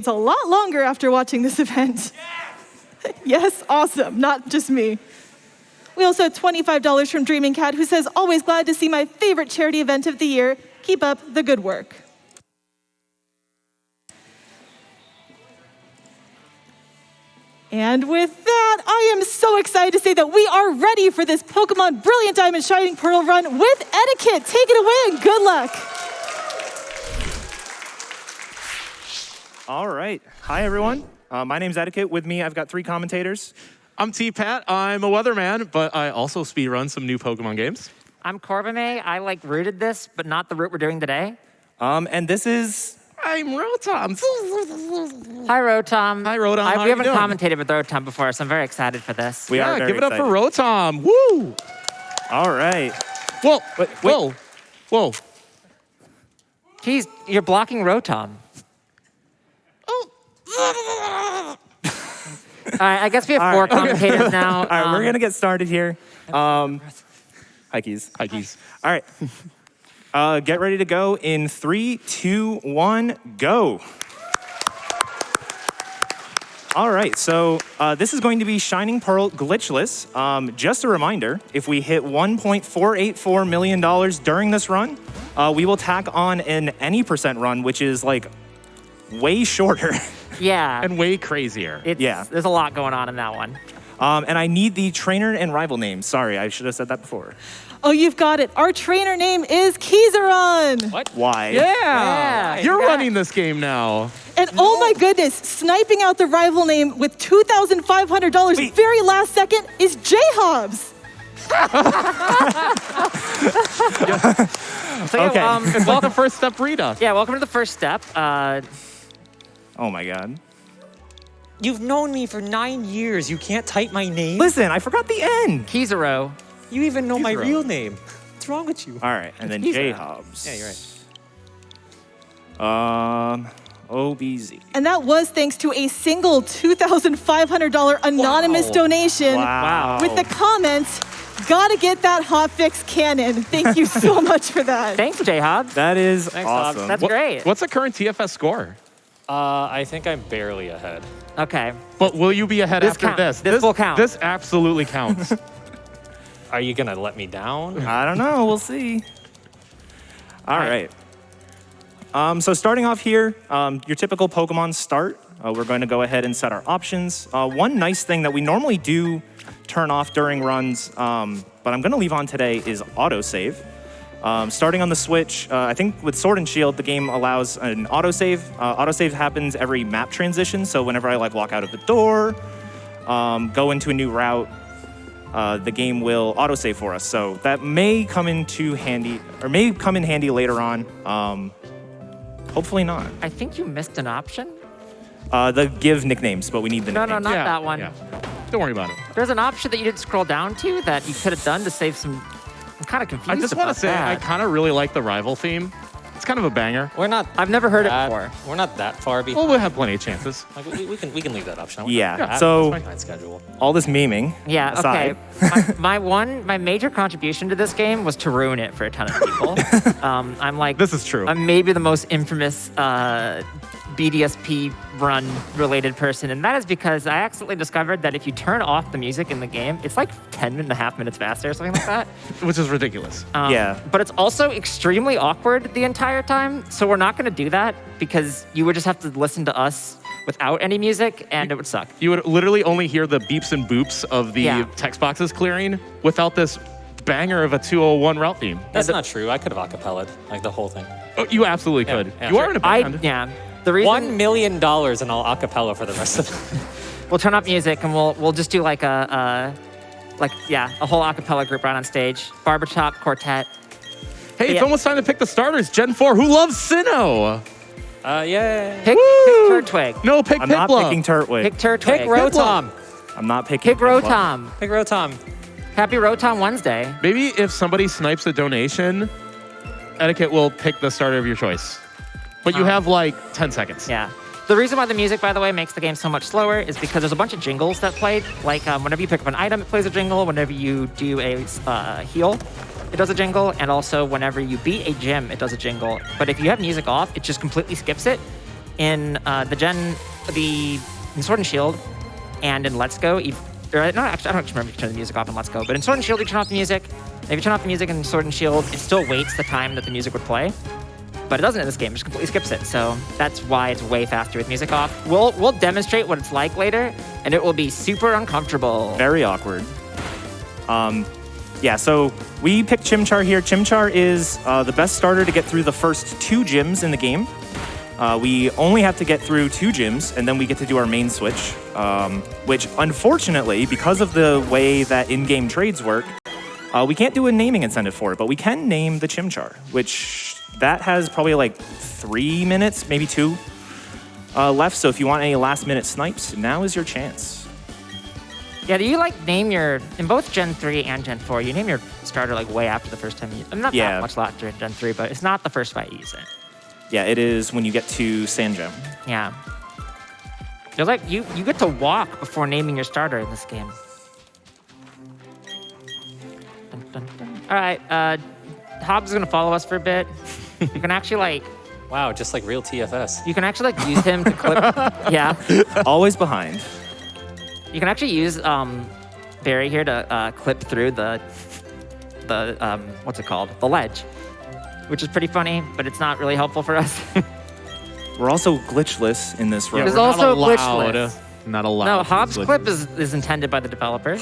It's a lot longer after watching this event. Yes, yes, awesome, not just me. We also have $25 from Dreaming Cat, who says, always glad to see my favorite charity event of the year. Keep up the good work. And with that, I am so excited to say that we are ready for this Pokemon Brilliant Diamond Shining Pearl run with Eddaket. Take it away and good luck. All right. Hi, everyone. My name's Eddaket. With me, I've got 3 commentators. I'm T-Pat. I'm a weatherman, but I also speedrun some new Pokemon games. I'm Corvimae. I rooted this, but not the route we're doing today. And this is... I'm Rotom. Hi, Rotom. Hi, Rotom. We haven't commentated with Rotom before, so I'm very excited for this. We are very give it up excited. for Rotom. Woo! All right. Whoa, Wait. whoa, whoa. Jeez, you're blocking Rotom. Oh. All right, I guess we have 4 commentators now. All right, we're going to get started here. Hi, Keys. Hi, Keys. All right. Get ready to go in 3, 2, 1, go. All right, so this is going to be Shining Pearl glitchless. Just a reminder, if we hit $1.484 million during this run, we will tack on an any % run, which is like way shorter. Yeah. And way crazier. There's a lot going on in that one. And I need the trainer and rival names. Sorry, I should have said that before. Oh, you've got it. Our trainer name is Keizaron. What? Why? Yeah. You're running this game now. And oh my goodness, sniping out the rival name with $2,500 Wait. very last second is J-Hobbs. So, yeah, Okay. It's like the first step Rita. yeah, welcome to the first step. Oh my God. You've known me for 9 years. You can't type my name? Listen, I forgot the N. Kizaro. You even know my Keizaron. real name. What's wrong with you? All right, and then Keizaron. J-Hobbs. Yeah, you're right. OBZ. And that was thanks to a single $2,500 anonymous Wow. donation Wow. with the comments, gotta get that hotfix cannon. Thank you so much for that. Thanks, J-Hobbs. That is Thanks, Hobbs. awesome. That's great. What's the current TFS score? I think I'm barely ahead. Okay. But will you be ahead This after count- this? this will count. This absolutely counts. Are you gonna let me down? I don't know. We'll see. All right. So starting off here, your typical Pokemon start. We're going to go ahead and set our options. One nice thing that we normally do turn off during runs, but I'm going to leave on today, is autosave. Starting on the Switch, I think with Sword and Shield, the game allows an autosave. Autosave happens every map transition, so whenever I walk out of the door, go into a new route, the game will autosave for us. So that may come into handy, or may come in handy later on. Hopefully not. I think you missed an option. The give nicknames, but we need the No, nicknames. not that one. Yeah. Don't worry about it. There's an option that you didn't scroll down to that you could have done to save some. I'm kind of confused. I just want about to say, I that. kind of really like the rival theme. It's kind of a banger. We're not. I've never heard it that- before. We're not that far behind. Well, we'll have plenty of chances. We can leave that option. Yeah, We're not so- that behind schedule. All this memeing Yeah, aside. okay. my major contribution to this game was to ruin it for a ton of people. I'm like, This is true. I'm maybe the most infamous BDSP run related person, and that is because I accidentally discovered that if you turn off the music in the game, it's like 10.5 minutes faster or something like that. Which is ridiculous. Yeah. But it's also extremely awkward the entire time, so we're not going to do that because you would just have to listen to us without any music, and it would suck. You would literally only hear the beeps and boops of the Yeah. text boxes clearing without this banger of a 201 route theme. That's not true. I could have acapella'd like the whole thing. Oh, you absolutely Yeah, could. yeah, You sure. are in a band. Yeah. The reason $1 million and I'll acapella for the rest of the. we'll turn up music and we'll just do like a whole a cappella group right on stage, barbershop quartet. Hey, it's Yeah. almost time to pick the starters. Gen 4, who loves Sinnoh? Yeah. Pick Woo! Turtwig. No, pick I'm not Piplup. picking Turtwig. Pick Turtwig. Pick Rotom. I'm not picking Pick Rotom. Pick Rotom. Happy Rotom Wednesday. Maybe if somebody snipes a donation, Eddaket will pick the starter of your choice. But you have like 10 seconds. Yeah. The reason why the music, by the way, makes the game so much slower is because there's a bunch of jingles that play. Like whenever you pick up an item, it plays a jingle. Whenever you do a heal, it does a jingle. And also whenever you beat a gym, it does a jingle. But if you have music off, it just completely skips it. in in Sword and Shield and in Let's Go, I don't actually remember if you turn the music off in Let's Go, but in Sword and Shield you turn off the music. If you turn off the music in Sword and Shield, it still waits the time that the music would play. But it doesn't in this game, it just completely skips it. So that's why it's way faster with music off. We'll demonstrate what it's like later, and it will be super uncomfortable. Very awkward. Yeah, so we picked Chimchar here. Chimchar is the best starter to get through the first 2 gyms in the game. We only have to get through 2 gyms, and then we get to do our main switch, which unfortunately, because of the way that in-game trades work, we can't do a naming incentive for it, but we can name the Chimchar, which that has probably like 3 minutes, maybe 2 left. So if you want any last-minute snipes, now is your chance. Yeah, do you like name your, in both Gen 3 and Gen 4, you name your starter like way after the first time you, not that much after in Gen 3, but it's not the first fight you use it. Yeah, it is when you get to Sandgem. Yeah. There's like, you get to walk before naming your starter in this game. Dun, dun, dun. All right, Hobbs is gonna follow us for a bit. You can actually like... Wow, just like real TFS. You can actually like use him to clip... Yeah. Always behind. You can actually use Barry here to clip through the what's it called? The ledge, which is pretty funny, but it's not really helpful for us. We're also glitchless in this room. There's we're also not glitchless. Not allowed. No, Hobbs clip is intended by the developer.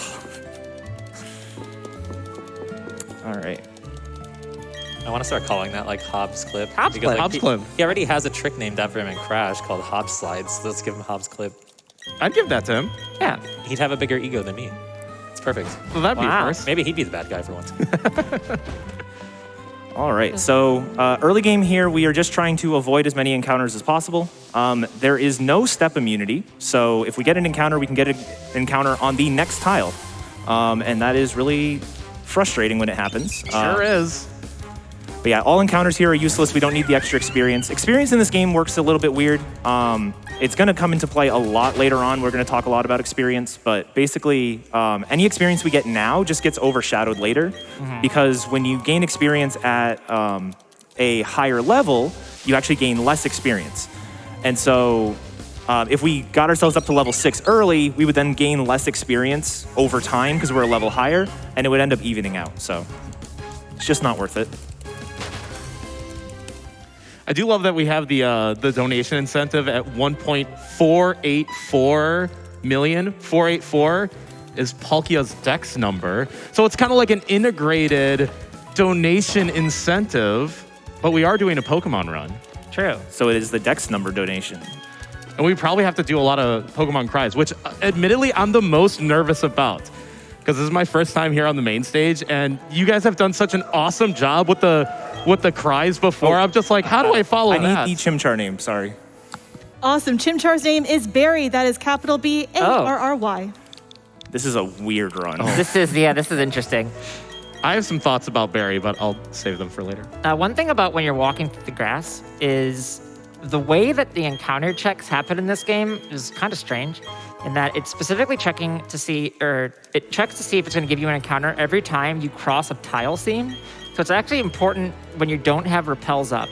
All right. I want to start calling that like Hobbs Clip. Hobbs because, Clip. like, Hobbs Clip. He already has a trick named after him in Crash called Hobbs Slides, so let's give him Hobbs Clip. I'd give that to him. Yeah. He'd have a bigger ego than me. It's perfect. Well, that'd be Wow. first. Maybe he'd be the bad guy for once. All right, so early game here, we are just trying to avoid as many encounters as possible. There is no step immunity, so if we get an encounter, we can get an encounter on the next tile. And that is really frustrating when it happens. Sure is. But yeah, all encounters here are useless. We don't need the extra experience. Experience in this game works a little bit weird. It's going to come into play a lot later on. We're going to talk a lot about experience, but basically any experience we get now just gets overshadowed later because when you gain experience at a higher level, you actually gain less experience. And so if we got ourselves up to level 6 early, we would then gain less experience over time because we're a level higher, and it would end up evening out. So it's just not worth it. I do love that we have the donation incentive at 1.484 million. 484 is Palkia's Dex number. So it's kind of like an integrated donation incentive, but we are doing a Pokemon run. True. So it is the Dex number donation. And we probably have to do a lot of Pokemon cries, which admittedly I'm the most nervous about. Because this is my first time here on the main stage, and you guys have done such an awesome job with the cries before. I'm just like, how do I follow that? I need the Chimchar name, sorry. Awesome. Chimchar's name is Barry. That is capital B-A-R-R-Y. This is a weird run. This is interesting. I have some thoughts about Barry, but I'll save them for later. One thing about when you're walking through the grass is the way that the encounter checks happen in this game is kind of strange in that it's specifically checking to see, or it checks to see if it's going to give you an encounter every time you cross a tile seam. So it's actually important when you don't have repels up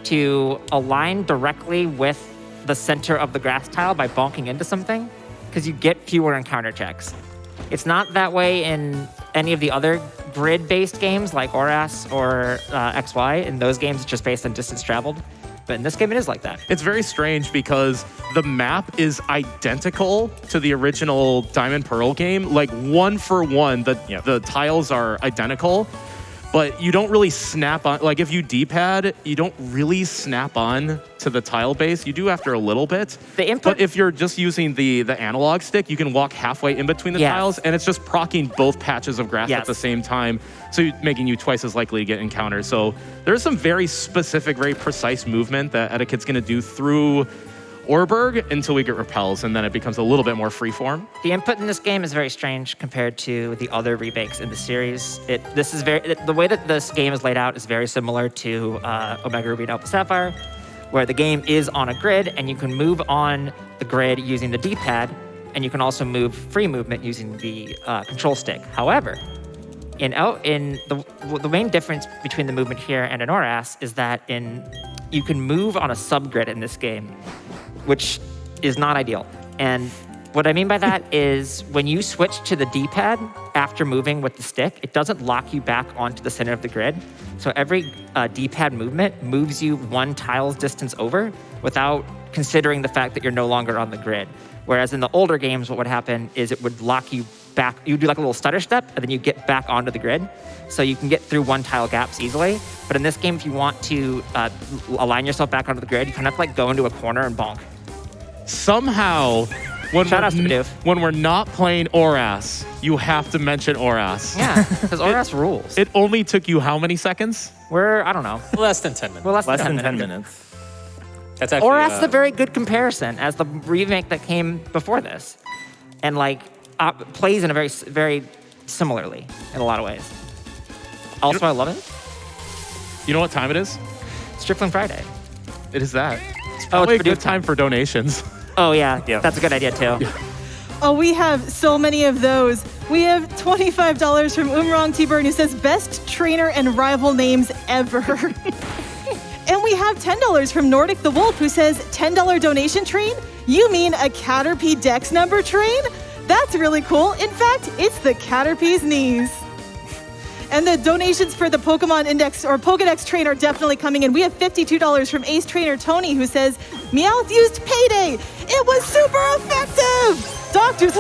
to align directly with the center of the grass tile by bonking into something because you get fewer encounter checks. It's not that way in any of the other grid-based games like ORAS or XY. In those games, it's just based on distance traveled. But in this game, it is like that. It's very strange because the map is identical to the original Diamond Pearl game. Like 1 for 1, the tiles are identical, but you don't really snap on. Like if you D-pad, you don't really snap on to the tile base. You do after a little bit. But if you're just using the analog stick, you can walk halfway in between the tiles, and it's just proccing both patches of grass at the same time, so making you twice as likely to get encounters. So there's some very specific, very precise movement that Eddaket's going to do through Orberg until we get repels, and then it becomes a little bit more freeform. The input in this game is very strange compared to the other remakes in the series. The way that this game is laid out is very similar to Omega Ruby and Alpha Sapphire, where the game is on a grid, and you can move on the grid using the D-pad, and you can also move free movement using the control stick. However, the main difference between the movement here and in ORAS is that you can move on a subgrid in this game, which is not ideal. And what I mean by that is when you switch to the D-pad after moving with the stick, it doesn't lock you back onto the center of the grid. So every D-pad movement moves you one tile's distance over without considering the fact that you're no longer on the grid. Whereas in the older games, what would happen is it would lock you back. You do like a little stutter step, and then you get back onto the grid. So you can get through one tile gaps easily. But in this game, if you want to align yourself back onto the grid, you kind of like go into a corner and bonk. Somehow, when Shout we're not playing Oras, you have to mention Oras. Yeah, because Oras rules. It only took you how many seconds? I don't know. Less than 10 minutes. We're less Less than than 10 10 minutes. minutes. That's actually. Oras is a very good comparison as the remake that came before this. And like plays in a very, very similarly in a lot of ways. Also, I love it. You know what time it is? Strickland Friday. It is that. It's Oh, probably it's a good Purdue time for donations. Oh, yeah. Yeah. That's a good idea, too. Oh, we have so many of those. We have $25 from Umrong T-Burn, who says, best trainer and rival names ever. And we have $10 from Nordic the Wolf, who says, $10 donation train? You mean a Caterpie Dex number train? That's really cool. In fact, it's the Caterpie's knees. And the donations for the Pokemon Index or Pokedex train are definitely coming in. We have $52 from Ace Trainer Tony, who says, Meowth used Payday. It was super effective. Doctors,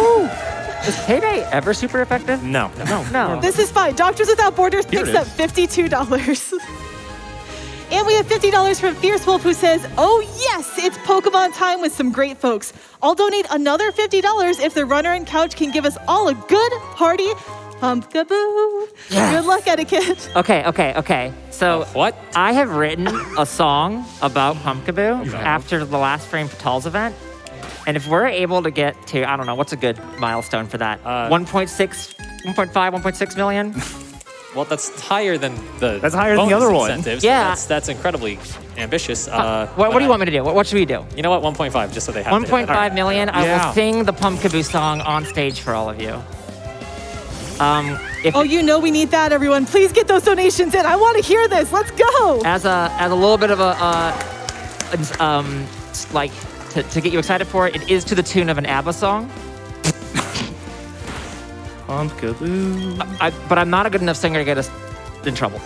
Is Payday ever super effective? No. No. this is fine. Doctors Without Borders Here picks it up $52. And we have $50 from Fierce Wolf, who says, oh yes, it's Pokemon time with some great folks. I'll donate another $50 if the runner and couch can give us all a good, hearty pumpkaboo. Yes. Good luck, etiquette. Okay. So What? I have written a song about Pumpkaboo after the last Frame Fatals event. And if we're able to get to, I don't know, what's a good milestone for that? 1.6, 1.5, 1.6 million? Well, that's higher than the. That's higher than the bonus other one. incentives. Yeah. That's incredibly ambitious. What do you want me to do? What should we do? You know what? 1.5, just so they have. 1.5 million. I Yeah. will sing the Pumpkaboo song on stage for all of you. If Oh, you know we need that, everyone. Please get those donations in. I want to hear this. Let's go. as a little bit of a like to get you excited for it, it is to the tune of an ABBA song. Pumpkaboo. But I'm not a good enough singer to get us in trouble.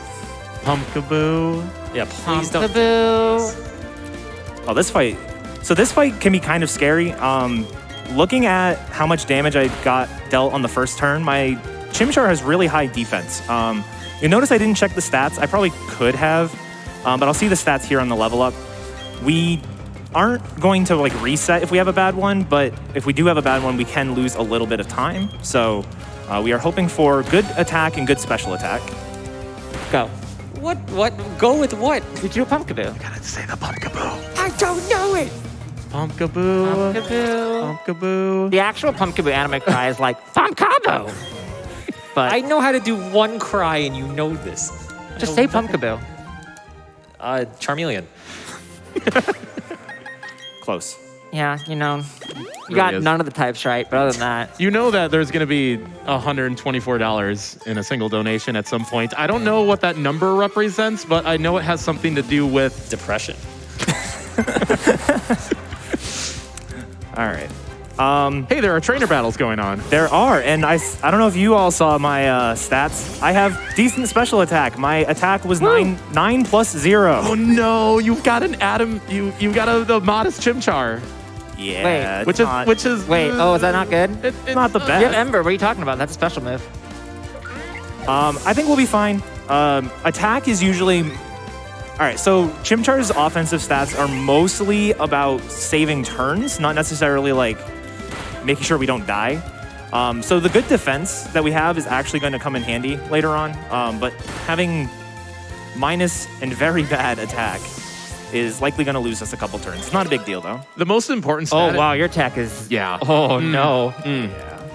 Pumpkaboo. Yeah, please don't. Pumpkaboo. Oh, this fight. So this fight can be kind of scary. Looking at how much damage I got dealt on the first turn, my Chimchar has really high defense. You'll notice I didn't check the stats. I probably could have, but I'll see the stats here on the level up. We aren't going to like reset if we have a bad one, but if we do have a bad one, we can lose a little bit of time. So we are hoping for good attack and good special attack. Go. What? Go with what? You do a Pumpkaboo. Gotta say the Pumpkaboo. I don't know it. Pumpkaboo. Pumpkaboo. Pumpkaboo. The actual Pumpkaboo anime cry is like Pumpkaboo. But I know how to do one cry, and you know this. just say Pumpkaboo. Charmeleon. Close. Yeah, you know, you Really got is. none of the types right, but other than that, You know that there's going to be $124 in a single donation at some point. I don't know what that number represents, but I know it has something to do with Depression. All right. Hey, there are trainer battles going on. There are, and I don't know if you all saw my stats. I have decent special attack. My attack was 9 plus 0. Oh no, you've got an Adam. You've got a modest Chimchar, Yeah, Wait, it's not, which is wait, oh, is that not good? it's not the You have best. Ember, what are you talking about? That's a special move. I think we'll be fine. Attack is usually... All right, so Chimchar's offensive stats are mostly about saving turns, not necessarily like making sure we don't die. So the good defense that we have is actually going to come in handy later on, but having minus and very bad attack is likely going to lose us a couple turns. It's not a big deal, though. the most important Oh, stat. wow, your attack is... Yeah. Oh, no.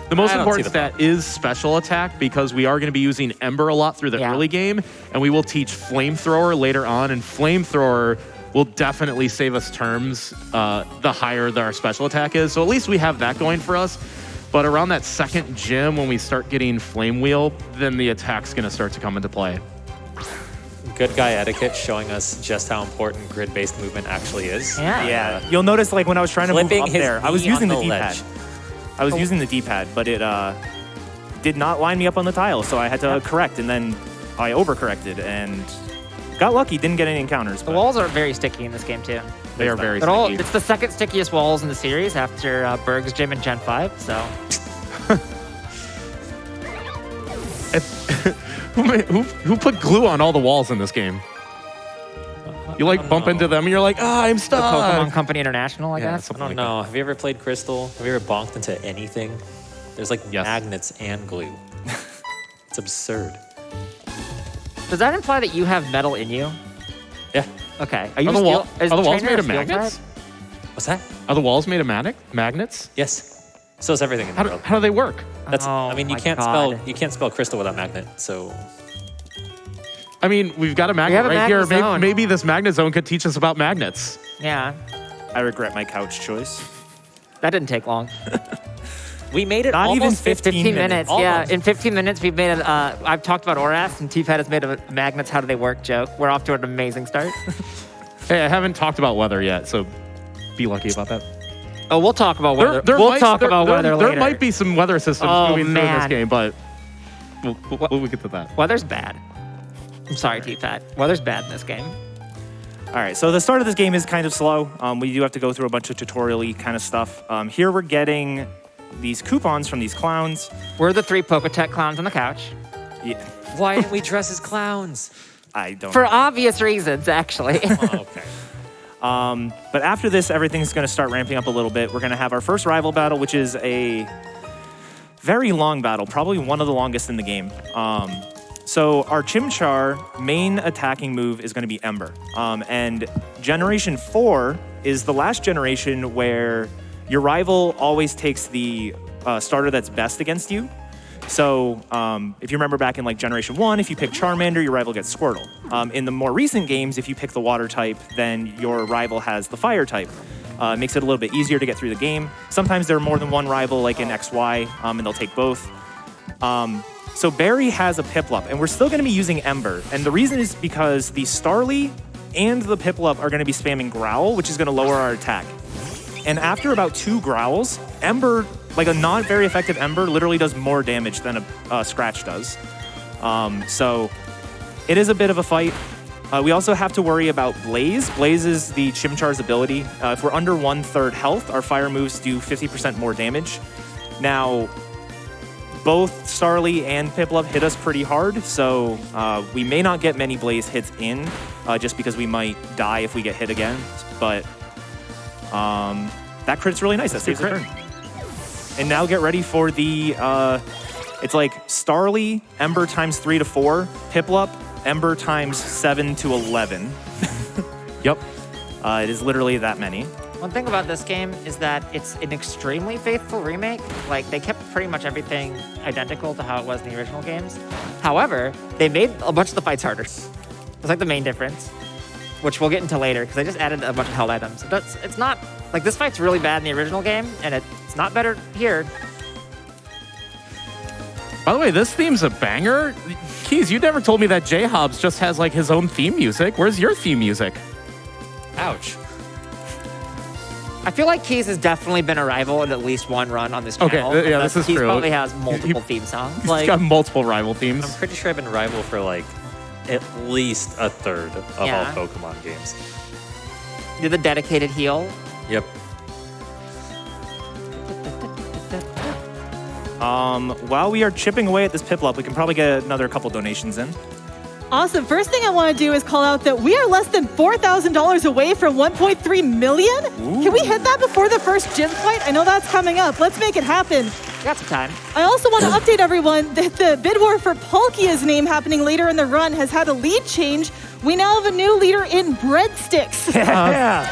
The most I don't important see the stat is special attack because we are going to be using Ember a lot through the Yeah. early game, and we will teach Flamethrower later on, and Flamethrower will definitely save us terms the higher our special attack is. So at least we have that going for us. But around that second gym, when we start getting Flame Wheel, then the attack's going to start to come into play. good guy etiquette showing us just how important grid-based movement actually is. Yeah. You'll notice like when I was trying to move Flipping up his there, I was knee using on the the D-pad. ledge. I was using the D-pad, but it did not line me up on the tile, so I had to correct, and then I overcorrected and got lucky. Didn't get any encounters. The But walls are very sticky in this game too. They are very They're sticky. it's the second stickiest walls in the series after Berg's Gym in Gen 5. So Who put glue on all the walls in this game? You like bump into them and you're like, I'm the stuck. Pokemon Company International, I Yeah, guess. something I don't know. Have you ever played Crystal? Have you ever bonked into anything? There's like Yes. magnets and glue. It's absurd. Does that imply that you have metal in you? Yeah. Okay. Are you Are the, steel? Is are the the walls trainer made of a steel magnets? type? What's that? Are the walls made of magnets? Yes. So is everything in the How do, world. how do they work? That's. Oh I mean, you my can't God. spell crystal without magnet. So I mean, we've got a magnet have a right here. magnet zone. Maybe this magnet zone could teach us about magnets. Yeah. I regret my couch choice. That didn't take long. we made it Not even almost 15 minutes. Yeah, Almost. in 15 minutes, we've made it. I've talked about Oras, and T-Pad has made a magnets. How do they work? Joke. We're off to an amazing start. Hey, I haven't talked about weather yet, so be lucky about that. Oh, we'll talk about weather. There we'll might- talk there- about there- weather There later. might be some weather systems Oh, moving through in this man. game, but we'll get to that. Weather's bad. I'm sorry, T-Pad. Weather's bad in this game. All right, so the start of this game is kind of slow. We do have to go through a bunch of tutorial-y kind of stuff. Here we're getting these coupons from these clowns. We're the 3 Poketech clowns on the couch. Yeah, Why didn't we dress as clowns? I don't For know. obvious reasons, actually. Oh, okay. But after this, everything's going to start ramping up a little bit. We're going to have our first rival battle, which is a very long battle, probably one of the longest in the game. So our Chimchar main attacking move is going to be Ember. And Generation 4 is the last generation where your rival always takes the starter that's best against you. So if you remember back in like Generation 1, if you pick Charmander, your rival gets Squirtle. In the more recent games, if you pick the water type, then your rival has the fire type. It makes it a little bit easier to get through the game. Sometimes there are more than one rival, like in XY, and they'll take both. So Barry has a Piplup, and we're still going to be using Ember. And the reason is because the Starly and the Piplup are going to be spamming Growl, which is going to lower our attack. And after about 2 Growls, Ember, like a not very effective Ember, literally does more damage than a Scratch does. So it is a bit of a fight. We also have to worry about Blaze. Blaze is the Chimchar's ability. If we're under 1/3 health, our fire moves do 50% more damage. Now, both Starly and Piplup hit us pretty hard, so we may not get many Blaze hits in, just because we might die if we get hit again. But that crit's really nice. That saves a turn. And now get ready for the, it's like Starly, Ember times 3 to 4, Piplup, Ember times 7 to 11. Yep. It is literally that many. One thing about this game is that it's an extremely faithful remake. Like, they kept pretty much everything identical to how it was in the original games. However, they made a bunch of the fights harder. It's like the main difference, which we'll get into later, because they just added a bunch of held items. It's not, like, this fight's really bad in the original game, and it's not better here. By the way, this theme's a banger. Keys, you never told me that J-Hobbs just has like his own theme music. Where's your theme music? Ouch. I feel like Keys has definitely been a rival in at least one run on this Okay, channel. yeah, this is Keys true. probably has multiple theme songs. He's Like, got multiple rival themes. I'm pretty sure I've been rival for like at least 1/3 of Yeah. all Pokemon games. you're the dedicated heel. Yep. While we are chipping away at this Piplup, we can probably get another couple donations in. Awesome. First thing I want to do is call out that we are less than $4,000 away from 1.3 million. Can we hit that before the first gym fight? I know that's coming up. Let's make it happen. We got some time. I also want to update everyone that the bid war for Palkia's name happening later in the run has had a lead change. We now have a new leader in breadsticks. Yeah.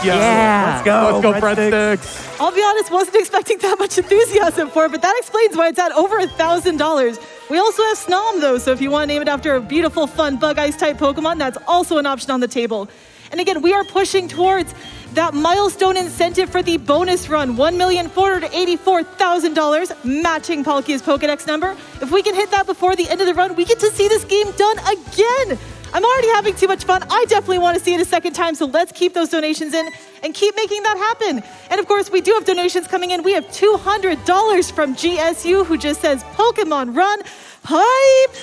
Let's go. Let's go, breadsticks. I'll be honest, wasn't expecting that much enthusiasm for it, but that explains why it's at over $1,000. We also have Snom, though, so if you want to name it after a beautiful, fun Bug Ice type Pokemon, that's also an option on the table. And again, we are pushing towards that milestone incentive for the bonus run, $1,484,000, matching Palkia's Pokedex number. If we can hit that before the end of the run, we get to see this game done again. I'm already having too much fun. I definitely want to see it a second time, so let's keep those donations in and keep making that happen. And of course, we do have donations coming in. We have $200 from GSU, who just says, Pokemon Run, hype!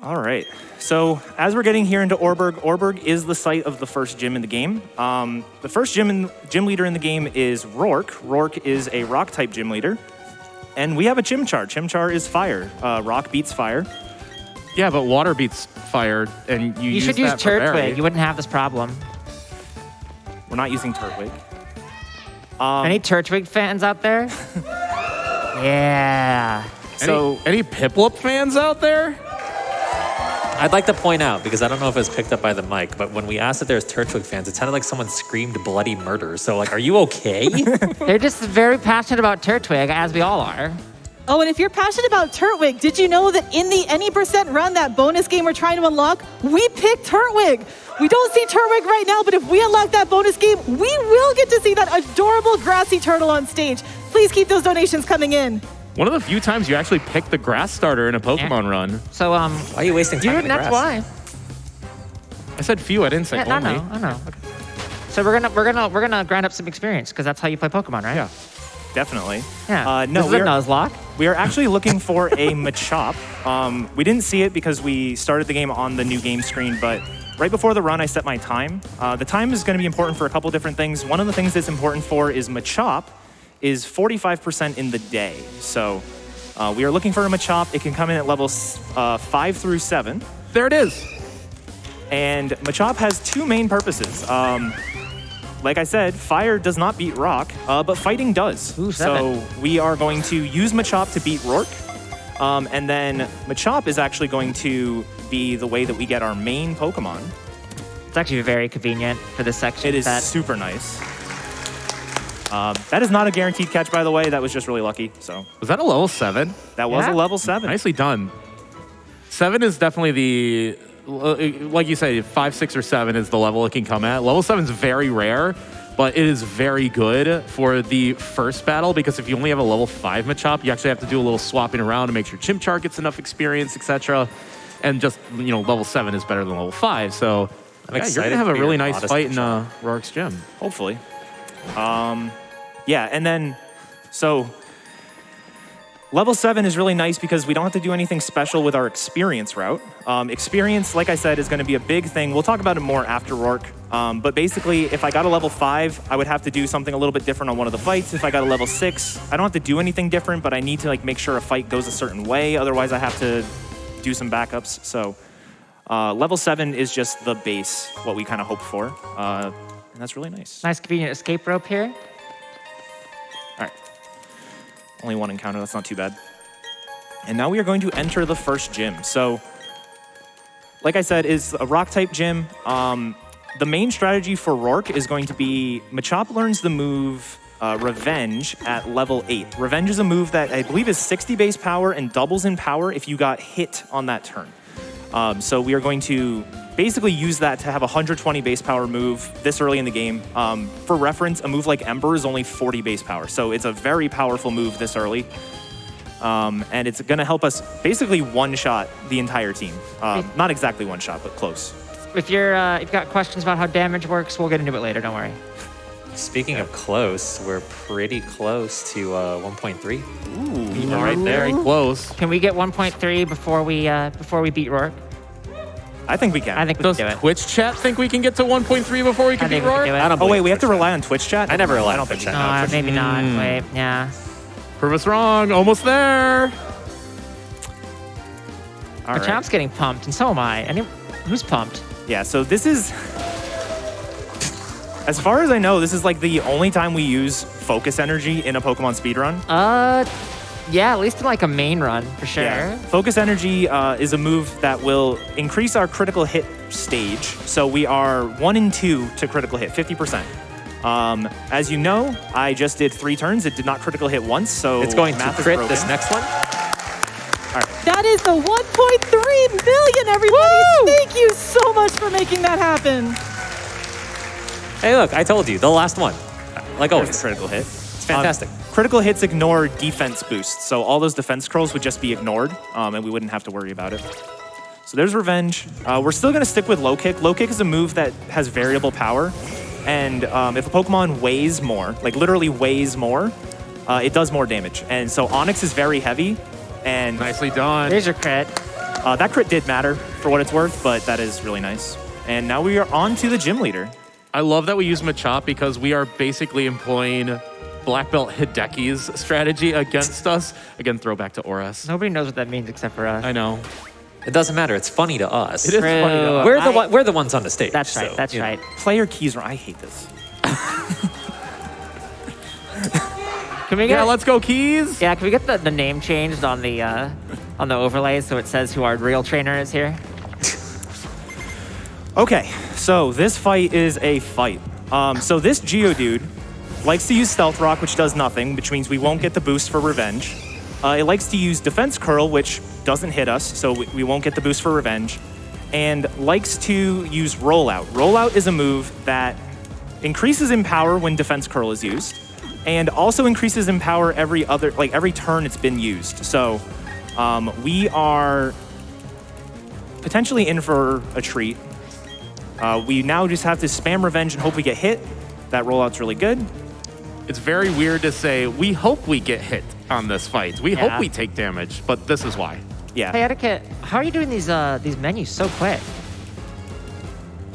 All right. So as we're getting here into Orberg is the site of the first gym in the game. The first gym leader in the game is Rourke. Rourke is a rock type gym leader. And we have a Chimchar. Chimchar is fire. Rock beats fire. Yeah, but water beats fire, and You should use that for berry. Turtwig. You wouldn't have this problem. We're not using Turtwig. Any Turtwig fans out there? Yeah. Any Piplup fans out there? I'd like to point out, because I don't know if it was picked up by the mic, but when we asked if there's Turtwig fans, it sounded like someone screamed bloody murder. So, like, are you okay? They're just very passionate about Turtwig, as we all are. Oh, and if you're passionate about Turtwig, did you know that in the any % run, that bonus game we're trying to unlock, we picked Turtwig. We don't see Turtwig right now, but if we unlock that bonus game, we will get to see that adorable grassy turtle on stage. Please keep those donations coming in. One of the few times you actually pick the grass starter in a Pokemon run. So, Why are you wasting time dude, in the that's grass? why. I said few, I didn't say Yeah, only. I know. Okay. So we're gonna grind up some experience because that's how you play Pokemon, right? Yeah. Definitely. Yeah. No, this is a Nuzlocke. we are actually looking for a Machop. We didn't see it because we started the game on the new game screen, but right before the run, I set my time. The time is going to be important for a couple different things. One of the things that's important for is Machop is 45% in the day. So we are looking for a Machop. It can come in at levels 5 through 7. There it is. And Machop has two main purposes. Like I said, fire does not beat rock, but fighting does. Ooh, so we are going to use Machop to beat Rourke. And then Machop is actually going to be the way that we get our main Pokemon. It's actually very convenient for this section. It is super nice. That is not a guaranteed catch, by the way. That was just really lucky. So Was that a level 7? that was Yeah. a level 7. Nicely done. 7 is definitely the, like you say, 5, 6, or 7 is the level it can come at. Level 7 is very rare, but it is very good for the first battle because if you only have a level 5 Machop, you actually have to do a little swapping around to make sure Chimchar gets enough experience, etc. And just, level 7 is better than level 5. So I'm you're excited going to have to a be really your nice modest fight in Machop. Rourke's gym. Hopefully. Yeah, and then, so level 7 is really nice because we don't have to do anything special with our experience route. Experience, like I said, is going to be a big thing. We'll talk about it more after Rourke. But basically, if I got a level 5, I would have to do something a little bit different on one of the fights. If I got a level 6, I don't have to do anything different, but I need to make sure a fight goes a certain way. Otherwise, I have to do some backups. So level 7 is just the base, what we kind of hope for. And that's really nice. Nice convenient escape rope here. All right. Only one encounter, that's not too bad. And now we are going to enter the first gym. So, like I said, is a rock type gym. The main strategy for Rourke is going to be Machop learns the move Revenge at level 8. Revenge is a move that I believe is 60 base power and doubles in power if you got hit on that turn. So we are going to basically use that to have a 120 base power move this early in the game. For reference, a move like Ember is only 40 base power. So it's a very powerful move this early. And it's going to help us basically one-shot the entire team. Not exactly one shot, but close. If you've got questions about how damage works, we'll get into it later. Don't worry. Speaking of close, we're pretty close to 1.3. Ooh, right there. Very close. Can we get 1.3 before we beat Rourke? I think we can. I think we Does can do it. Twitch chat think we can get to 1.3 before we I can beat think we can Rourke? do it. I don't Oh, wait, believe we have to Twitch rely on Twitch chat? I never rely I on don't Twitch think chat. No, maybe not. Wait, yeah. Prove us wrong. Almost there. All right. Machomp's getting pumped, and so am I. Who's pumped? Yeah, so this is, as far as I know, this is like the only time we use focus energy in a Pokemon speedrun. Yeah, at least in like a main run for sure. Yeah. Focus energy is a move that will increase our critical hit stage. So we are 1 and 2 to critical hit, 50%. As you know, I just did 3 turns. It did not critical hit once, so It's going to math is crit broken. this next one. That is the 1.3 million, everybody. Woo! Thank you so much for making that happen. Hey, look, I told you, the last one. Like There's always. the critical hit. It's fantastic. critical hits ignore defense boosts. So all those defense curls would just be ignored, and we wouldn't have to worry about it. So there's Revenge. We're still going to stick with Low Kick. Low Kick is a move that has variable power. And if a Pokemon weighs more, like literally weighs more, it does more damage. And so Onix is very heavy. And Nicely done. There's your crit. that crit did matter for what it's worth, but that is really nice. And now we are on to the gym leader. I love that we use Machop because we are basically employing Black Belt Hideki's strategy against us. Again, throwback to Oras. Nobody knows what that means except for us. I know. It doesn't matter. It's funny to us. It is funny to us. We're the ones on the stage. That's right. so, That's you know. right. Player Keizaron. I hate this. Can we get? Yeah, let's go, Keys. Yeah, can we get the name changed on the overlay so it says who our real trainer is here? Okay, so this fight is a fight. So this Geodude likes to use Stealth Rock, which does nothing, which means we won't get the boost for Revenge. It likes to use Defense Curl, which doesn't hit us, so we won't get the boost for Revenge. And likes to use Rollout. Rollout is a move that increases in power when Defense Curl is used, and also increases in power every turn it's been used. So we are potentially in for a treat. We now just have to spam Revenge and hope we get hit. That rollout's really good. It's very weird to say, we hope we get hit on this fight. We Yeah. hope we take damage, but this is why. Yeah. Hey, Eddaket, how are you doing these menus so quick?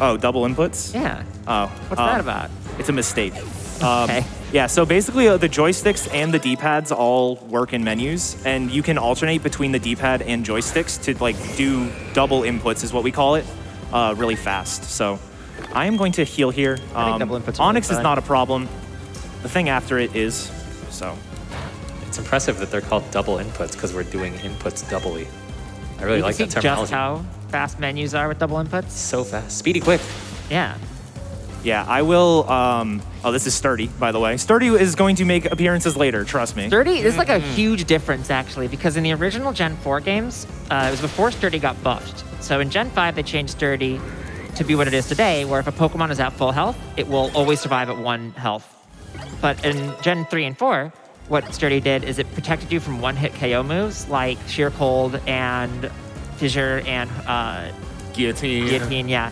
Oh, double inputs? Yeah. Oh. What's that about? It's a mistake. Okay. Yeah, so basically the joysticks and the D-pads all work in menus, and you can alternate between the D-pad and joysticks to like do double inputs is what we call it, really fast. So I am going to heal here. I think double inputs are Onix is fine. not a problem. The thing after it is, so. It's impressive that they're called double inputs because we're doing inputs doubly. I really You like can that see terminology. just how fast menus are with double inputs. So fast. Speedy quick. Yeah. Yeah, I will, oh, this is Sturdy, by the way. Sturdy is going to make appearances later, trust me. Sturdy is like a huge difference, actually, because in the original Gen 4 games, it was before Sturdy got buffed. So in Gen 5, they changed Sturdy to be what it is today, where if a Pokemon is at full health, it will always survive at 1 health. But in Gen 3 and 4, what Sturdy did is it protected you from one-hit KO moves like Sheer Cold and Fissure and Guillotine. yeah.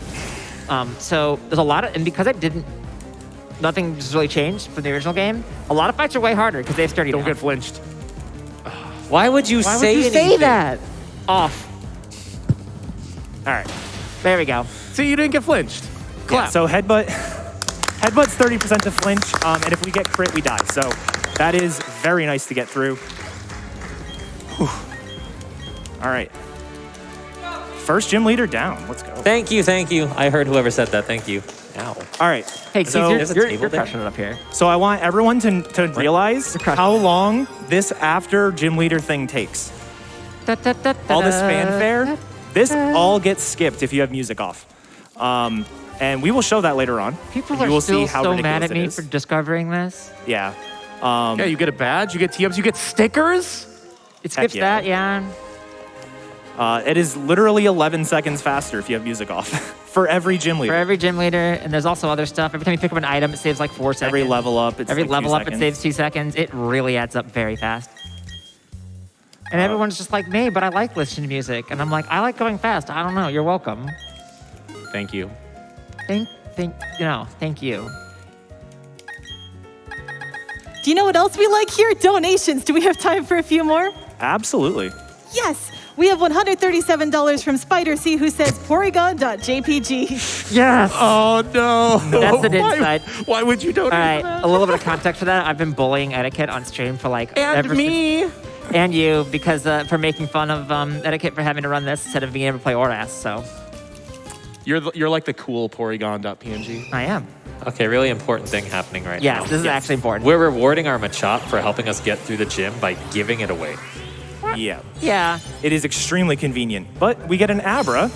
So there's a lot of, and because nothing just really changed from the original game, a lot of fights are way harder because they've Sturdy. Don't get flinched. Why would you Why say would you anything? say that? Off. All right. There we go. See, you didn't get flinched. Yeah, Clap. so headbutt's 30% to flinch, and if we get crit, we die. So that is very nice to get through. Whew. All right. First gym leader down. Let's go. Thank you. I heard whoever said that. Thank you. Ow. All right. Hey, so, There's a you're table there? crushing it up here. so I want everyone to realize crushing how long this after gym leader thing takes. All this fanfare, this all gets skipped if you have music off. And we will show that later on. People You are will still see how so ridiculous mad at it me is. for discovering this. Yeah. Yeah, you get a badge, you get TMs, you get stickers. It Heck skips yeah. that, yeah. It is literally 11 seconds faster if you have music off for every gym leader. For every gym leader, and there's also other stuff. Every time you pick up an item, it saves like 4 seconds. Every level up, it's Every like 2 level up, it seconds. saves 2 seconds. It really adds up very fast. And everyone's just like, me, but I like listening to music. And I'm like, I like going fast. I don't know. You're welcome. Thank you. Thank you. Do you know what else we like here? Donations. Do we have time for a few more? Absolutely. Yes. We have $137 from Spider C who says Porygon.jpg. Yes. Oh no. That's an Why- insight. Why would you donate All right, to that? a little bit of context for that. I've been bullying Eddaket on stream for like And ever me. since, and you because for making fun of Eddaket for having to run this instead of being able to play Oras. So You're like the cool Porygon.png. I am. Okay, really important thing happening right now. Yes, this is actually important. We're rewarding our Machop for helping us get through the gym by giving it away. Yeah. Yeah. It is extremely convenient. But we get an Abra,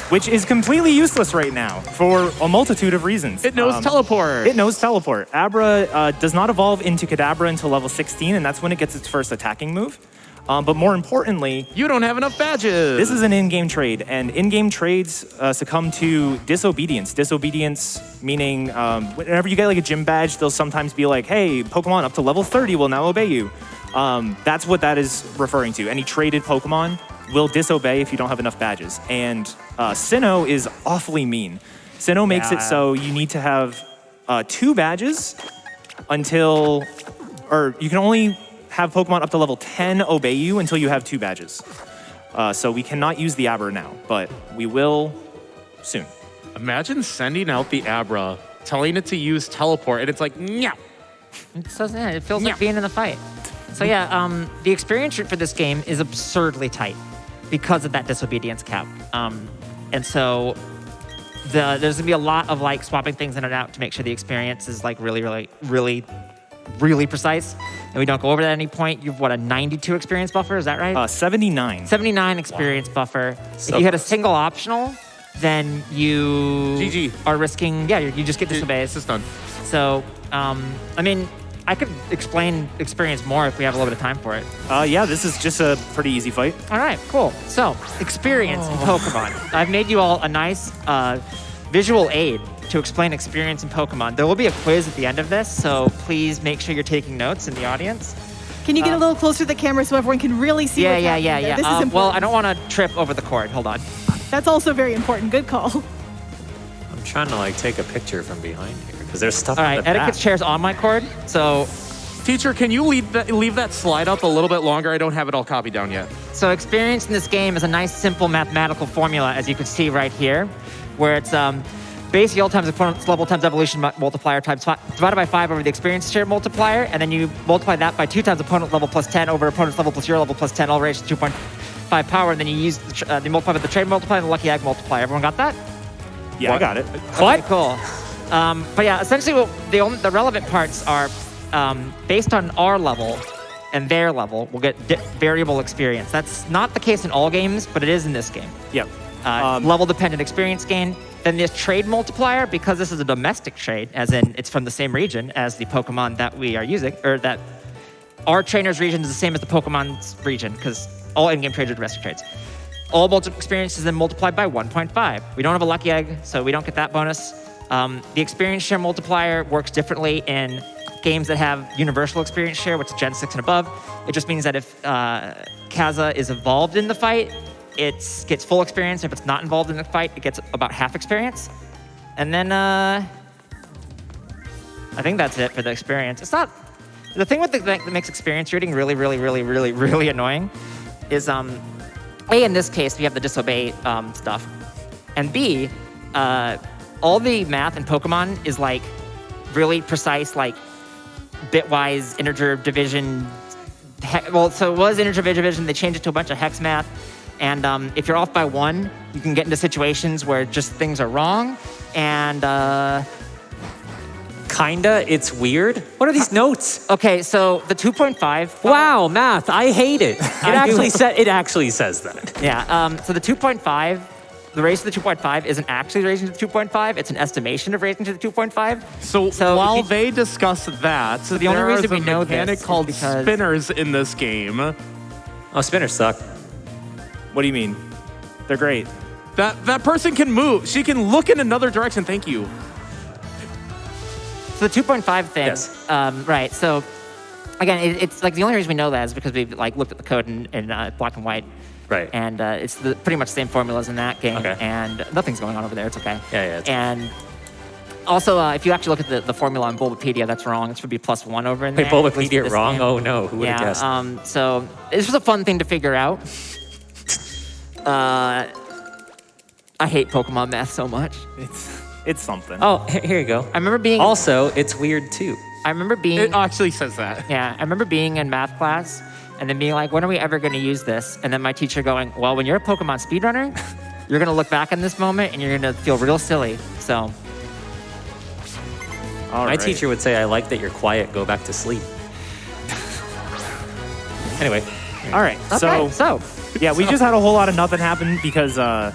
which is completely useless right now for a multitude of reasons. It knows teleport. It knows teleport. Abra does not evolve into Kadabra until level 16, and that's when it gets its first attacking move. But more importantly, You don't have enough badges. this is an in-game trade, and in-game trades succumb to disobedience. Disobedience meaning whenever you get like a gym badge, they'll sometimes be like, hey, Pokemon up to level 30 will now obey you. That's what that is referring to. Any traded Pokemon will disobey if you don't have enough badges. And Sinnoh is awfully mean. Sinnoh makes it so you need to have 2 badges until, or you can only have Pokemon up to level 10 obey you until you have 2 badges. So we cannot use the Abra now, but we will soon. Imagine sending out the Abra, telling it to use teleport, and it's like, yeah. It feels like being in the fight. So yeah, the experience for this game is absurdly tight because of that disobedience cap. And so there's gonna be a lot of like swapping things in and out to make sure the experience is like really precise. And we don't go over that at any point. You've what, a 92 experience buffer, is that right? 79. 79 experience buffer. So if you had a single optional, then you GG. are risking, you just get disobeyed. This is done. So, I mean, I could explain experience more if we have a little bit of time for it. Yeah, this is just a pretty easy fight. All right, cool. So, experience in Pokemon. I've made you all a nice visual aid to explain experience in Pokemon. There will be a quiz at the end of this, so please make sure you're taking notes in the audience. Can you get a little closer to the camera so everyone can really see what's happening there? This is important. Well, I don't want to trip over the cord. Hold on. That's also very important. Good call. I'm trying to like take a picture from behind here because there's stuff All on right, the back. Eddaket chair's on my cord, so Teacher, can you leave that slide up a little bit longer? I don't have it all copied down yet. So experience in this game is a nice, simple mathematical formula, as you can see right here, where it's base yield times opponent's level times evolution multiplier times divided by 5 over the experience share multiplier, and then you multiply that by 2 times opponent level plus 10 over opponent's level plus your level plus 10, all raised to 2.5 power, and then you use the multiplier with the trade multiplier and the lucky egg multiplier. Everyone got that? Yeah, I got it. Okay, cool. But yeah, essentially the relevant parts are based on our level and their level, we'll get variable experience. That's not the case in all games, but it is in this game. Yep. Level-dependent experience gain. Then this trade multiplier, because this is a domestic trade, as in it's from the same region as the Pokemon that we are using, or that our trainer's region is the same as the Pokemon's region, because all in-game trades are domestic trades. All multiple experience is then multiplied by 1.5. We don't have a lucky egg, so we don't get that bonus. The experience share multiplier works differently in games that have universal experience share, which is Gen 6 and above. It just means that if Keizaron is involved in the fight, it gets full experience. If it's not involved in the fight, it gets about half experience. And then I think that's it for the experience. It's not the thing with that makes experience reading really annoying is A, in this case, we have the disobey stuff, and B, all the math in Pokemon is like really precise, like bitwise integer division. So it was integer division. They changed it to a bunch of hex math. And if you're off by 1, you can get into situations where just things are wrong. And Kinda, it's weird. What are these notes? okay, so the 2.5. Wow, math. I hate it. It actually says that. Yeah. So the 2.5, the raise to the 2.5 isn't actually raising to the 2.5. It's an estimation of raising to the 2.5. So while they discuss that, the only reason we know mechanic this is called because- spinners in this game. Oh, spinners suck. What do you mean? They're great. That person can move. She can look in another direction. Thank you. So the 2.5 thing, Yes. right? So again, it's like the only reason we know that is because we've like looked at the code in black and white, Right. and it's pretty much the same formulas in that game, Okay. and nothing's going on over there. It's okay. Yeah, it's and also, if you actually look at the formula on Bulbapedia, that's wrong. It should be +1 over in there. Wait, at least for Bulbapedia this wrong? game. Oh no, who would have guessed? So this was a fun thing to figure out. I hate Pokemon math so much. It's something. Oh, here you go. I remember being. Also, it's weird too. I remember being. It actually says that. Yeah, I remember being in math class and then being like, when are we ever going to use this? And then my teacher going, well, when you're a Pokemon speedrunner, you're going to look back on this moment and you're going to feel real silly. So, All My right. teacher would say, I like that you're quiet, go back to sleep. Anyway, All right. okay, so Yeah, we just had a whole lot of nothing happen because we're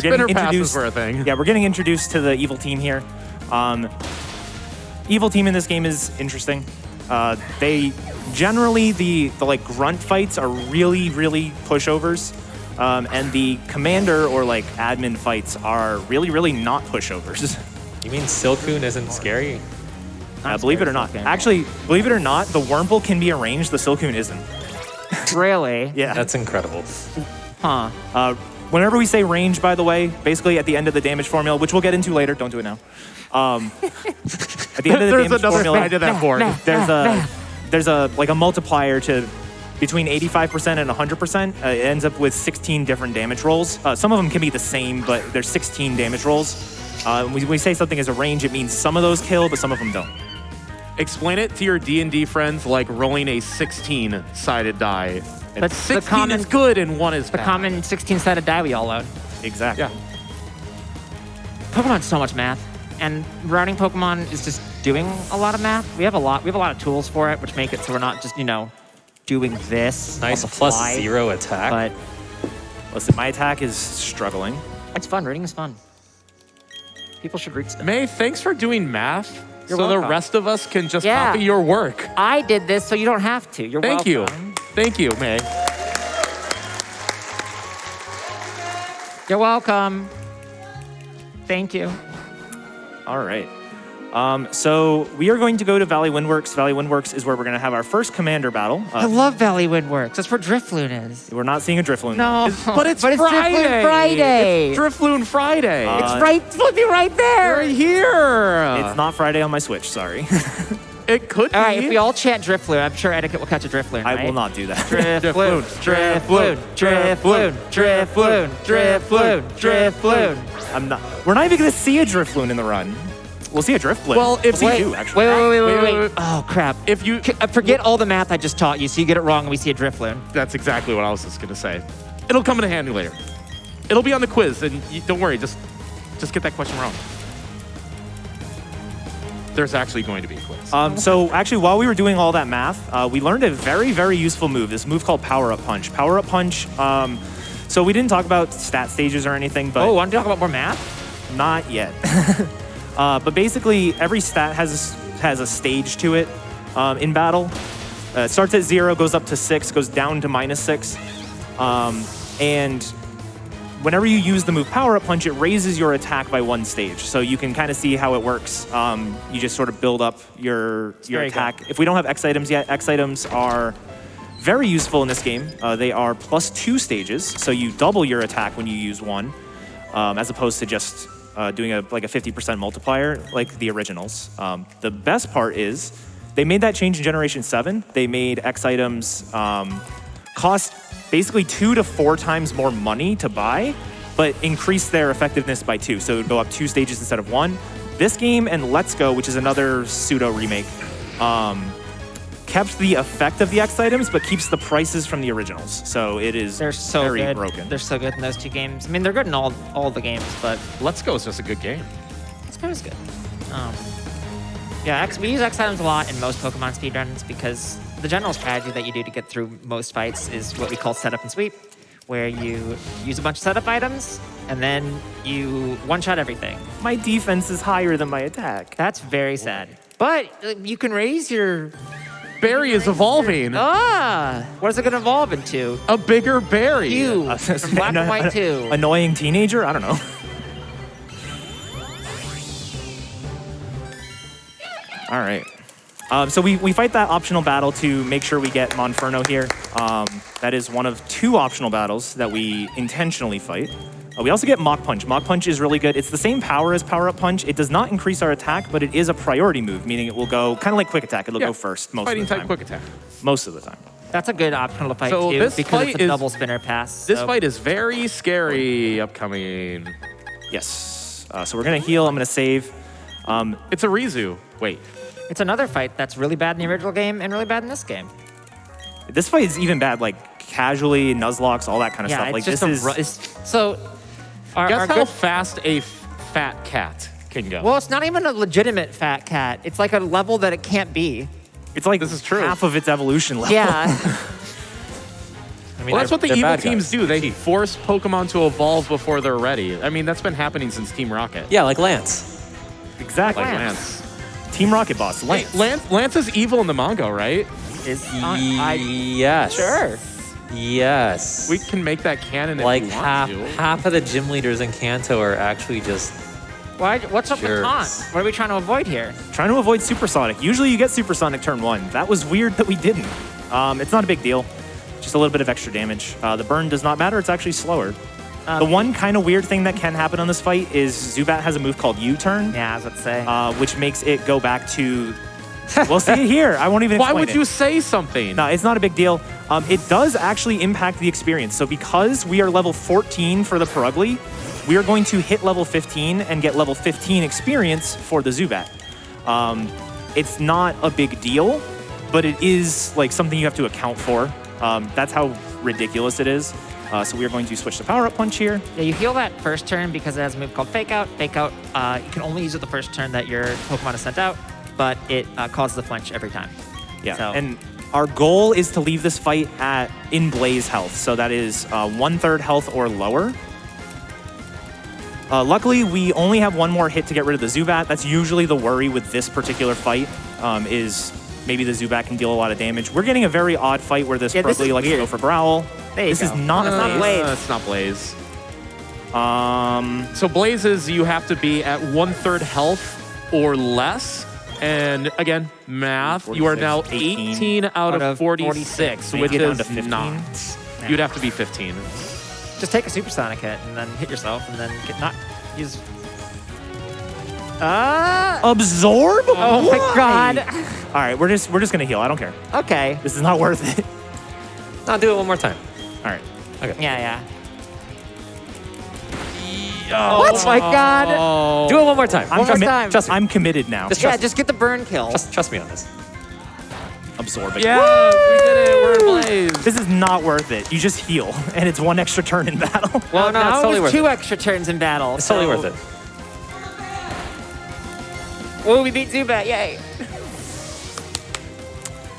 Spinner getting passes introduced. were a thing. Yeah, we're getting introduced to the evil team here. Evil team in this game is interesting. They generally, the like grunt fights are really, really pushovers. And the commander or like admin fights are really, really not pushovers. You mean Silcoon isn't scary? Believe it or not. Actually, believe it or not, the Wurmple can be arranged, the Silcoon isn't. Really? Yeah. That's incredible. Huh. Whenever we say range, by the way, basically at the end of the damage formula, which we'll get into later, don't do it now. At the end of the There's damage another formula, side to that board. there's a like a multiplier to between 85% and 100%. It ends up with 16 different damage rolls. Some of them can be the same, but there's 16 damage rolls. When we say something is a range, it means some of those kill, but some of them don't. Explain it to your D&D friends like rolling a 16-sided die. And That's the 16 common- is good and 1 is The bad. common 16-sided die we all own. Exactly. Yeah. Pokemon's so much math, and routing Pokemon is just doing a lot of math. We have a lot of tools for it, which make it so we're not just doing this. Nice on the plus fly, 0 attack. But Listen, my attack is struggling. it's fun. Reading is fun. People should read stuff. May, thanks for doing math You're so the welcome. rest of us can just Yeah. copy your work. I did this, so you don't have to. You're Thank you. welcome. Thank you, May. You're welcome. Thank you. All right. So we are going to go to Valley Windworks. Valley Windworks is where we're going to have our first commander battle. I love Valley Windworks. That's where Drifloon is. We're not seeing a Drifloon. No, But it's Drifloon Friday. Friday. It's Drifloon Friday. It's right, flippy right there. right here. It's not Friday on my Switch, sorry. It could be. All right, if we all chant Drifloon, I'm sure Eddaket will catch a Drifloon, I right? will not do that. Drifloon, Drifloon, Drifloon, Drifloon, Drifloon, Drifloon. I'm not. We're not even going to see a Drifloon in the run. We'll see a Drifloon. Well, if we'll we see two, actually. Wait. Oh, crap. If you, Forget all the math I just taught you, so you get it wrong and we see a Drifloon. that's exactly what I was just gonna say. It'll come in handy later. It'll be on the quiz, and don't worry, just get that question wrong. There's actually going to be a quiz. So actually, while we were doing all that math, we learned a very, very useful move. This move called Power Up Punch. Power Up Punch. So we didn't talk about stat stages or anything, but Oh, want to talk about more math? not yet. But basically, every stat has a stage to it in battle. It starts at 0, goes up to 6, goes down to -6. And whenever you use the move Power Up Punch, it raises your attack by 1 stage. So you can kind of see how it works. You just sort of build up your very attack. If we don't have X items yet, X items are very useful in this game. They are +2 stages, so you double your attack when you use one, as opposed to just doing a 50% multiplier like the originals. The best part is they made that change in Generation 7. They made X items cost basically 2 to 4 times more money to buy, but increase their effectiveness by 2. So it would go up 2 stages instead of 1. This game and Let's Go, which is another pseudo remake, kept the effect of the X items, but keeps the prices from the originals. So it is They're so very good. broken. They're so good in those 2 games. I mean, they're good in all the games, but Let's Go is just a good game. Let's Go is good. Yeah, we use X items a lot in most Pokemon speedruns because the general strategy that you do to get through most fights is what we call setup and sweep, where you use a bunch of setup items and then you one-shot everything. My defense is higher than my attack. That's very sad. But you can raise your... Berry is evolving. What is it going to evolve into? A bigger berry. You, from Black and White 2. Annoying teenager? I don't know. All right. So we fight that optional battle to make sure we get Monferno here. That is one of 2 optional battles that we intentionally fight. We also get Mach Punch. Mach Punch is really good. It's the same power as Power Up Punch. It does not increase our attack, but it is a priority move, meaning it will go kind of like Quick Attack. It'll go first most of Fighting the time. type quick attack. Most of the time. That's a good optional to fight So too, this because fight it's a is- double spinner pass. This so- fight is very scary upcoming. Yes. So we're going to heal. I'm going to save. It's a Rizu. Wait. It's another fight that's really bad in the original game and really bad in this game. This fight is even bad, like casually, Nuzlocke, all that kind of Yeah, stuff. it's Like just this is. so. Our Guess how good- fast a fat cat can go. well, it's not even a legitimate fat cat. It's like a level that it can't be. It's like This is true. half of its evolution level. Yeah. I mean, Well, that's what the they're evil bad teams guys. do. They force Pokemon to evolve before they're ready. I mean, that's been happening since Team Rocket. Yeah, like Lance. Exactly. Like Lance. Lance. Team Rocket Boss, Lance. Lance is evil in the manga, right? is Yes. Sure. Yes. We can make that canon if like we want to. half of the gym leaders in Kanto are actually just Why? What's up with Jerks. taunt? What are we trying to avoid here? Trying to avoid Supersonic. Usually you get Supersonic turn 1. That was weird that we didn't. It's not a big deal. Just a little bit of extra damage. The burn does not matter. It's actually slower. The one kind of weird thing that can happen on this fight is Zubat has a move called U-turn. Yeah, I was about to say. Which makes it go back to... We'll see it here. I won't even Why explain would it. you say something? No, it's not a big deal. It does actually impact the experience. So because we are level 14 for the Perugly, we are going to hit level 15 and get level 15 experience for the Zubat. It's not a big deal, but it is like something you have to account for. That's how ridiculous it is. So we are going to switch to Power Up Punch here. Yeah, you heal that first turn because it has a move called Fake Out. Fake Out, you can only use it the first turn that your Pokemon is sent out, but it causes a flinch every time. Yeah, So- and our goal is to leave this fight in Blaze health. So that is 1/3 health or lower. Luckily, we only have one more hit to get rid of the Zubat. That's usually the worry with this particular fight, is maybe the Zubat can deal a lot of damage. We're getting a very odd fight where this Yeah, this Perugly is likes to weird. go for Growl. There you This is go. not That's not Blaze. It's not Blaze. Um, So Blazes, you have to be at 1/3 health or less. And again, math, you are now 18 out of 46, So you which get down is to 15? not. Yeah. You'd have to be 15. Just take a Supersonic hit and then hit yourself and then not use... Absorb? Oh my god. All right, we're just gonna heal. I don't care. Okay. This is not worth it. I'll do it one more time. All right. Okay. Yeah. Oh my god. Oh. Do it one more time. I'm One more time. Trust me. I'm committed now. Just Yeah, trust, just get the burn kill. trust me on this. Absorb it. Yeah, we did it. We're in Blaze. This is not worth it. You just heal, and it's one extra turn in battle. Well, no, now it's totally it was worth 2 it. extra turns in battle. It's totally worth it. Oh, we beat Zubat, yay.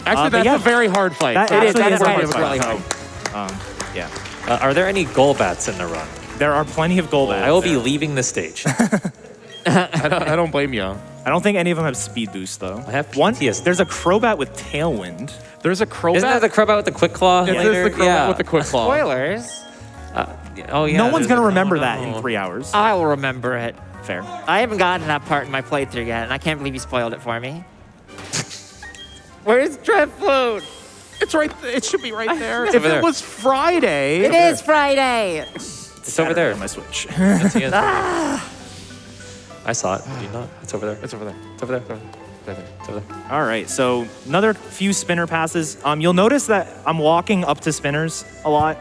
Actually, but that's yeah. a very hard fight. That It is, actually that is a fight hard is fight. really hard. Yeah. Are there any Golbats in the run? There are plenty of Golbats. I will be leaving the stage. I don't blame you. I don't think any of them have speed boost though. I have one. PTSD. There's a Crobat with Tailwind. There's a Crobat. Isn't that the Crobat with the Quick Claw? It is later? the Crobat with the Quick Claw. Spoilers. Oh yeah. No one's there's gonna a- remember oh, that no. in 3 hours. I'll remember it. Fair. I haven't gotten to that part in my playthrough yet, and I can't believe you spoiled it for me. Where's Driftwood? It's right. It should be right there. If over it there. was Friday. It is Friday. It's over there. On my Switch. I saw it. Do you not? It's over there. It's over there. It's over there. It's over there. All right, so another few spinner passes. You'll notice that I'm walking up to spinners a lot.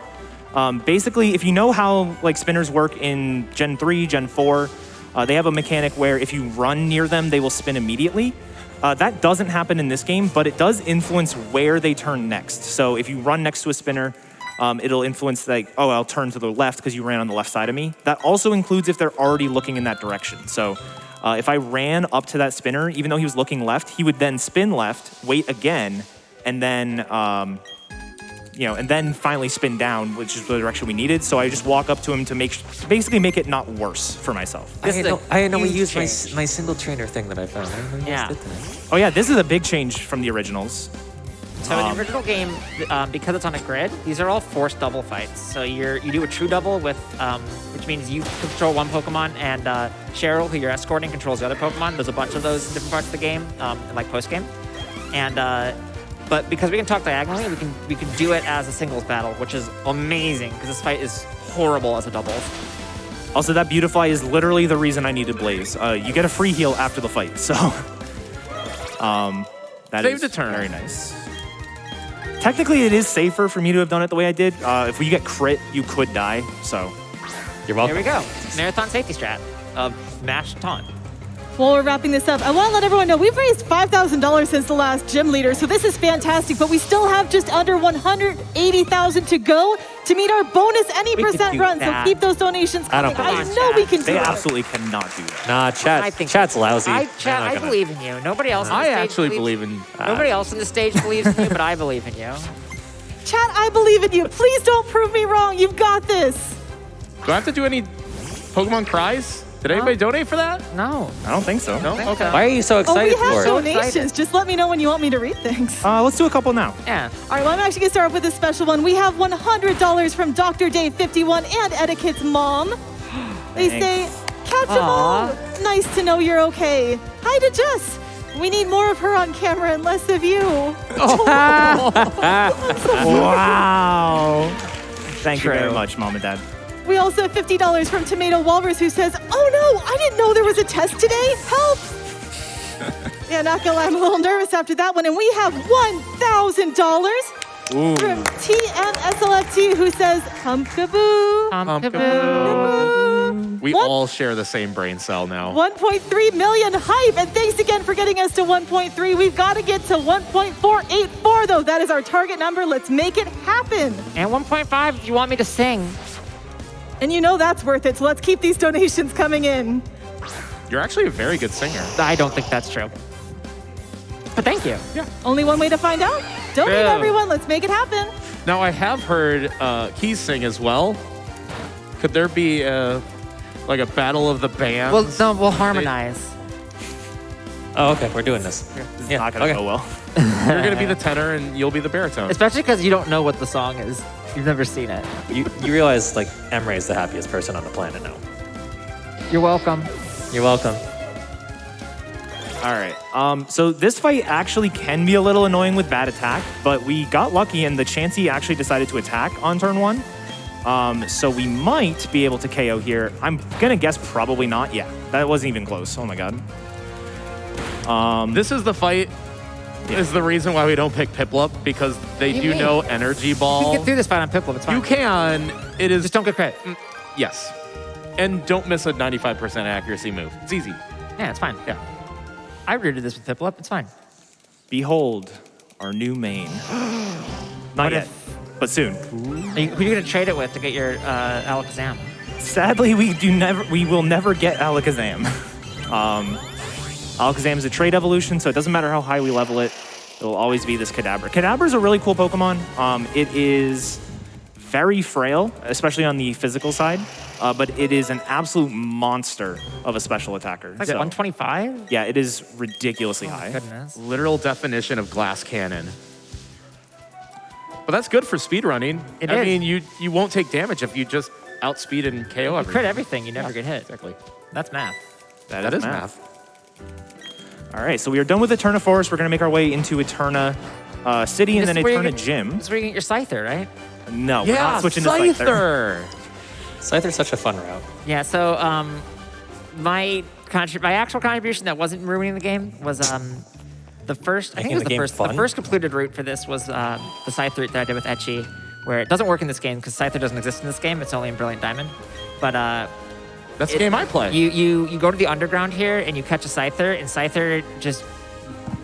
Basically, if you know how like spinners work in Gen 3, Gen 4, they have a mechanic where if you run near them, they will spin immediately. That doesn't happen in this game, but it does influence where they turn next. So if you run next to a spinner, it'll influence like, oh, I'll turn to the left because you ran on the left side of me. That also includes if they're already looking in that direction. So if I ran up to that spinner, even though he was looking left, he would then spin left, wait again, and then, and then finally spin down, which is the direction we needed. So I just walk up to him to basically make it not worse for myself. I didn't know we huge used change. my single trainer thing that I found. I didn't know you Yeah. guys did that. Oh yeah, this is a big change from the originals. So in the original game, because it's on a grid, these are all forced double fights. So you do a true double with, which means you control one Pokemon, and Cheryl, who you're escorting, controls the other Pokemon. There's a bunch of those in different parts of the game, like post game, and but because we can talk diagonally, we can do it as a singles battle, which is amazing because this fight is horrible as a doubles. Also, that Beautifly is literally the reason I needed Blaze. You get a free heal after the fight, so that Saved is a turn. very nice. Technically, it is safer for me to have done it the way I did. If you get crit, you could die, so. You're welcome. Here we go, marathon safety strat of mash taunt. While we're wrapping this up, I want to let everyone know we've raised $5,000 since the last gym leader, so this is fantastic, but we still have just under $180,000 to go to meet our bonus any We could percent do run, so that. keep those donations I don't coming. I believe know we can do They it. absolutely cannot do that. Nah, chat's lousy. I They're not gonna- believe in you. Nobody else. On the I stage actually believes- believe in. Nobody else on the stage believes in you, but I believe in you. Chat, I believe in you. Please don't prove me wrong. You've got this. Do I have to do any Pokemon cries? Did anybody donate for that? No. I don't think so. No? Okay. Why are you so Oh, we excited have for it? donations. excited. Just let me know when you want me to read things. Let's do a couple now. Yeah. All right, well, I'm actually going to start off with a special one. We have $100 from Dr. Dave51 and Edakit's mom. They say, catch 'em all. Nice to know you're okay. Hi to Jess. We need more of her on camera and less of you. Wow. Thank you very much, Mom and Dad. We also have $50 from Tomato Walrus, who says, oh no, I didn't know there was a test today. Help. Yeah, not gonna lie, I'm a little nervous after that one. And we have $1,000 from TMSLFT, who says, Humpkaboo. We What? all share the same brain cell now. 1.3 million hype, and thanks again for getting us to 1.3. We've got to get to 1.484, though. That is our target number. Let's make it happen. And 1.5 if you want me to sing. And you know that's worth it, so let's keep these donations coming in. You're actually a very good singer. I don't think that's true. But thank you. Yeah. Only one way to find out. Donate, Yeah. everyone. Let's make it happen. Now, I have heard Keys sing as well. Could there be like a battle of the bands? Well, no, we'll harmonize. Oh, okay. We're doing this. It's Yeah, not going to okay. go well. You're going to be the tenor and you'll be the baritone. Especially because you don't know what the song is. You've never seen it. You realize, like, Emre is the happiest person on the planet now. You're welcome. You're welcome. All right. So this fight actually can be a little annoying with bad attack, but we got lucky and the Chansey actually decided to attack on turn 1. So we might be able to KO here. I'm gonna guess probably not. Yeah, that wasn't even close. Oh my god. This is the fight. Is the reason why we don't pick Piplup, because they What do do you mean? know Energy You Ball. can get through this fight on Piplup. It's fine. You can. It is. Just don't get credit. Yes. And don't miss a 95% accuracy move. It's easy. Yeah, it's fine. Yeah. I rooted this with Piplup. It's fine. Behold our new main. Not yet, but soon. Who are you going to trade it with to get your Alakazam? Sadly, we will never get Alakazam. Alakazam is a trade evolution, so it doesn't matter how high we level it. It'll always be this Kadabra. Kadabra is a really cool Pokemon. It is very frail, especially on the physical side, but it is an absolute monster of a special attacker. It's like So, 125? yeah, it is ridiculously high. Goodness. Literal definition of glass cannon. But that's good for speedrunning. It I is. mean, you won't take damage if you just outspeed and KO You everything. crit everything, you never get hit. Exactly. That's math. That is math. All right, so we are done with Eterna Forest. We're going to make our way into Eterna City and This then is where you Eterna get- Gym. This is where you get your Scyther, right? No, we're Yeah, not switching to Scyther. Scyther's such a fun route. Yeah, so my actual contribution that wasn't ruining the game was the first, I think it was Making the game the fun? first completed route for this was the Scythe route that I did with Etchy, where it doesn't work in this game because Scyther doesn't exist in this game. It's only in Brilliant Diamond. But That's the game I play. you go to the underground here and you catch a Scyther, and Scyther just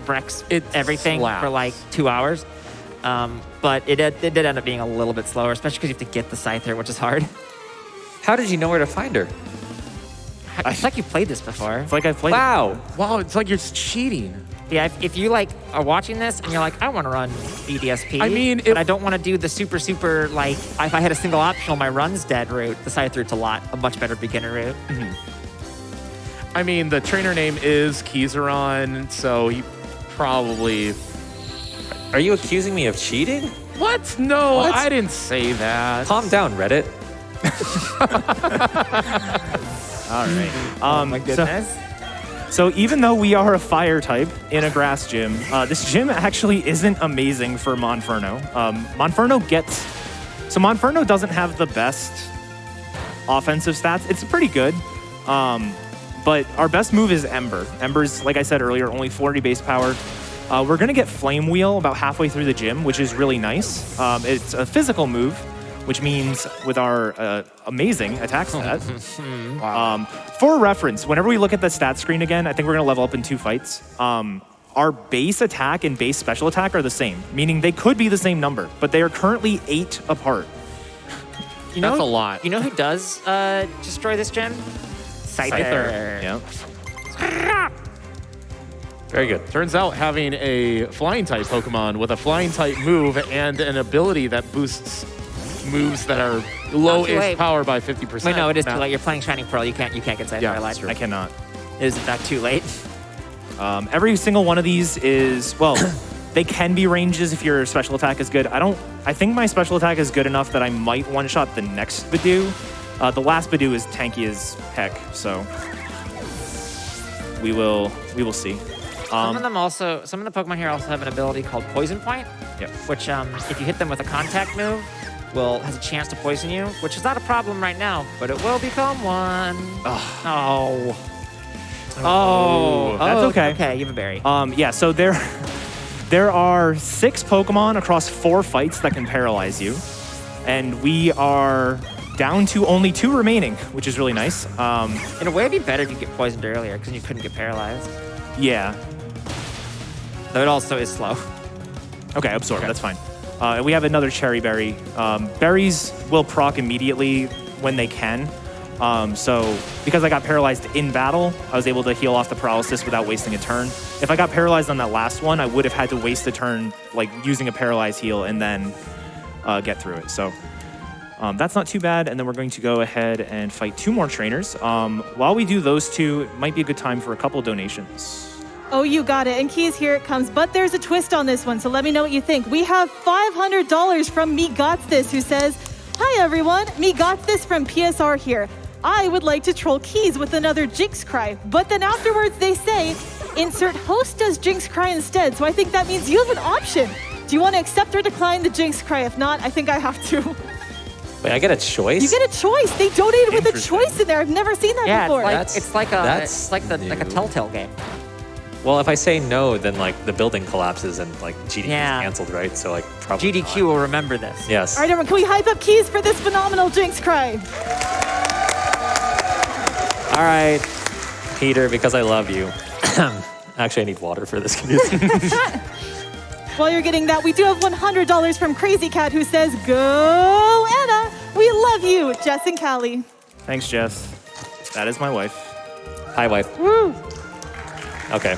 wrecks everything slaps. for like 2 hours. But it did end up being a little bit slower, especially because you have to get the Scyther, which is hard. How did you know where to find her? It's like you've played this before. It's like I've played. Wow. Wow, it's like you're cheating. Yeah, if you like are watching this and you're like, I want to run BDSP. I mean, but I don't want to do the super like if I had a single optional, my run's dead route. The Scythe route's a much better beginner route. I mean, the trainer name is Keizaron, so he probably... Are you accusing me of cheating? What? No, What? I didn't say that. Calm down, Reddit. All right. Oh my goodness. So even though we are a fire type in a grass gym, this gym actually isn't amazing for Monferno. Monferno doesn't have the best offensive stats. It's pretty good, but our best move is Ember. Ember's, like I said earlier, only 40 base power. We're gonna get Flame Wheel about halfway through the gym, which is really nice. It's a physical move, which means with our amazing attack stat. For reference, whenever we look at the stat screen again, I think we're gonna level up in 2 fights. Our base attack and base special attack are the same, meaning they could be the same number, but they are currently 8 apart. You know, That's a lot. You know who does destroy this gym? Scyther. Yeah. Very good. Turns out having a flying type Pokemon with a flying type move and an ability that boosts moves that are Low-ish late. power by 50%. Wait, no, it is too late. You're playing Shining Pearl. You can't get Side Yeah, Paralyzed. that's true. I cannot. It is in fact too late. Every single one of these is, well, they can be ranges if your special attack is good. I think my special attack is good enough that I might one-shot the next Badoo. The last Badoo is tanky as heck, so we will see. Some of the Pokemon here also have an ability called Poison Point, Yep. which if you hit them with a contact move, has a chance to poison you, which is not a problem right now, but it will become one. Oh. That's okay. Okay, you have a berry. Yeah, so there are 6 Pokemon across 4 fights that can paralyze you, and we are down to only 2 remaining, which is really nice. In a way, it'd be better if you get poisoned earlier, because you couldn't get paralyzed. Yeah. Though it also is slow. Okay, absorb. That's fine. And we have another Cherry Berry. Berries will proc immediately when they can. So because I got paralyzed in battle, I was able to heal off the paralysis without wasting a turn. If I got paralyzed on that last one, I would have had to waste a turn like using a paralyzed heal and then get through it. So that's not too bad. And then we're going to go ahead and fight 2 more trainers. While we do those 2, it might be a good time for a couple donations. Oh, you got it. And Keys, here it comes. But there's a twist on this one, so let me know what you think. We have $500 from Me Gots This, who says, "Hi, everyone. Me Gots This from PSR here. I would like to troll Keys with another Jinx Cry, but then afterwards they say, insert host as Jinx Cry instead, so I think that means you have an option. Do you want to accept or decline the Jinx Cry? If not, I think I have to." Wait, I get a choice? You get a choice. They donated with a choice in there. I've never seen that Yeah, before. it's like a Telltale game. Well, if I say no, then like the building collapses and like GDQ is canceled, right? So like probably GDQ not. will remember this. Yes. All right, everyone, can we hype up Keys for this phenomenal Jinx Cry? All right, Peter, because I love you. Actually, I need water for this. While you're getting that, we do have $100 from Crazy Cat, who says, "Go, Anna. We love you, Jess and Callie." Thanks, Jess. That is my wife. Hi, wife. Woo. Okay.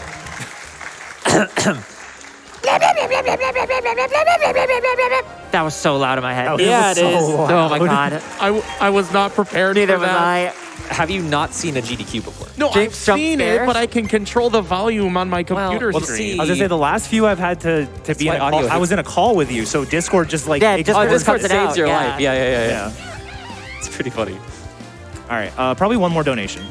That was so loud in my head. Yeah, it is. Oh my god. I was not prepared Neither for was that. I. Have you not seen a GDQ before? No, I've Jinx jump seen scare? it, but I can control the volume on my computer let's screen. see. I was gonna say the last few I've had to be in why a call. audio I was in a call with you, so Discord just like Yeah, it just oh, works. Discord's it saves out, your yeah. life. Yeah. Yeah. It's pretty funny. All right. Probably one more donation.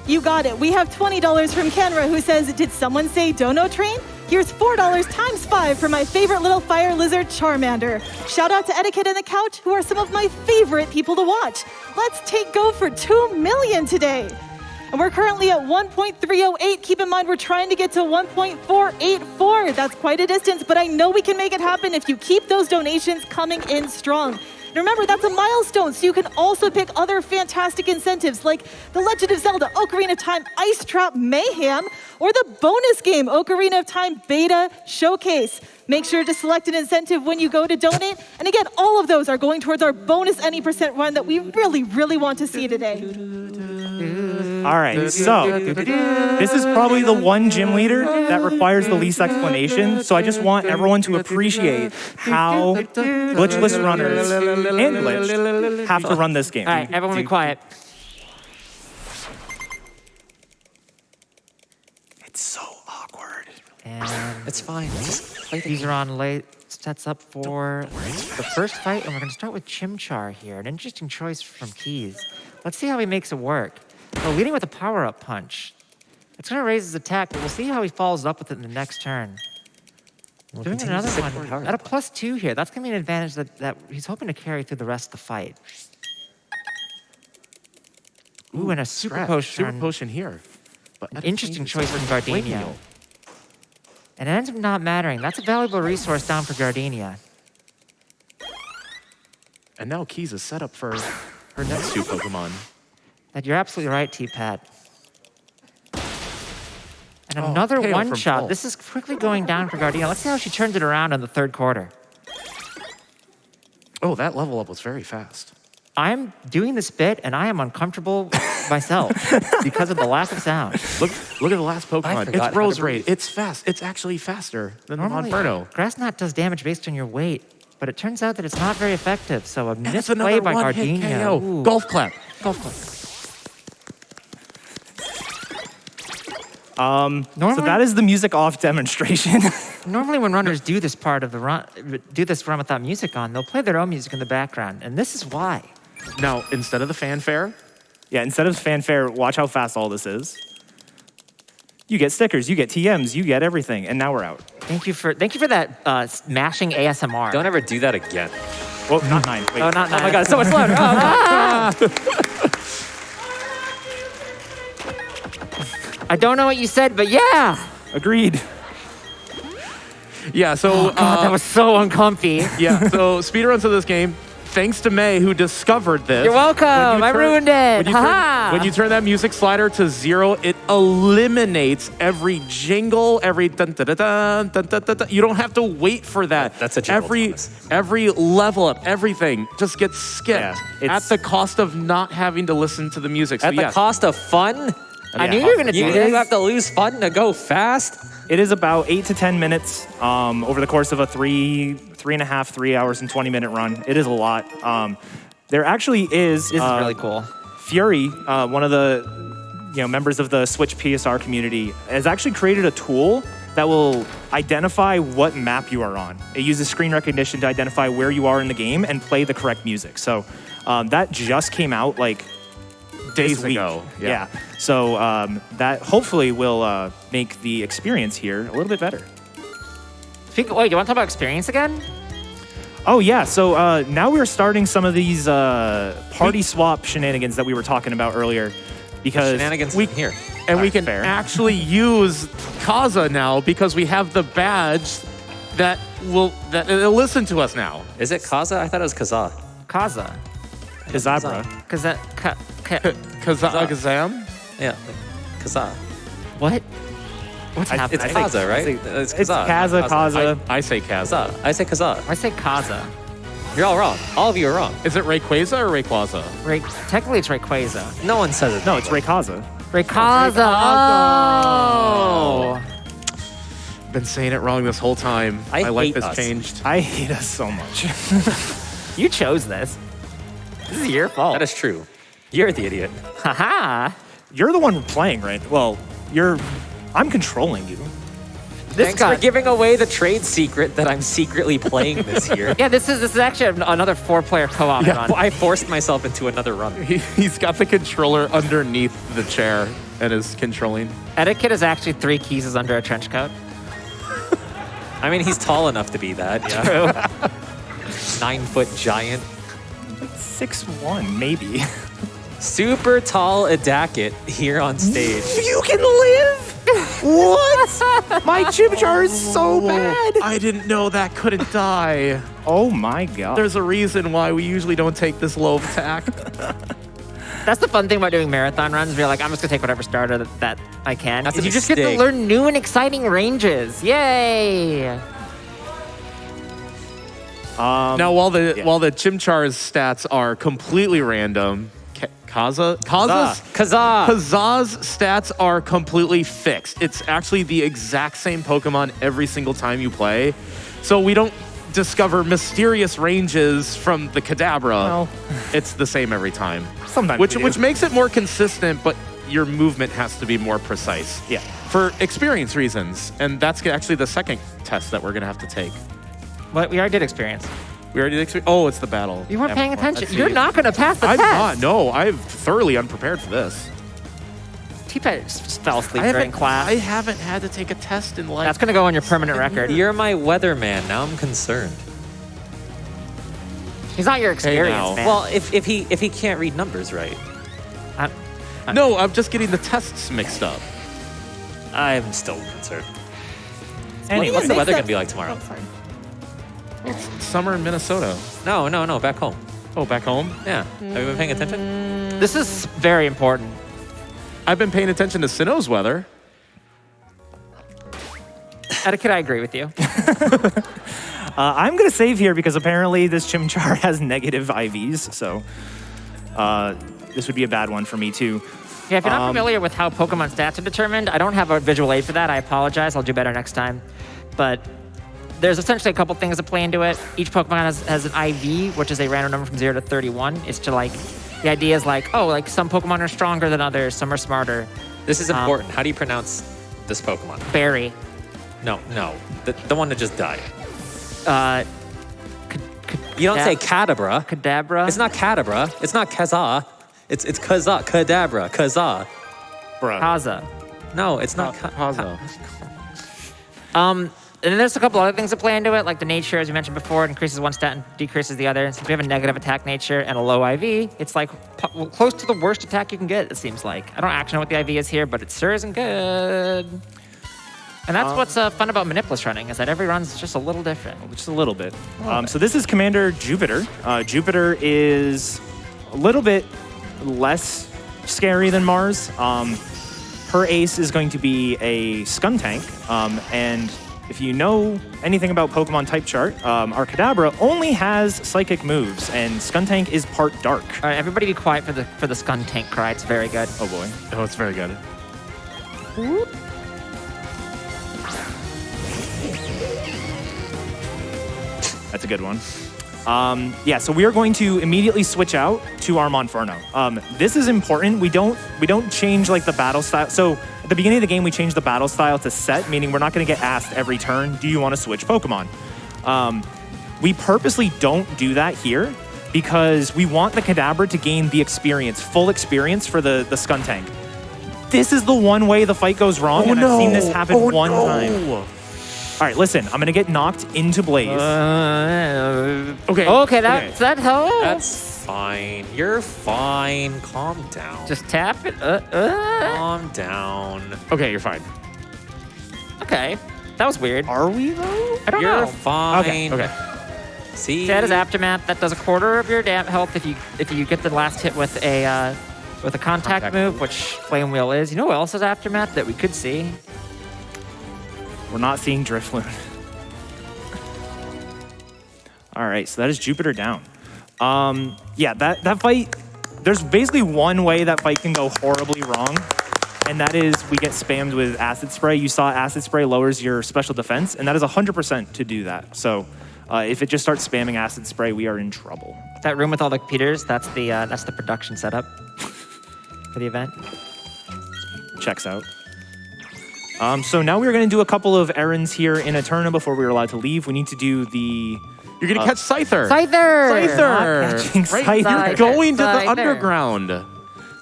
You got it. We have $20 from Kenra, who says, "Did someone say Dono Train? Here's $4 times 5 for my favorite little fire lizard, Charmander. Shout out to Eddaket and the Couch, who are some of my favorite people to watch. Let's take go for 2 million today." And we're currently at 1.308. Keep in mind, we're trying to get to 1.484. That's quite a distance, but I know we can make it happen if you keep those donations coming in strong. And remember, that's a milestone, so you can also pick other fantastic incentives like The Legend of Zelda Ocarina of Time Ice Trap Mayhem or the bonus game Ocarina of Time Beta Showcase. Make sure to select an incentive when you go to donate. And again, all of those are going towards our bonus any percent run that we really, really want to see today. All right. So this is probably the one gym leader that requires the least explanation. So I just want everyone to appreciate how glitchless runners and glitched have to run this game. All right, everyone be quiet. It's so awkward. And It's fine. Just play the Keizaron sets up for the first fight, and we're going to start with Chimchar here. An interesting choice from Keys. Let's see how he makes it work. So leading with a power-up punch. It's going to raise his attack, but we'll see how he follows up with it in the next turn. Doing continue to another stick one with power-up at a +2 here. That's going to be an advantage that he's hoping to carry through the rest of the fight. Ooh, and a super Scratch. potion. Super potion here. But An interesting choice from Gardenia. And it ends up not mattering. That's a valuable resource down for Gardenia. And now Keys is set up for her next 2 Pokemon. That you're absolutely right, T-Pat. And Oh, another KO from one-shot. full. This is quickly going down for Gardenia. Let's see how she turns it around in the third quarter. Oh, that level up was very fast. I'm doing this bit, and I am uncomfortable myself because of the lack of sound. Look at the last Pokemon. forgot how It's Rose to Raid. breathe. It's fast. It's actually faster than the Normally, Monferno. Grass Knot does damage based on your weight, but it turns out that it's not very effective. So a And it's misplay another by one-hit Gardenia. KO. Ooh. Golf clap. Golf clap. So Normally, that is the music off demonstration. normally when runners do this part of the run, do this run without music on, they'll play their own music in the background, and this is why. Now, instead of the fanfare, Yeah, instead of fanfare, watch how fast all this is. You get stickers, you get TMs, you get everything, and now we're out. Thank you for that smashing ASMR. Don't ever do that again. Well, not 9. Wait. Oh, not Oh my god, it's so much louder. I don't know what you said, but yeah. Agreed. yeah, so God, that was so uncomfy. yeah, so speedruns of this game, thanks to May who discovered this. You're welcome. I ruined it. When you turn that music slider to 0, it eliminates every jingle, every dun dun dun dun dun dun dun. Dun. You don't have to wait for that. That's a jingle, Thomas. every level up, everything just gets skipped Yeah, at the cost of not having to listen to the music. So At the cost of fun? I knew you were going to You, do this. you have to lose fun to go fast? It is about 8 to 10 minutes over the course of a 3 hours and 20-minute run. It is a lot. There actually is. This is really cool. Fury, one of the members of the Switch PSR community, has actually created a tool that will identify what map you are on. It uses screen recognition to identify where you are in the game and play the correct music. So that just came out like days this week. ago. Yeah. So that hopefully will make the experience here a little bit better. Wait, you want to talk about experience again? Oh, yeah. So now we're starting some of these party swap shenanigans that we were talking about earlier. Because Shenanigans we here. And we Alright, can fair. actually use Kaza now because we have the badge that will listen to us now. Is it Kaza? I thought it was Kaza. Kaza. Kazabra. Because that... Kazam? Yeah, Kaza. What? What's I- It's happening? Kaza, right? It's Kaza. Kaza, not Kaza. I say Kaza. Kaza. I say Kaza. I say Kaza. You're all wrong. All of you are wrong. Is it Rayquaza or Rayquaza? Technically, it's Rayquaza. No one says it. No, it's Rayquaza. Rayquaza. Oh. Been saying it wrong this whole time. I like hate this us. changed. I hate us so much. You chose this. This is your fault. That is true. You're the idiot. Haha. You're the one playing, right? Well, I'm controlling you. This Thanks guy. for giving away the trade secret that I'm secretly playing this year. Yeah, this is actually another 4-player co-op run. I forced myself into another run. He's got the controller underneath the chair and is controlling. Etiquette is actually 3 keys under a trench coat. I mean, he's tall enough to be that. Yeah. True. 9-foot giant. 6'1", maybe. Super tall eddaket here on stage. You can live? What? My Chimchar is so bad. I didn't know that couldn't die. Oh my god. There's a reason why we usually don't take this low of attack. That's the fun thing about doing marathon runs. You're like, I'm just gonna take whatever starter that I can. That's a You just get to mistake. learn new and exciting ranges. Yay! Now, while the Chimchar's stats are completely random, Kaza's stats are completely fixed. It's actually the exact same Pokemon every single time you play. So we don't discover mysterious ranges from the Kadabra. No. It's the same every time. Sometimes Which we do. makes it more consistent, but your movement has to be more precise. Yeah. For experience reasons. And that's actually the second test that we're going to have to take. What we already did experience. We already did oh, it's the battle. You weren't Yeah, paying well, attention. let's You're see. not gonna pass the I'm test. not. No, I'm thoroughly unprepared for this. T-Pet fell asleep during class. I haven't had to take a test in like. That's gonna go on your permanent record. You're my weatherman. Now I'm concerned. He's not your experience, now. man. Well, if he can't read numbers right, No, I'm just getting the tests mixed up. I'm still concerned. Anyway. What's the weather gonna be like tomorrow? Oh, sorry. It's summer in Minnesota. No, back home. Oh, back home? Yeah. Have you been paying attention? this is very important. I've been paying attention to Sinnoh's weather. Etiquette, I agree with you. I'm going to save here because apparently this Chimchar has negative IVs, so this would be a bad one for me too. Yeah, if you're not familiar with how Pokemon stats are determined, I don't have a visual aid for that. I apologize. I'll do better next time. But there's essentially a couple things that play into it. Each Pokemon has an IV, which is a random number from 0 to 31. It's to like, the idea is like, oh, like some Pokemon are stronger than others, some are smarter. This is important. How do you pronounce this Pokemon? Berry. No. The one that just died. You don't Cadab- say Kadabra. Kadabra. It's not Kadabra. It's not Kaza. It's Kaza. Kadabra. Kaza. Bruh. Kaza. No, it's not Hazo. And then there's a couple other things that play into it, like the nature, as you mentioned before, it increases one stat and decreases the other. Since we have a negative attack nature and a low IV, it's like close to the worst attack you can get, it seems like. I don't actually know what the IV is here, but it sure isn't good. And that's what's fun about Manipulus running, is that every run's just a little different. Just a little bit. So this is Commander Jupiter. Jupiter is a little bit less scary than Mars. Her ace is going to be a Skuntank, and if you know anything about Pokemon type chart, our Kadabra only has psychic moves, and Skuntank is part dark. All right, everybody be quiet for the Skuntank cry. It's very good. Oh boy. Oh, it's very good. That's a good one. Yeah, so we are going to immediately switch out to our Monferno. This is important. We don't change like the battle style. So at the beginning of the game, we change the battle style to set, meaning we're not going to get asked every turn, do you want to switch Pokemon? We purposely don't do that here because we want the Kadabra to gain the experience, full experience for the Skuntank. This is the one way the fight goes wrong, and I've seen this happen one time. All right, listen, I'm going to get knocked into Blaze. Okay, that helps. That's fine. You're fine. Calm down. Just tap it. Calm down. Okay, you're fine. Okay, that was weird. Are we, though? I don't You're know. fine. Okay. See? That is Aftermath. That does a quarter of your health if you get the last hit with a contact move, which Flame Wheel is. You know what else is Aftermath that we could see? We're not seeing Drifloon. All right, so that is Jupiter down. Yeah, that fight, there's basically one way that fight can go horribly wrong, and that is we get spammed with Acid Spray. You saw Acid Spray lowers your special defense, and that is 100% to do that. So if it just starts spamming Acid Spray, we are in trouble. That room with all the computers, that's the production setup for the event. Checks out. So now we're going to do a couple of errands here in Eterna before we're allowed to leave. We need to do the... You're going to catch Scyther. Catching Right? Scyther. You're going to the Scyther. underground.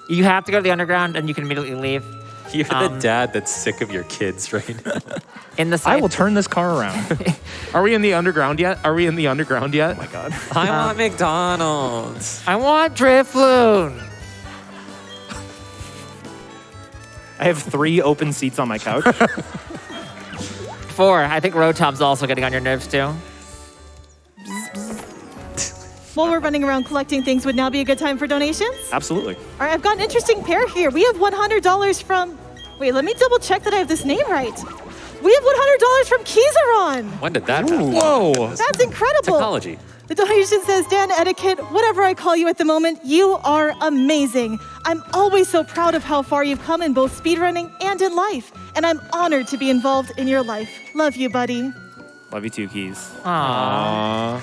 You have to go to the underground, and you can immediately leave. You're the dad that's sick of your kids right now. In the I will turn this car around. Are we in the underground yet? Oh my God. I want McDonald's. I want Drifloon. I have 3 open seats on my couch. 4. I think Rotom's also getting on your nerves too. While we're running around collecting things, would now be a good time for donations? Absolutely. All right, I've got an interesting pair here. We have $100 from... Wait, let me double check that I have this name right. We have $100 from Keizaron. When did that happen? Whoa. That's incredible. Technology. The donation says, Dan Eddaket, whatever I call you at the moment, you are amazing. I'm always so proud of how far you've come in both speedrunning and in life, and I'm honored to be involved in your life. Love you, buddy. Love you too, Keys. Aww.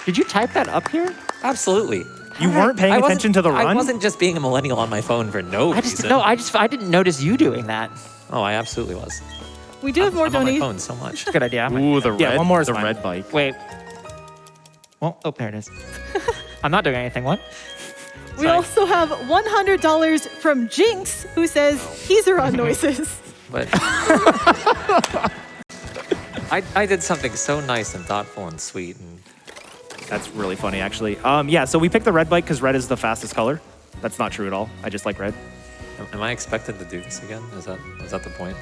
Did you type that up here? Absolutely. You weren't paying attention to the run? I wasn't just being a millennial on my phone for no reason. I didn't notice you doing that. Oh, I absolutely was. We do have more I'm on my donations. phone so much. Good idea. Ooh, the red, one more is the fine. red bike. Wait. Well, oh, there it is. I'm not doing anything. What? We also have $100 from Jinx, who says, Keizaron noises. But I did something so nice and thoughtful and sweet. And That's really funny, actually. Yeah, so we picked the red bike because red is the fastest color. That's not true at all. I just like red. am I expected to do this again? Is that the point?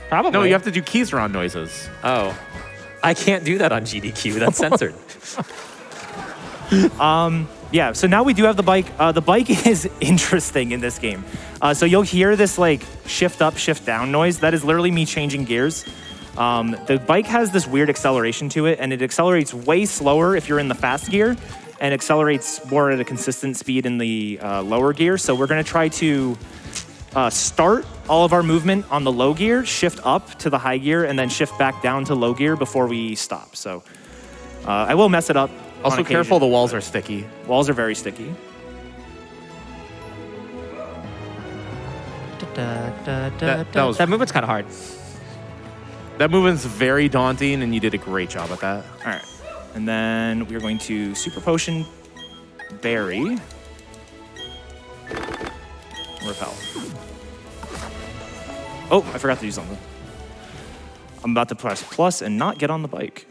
Probably. No, you have to do Keizaron noises. Oh, I can't do that on GDQ. That's censored. Yeah, so now we do have the bike. The bike is interesting in this game. So you'll hear this like shift up, shift down noise. That is literally me changing gears. The bike has this weird acceleration to it, and it accelerates way slower if you're in the fast gear, and accelerates more at a consistent speed in the lower gear. So we're gonna try to start all of our movement on the low gear, shift up to the high gear, and then shift back down to low gear before we stop. So I will mess it up. Also, careful, the walls are sticky. Walls are very sticky. That movement's kind of hard. That movement's very daunting, and you did a great job at that. All right. And then we're going to Super Potion Berry. Repel. Oh, I forgot to do something. I'm about to press plus and not get on the bike.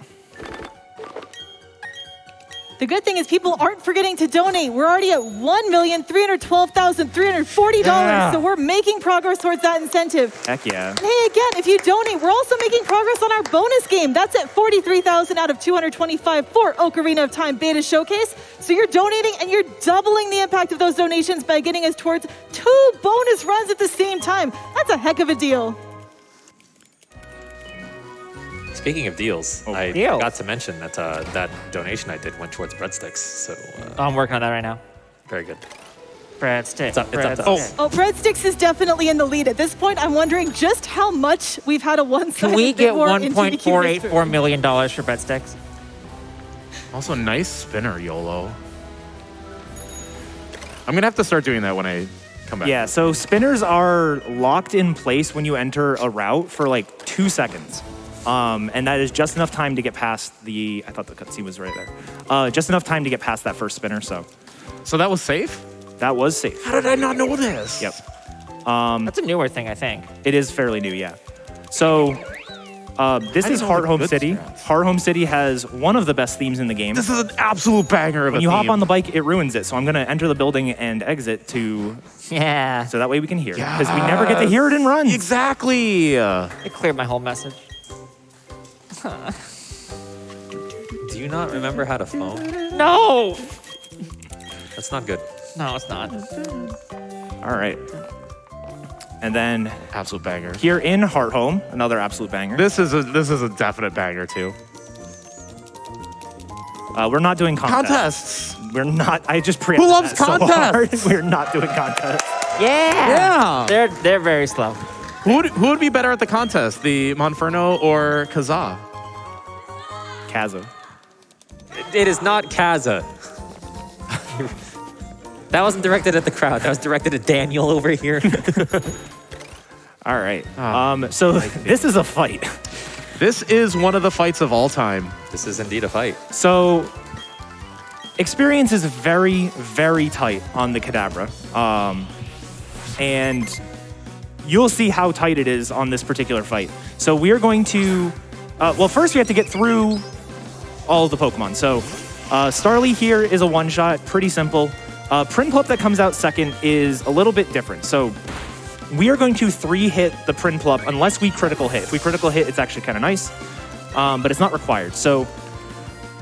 The good thing is people aren't forgetting to donate. We're already at $1,312,340, so we're making progress towards that incentive. Heck yeah. And hey, again, if you donate, we're also making progress on our bonus game. That's at 43,000 out of 225 for Ocarina of Time Beta Showcase. So you're donating and you're doubling the impact of those donations by getting us towards 2 bonus runs at the same time. That's a heck of a deal. Speaking of deals, I forgot to mention that that donation I did went towards breadsticks. So I'm working on that right now. very good. Breadsticks. It's up to us. Oh, Breadsticks is definitely in the lead. At this point, I'm wondering just how much we've had a one-sided Can we get bid war into the $1.484 million for breadsticks? Also, nice spinner, YOLO. I'm going to have to start doing that when I come back. Yeah, so spinners are locked in place when you enter a route for like 2 seconds. And that is just enough time to get past the, I thought the cutscene was right there. Just enough time to get past that first spinner, so. So that was safe? That was safe. How did I not know this? Yep. That's a newer thing, I think. It is fairly new, yeah. So, this is Heart Home City. Heart Home City has one of the best themes in the game. This is an absolute banger of a When you theme. hop on the bike, it ruins it. So I'm gonna enter the building and exit to, Yeah. so that way we can hear. Because we never get to hear it in runs. Exactly. It cleared my whole message. Do you not remember how to phone? No! That's not good. No, it's not. All right. And then Absolute banger. here in Heart Home, another absolute banger. This is a definite banger too. We're not doing Contests. We're not. I just preempted Who loves that so contests? hard. We're not doing contests. Yeah! Yeah. They're very slow. Who would be better at the contest, the Monferno or Kazaa? Kaza. It is not Kaza. That wasn't directed at the crowd. That was directed at Daniel over here. All right. So this is a fight. This is one of the fights of all time. This is indeed a fight. So experience is very, very tight on the Kadabra. And you'll see how tight it is on this particular fight. So we're going to, well, first we have to get through all of the Pokemon. So Starly here is a one-shot, pretty simple. Prinplup that comes out second is a little bit different. So we are going to 3-hit the Prinplup unless we critical hit. If we critical hit, it's actually kind of nice, but it's not required. So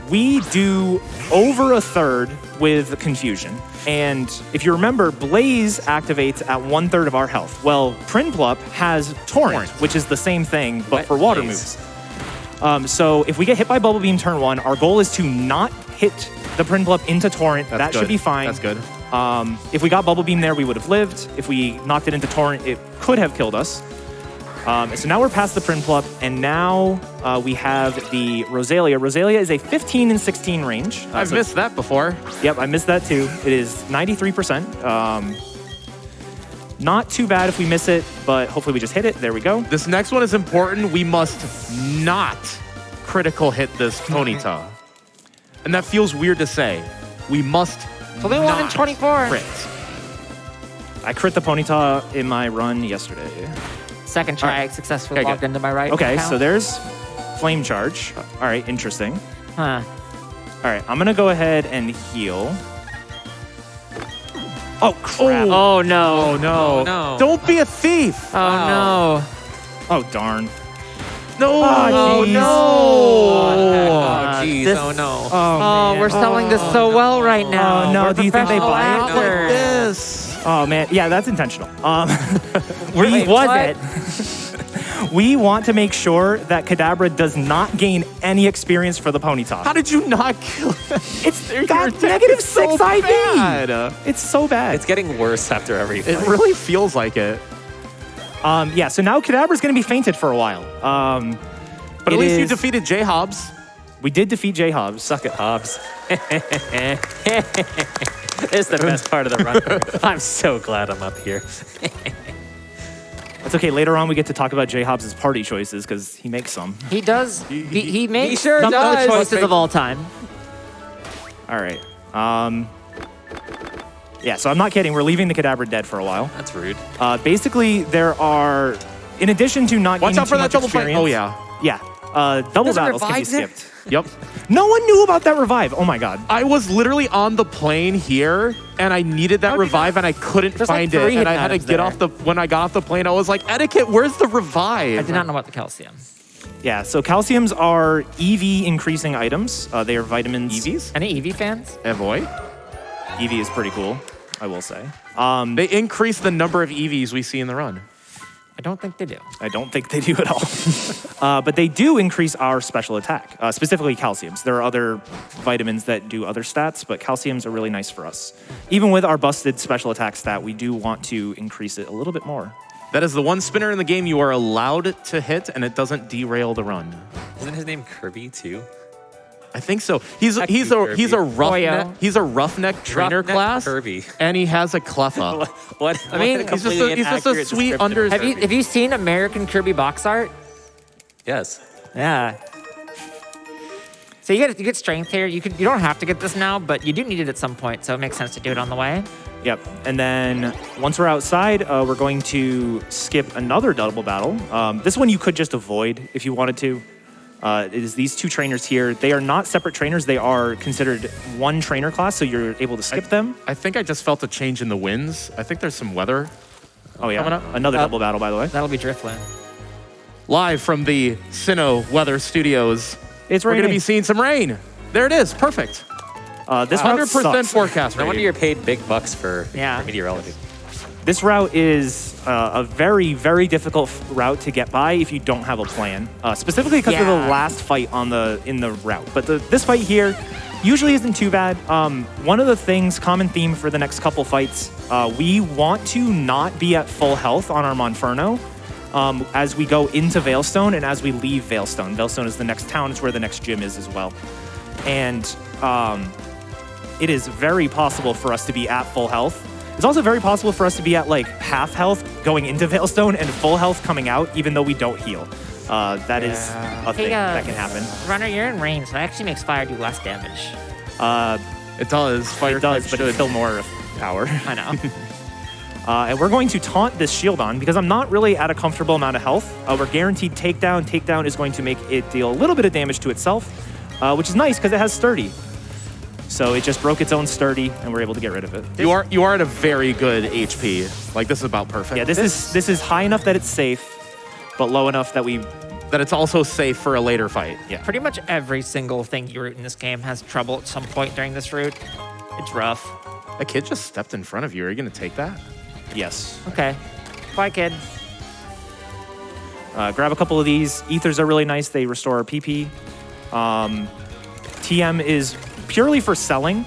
we do over a third with Confusion. And if you remember, Blaze activates at 1/3 of our health. Well, Prinplup has Torrent, which is the same thing, but for water moves. So if we get hit by Bubble Beam turn 1, our goal is to not hit the Prinplup into Torrent. That should be fine. That's good. If we got Bubble Beam there, we would have lived. If we knocked it into Torrent, it could have killed us. So now we're past the Prinplup, and now we have the Rosalia. Rosalia is a 15 and 16 range. I've missed that before. Yep, I missed that too. It is 93%. Not too bad if we miss it, but hopefully we just hit it. There we go. This next one is important. We must not critical hit this Ponyta. And that feels weird to say. We must only 1 in not 24. crit. I crit the Ponyta in my run yesterday. Second try, I successfully Okay, logged into my right Okay, account. so there's Flame Charge. All right, interesting. Huh. All right, I'm gonna go ahead and heal. Oh, crap. Oh, no. Oh, no. Oh, no. Don't be a thief. Oh, no. Oh, darn. No. Oh, no. Oh, jeez. this- Oh, no. Oh, we're selling this so well right now. Oh, no. We're Do you think they professional buy it? Not actors. like this. Oh, man. Yeah, that's intentional. Wait, was what? it? We want to make sure that Kadabra does not gain any experience for the Ponyta. How did you not kill it? It's Your got attack negative is so 6 IV. bad. It's so bad. It's getting worse after every fight. It really feels like it. Yeah, so now Kadabra's going to be fainted for a while. But at least you defeated J Hobbs. We did defeat J Hobbs. Suck it, Hobbs. It's the best part of the run. I'm so glad I'm up here. It's okay. Later on, we get to talk about J Hobbs' party choices because he makes some. He does. He makes sure some of does. the choices of all time. All right. Yeah, so I'm not kidding. We're leaving the Kadabra dead for a while. That's rude. Basically, there are, in addition to not Watch gaining out for too that much double fight. experience- Oh, yeah. Yeah. Double Does it battles can be revive there? skipped. Yep. No one knew about that revive. Oh my god. I was literally on the plane here, and I needed that revive, and I couldn't There's like find 3 it. And I had to items get there. off the. When I got off the plane, I was like, "Etiquette, where's the revive?" I did not know about the calcium. Yeah, so calciums are EV increasing items. They are vitamins. EVs? Any EV fans? Boy. EV is pretty cool, I will say. They increase the number of EVs we see in the run. I don't think they do. I don't think they do at all. But they do increase our special attack, specifically calciums. There are other vitamins that do other stats, but calciums are really nice for us. Even with our busted special attack stat, we do want to increase it a little bit more. That is the one spinner in the game you are allowed to hit, and it doesn't derail the run. Isn't his name Kirby too? I think so. He's a roughneck trainer Roughneck class, Kirby. and he has a Cleffa. What? I mean, what He's just completely a inaccurate sweet description under. of Kirby. Have you seen American Kirby box art? Yes. Yeah. So you get strength here. You don't have to get this now, but you do need it at some point, so it makes sense to do it on the way. Yep. And then once we're outside, we're going to skip another double battle. This one you could just avoid if you wanted to. It is these two trainers here. They are not separate trainers. They are considered one trainer class, so you're able to skip them. I think I just felt a change in the winds. I think there's some weather. Oh, yeah. Coming up. Another double battle, by the way. That'll be Driftland. Live from the Sinnoh Weather Studios. It's We're going to raining. be seeing some rain. There it is. Perfect. This route 100% sucks. forecast No wonder rating. you're paid big bucks for Yeah. meteorology. This route is a very, very difficult route to get by if you don't have a plan, specifically because of the Yeah. last fight in the route. But this fight here usually isn't too bad. One of the things, common theme for the next couple fights, we want to not be at full health on our Monferno as we go into Veilstone and as we leave Veilstone. Veilstone is the next town. It's where the next gym is as well. And it is very possible for us to be at full health. It's also very possible for us to be at like half health going into Veilstone and full health coming out, even though we don't heal. That is a thing that can happen. Runner, you're in range, so it actually makes fire do less damage. It does. Fire It does, type but should. it's still more power. I know. And we're going to taunt this shield on because I'm not really at a comfortable amount of health. We're guaranteed takedown. Takedown is going to make it deal a little bit of damage to itself, which is nice because it has sturdy. So it just broke its own sturdy, and we're able to get rid of it. You are at a very good HP. Like, this is about perfect. Yeah, this is high enough that it's safe, but low enough that we. That it's also safe for a later fight. Yeah. Pretty much every single thing you route in this game has trouble at some point during this route. It's rough. A kid just stepped in front of you. Are you going to take that? Yes. Okay. Bye, kid. Grab a couple of these. Ethers are really nice. They restore our PP. TM is purely for selling.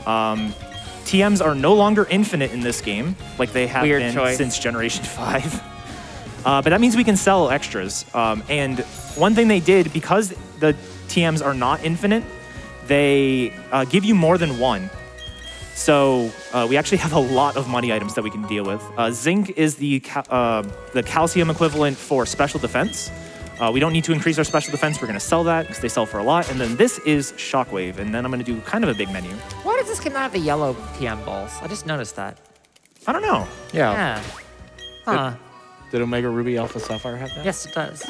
TMs are no longer infinite in this game, like they have Weird been choice. since Generation 5. But that means we can sell extras. And one thing they did, because the TMs are not infinite, they give you more than one. So we actually have a lot of money items that we can deal with. Zinc is the calcium equivalent for special defense. We don't need to increase our special defense. We're going to sell that because they sell for a lot. And then this is Shockwave. And then I'm going to do kind of a big menu. Why does this game not have the yellow TM balls? I just noticed that. I don't know. Yeah. Huh. Did Omega Ruby Alpha Sapphire have that? Yes, it does.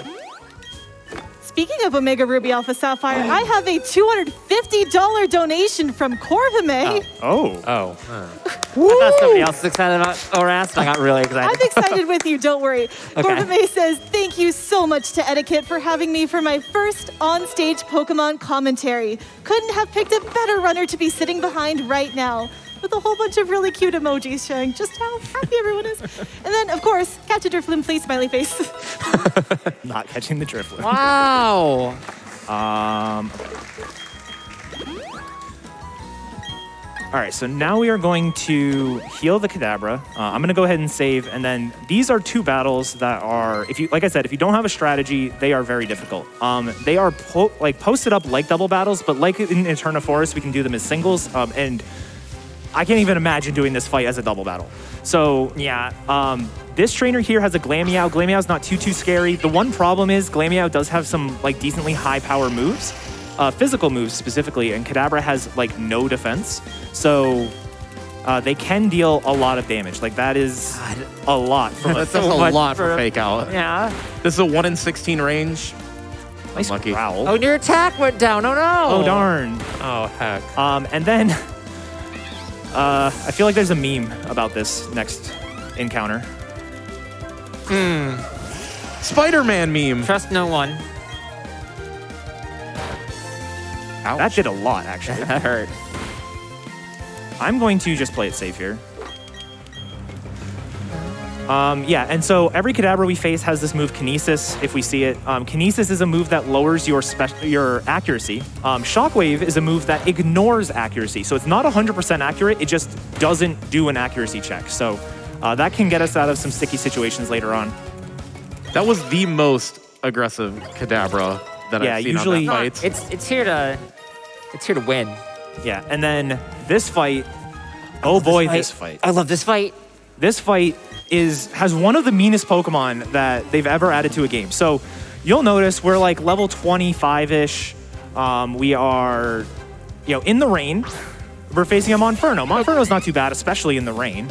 Speaking of Omega Ruby Alpha Sapphire, I have a $250 donation from Corvimae. Oh. Oh. I thought somebody else was excited about Oras, and I got really excited. I'm excited with you, don't worry. Corvimae says, thank you so much to Eddaket for having me for my first on-stage Pokemon commentary. Couldn't have picked a better runner to be sitting behind right now. with a whole bunch of really cute emojis showing just how happy everyone is. And then, of course, catch a Drifloon, please, smiley face. Not catching the Drifloon. Wow. All right, so now we are going to heal the Kadabra. I'm going to go ahead and save, and then these are 2 battles that are, like I said, if you don't have a strategy, they are very difficult. They are posted up like double battles, but like in Eterna Forest, we can do them as singles, and I can't even imagine doing this fight as a double battle. So yeah, this trainer here has a Glameow. Glameow's not too scary. The one problem is Glameow does have some like decently high power moves. Physical moves specifically, and Kadabra has like no defense, so they can deal a lot of damage. Like that is a lot. That's a lot for Fake Out. Yeah. This is a 1 in 16 range. Nice Unlucky. growl. Oh, your attack went down. Oh no. Oh darn. Oh, heck. And then I feel like there's a meme about this next encounter. Spider-Man meme. Trust no one. Ouch. That did a lot, actually. That hurt. I'm going to just play it safe here. Yeah, and so every Kadabra we face has this move, Kinesis, if we see it. Kinesis is a move that lowers your accuracy. Shockwave is a move that ignores accuracy. So it's not 100% accurate, it just doesn't do an accuracy check. So that can get us out of some sticky situations later on. That was the most aggressive Kadabra that I've seen usually on that fight. It's here to win. Yeah, and then this fight, oh boy, this fight. I love this fight. This fight has one of the meanest Pokemon that they've ever added to a game. So you'll notice we're like level 25-ish. We are, in the rain. We're facing a Monferno. Monferno's not too bad, especially in the rain.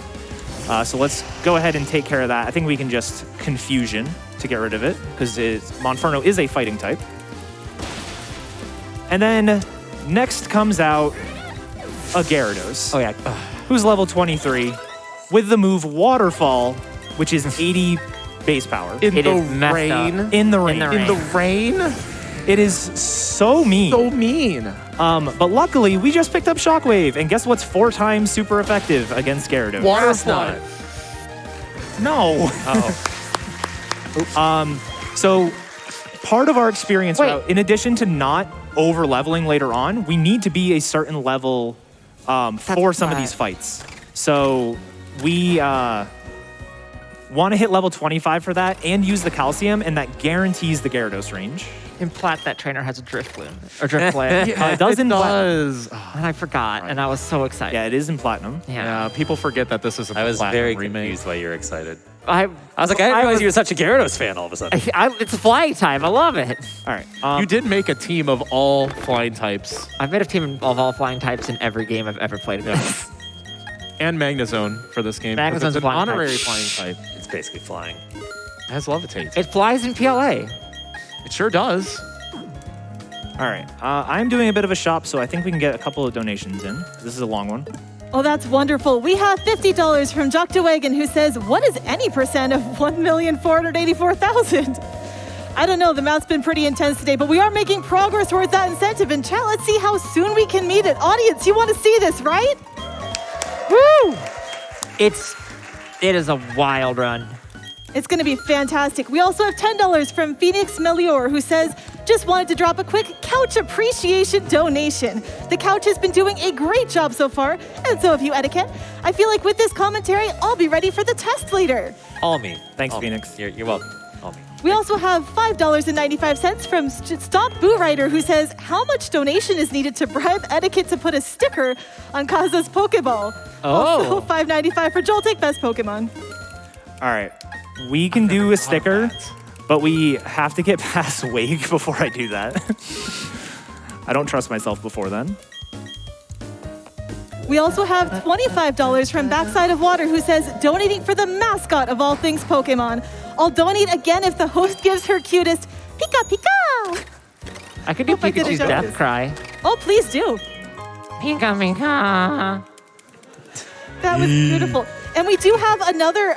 So let's go ahead and take care of that. I think we can just Confusion to get rid of it, because Monferno is a fighting type. And then next comes out a Gyarados. Oh yeah. Who's level 23 with the move Waterfall, which is 80 base power. In It the is messed rain. up. In the rain. In the In the rain? It is so mean. So mean. But luckily, we just picked up Shockwave, and guess what's 4 times super effective against Gyarados? Water Grass slide. No. Oh. So part of our experience Wait. route, in addition to not over leveling later on, we need to be a certain level for some of these fights. So we want to hit level 25 for that and use the calcium, and that guarantees the Gyarados range. In Plat, that trainer has a Drifloon or Driftblaze. It does in Platinum. does. And I forgot, and I was so excited. Yeah, it is in Platinum. Yeah, people forget that this is a I was Platinum very remake. confused why you were excited. I was like, I didn't realize you were such a Gyarados fan all of a sudden. it's flying time. I love it. All right. You did make a team of all flying types I've made a team of all flying types in every game I've ever played. and Magnezone for this game. 'cause Magnezone's it's an flying type. honorary flying type. It's basically flying. It has Levitate. It flies in PLA. It sure does. All right. I'm doing a bit of a shop, so I think we can get a couple of donations in. This is a long one. Oh, that's wonderful. We have $50 from Dr. Wagon, who says, what is any percent of 1,484,000? I don't know, the math's been pretty intense today, but we are making progress towards that incentive. And chat, let's see how soon we can meet it. Audience, you want to see this, right? Woo! It is a wild run. It's going to be fantastic. We also have $10 from Phoenix Melior, who says, just wanted to drop a quick couch appreciation donation. The couch has been doing a great job so far, and so have you, Etiquette. I feel like with this commentary, I'll be ready for the test later. All me. Thanks, All me. Phoenix. You're welcome. All me. We also have $5.95 from Stop Boo Rider, who says, how much donation is needed to bribe Etiquette to put a sticker on Kaza's Pokeball? Also, $5.95 for Joltik Best Pokemon. All right. We can do a sticker, but we have to get past Wake before I do that. I don't trust myself before then. We also have $25 from Backside of Water, who says, donating for the mascot of all things Pokemon. I'll donate again if the host gives her cutest Pika Pika. I could do Hope I did it Pikachu's death justice. cry. Oh, please do. Pika Pika. That was beautiful. And we do have another,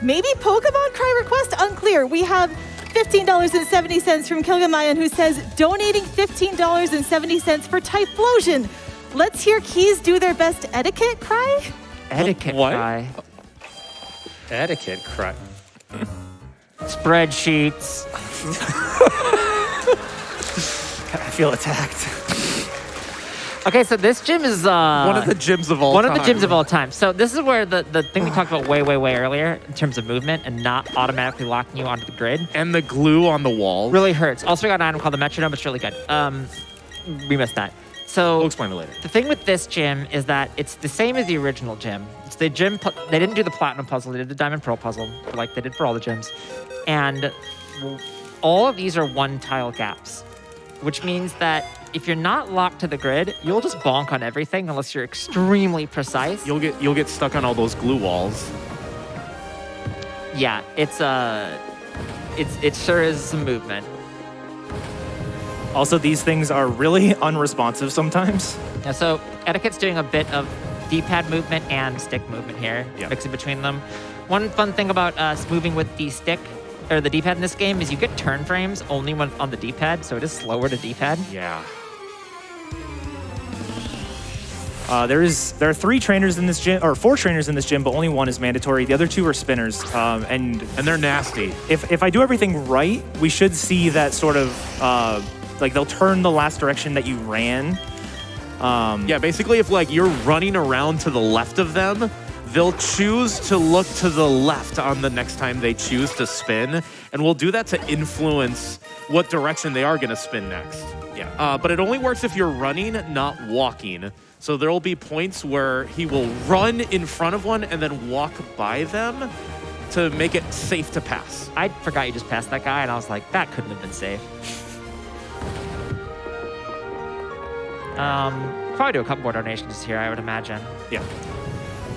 maybe Pokemon cry request? Unclear. We have $15.70 from Kilgamayan, who says, donating $15.70 for Typhlosion. Let's hear Keys do their best etiquette cry. Etiquette What? cry. Etiquette cry. Spreadsheets. I feel attacked. Okay, so this gym is One of the gyms of all one time. of the gyms of all time. So this is where the thing we talked about way earlier in terms of movement and not automatically locking you onto the grid And the glue on the wall. really hurts. Also, we got an item called the metronome. It's really good. We missed that. So We'll explain it later. the thing with this gym is that it's the same as the original gym. It's the gym. They didn't do the platinum puzzle. They did the diamond pearl puzzle, like they did for all the gyms. And all of these are one tile gaps, which means that if you're not locked to the grid, you'll just bonk on everything unless you're extremely precise. You'll get stuck on all those glue walls. Yeah, it sure is some movement. Also, these things are really unresponsive sometimes. Yeah, so Etiquette's doing a bit of D-pad movement and stick movement here, mixing between them. One fun thing about us moving with the stick or the D-pad in this game is you get turn frames only when on the D-pad, so it is slower to D-pad. Yeah. There are 3 trainers in this gym, or 4 trainers in this gym, but only one is mandatory. The other 2 are spinners, and they're nasty. If I do everything right, we should see that sort of like they'll turn the last direction that you ran. Yeah, basically, if like you're running around to the left of them, they'll choose to look to the left on the next time they choose to spin, and we'll do that to influence what direction they are going to spin next. Yeah. But it only works if you're running, not walking. So there will be points where he will run in front of one and then walk by them to make it safe to pass. I forgot you just passed that guy, and I was like, that couldn't have been safe. Probably do a couple more donations here, I would imagine. Yeah.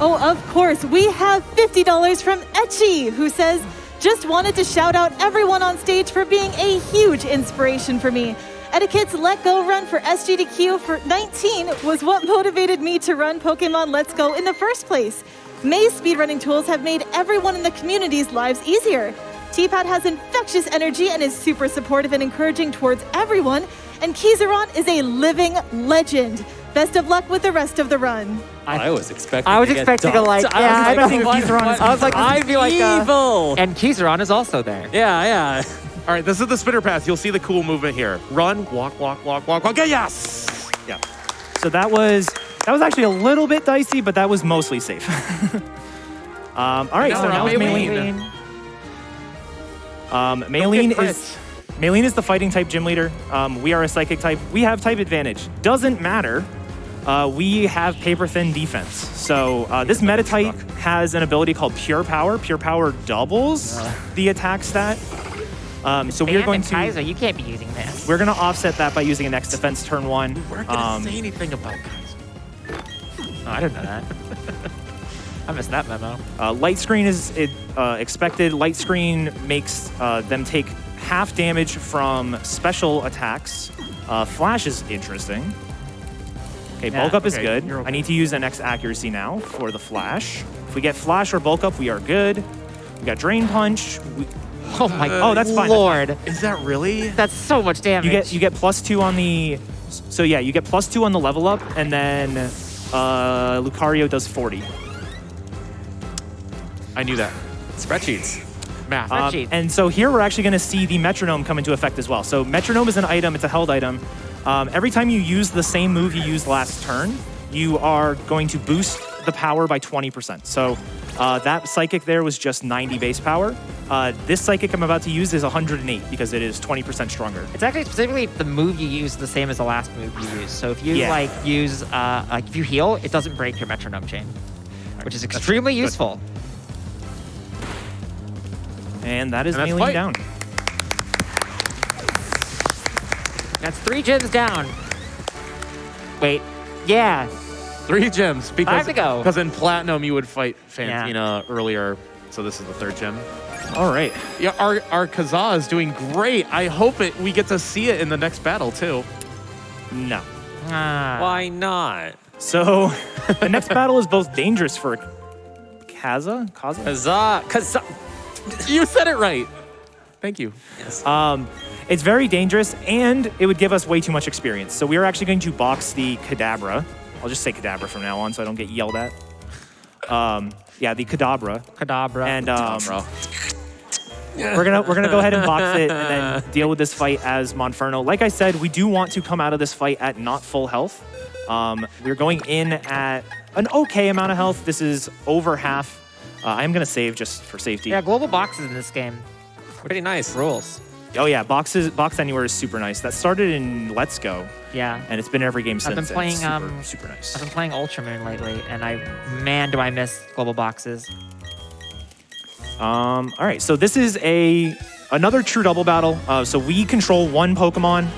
Oh, of course. We have $50 from Etchy, who says, just wanted to shout out everyone on stage for being a huge inspiration for me. Etiquette's Let Go run for SGDQ for 19 was what motivated me to run Pokemon Let's Go in the first place. May's speedrunning tools have made everyone in the community's lives easier. T-Pad has infectious energy and is super supportive and encouraging towards everyone. And Keizaron is a living legend. Best of luck with the rest of the run. I was expecting. I was to get expecting to dumped. like, I yeah, was I know. expecting Keizaron is- I was like, this I'd would be like evil. and Keizaron is also there. Yeah. All right, this is the spinner path. You'll see the cool movement here. Run, walk, walk, walk, walk, walk. Okay, yes! Yeah. So that was actually a little bit dicey, but that was mostly safe. All right, so now it's Maylene. Maylene is the fighting type gym leader. We are a psychic type. We have type advantage. Doesn't matter. We have paper thin defense. So this meta type has an ability called Pure Power. Pure Power doubles the attack stat. So we're going to Kaiser, you can't be using this. we're going to offset that by using an X defense turn 1. We weren't going to say anything about guys. Oh, I didn't know that. I missed that memo. Light screen is expected. Light screen makes them take half damage from special attacks. Flash is interesting. Okay, Yeah, bulk up is okay, good. you're okay. I need to use an X accuracy now for the flash. If we get flash or bulk up, we are good. We got drain punch. Oh my Oh, that's fine. Lord. Is that really? That's so much damage. You get +2 on the. So yeah, you get +2 on the level up, and then Lucario does 40. I knew that. Spreadsheets. Math. Spreadsheet. And so here we're actually going to see the metronome come into effect as well. So metronome is an item, it's a held item. Every time you use the same move you used last turn, you are going to boost the power by 20%. So that psychic there was just 90 base power. This psychic I'm about to use is 108 because it is 20% stronger. It's actually specifically the move you use the same as the last move you use. So if you use if you heal, it doesn't break your metronome chain, which is extremely useful. And that is And that's Maylene fight. down. That's 3 gyms down. Wait, yeah. 3 gems. Time to go. Because in Platinum, you would fight Fantina earlier. So this is the 3rd gem. All right. Yeah, our Kazaa is doing great. I hope we get to see it in the next battle, too. No. Why not? So the next battle is both dangerous for Kaza? Kazaa. You said it right. Thank you. Yes. It's very dangerous, and it would give us way too much experience. So we are actually going to box the Kadabra. I'll just say Kadabra from now on so I don't get yelled at. Yeah, the Kadabra. Kadabra. And we're gonna go ahead and box it and then deal with this fight as Monferno. Like I said, we do want to come out of this fight at not full health. We're going in at an okay amount of health. This is over half. I'm gonna save just for safety. Yeah, global boxes in this game. Pretty nice. Rules. Oh yeah, box anywhere is super nice. That started in Let's Go. Yeah. And it's been every game since. I've been playing super nice. I've been playing Ultramoon lately, and man, do I miss global boxes. All right, so this is another true double battle. So we control one Pokemon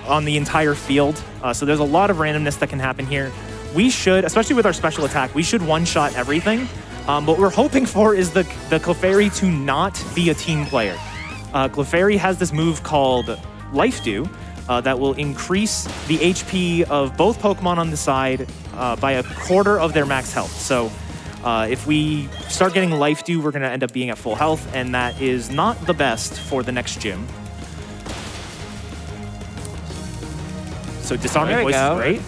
on the entire field. So there's a lot of randomness that can happen here. We should, especially with our special attack, we should one-shot everything. What we're hoping for is the Clefairy to not be a team player. Clefairy has this move called Life Dew that will increase the HP of both Pokemon on the side by a quarter of their max health. So if we start getting Life Dew, we're going to end up being at full health, and that is not the best for the next gym. So Disarming Voice is great.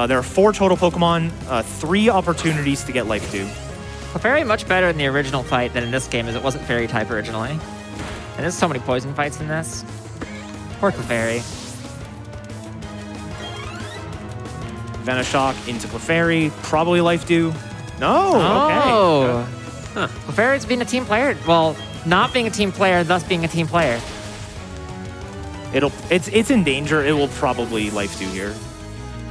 There are 4 total Pokemon, 3 opportunities to get Life Dew. Clefairy much better in the original fight than in this game, as it wasn't fairy type originally. And there's so many poison fights in this. Poor Clefairy. Venoshock into Clefairy, probably Life Dew. No, Oh. okay. Huh. Clefairy's being a team player. Well, not being a team player, thus being a team player. It's in danger. It will probably Life Dew here,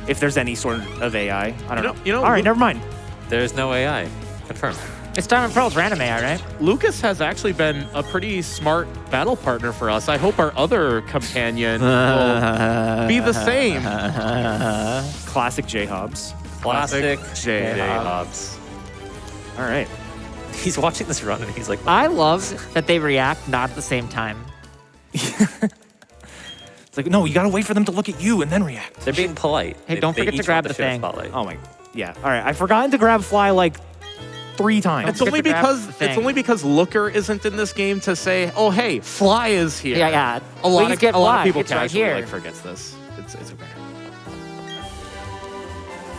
if there's any sort of AI. I don't know. All right, never mind. There's no AI. Confirmed. It's Diamond Pearl's random AI, right? Lucas has actually been a pretty smart battle partner for us. I hope our other companion will be the same. Classic J-Hobbs. Classic J-Hobbs. All right. He's watching this run and he's like, I love that they react not at the same time. It's like, no, you gotta wait for them to look at you and then react. they're being polite. Hey, don't forget to each grab want the share thing. spotlight. Oh my, yeah. All right, I forgot to grab Fly like 3 times. It's only to grab because the thing. it's only because Looker isn't in this game to say, "Oh, hey, Fly is here." Yeah. A lot Please of get a lot Fly. of people It's right casually here. like forgets this. It's okay.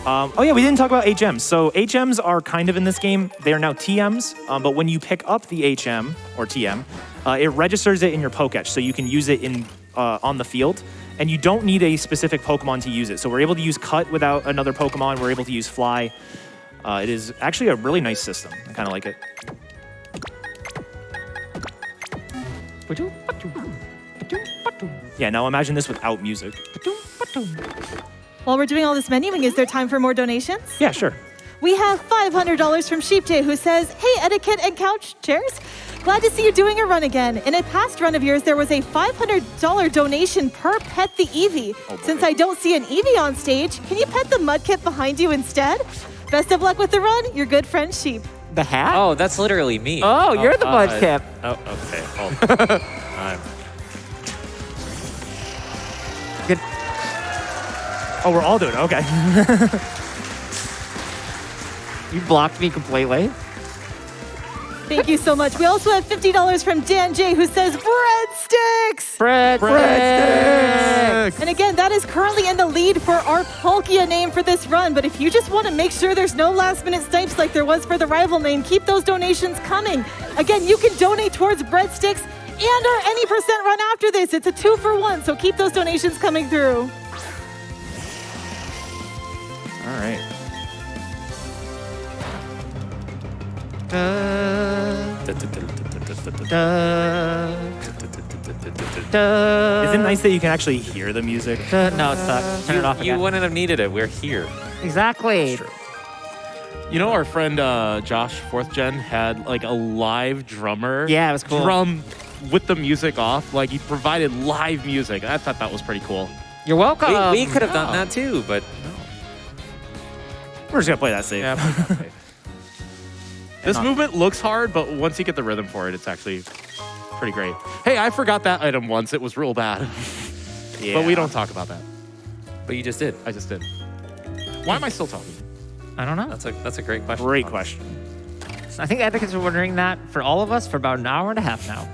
Oh yeah, we didn't talk about HMs. So HMs are kind of in this game. They are now TMs, but when you pick up the HM or TM, it registers it in your Pokédex, so you can use it in on the field. And you don't need a specific Pokemon to use it. So we're able to use Cut without another Pokemon. We're able to use Fly. It is actually a really nice system. I kind of like it. Yeah, now imagine this without music. While we're doing all this menuing, is there time for more donations? Yeah, sure. We have $500 from Sheepjay, who says, "Hey, Etiquette and Couch Chairs. Glad to see you doing a run again. In a past run of yours, there was a $500 donation per pet the Eevee. Since I don't see an Eevee on stage, can you pet the Mudkip behind you instead? Best of luck with the run, your good friend Sheep." The hat? Oh, that's literally me. Oh, you're the Mudkip. Oh, okay. Hold on. Good. Oh, we're all doing it. Okay. You blocked me completely. Thank you so much. We also have $50 from Dan J, who says, "Breadsticks." Breadsticks. And again, that is currently in the lead for our Palkia name for this run. But if you just want to make sure there's no last-minute snipes like there was for the rival name, keep those donations coming. Again, you can donate towards Breadsticks and our any percent run after this. It's a 2-for-1, so keep those donations coming through. All right. Is it nice that you can actually hear the music? No, it's stuck. Turn it off You again. wouldn't have needed it. We're here. Exactly. You know, our friend Josh, 4th Gen, had like a live drummer. Yeah, it was cool. Drum with the music off. Like he provided live music. I thought that was pretty cool. You're welcome. We could have done that too, but We're just gonna play that safe. Yeah. This movement looks hard, but once you get the rhythm for it, it's actually pretty great. Hey, I forgot that item once. It was real bad. Yeah. But we don't talk about that. you just did. I just did. Why am I still talking? I don't know. That's a great question. Great question. I think advocates are wondering that for all of us for about an hour and a half now.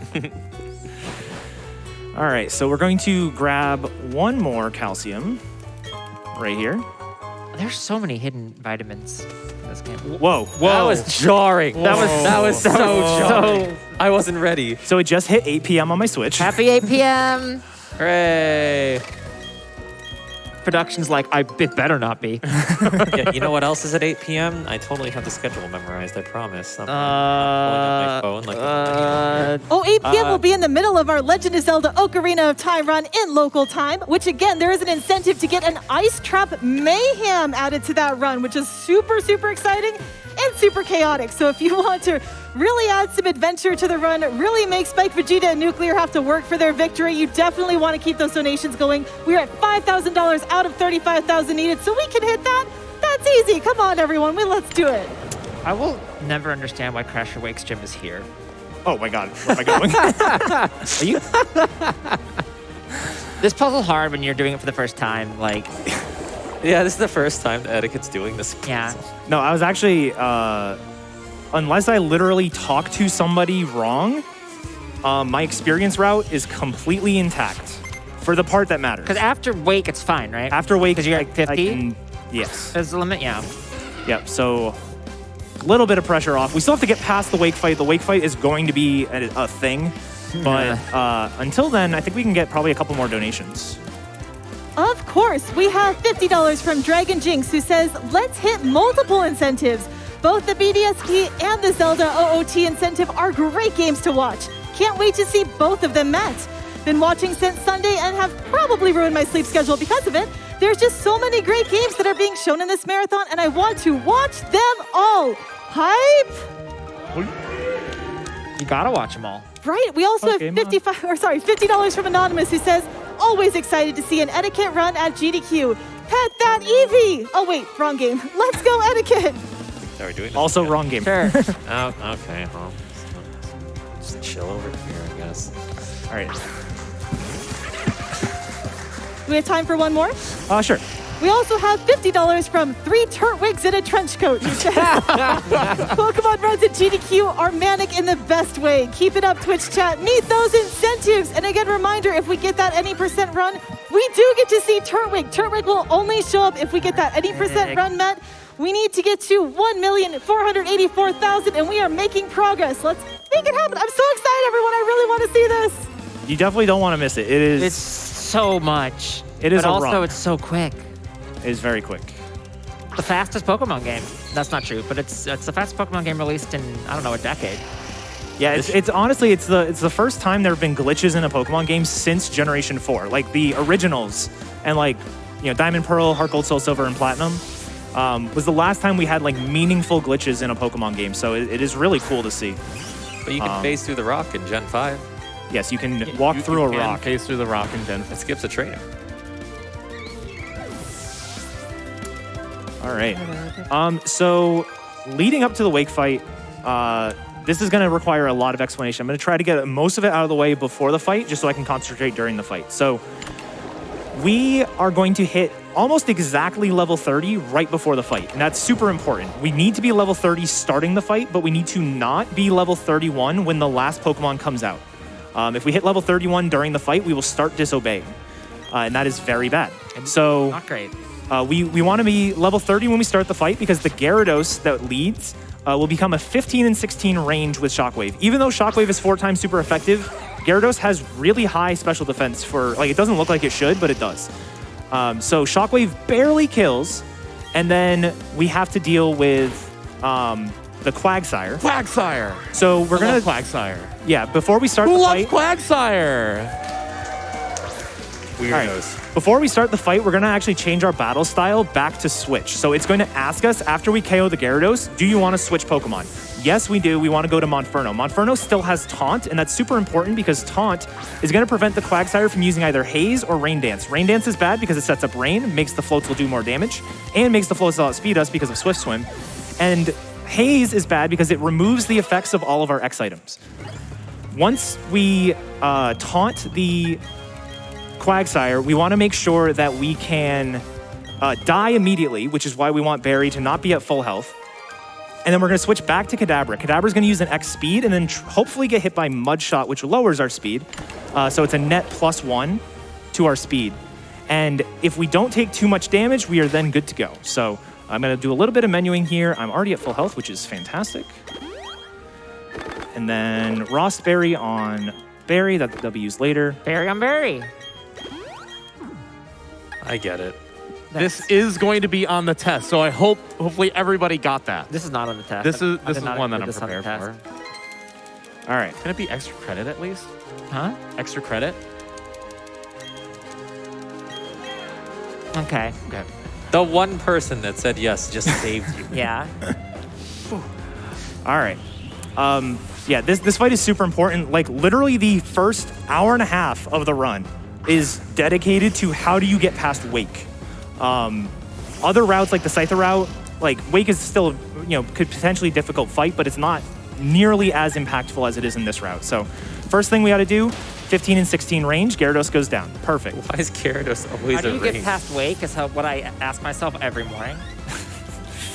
All right, so we're going to grab one more calcium right here. There's so many hidden vitamins in this game. Whoa. That was jarring. That was so jarring. I wasn't ready. So it just hit 8 p.m. on my Switch. Happy 8 p.m. Hooray. Production's like, it better not be. Yeah, you know what else is at 8 p.m.? I totally have the schedule memorized, I promise. I'm pulling up my phone like Oh, 8 p.m. will be in the middle of our Legend of Zelda Ocarina of Time run in local time, which again, there is an incentive to get an Ice Trap Mayhem added to that run, which is super, super exciting and super chaotic. So if you want to really add some adventure to the run, really make spikevegeta and Nukkuler have to work for their victory, you definitely want to keep those donations going. We're at $5,000 out of $35,000 needed, so we can hit that. That's easy. Come on, everyone. Let's do it. I will never understand why Crasher Wake's gym is here. Oh my God, where am I going? Are you? This puzzle's hard when you're doing it for the first time. Like, Yeah, this is the first time the Eddaket's doing this. yeah. No, I was actually, unless I literally talk to somebody wrong, my experience route is completely intact for the part that matters. Because after Wake, it's fine, right? After Wake, because you're at 50. Yes. There's the limit, yeah. Yep. So a little bit of pressure off. We still have to get past the Wake fight. The Wake fight is going to be a thing, but until then, I think we can get probably a couple more donations. Of course, we have $50 from Dragon Jinx, who says, let's hit multiple incentives. Both the BDSP and the Zelda OOT incentive are great games to watch. Can't wait to see both of them met. Been watching since Sunday and have probably ruined my sleep schedule because of it. There's just so many great games that are being shown in this marathon, and I want to watch them all. Hype! You gotta watch them all. Right, we also Okay, have $50 from Anonymous, who says, always excited to see an etiquette run at GDQ. Pet that Eevee! Oh wait, wrong game. Let's go etiquette! Are we doing this Also, again? wrong game. Sure. Oh, okay. Well, just chill over here, I guess. All right. Do we have time for one more? Sure. We also have $50 from 3 Turtwigs in a trench coat, who says, Pokemon runs at GDQ are manic in the best way. Keep it up, Twitch chat. Need those incentives. And again, reminder, if we get that any percent run, we do get to see Turtwig. Turtwig will only show up if we get that any percent run met. We need to get to 1,484,000, and we are making progress. Let's make it happen. I'm so excited, everyone. I really want to see this. You definitely don't want to miss it. It is. It's so much. It is but a also run. it's so quick. It is very quick. The fastest Pokemon game. That's not true, but it's the fastest Pokemon game released in, I don't know, a decade. Yeah, it's honestly it's the first time there have been glitches in a Pokemon game since Generation 4. Like the originals and like Diamond, Pearl, Heart Gold, Soul Silver, and Platinum was the last time we had like meaningful glitches in a Pokemon game. So it is really cool to see. But you can phase through the rock in Gen 5. Yes, you can walk through a rock. Phase through the rock and then It skips a trainer. All right. So leading up to the Wake fight, this is going to require a lot of explanation. I'm going to try to get most of it out of the way before the fight, just so I can concentrate during the fight. So we are going to hit almost exactly level 30 right before the fight, and that's super important. We need to be level 30 starting the fight, but we need to not be level 31 when the last Pokemon comes out. If we hit level 31 during the fight, we will start disobeying, and that is very bad. So Not great. we want to be level 30 when we start the fight because the Gyarados that leads will become a 15 and 16 range with Shockwave. Even though Shockwave is 4 times super effective, Gyarados has really high special defense for, like, it doesn't look like it should, but it does. So Shockwave barely kills, and then we have to deal with the Quagsire. Quagsire. So we're going to... Quagsire. Yeah, before we start Who the loves fight... Quagsire? All right. Before we start the fight, we're going to actually change our battle style back to Switch. So it's going to ask us, after we KO the Gyarados, do you want to switch Pokemon? Yes, we do. We want to go to Monferno. Monferno still has Taunt, and that's super important because Taunt is going to prevent the Quagsire from using either Haze or Rain Dance. Rain Dance is bad because it sets up rain, makes the Floatzel do more damage, and makes the Floatzel outspeed us because of Swift Swim. And Haze is bad because it removes the effects of all of our X items. Once we taunt the Quagsire, we want to make sure that we can die immediately, which is why we want Barry to not be at full health. And then we're going to switch back to Kadabra. Kadabra's going to use an X speed and then hopefully get hit by Mud Shot, which lowers our speed. So it's a net +1 to our speed. And if we don't take too much damage, we are then good to go. So I'm going to do a little bit of menuing here. I'm already at full health, which is fantastic. And then Rost Berry on Berry, that'll be used later. Berry on berry. I get it. This is going to be on the test, so I hopefully everybody got that. This is not on the test. This is I did not one that include I'm this on the prepared for. test. All right. Can it be extra credit at least? Huh? Extra credit? Okay. Okay. The one person that said yes just saved you. Yeah. All right. Yeah, this fight is super important. Like, literally the first hour and a half of the run is dedicated to how do you get past Wake. Other routes, like the Scyther route, like, Wake is still, could potentially difficult fight, but it's not nearly as impactful as it is in this route. So, first thing we got to do, 15 and 16 range, Gyarados goes down. Perfect. Why is Gyarados always How do a you range? get past Wake is what I ask myself every morning.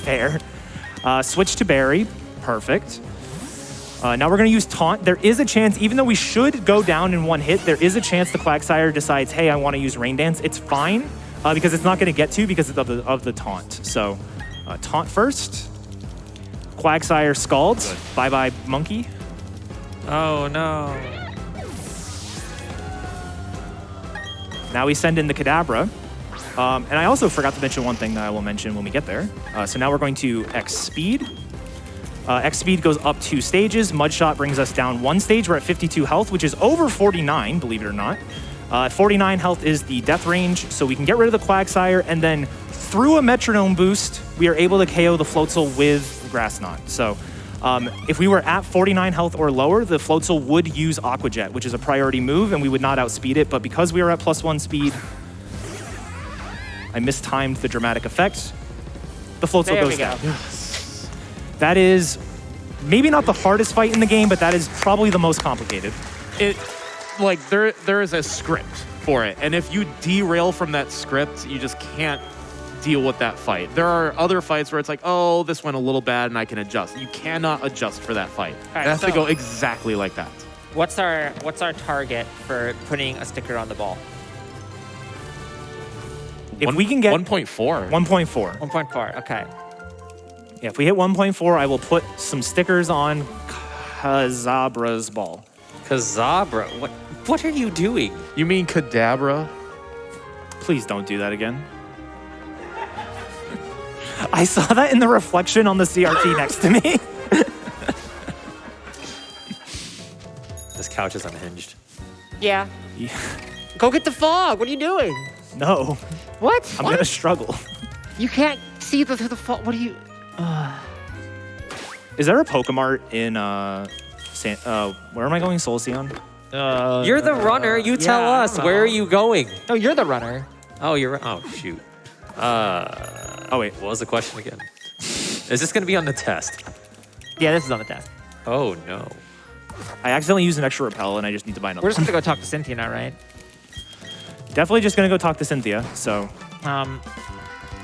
Fair. Switch to Berry. Perfect. Now we're going to use Taunt. There is a chance, even though we should go down in one hit, there is a chance the Quagsire decides, hey, I want to use Rain Dance. It's fine, because it's not going to get to because of the Taunt. So, Taunt first. Quagsire Scalds. Bye-bye, Monkey. Oh, no. Now we send in the Kadabra. And I also forgot to mention one thing that I will mention when we get there. So now we're going to X Speed. X Speed goes up 2 stages. Mudshot brings us down 1 stage. We're at 52 health, which is over 49, believe it or not. 49 health is the death range, so we can get rid of the Quagsire, and then through a Metronome boost, we are able to KO the Floatzel with Grass Knot. So if we were at 49 health or lower, the Floatzel would use Aqua Jet, which is a priority move, and we would not outspeed it. But because we are at +1 speed, I mistimed the dramatic effect. The Floatzel goes down. That is maybe not the hardest fight in the game, but that is probably the most complicated. There is a script for it, and if you derail from that script, you just can't deal with that fight. There are other fights where it's like, oh, this went a little bad and I can adjust. You cannot adjust for that fight. right, it has to so- go exactly like that. What's our target for putting a sticker on the ball? If we can get 1.4. 1.4. 1.4. Okay. Yeah, if we hit 1.4, I will put some stickers on Kazabra's ball. Kazabra, what are you doing? You mean Kadabra? Please don't do that again. I saw that in the reflection on the CRT next to me. This couch is unhinged. Yeah. Yeah. Go get the fog. What are you doing? No, What? I'm gonna struggle. You can't see the fog. What are you? Is there a Pokemart in where am I going? Solcion? You're the runner. You tell yeah, I us. don't Where know. are you going? No, you're the runner. Oh, oh, shoot. Oh wait, What was the question again? Is this going to be on the test? Yeah, this is on the test. Oh, no. I accidentally used an extra repel and I just need to buy another. We're just gonna go talk to Cynthia now, right? Definitely just gonna go talk to Cynthia. So.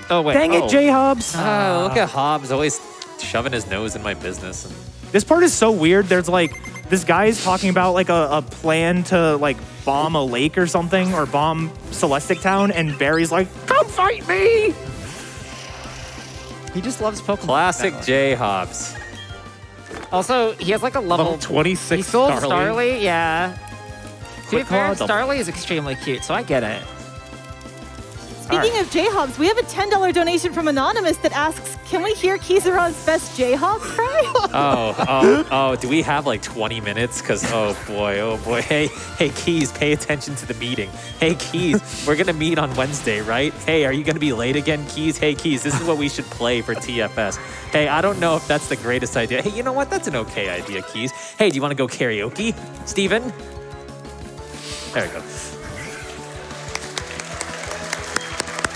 Oh wait. Dang it, J Hobbs! Oh, look at Hobbs always shoving his nose in my business. This part is so weird. There's like this guy is talking about like a plan to like bomb a lake or something, or bomb Celestic Town, and Barry's like, "Come fight me!" He just loves Pokemon. Classic J Hobbs. Also, he has like a level 26 He sold Starly. Starly, yeah. To be Quick fair, claw, double. Starly is extremely cute, so I get it. Speaking of J-Hobbs, we have a $10 donation from Anonymous that asks, can we hear Keizaron's best J-Hobbs cry? Oh, do we have like 20 minutes? Because, oh boy. Hey, Keys, pay attention to the meeting. Hey, Keys, we're going to meet on Wednesday, right? Hey, are you going to be late again, Keys? Hey, Keys, this is what we should play for TFS. Hey, I don't know if that's the greatest idea. Hey, you know what? That's an okay idea, Keys. Hey, do you want to go karaoke? Steven? There we go.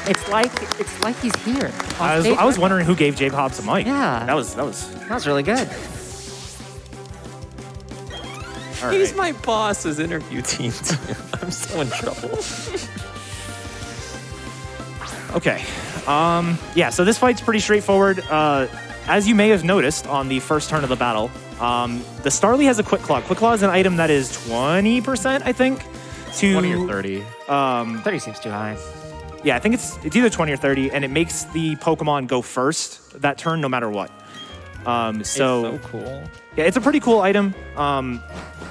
It's like he's here. I was wondering who gave J Hobbs a mic. Yeah. That was. That was really good. All He's right. my boss's interview team, too. I'm so in trouble. Okay. Yeah, so this fight's pretty straightforward. As you may have noticed on the first turn of the battle, the Starly has a Quick Claw. Quick Claw is an item that is 20%, I think, to 20 or 30. 30 seems too high. Yeah, I think it's either 20 or 30, and it makes the Pokemon go first that turn no matter what. It's so cool. Yeah, it's a pretty cool item.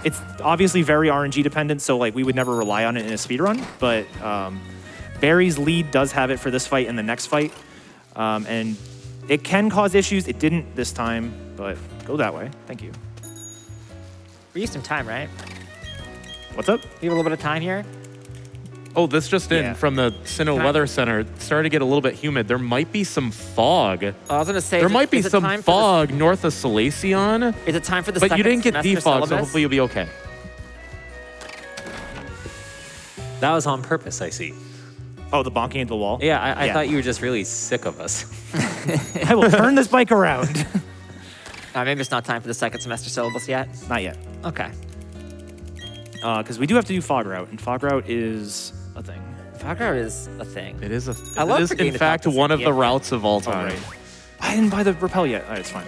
It's obviously very RNG dependent, so like we would never rely on it in a speedrun, but Barry's lead does have it for this fight and the next fight. And it can cause issues. It didn't this time, but go that way. Thank you. We used some time, right? What's up? We have a little bit of time here. Oh, this just in Yeah. from the Sinnoh Weather Center. It started to get a little bit humid. There might be some fog. I was gonna say There might be is it some time for fog north of Salacion, Is it time for the but second you didn't get semester defog, so syllabus? hopefully you'll be okay. That was on purpose, I see. Oh, the bonking into the wall? Yeah, I thought you were just really sick of us. I will turn this bike around. Maybe it's not time for the second semester syllabus yet. Not yet. Okay. Because we do have to do fog route, and fog route is a thing. Fog route is a thing. It is I love it is forgetting in to fact talk to one of Cynthia the again. routes of all time. Right. I didn't buy the repel yet. It's fine.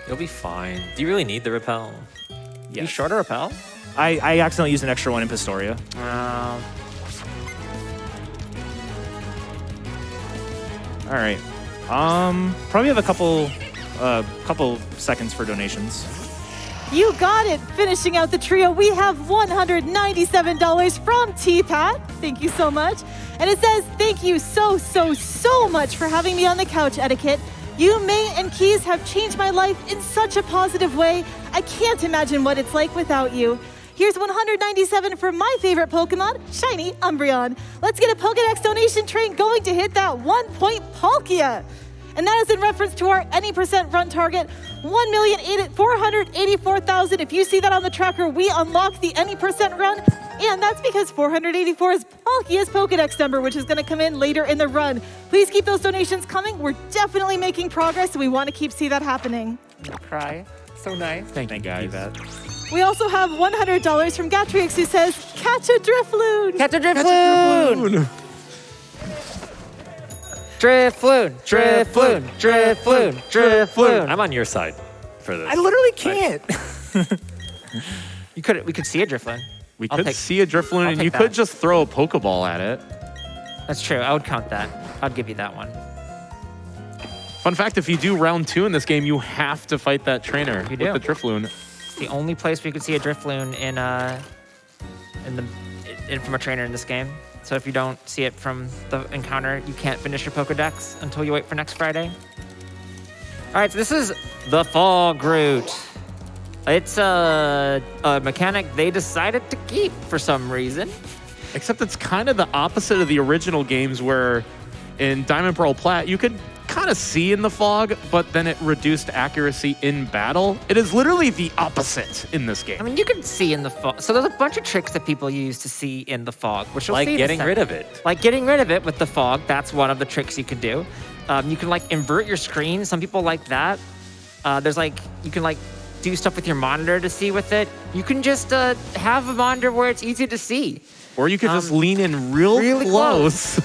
You'll be fine. Do you really need the repel? You shorter repel? I accidentally used an extra one in Pistoria. All right. Probably have a couple seconds for donations. You got it. Finishing out the trio, we have $197 from T-Pat. Thank you so much. And it says, thank you so much for having me on the couch, Etiquette. You, May, and Keys have changed my life in such a positive way. I can't imagine what it's like without you. Here's 197 for my favorite Pokemon, Shiny Umbreon. Let's get a Pokedex donation train going to hit that 1-point Palkia. And that is in reference to our any percent run target, 1,484,000. If you see that on the tracker, we unlock the any percent run. And that's because 484 is Palkia's Pokedex number, which is going to come in later in the run. Please keep those donations coming. We're definitely making progress, and we want to see that happening. Cry. So nice. Thank you, guys. We also have $100 from Gatrix, who says, catch a Drifloon. Catch a Drifloon! Drifloon! Drifloon! Drifloon! Drifloon! I'm on your side for this. I literally can't. We could see a Drifloon. We I'll could take- see a Drifloon, I'll and take you could that. just throw a Pokeball at it. That's true. I would count that. I'd give you that one. Fun fact, if you do round 2 in this game, you have to fight that trainer You with do. the Drifloon. It's the only place where you could see a Drifloon from a trainer in this game. So if you don't see it from the encounter, you can't finish your Pokedex until you wait for next Friday. All right, so this is the Fog Route. It's a mechanic they decided to keep for some reason. Except it's kind of the opposite of the original games where in Diamond Pearl Plat, you could kind of see in the fog, but then it reduced accuracy in battle. It is literally the opposite in this game. I mean, you can see in the fog. So there's a bunch of tricks that people use to see in the fog, which you'll Like see in a getting second. rid of it. Like getting rid of it with the fog. That's one of the tricks you can do. You can like invert your screen. Some people like that. You can like do stuff with your monitor to see with it. You can just have a monitor where it's easy to see. Or you could just lean in really close.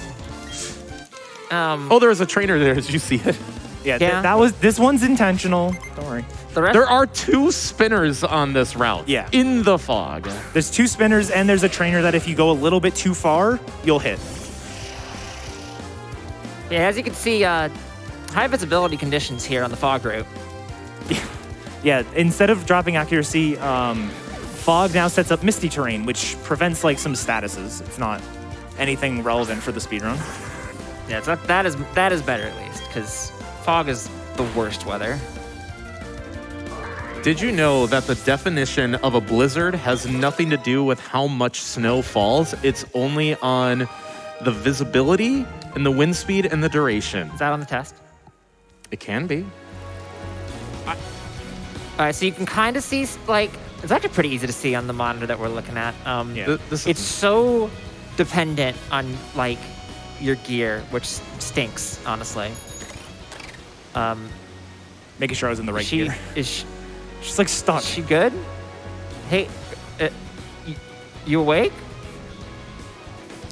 Oh, there was a trainer there. Did you see it? Yeah, Yeah. this one's intentional. Don't worry. The rest, There are 2 spinners on this route. Yeah. In the fog. There's 2 spinners, and there's a trainer that if you go a little bit too far, you'll hit. yeah, as you can see, high visibility conditions here on the fog route. Yeah, instead of dropping accuracy, fog now sets up misty terrain, which prevents like some statuses. It's not anything relevant for the speedrun. Yeah, so that is better at least, because fog is the worst weather. Did you know that the definition of a blizzard has nothing to do with how much snow falls? It's only on the visibility and the wind speed and the duration. Is that on the test? It can be. All right, so you can kind of see, like, it's actually pretty easy to see on the monitor that we're looking at. It's so dependent on, like, your gear, which stinks, honestly. Making sure I was in the right gear. She's like stuck. Is she good? Hey, you awake?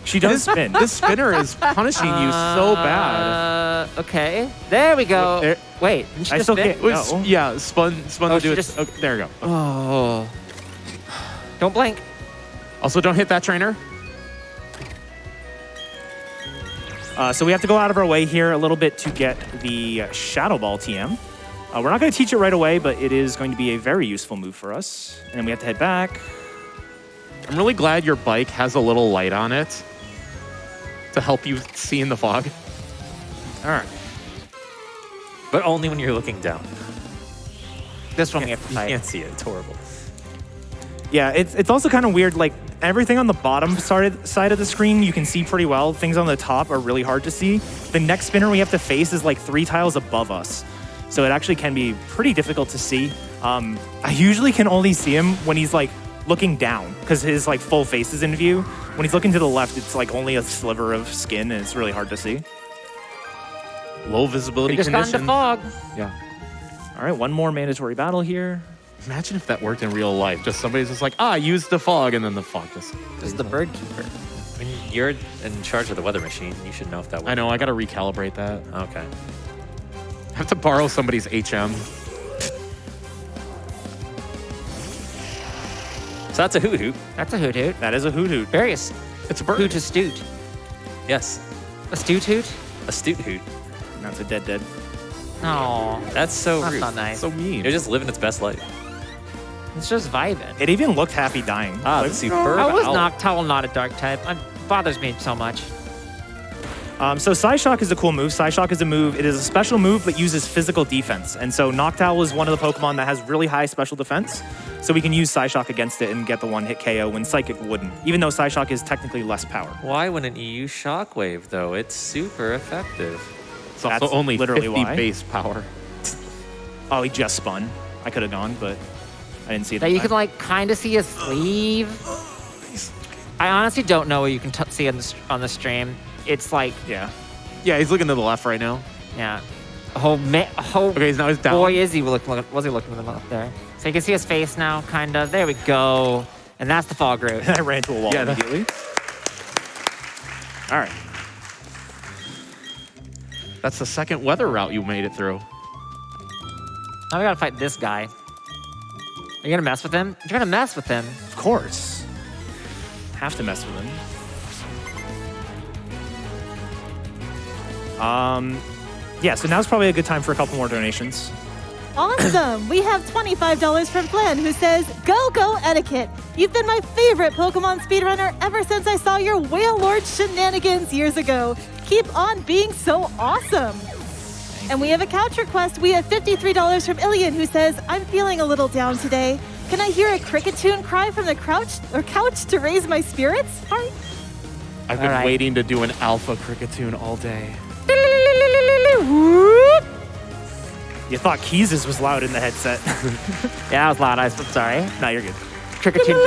She does spin. This spinner is punishing you so bad. Okay. There we go. There- Wait, didn't she I just still spin? can't- It was- No. Yeah, spun Oh, to she do it. just- Okay, there we go. Oh. Don't blink. Also, don't hit that trainer. So we have to go out of our way here a little bit to get the Shadow Ball TM. We're not going to teach it right away, but it is going to be a very useful move for us. And then we have to head back. I'm really glad your bike has a little light on it to help you see in the fog. All right. But only when you're looking down. This one we have to You fight. can't see it. It's horrible. Yeah, it's also kind of weird. Like, everything on the bottom side of the screen you can see pretty well. Things on the top are really hard to see. The next spinner we have to face is like 3 tiles above us. So it actually can be pretty difficult to see. I usually can only see him when he's like looking down because his like full face is in view. When he's looking to the left, it's like only a sliver of skin and it's really hard to see. Low visibility We just got into condition. fog. Yeah. All right, one more mandatory battle here. Imagine if that worked in real life. Just somebody's just like, use the fog, and then the fog just. This is the bird keeper. I mean, you're in charge of the weather machine. You should know if that works. I know. I got to recalibrate that. Okay. I have to borrow somebody's HM. So that's a hoot hoot. That's a hoot hoot. That is a hoot hoot. Very It's a bird. hoot astute. Yes. Astute hoot? Astute hoot. That's a dead. No, That's so that's rude. not nice. So mean. You're just living its best life. It's just vibing. It even looked happy dying. Ah, Like, the superb I was owl. Noctowl, not a dark type. It bothers me so much. So Psyshock is a cool move. Psyshock is a move. It is a special move that uses physical defense. And so Noctowl is one of the Pokemon that has really high special defense. So we can use Psyshock against it and get the one-hit KO when Psychic wouldn't, even though Psyshock is technically less power. Why wouldn't you use Shockwave, though? It's super effective. It's also That's only literally 50 why. base power. Oh, he just spun. I could have gone, but I didn't see it. That in you time. can like kind of see his sleeve. I honestly don't know what you can see on the stream. It's like, Yeah. Yeah, he's looking to the left right now. yeah, Okay, now he's down. boy is he was he looking to the left there. So you can see his face now, kind of. There we go. And that's the fog route. I ran to a wall Yeah, that- immediately. All right. That's the second weather route you made it through. Now we gotta fight this guy. Are you gonna mess with him? You're gonna mess with him. Of course. Have to mess with him. Yeah, so now's probably a good time for a couple more donations. Awesome! We have $25 from Glenn, who says, "Go, go, Eddaket! You've been my favorite Pokemon speedrunner ever since I saw your Whale Lord shenanigans years ago. Keep on being so awesome!" And we have a couch request. We have $53 from Ilian, who says, "I'm feeling a little down today. Can I hear a cricket tune cry from the couch to raise my spirits?" Heart. I've been All right. waiting to do an alpha cricket tune all day. You thought Keys' was loud in the headset. Yeah, that was loud. I'm sorry. No, you're good. Cricket tune jump.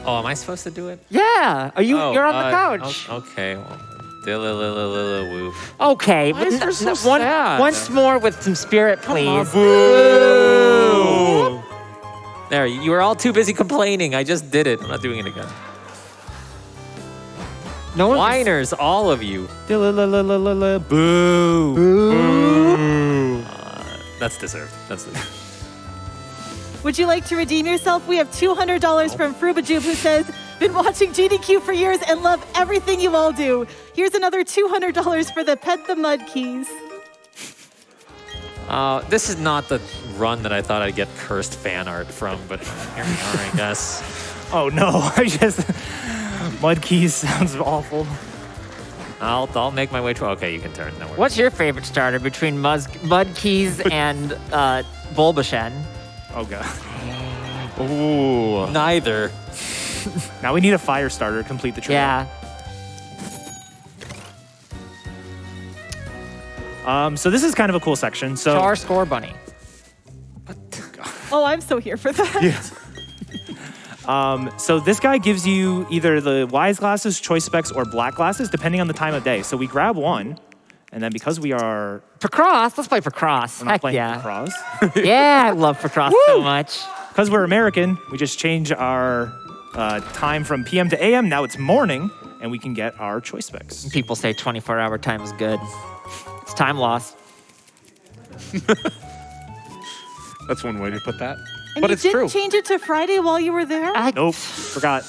Oh, am I supposed to do it? Yeah. Are you? Oh, You're on the couch. Okay. Well, dill-a-lil-a-lil-a-woo. Okay. Why is yours so one, sad? once more with some spirit, please. Boo! There, you were all too busy complaining. I just did it. I'm not doing it again. No one. Whiners, all of you. Boo. That's deserved. That's deserved. Would you like to redeem yourself? We have $200 from Frubajube, who says, "Been watching GDQ for years and love everything you all do. Here's another $200 for the Pet the Mud keys." This is not the run that I thought I'd get cursed fan art from, but here we are, I guess. Oh no, Mud Keys sounds awful. I'll make my way to. Okay, you can turn. No worries. What's your favorite starter between Mudkeys and Bulbashen? Oh god. Ooh. Neither. Now we need a fire starter to complete the trail. Yeah. So this is kind of a cool section. So Char Score Bunny. Oh, I'm so here for that. So this guy gives you either the wise glasses, choice specs, or black glasses, depending on the time of day. So we grab one, and then because we are Pacross. Let's play Pacross. we're not Heck playing yeah. cross, Yeah, I love Pacross so much. because we're American, we just change our time from PM to AM. Now it's morning, and we can get our choice specs. People say 24-hour time is good. It's time loss. That's one way to put that. And But you it's didn't true. change it to Friday while you were there? I Nope, forgot.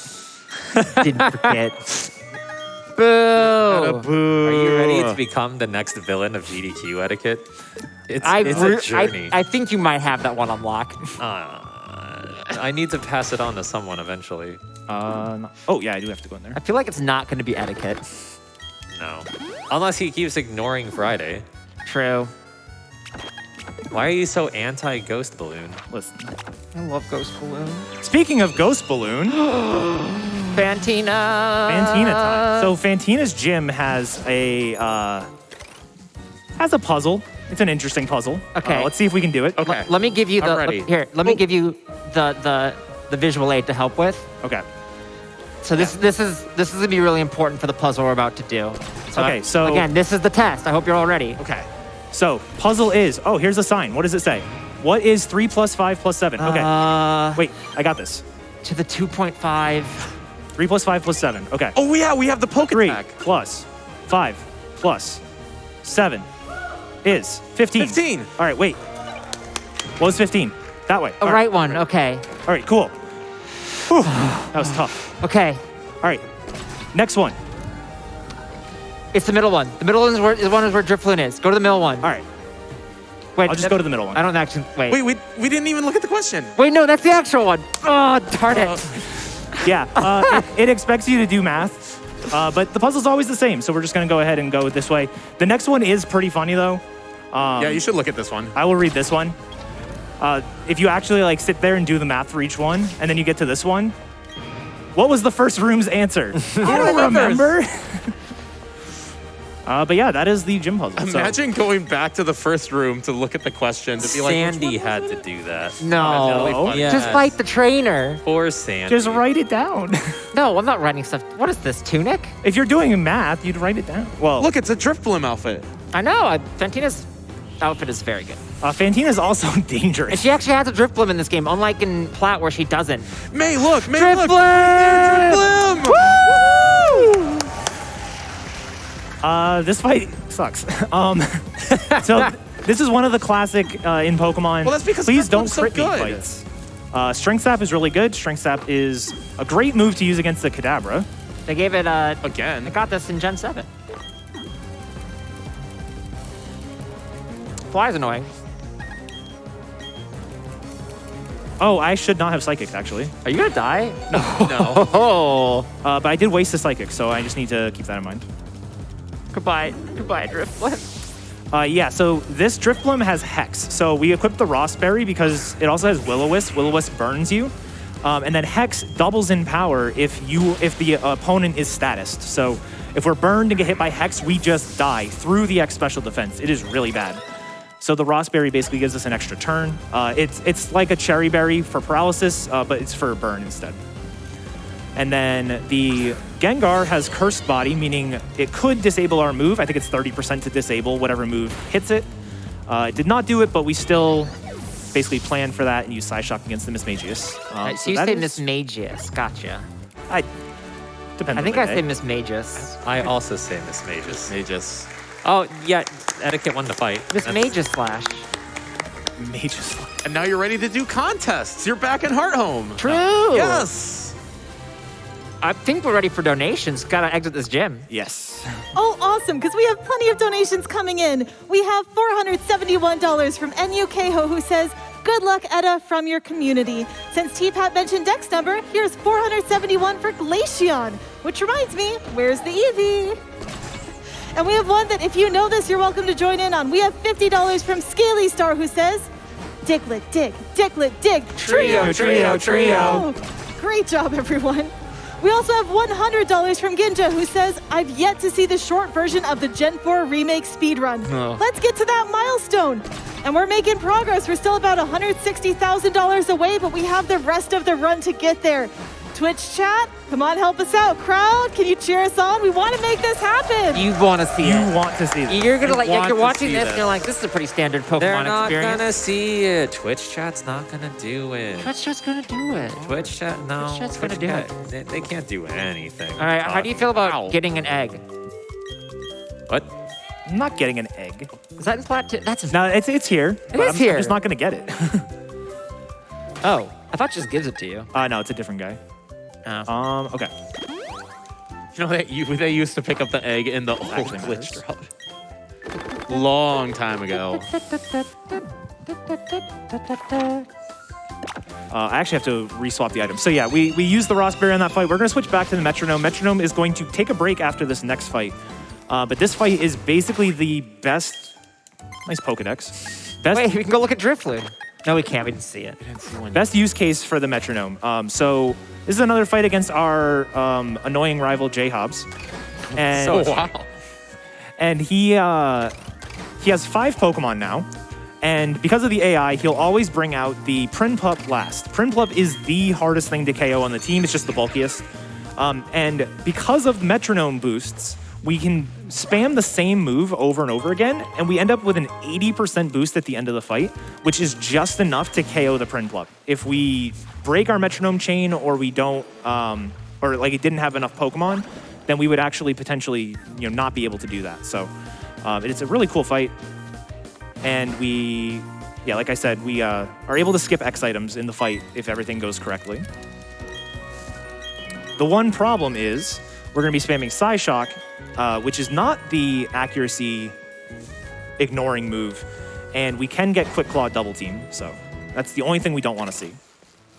didn't forget. Boo. Are you ready to become the next villain of GDQ etiquette? It's a journey. I think you might have that one on lock. I need to pass it on to someone eventually. Oh, yeah, I do have to go in there. I feel like it's not going to be etiquette. No. Unless he keeps ignoring Friday. True. Why are you so anti-Ghost Balloon? Listen. I love Ghost Balloon. Speaking of Ghost Balloon, Fantina. Fantina time. So Fantina's gym has a puzzle. It's an interesting puzzle. Okay. Let's see if we can do it. Okay. Let me give you I'm ready. Let me give you the visual aid to help with. Okay. So this is gonna be really important for the puzzle we're about to do. Okay, so- again, this is the test. I hope you're all ready. Okay. So puzzle is, oh, here's a sign. What does it say? What is 3 plus 5 plus 7? Okay. Wait, I got this. To the 2.5. 3 plus 5 plus 7. Okay. Oh yeah, we have the 3 Pokédex. plus 5 plus 7 is 15. 15. All right, wait. What was 15? That way. The All right one. Okay. All right, cool. Whew, that was tough. Okay. All right, next one. It's the middle one. The middle one is where Drifloon is. Go to the middle one. All right, Wait. I'll just go to the middle one. I don't actually. Wait. Wait, we didn't even look at the question. Wait. No, that's the actual one. Oh, darn it. Yeah, it expects you to do math, but the puzzle's always the same, so we're just gonna go ahead and go this way. The next one is pretty funny though. Yeah, you should look at this one. I will read this one. If you actually like sit there and do the math for each one, and then you get to this one, what was the first room's answer? I don't remember. But yeah, that is the gym puzzle. Imagine going back to the first room to look at the question to be like, Sandy had to do that. No. really funny. Yeah. Just fight the trainer. Poor Sandy. Just write it down. No, I'm not writing stuff. What is this, tunic? If you're doing math, you'd write it down. Well, look, it's a Drifblim outfit. I know. Fantina's outfit is very good. Fantina's also And dangerous. she actually has a Drifblim in this game, unlike in Plat where she doesn't. May, look, look. Drifblim! Drifblim! Woo! This fight sucks. So this is one of the classic in Pokemon. Well, that's because please don't Drifblim's so crit me good. fights. Strength Sap is really good. Strength Sap is a great move to use against the Kadabra. They gave it Again. I got this in Gen 7. Fly's annoying. Oh, I should not have Psychic actually. Are you gonna die? No. Oh. But I did waste the Psychic, so I just need to keep that in mind. Goodbye, Drifblim. Yeah, so this Drifblim has Hex. So we equipped the Rossberry because it also has Will-O-Wisp. Will-O-Wisp burns you. And then Hex doubles in power if the opponent is statused. So if we're burned and get hit by Hex, we just die through the X special defense. It is really bad. So the Rossberry basically gives us an extra turn. It's like a Cherry Berry for paralysis, but it's for burn instead. And then the Gengar has Cursed Body, meaning it could disable our move. I think it's 30% to disable whatever move hits it. It did not do it, but we still basically plan for that and use Psyshock against the Mismagius. So you say Mismagius. Gotcha. Depends I think on I the say day. Mismagius. I also say Miss Magus. Magus. Oh, yeah. Etiquette won the fight. Mismagius Slash. Magus. And now you're ready to do contests. You're back in Hearthome. True. Yes. I think we're ready for donations. Gotta exit this gym. Yes. Oh, awesome, because we have plenty of donations coming in. We have $471 from NUKHO who says, good luck, Edda, from your community. Since T-Pat mentioned Dex number, here's 471 for Glaceon, which reminds me, where's the Eevee? And we have one that if you know this, you're welcome to join in on. We have $50 from Scaly Star who says, Diglett, dig, Diglett, dig, trio. Great job, everyone. We also have $100 from Ginja, who says, I've yet to see the short version of the Gen 4 remake speedrun. Oh. Let's get to that milestone. And we're making progress. We're still about $160,000 away, but we have the rest of the run to get there. Twitch chat, come on, help us out. Crowd, can you cheer us on? We want to make this happen. You want to see You it. want to see this. You're gonna like want you're to watching see this this. and you're like, this is a pretty standard Pokemon They're not experience. gonna see it. Twitch chat's not gonna do it. Twitch chat's gonna do it. Twitch chat, no. Twitch chat's gonna do it. They can't do anything. All right, how do you feel about getting an egg? What? I'm not getting an egg. Is that in Plat 2? That's a... No, it's here. But is I'm here. just not gonna get it. Oh, I thought it just gives it to you. No, it's a different guy. Oh. Okay. You know that they used to pick up the egg in the old Actually glitch route. Long time ago. I actually have to reswap the items. So yeah, we used the Raspberry on that fight. We're going to switch back to the Metronome. Metronome is going to take a break after this next fight. But this fight is basically the best... Nice Pokedex. Wait, we can go look at Drifloon. No, we can't. We didn't see it. Best use case for the Metronome. So this is another fight against our annoying rival, J-Hobbs. And, Oh, wow. And he has 5 Pokemon now. And because of the AI, he'll always bring out the Prinplup last. Prinplup is the hardest thing to KO on the team. It's just the bulkiest. And because of Metronome boosts, we can spam the same move over and over again, and we end up with an 80% boost at the end of the fight, which is just enough to KO the Prinplup. If we break our Metronome chain or we don't, or like it didn't have enough Pokemon, then we would actually potentially, not be able to do that. So it's a really cool fight. And like I said, we are able to skip X items in the fight if everything goes correctly. The one problem is we're going to be spamming Psyshock, which is not the accuracy ignoring move, and we can get Quick Claw double team. So that's the only thing we don't want to see.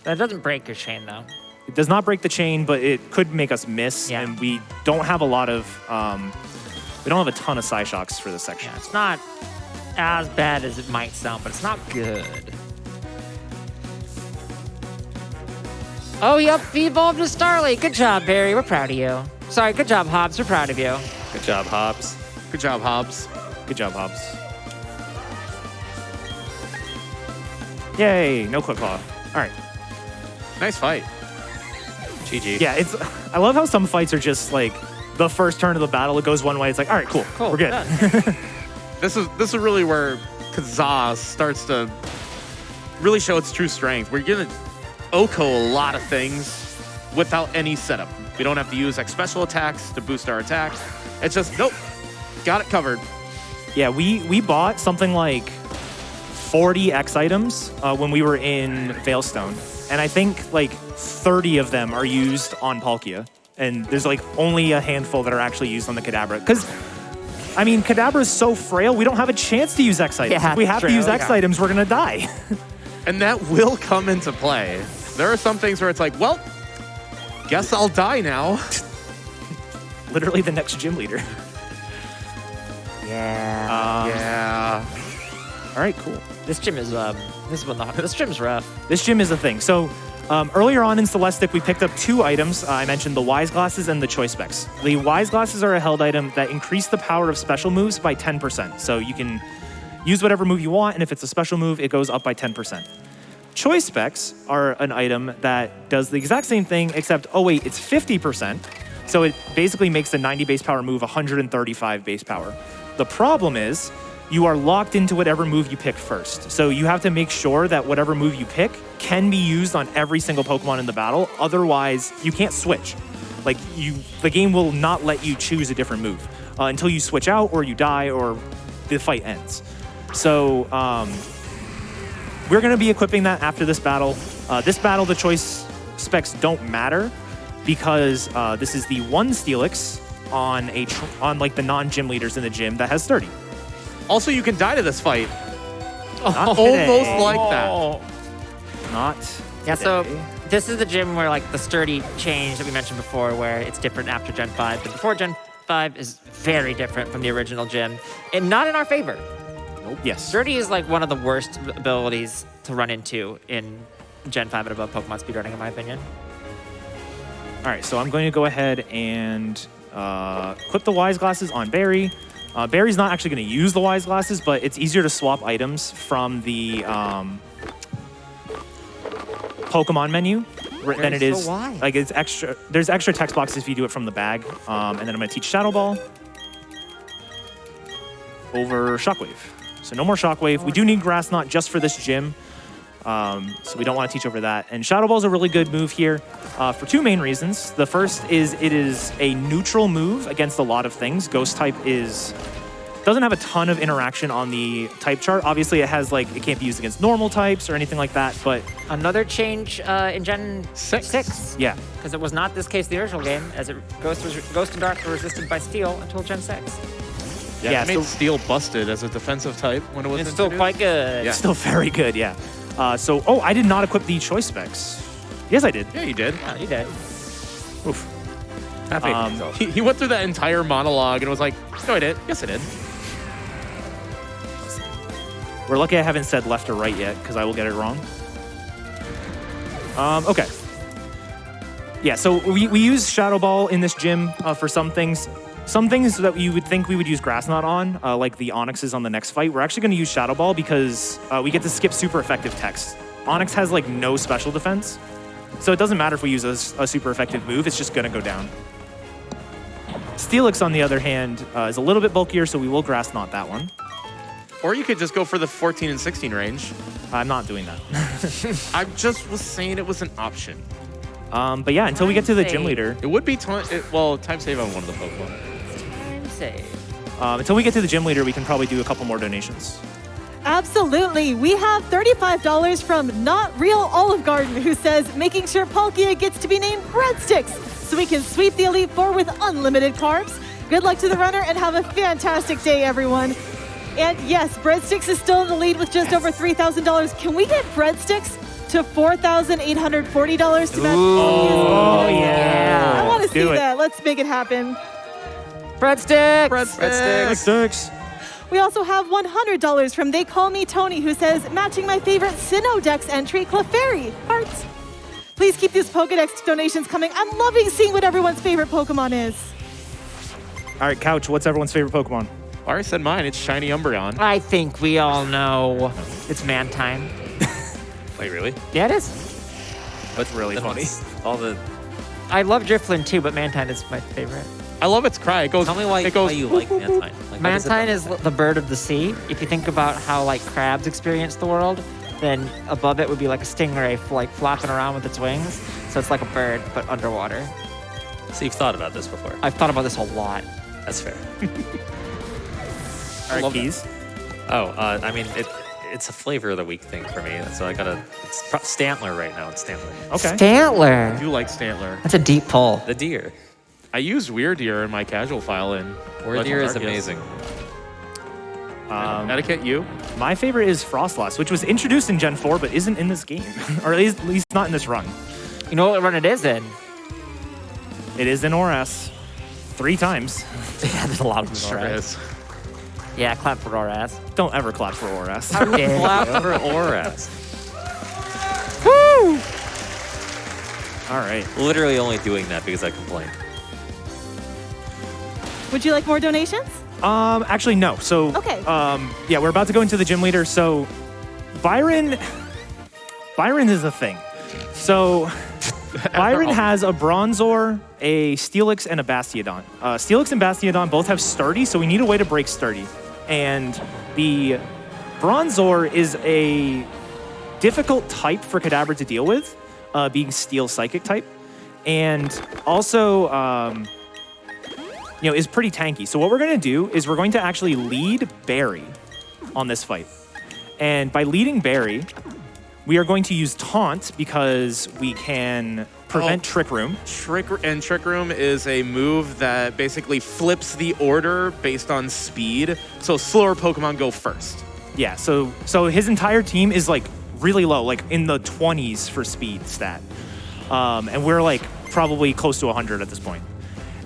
That doesn't break your chain, though. It does not break the chain, but it could make us miss, and we don't have a lot of, we don't have a ton of Psyshocks for this section. Yeah, it's not as bad as it might sound, but it's not good. Oh, yep, he evolved to Starly. Good job, Barry. We're proud of you. Sorry, good job, Hobbs. We're proud of you. Good job, Hobbs. Good job, Hobbs. Good job, Hobbs. Yay, no Quick Claw. All right. Nice fight. GG. Yeah, I love how some fights are just like the first turn of the battle, it goes one way. It's like, all right, cool. We're good. This is really where Kazaa starts to really show its true strength. We're gonna Oko a lot of things without any setup. We don't have to use special attacks to boost our attacks. It's just, nope, got it covered. Yeah, we bought something like 40 X items when we were in Veilstone. And I think like 30 of them are used on Palkia. And there's like only a handful that are actually used on the Kadabra. Because, I mean, Kadabra is so frail, we don't have a chance to use X items. Yeah, if we have to use X items, we're going to die. And that will come into play. There are some things where it's like, well, guess I'll die now. Literally the next gym leader. Yeah. All right, cool. This gym is this gym's rough. This gym is a thing. So earlier on in Celestic, we picked up 2 items. I mentioned the Wise Glasses and the Choice Specs. The Wise Glasses are a held item that increase the power of special moves by 10%. So you can use whatever move you want, and if it's a special move, it goes up by 10%. Choice Specs are an item that does the exact same thing, except, oh wait, it's 50%. So it basically makes the 90 base power move 135 base power. The problem is, you are locked into whatever move you pick first. So you have to make sure that whatever move you pick can be used on every single Pokemon in the battle. Otherwise, you can't switch. Like, the game will not let you choose a different move until you switch out or you die or the fight ends. So we're going to be equipping that after this battle. This battle, the choice specs don't matter because this is the one Steelix on like the non-gym leaders in the gym that has 30. Also, you can die to this fight. Not today. Almost like that. Not Yeah, so today. this is the gym where like the sturdy change that we mentioned before, where it's different after Gen 5, but before Gen 5 is very different from the original gym, and not in our favor. Yes. Sturdy is like one of the worst abilities to run into in Gen 5 and above Pokemon speedrunning, in my opinion. All right, so I'm going to go ahead and equip the Wise Glasses on Barry. Barry's not actually going to use the Wise Glasses, but it's easier to swap items from the Pokemon menu than it is. So why? Like it's extra. There's extra text boxes if you do it from the bag. And then I'm going to teach Shadow Ball over Shockwave. So no more Shockwave. We do need Grass Knot just for this gym. So we don't want to teach over that. And Shadow Ball is a really good move here for 2 main reasons. The first is it is a neutral move against a lot of things. Ghost type doesn't doesn't have a ton of interaction on the type chart. Obviously, it has like, it can't be used against normal types or anything like that, but Another change in Gen 6. yeah. Because it was not this case the original game, as Ghost and Dark were resisted by Steel until Gen 6. Yeah, it made so- Steel busted as a defensive type when it was It's still introduced. quite good. Yeah. Still very good, yeah. Oh, I did not equip the choice specs. Yes, I did. Yeah, you did. Yeah, you did. Oof. Have faith in yourself. He went through that entire monologue and was like, no, I did. Yes, I did. We're lucky I haven't said left or right yet, because I will get it wrong. Okay. Yeah, so we use Shadow Ball in this gym for some things. Some things that you would think we would use Grass Knot on, like the Onyxes on the next fight, we're actually going to use Shadow Ball because we get to skip super effective text. Onyx has like no special defense, so it doesn't matter if we use a super effective move, it's just going to go down. Steelix, on the other hand, is a little bit bulkier, so we will Grass Knot that one. Or you could just go for the 14 and 16 range. I'm not doing that. I just was saying it was an option. But yeah, until we get to the gym Time leader, It would be time save on one of the Pokemon. Time save. until we get to the gym leader, we can probably do a couple more donations. Absolutely. We have $35 from Not Real Olive Garden, who says, making sure Palkia gets to be named Breadsticks so we can sweep the Elite Four with unlimited carbs. Good luck to the runner and have a fantastic day, everyone. And yes, Breadsticks is still in the lead with just over $3,000. Can we get Breadsticks to $4,840 to match? Oh, yeah. I want to Let's do see it. that. Let's make it happen. Breadsticks! Breadsticks. We also have $100 from They Call Me Tony, who says, matching my favorite Sinnoh-Dex entry, Clefairy. Hearts. Please keep these Pokedex donations coming. I'm loving seeing what everyone's favorite Pokemon is. All right, Couch, what's everyone's favorite Pokemon? I already said mine. It's Shiny Umbreon. I think we all know it's Mantine. Wait, really? Yeah, it is. That's really funny. All the. I love Drifloon too, but Mantine is my favorite. I love its cry. It goes. Tell me why you like Mantine. Like, what is it Mantine about is the bird of the sea. If you think about how like crabs experience the world, then above it would be like a stingray like flopping around with its wings. So it's like a bird, but underwater. So you've thought about this before. I've thought about this a lot. That's fair. All right, Keys. I mean, it's a flavor of the week thing for me. So I gotta. It's Stantler right now. It's Stantler. Okay. I Stantler. do like Stantler. That's a deep pull. The deer. I used Weirdeer in my casual file in. Deer is Legend of Arceus. amazing. Etiquette, you? My favorite is Frostlass, which was introduced in Gen 4, but isn't in this game. Or at least not in this run. You know what run it is in? It is in ORAS 3 times. Yeah, there's a lot of them. Sure already. is. Yeah, clap for our ass. Don't ever clap for ORAS. How dare you. Flap for Oras. Woo! All right. Literally only doing that because I complained. Would you like more donations? Actually, no. So, Okay. Yeah, we're about to go into the gym leader. So, Byron is a thing. So, Byron has a Bronzor, a Steelix, and a Bastiodon. Steelix and Bastiodon both have Sturdy, so we need a way to break Sturdy. And the Bronzor is a difficult type for Kadabra to deal with, being Steel Psychic type. And also, is pretty tanky. So what we're going to do is we're going to actually lead Barry on this fight. And by leading Barry, we are going to use Taunt because we can prevent Trick Room. Trick Room is a move that basically flips the order based on speed. So slower Pokemon go first. Yeah, so his entire team is like really low, like in the 20s for speed stat. And we're like probably close to 100 at this point.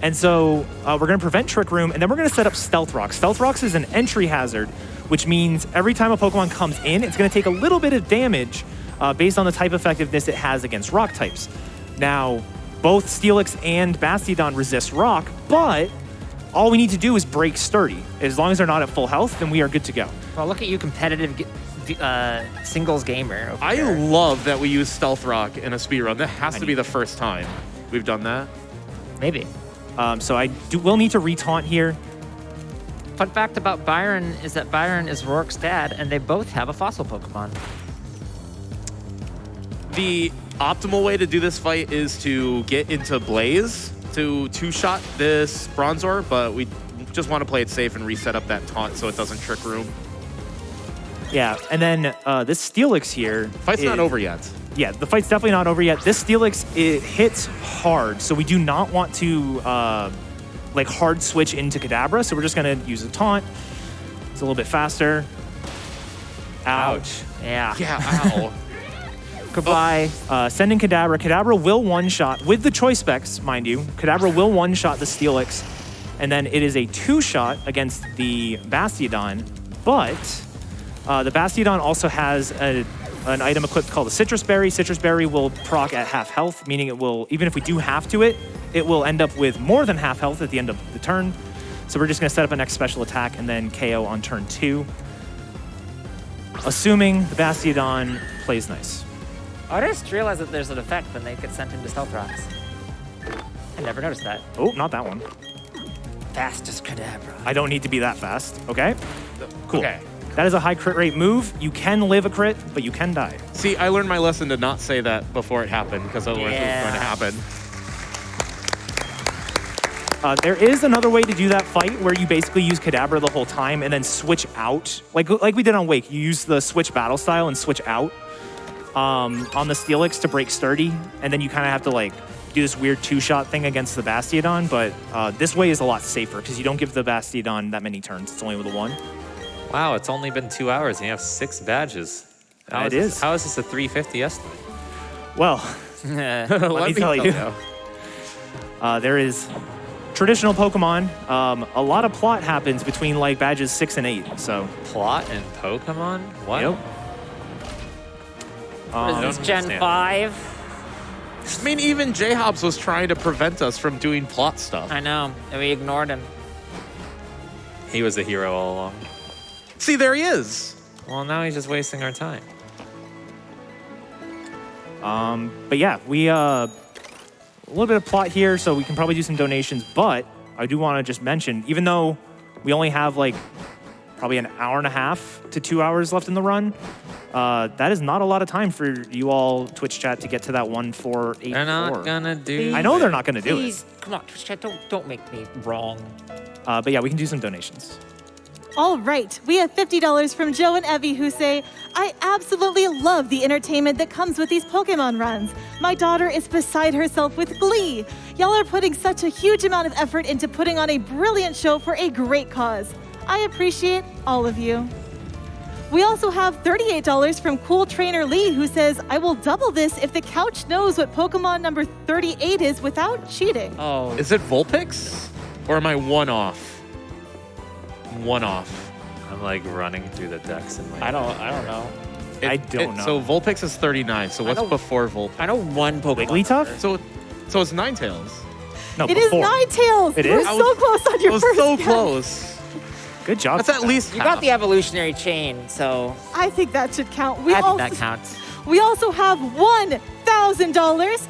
And so we're going to prevent Trick Room, and then we're going to set up Stealth Rocks. Stealth Rocks is an entry hazard, which means every time a Pokemon comes in, it's going to take a little bit of damage based on the type effectiveness it has against rock types. Now, both Steelix and Bastiodon resist rock, but all we need to do is break Sturdy. As long as they're not at full health, then we are good to go. Well, look at you, competitive singles gamer. over I here. love that we use Stealth Rock in a speedrun. That has to be the first time we've done that. Maybe. So will need to retaunt here. Fun fact about Byron is that Byron is Rourke's dad, and they both have a fossil Pokemon. The optimal way to do this fight is to get into Blaze to two-shot this Bronzor, but we just want to play it safe and reset up that taunt so it doesn't trick room. Yeah, and then this Steelix here. Fight's not over yet. Yeah, the fight's definitely not over yet. This Steelix, it hits hard, so we do not want to like hard switch into Kadabra, so we're just gonna use a taunt. It's a little bit faster. Ouch. Yeah. Yeah, ow. Goodbye. Sending Kadabra. Kadabra will one-shot, with the choice specs, mind you. Kadabra will one-shot the Steelix, and then it is a two-shot against the Bastiodon, but the Bastiodon also has an item equipped called a Citrus Berry. Citrus Berry will proc at half health, meaning it will, even if we do have to it will end up with more than half health at the end of the turn. So we're just gonna set up a next special attack and then KO on turn 2. Assuming the Bastiodon plays nice. I just realized that there's an effect when they get sent into Stealth Rocks. I never noticed that. Oh, not that one. Fast as Kadabra. I don't need to be that fast, okay? Cool. Okay. That is a high crit rate move. You can live a crit, but you can die. See, I learned my lesson to not say that before it happened, because otherwise it was going to happen. There is another way to do that fight where you basically use Kadabra the whole time and then switch out. Like we did on Wake, you use the switch battle style and switch out on the Steelix to break Sturdy. And then you kind of have to like do this weird two-shot thing against the Bastiodon. But this way is a lot safer because you don't give the Bastiodon that many turns. It's only with a 1. Wow, it's only been 2 hours and you have 6 badges. How is this a 350 estimate? Well, let me tell you. There is traditional Pokemon. A lot of plot happens between like badges 6 and 8. So Plot and Pokemon? What? Yep. What is this, Gen understand. 5? I mean, even J-Hobbs was trying to prevent us from doing plot stuff. I know, and we ignored him. He was the hero all along. See, there he is. Well, now he's just wasting our time. But yeah, we a little bit of plot here, so we can probably do some donations. But I do want to just mention, even though we only have like probably an hour and a half to 2 hours left in the run, that is not a lot of time for you all Twitch chat to get to that 1484. They're not gonna do I know they're not gonna do it. Please, come on, Twitch chat, don't make me wrong. But yeah, we can do some donations. All right, we have $50 from Joe and Evie who say, I absolutely love the entertainment that comes with these Pokemon runs. My daughter is beside herself with glee. Y'all are putting such a huge amount of effort into putting on a brilliant show for a great cause. I appreciate all of you. We also have $38 from Cool Trainer Lee who says, I will double this if the couch knows what Pokemon number 38 is without cheating. Oh, Is it Vulpix? Or am I one off? One off. I'm like running through the decks in my I don't know. I don't know. So Vulpix is 39. So what's don't- before Vulpix? I know one Pokemon. Wigglytuff? So it's Ninetales. No, It is before. Ninetales. It You were is? so close on It your was first so guess. close. Good job. That's at least You half. got the evolutionary chain, so I think that should count. I think that counts. We also have $1,000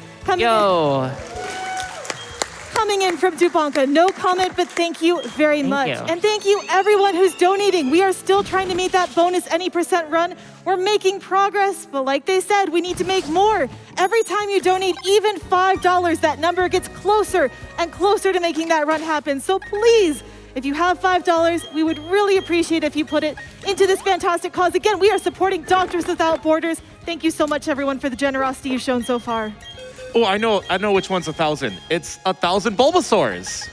coming in from Dubanka. No comment, but thank you very much. you. And thank you everyone who's donating. We are still trying to meet that bonus any percent run. We're making progress, but like they said, we need to make more. Every time you donate even $5, that number gets closer and closer to making that run happen. So please, if you have $5, we would really appreciate if you put it into this fantastic cause. Again, we are supporting Doctors Without Borders. Thank you so much, everyone, for the generosity you've shown so far. Oh, I know which one's 1,000. It's 1,000 Bulbasaurs.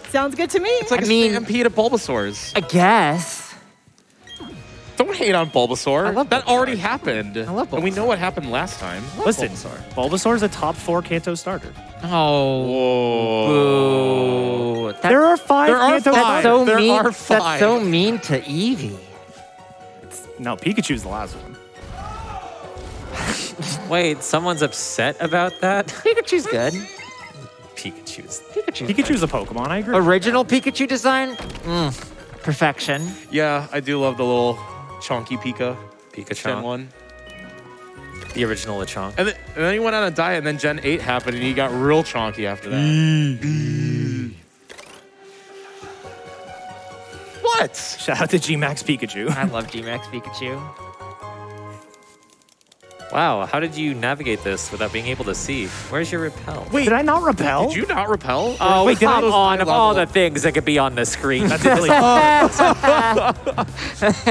Sounds good to me. It's like I a mean- stampede of Bulbasaurs. I guess. Don't hate on Bulbasaur. I love that Bulbasaur. already happened. I love And we Bulbasaur. know what happened last time. Listen, Bulbasaur's a top 4 Kanto starter. Oh. Boo. There are 5 There are Kanto five. That's starters. so There mean. are That's 5. so mean to Eevee. No, Pikachu's the last one. Wait, someone's upset about that? Pikachu's good. Pikachu's. Pikachu's a Pokemon, I agree. Original Pikachu design? Perfection. Yeah, I do love the little chonky Pika. Gen Pikachu. 1. The original Lechonk. And then he went on a diet, and then Gen 8 happened, and he got real chonky after that. What? Shout out to G-Max Pikachu. I love G-Max Pikachu. Wow, how did you navigate this without being able to see? Where's your repel? Wait, did I not repel? Did you not repel? Oh, wait, did I- come on, of all the things that could be on the screen. That's really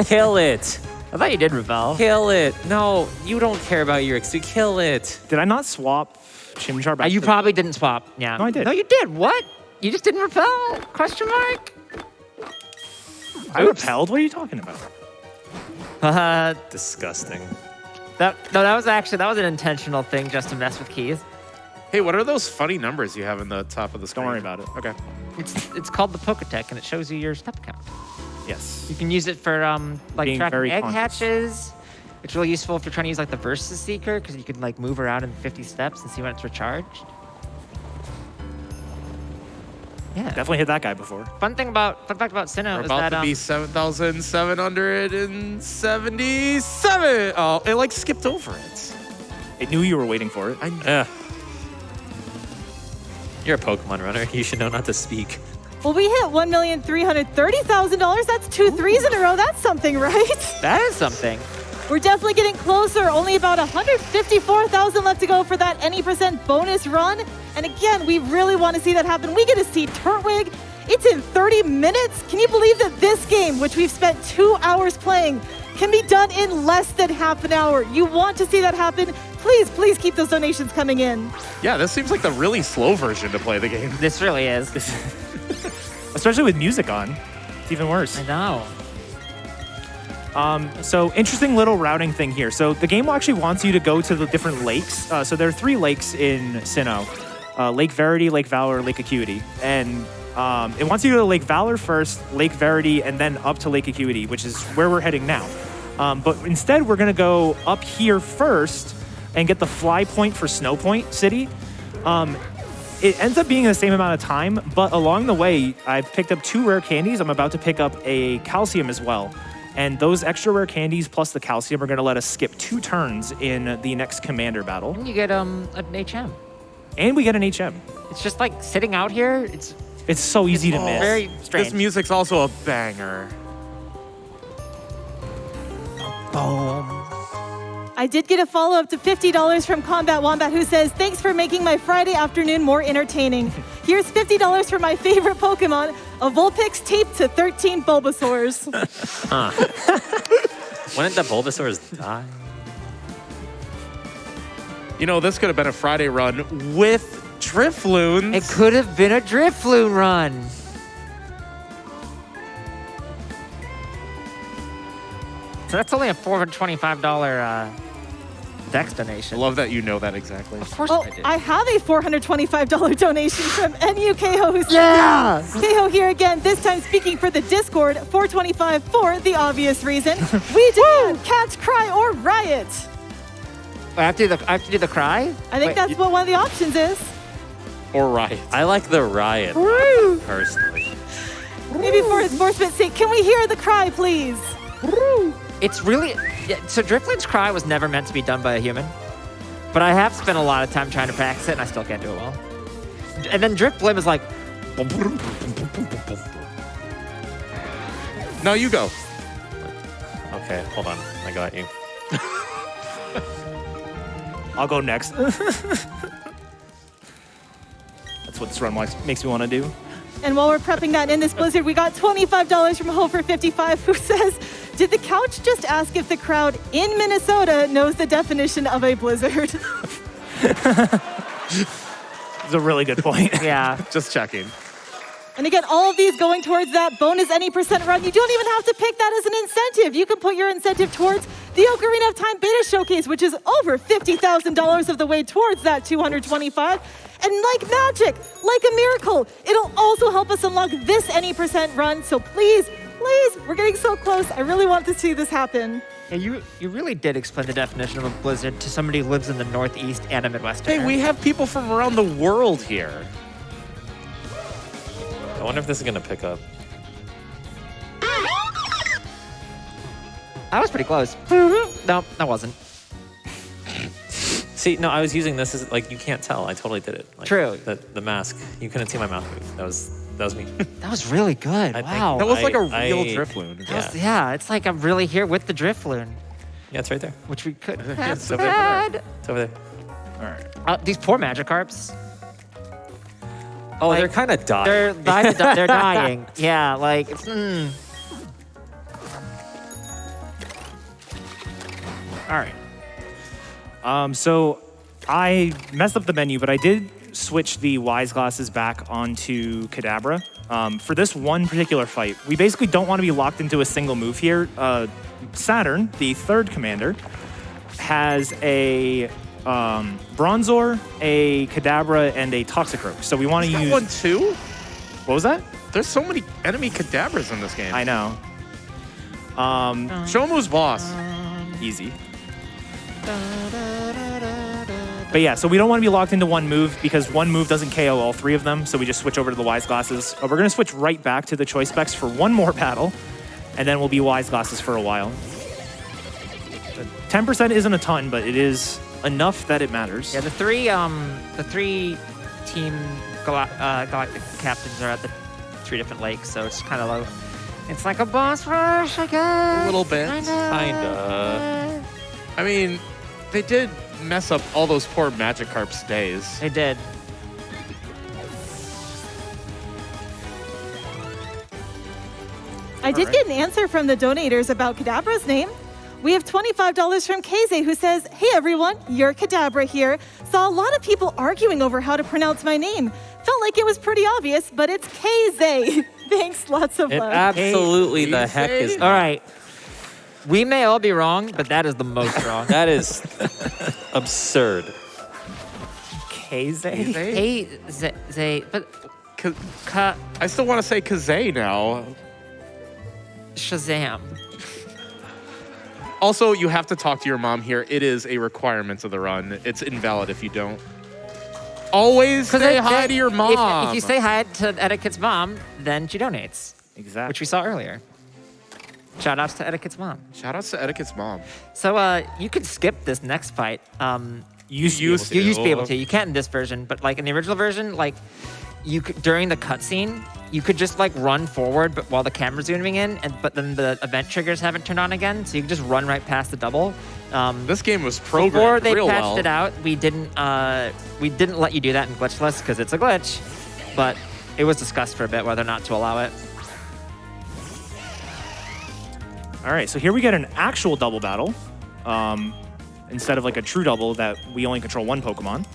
Kill it. I thought you did repel. Kill it. No, you don't care about your XP. Kill it. Did I not swap Chimchar back? You to- probably didn't swap. Yeah. No, I did. No, you did. What? You just didn't repel? Question mark? I repelled? What are you talking about? Disgusting. That was an intentional thing just to mess with keys. Hey, what are those funny numbers you have in the top of the screen? Don't worry about it. Okay. It's called the Poketech, and it shows you your step count. Yes. You can use it for like Being tracking very egg conscious. hatches. It's really useful if you're trying to use like the Versus Seeker because you can like move around in 50 steps and see when it's recharged. Yeah. Definitely hit that guy before. Fun fact about Sinnoh We're is about that to be 7,777. Oh, it like skipped over it. It knew you were waiting for it. You're a Pokemon runner. You should know not to speak. Well, we hit $1,330,000. That's 2 threes in a row. That's something, right? that is something. We're definitely getting closer. Only about 154,000 left to go for that any % bonus run. And again, we really want to see that happen. We get to see Turtwig. It's in 30 minutes. Can you believe that this game, which we've spent 2 hours playing, can be done in less than half an hour? You want to see that happen? Please, please keep those donations coming in. Yeah, this seems like the really slow version to play the game. This really is. Especially with music on. It's even worse. I know. So interesting little routing thing here. So the game actually wants you to go to the different lakes. So there are 3 lakes in Sinnoh. Lake Verity, Lake Valor, Lake Acuity. And it wants you to go to Lake Valor first, Lake Verity, and then up to Lake Acuity, which is where we're heading now. But instead, we're going to go up here first and get the fly point for Snow Point City. It ends up being the same amount of time, but along the way, I've picked up 2 rare candies. I'm about to pick up a calcium as well. And those extra rare candies plus the calcium are going to let us skip 2 turns in the next commander battle. And you get an HM. And we get an HM. It's just like sitting out here. It's so easy to miss. Very strange. This music's also a banger. Boom. I did get a follow-up to $50 from Combat Wombat, who says, thanks for making my Friday afternoon more entertaining. Here's $50 for my favorite Pokemon, a Vulpix taped to 13 Bulbasaurs. When did the Bulbasaurs die? You know, this could have been a Friday run with Drifloons. It could have been a Drifloon run. So that's only a $425 Dex donation. I love that you know that exactly. Of course Oh, I did. I have a $425 donation from NUKho, who says, Yeah! Keho here again, this time speaking for the Discord, $425 for the obvious reason. We demand catch, cry, or riot. I have to do the cry? I think that's what one of the options is. Or Riot. I like the riot, Woo! personally. Maybe for enforcement's sake, can we hear the cry, please? It's really... Yeah, so Drifloon's cry was never meant to be done by a human. But I have spent a lot of time trying to practice it, and I still can't do it well. And then Drifloon is like... Now you go. Okay, hold on. I got you. I'll go next. That's what this run makes me want to do. And while we're prepping that in this blizzard, we got $25 from Hofer55, who says, did the couch just ask if the crowd in Minnesota knows the definition of a blizzard? It's a really good point. Yeah. Just checking. And again, all of these going towards that bonus any % run. You don't even have to pick that as an incentive. You can put your incentive towards the Ocarina of Time Beta Showcase, which is over $50,000 of the way towards that 225. And like magic, like a miracle, it'll also help us unlock this any % run. So please, please, we're getting so close. I really want to see this happen. Yeah, you really did explain the definition of a blizzard to somebody who lives in the Northeast and a Midwestern. Hey, we have people from around the world here. I wonder if this is gonna pick up. I was pretty close. No, I wasn't. See, no, I was using this as like you can't tell. I totally did it. Like, True. The mask. You couldn't see my mouth move. That was me. That was really good. I think- Wow. That was like a I- real Drifloon. Yeah. Yeah, it's like I'm really here with the Drifloon. Yeah, it's right there. which we could It's have over there. had. It's over there. All right. These poor Magikarps. Oh, Like, they're kind of dying. They're dying. Yeah, like it's. All right. So I messed up the menu, but I did switch the Wise Glasses back onto Kadabra. For this one particular fight, we basically don't want to be locked into a single move here. Saturn, the third commander, has a Bronzor, a Kadabra, and a Toxicroak. So we want to Is that use... one too? What was that? There's so many enemy Kadabras in this game. I know. Show him who's boss. Easy. But yeah, so we don't want to be locked into one move because one move doesn't KO all three of them, so we just switch over to the Wise Glasses. We're going to switch right back to the Choice Specs for one more battle, and then we'll be Wise Glasses for a while. 10% isn't a ton, but it is enough that it matters. Yeah, the three team galactic captains are at the 3 different lakes, so it's kind of low. It's like a boss rush, I guess. A little bit. Kinda. I mean, they did mess up all those poor Magikarp's days. They did. I did get an answer from the donators about Kadabra's name. We have $25 from Keizaron, who says, "Hey everyone, you're Kadabra here. Saw a lot of people arguing over how to pronounce my name. Felt like it was pretty obvious, but it's Keizaron." Thanks, lots of It love. absolutely the heck is. All right. We may all be wrong, but that is the most wrong. That is absurd. Keizaron? Hey, Zay, but I still want to say Kazay now. Shazam. Also, you have to talk to your mom here. It is a requirement of the run. It's invalid if you don't. Always say hi to your mom. If you say hi to Eddake's mom, then she donates, Exactly. which we saw earlier. Shout outs to Eddake's mom. Shout outs to Eddake's mom. So you could skip this next fight. You used to. You used to be able to. You can't in this version, but like in the original version, like you could, during the cutscene, you could just like run forward, but while the camera's zooming in, but then the event triggers haven't turned on again, so you can just run right past the double. This game was Before programmed they real patched well. it out, we didn't let you do that in glitchless because it's a glitch, but it was discussed for a bit whether or not to allow it. All right, so here we get an actual double battle instead of like a true double that we only control one Pokemon.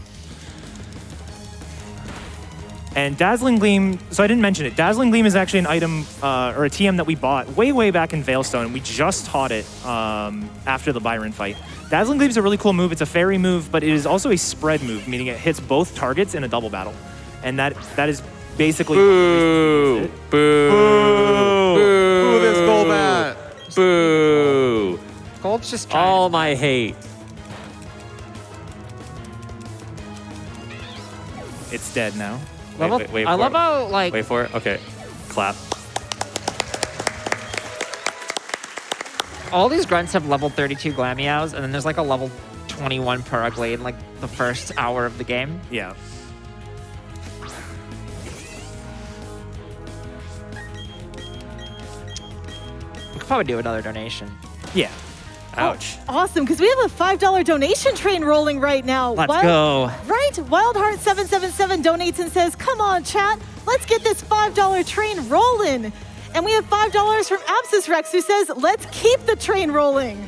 And Dazzling Gleam, so I didn't mention it. Dazzling Gleam is actually an item or a TM that we bought way back in Veilstone. We just taught it after the Byron fight. Dazzling Gleam is a really cool move. It's a fairy move, but it is also a spread move, meaning it hits both targets in a double battle. And that is basically... Boo! Boo! Boo! This Golbat! Boo! Gold's just trying. All my hate. It's dead now. Wait I for love it. how like Wait for it. Okay. Clap. all these grunts have level 32 Glameows, and then there's like a level 21 Paraglade in like the first hour of the game. Yeah. We could probably do another donation. Yeah. Ouch. Awesome, because we have a $5 donation train rolling right now. Let's go. Right? Wildheart777 donates and says, "Come on, chat. Let's get this $5 train rolling." And we have $5 from Abscess Rex, who says, "Let's keep the train rolling."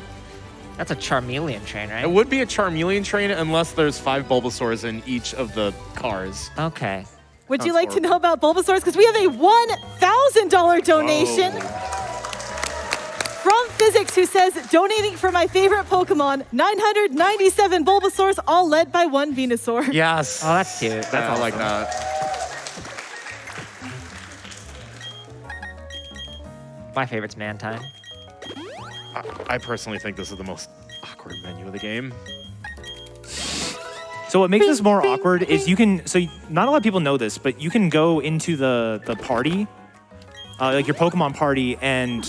That's a Charmeleon train, right? It would be a Charmeleon train unless there's 5 Bulbasaurs in each of the cars. Okay. Would you Sounds like to know about Bulbasaurs? Because we have a $1,000 donation from Physics, who says, "Donating for my favorite Pokemon, 997 Bulbasaurs, all led by one Venusaur." Yes. Oh, that's cute. That's I like that. My favorite's Mantine. I personally think this is the most awkward menu of the game. So what makes this more awkward is you can, so not a lot of people know this, but you can go into the party, like your Pokemon party, and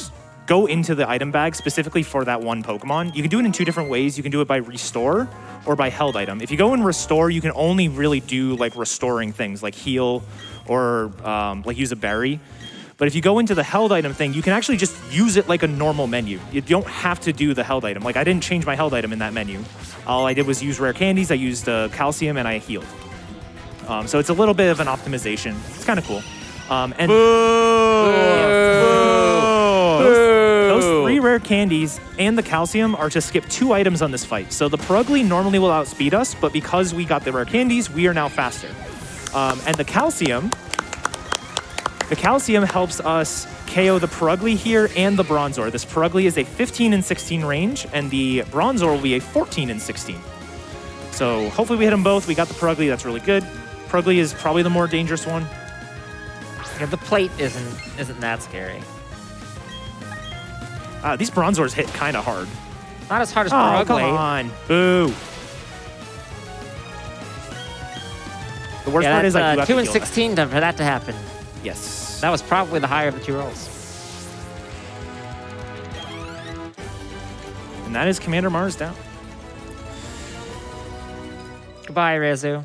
go into the item bag specifically for that one Pokemon. You can do it in 2 different ways. You can do it by restore or by held item. If you go and restore, you can only really do like restoring things like heal or like use a berry. But if you go into the held item thing, you can actually just use it like a normal menu. You don't have to do the held item. Like I didn't change my held item in that menu. All I did was use rare candies, I used calcium, and I healed. So it's a little bit of an optimization. It's kind of cool. And those 3 rare candies and the calcium are to skip 2 items on this fight. So the Purugly normally will outspeed us, but because we got the rare candies, we are now faster. And the calcium helps us KO the Purugly here and the Bronzor. This Purugly is a 15 and 16 range, and the Bronzor will be a 14 and 16. So hopefully we hit them both. We got the Purugly, that's really good. Purugly is probably the more dangerous one. Yeah, the plate isn't that scary. These Bronzors hit kind of hard. Not as hard as Oh, Purugly. come on. Boo. The worst part is I do have 2 to and kill 16 for that to happen. that. Yes. That was probably the higher of the 2 rolls. And that is Commander Mars down. Goodbye, Rezu.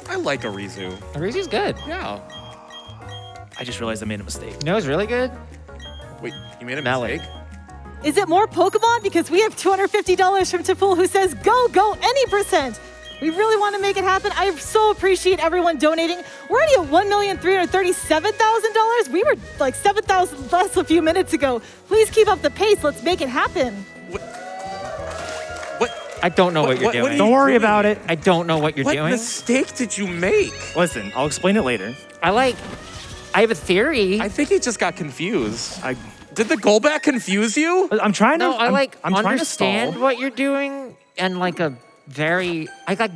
I like Arizu. Rezu's good. Yeah. I just realized I made a mistake. You know who's really good? Wait, you made a Melon. mistake? Is it more Pokemon? Because we have $250 from Taful who says, go, any percent. We really want to make it happen. I so appreciate everyone donating. We're already at $1,337,000. We were like 7,000 less a few minutes ago. Please keep up the pace. Let's make it happen. What? I don't know what you're doing. what are you Don't worry doing? about it. I don't know what you're What doing. mistake did you make? Listen, I'll explain it later. I have a theory. I think he just got confused. Did the goal back confuse you? I'm trying to. No, I'm trying to understand stall. what you're doing and I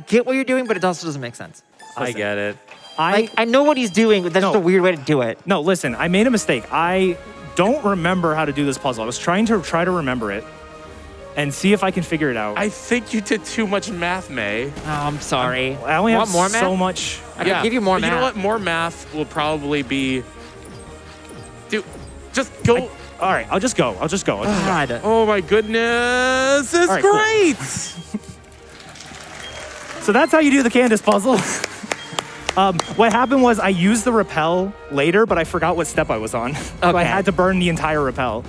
get what you're doing, but it also doesn't make sense. I get it. I know what he's doing, but that's just a weird way to do it. No, listen, I made a mistake. I don't remember how to do this puzzle. I was trying to remember it and see if I can figure it out. I think you did too much math, May. Oh, I'm sorry. I only have Want more so math? much. I can give you more but math. You know what? More math will probably be... Dude, just go... All right, I'll just go. God. Oh my goodness, this is All right, cool. great! So that's how you do the Candace puzzle. What happened was I used the repel later, but I forgot what step I was on. So I Okay. had to burn the entire repel.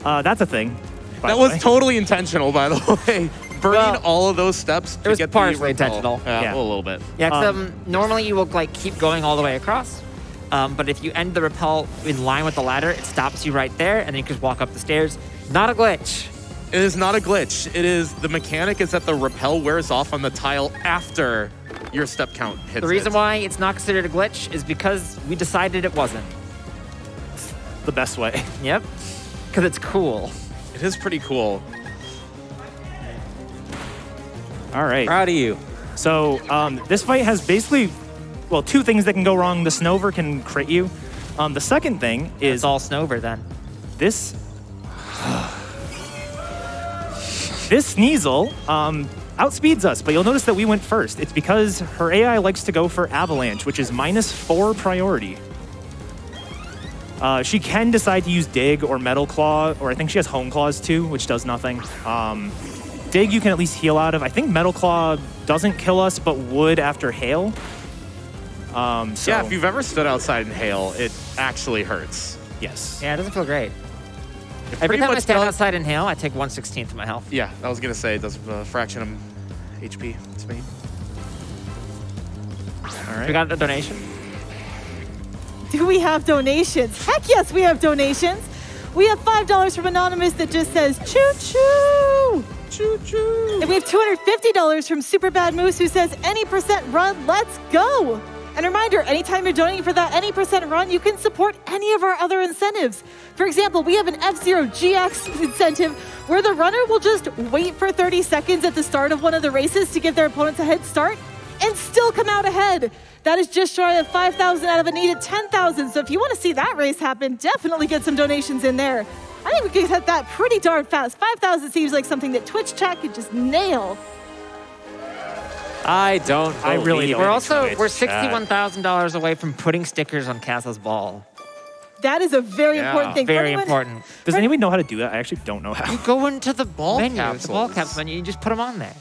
That's a thing. by That the was way. totally intentional, by the way. Burning Well, all of those steps to was get partially the repel. intentional. Yeah, Yeah. a little bit. Yeah, 'cause, normally you will keep going all the way across. But if you end the rappel in line with the ladder, it stops you right there, and then you can just walk up the stairs. Not a glitch. It is not a glitch. The mechanic is that the repel wears off on the tile after your step count hits The reason it. why it's not considered a glitch is because we decided it wasn't. The best way. Yep. Because it's cool. It is pretty cool. All right. Proud of you. So this fight has basically, well, 2 things that can go wrong. The Snover can crit you. The second thing is It's all Snover then. this. This Sneasel outspeeds us, but you'll notice that we went first. It's because her AI likes to go for Avalanche, which is -4 priority. She can decide to use Dig or Metal Claw, or I think she has Home Claws too, which does nothing. Dig you can at least heal out of. I think Metal Claw doesn't kill us, but would after Hail. So, Yeah, if you've ever stood outside in hail, it actually hurts. yes. Yeah, it doesn't feel great. It Every pretty time I much stand does- outside and hail, I take 1/16 of my health. Yeah, I was gonna say it does a fraction of HP to me. All right. We got a donation. Do we have donations? Heck yes, we have donations. We have $5 from Anonymous that just says, choo choo. Choo choo. And we have $250 from Superbad Moose who says, any percent run, let's go. And a reminder, anytime you're donating for that any percent run, you can support any of our other incentives. For example, we have an F-Zero GX incentive where the runner will just wait for 30 seconds at the start of one of the races to give their opponents a head start and still come out ahead. That is just shy of 5,000 out of a needed 10,000. So if you want to see that race happen, definitely get some donations in there. I think we could hit that pretty darn fast. 5,000 seems like something that Twitch chat could just nail. I don't. I really believe don't. We're it. also It's we're chat. $61,000 away from putting stickers on Casa's ball. That is a very Yeah, important thing. Very Anyone- important. Does anybody know how to do that? I actually don't know how. You go into the ball menu, the capsules. ball caps menu, you just put them on there.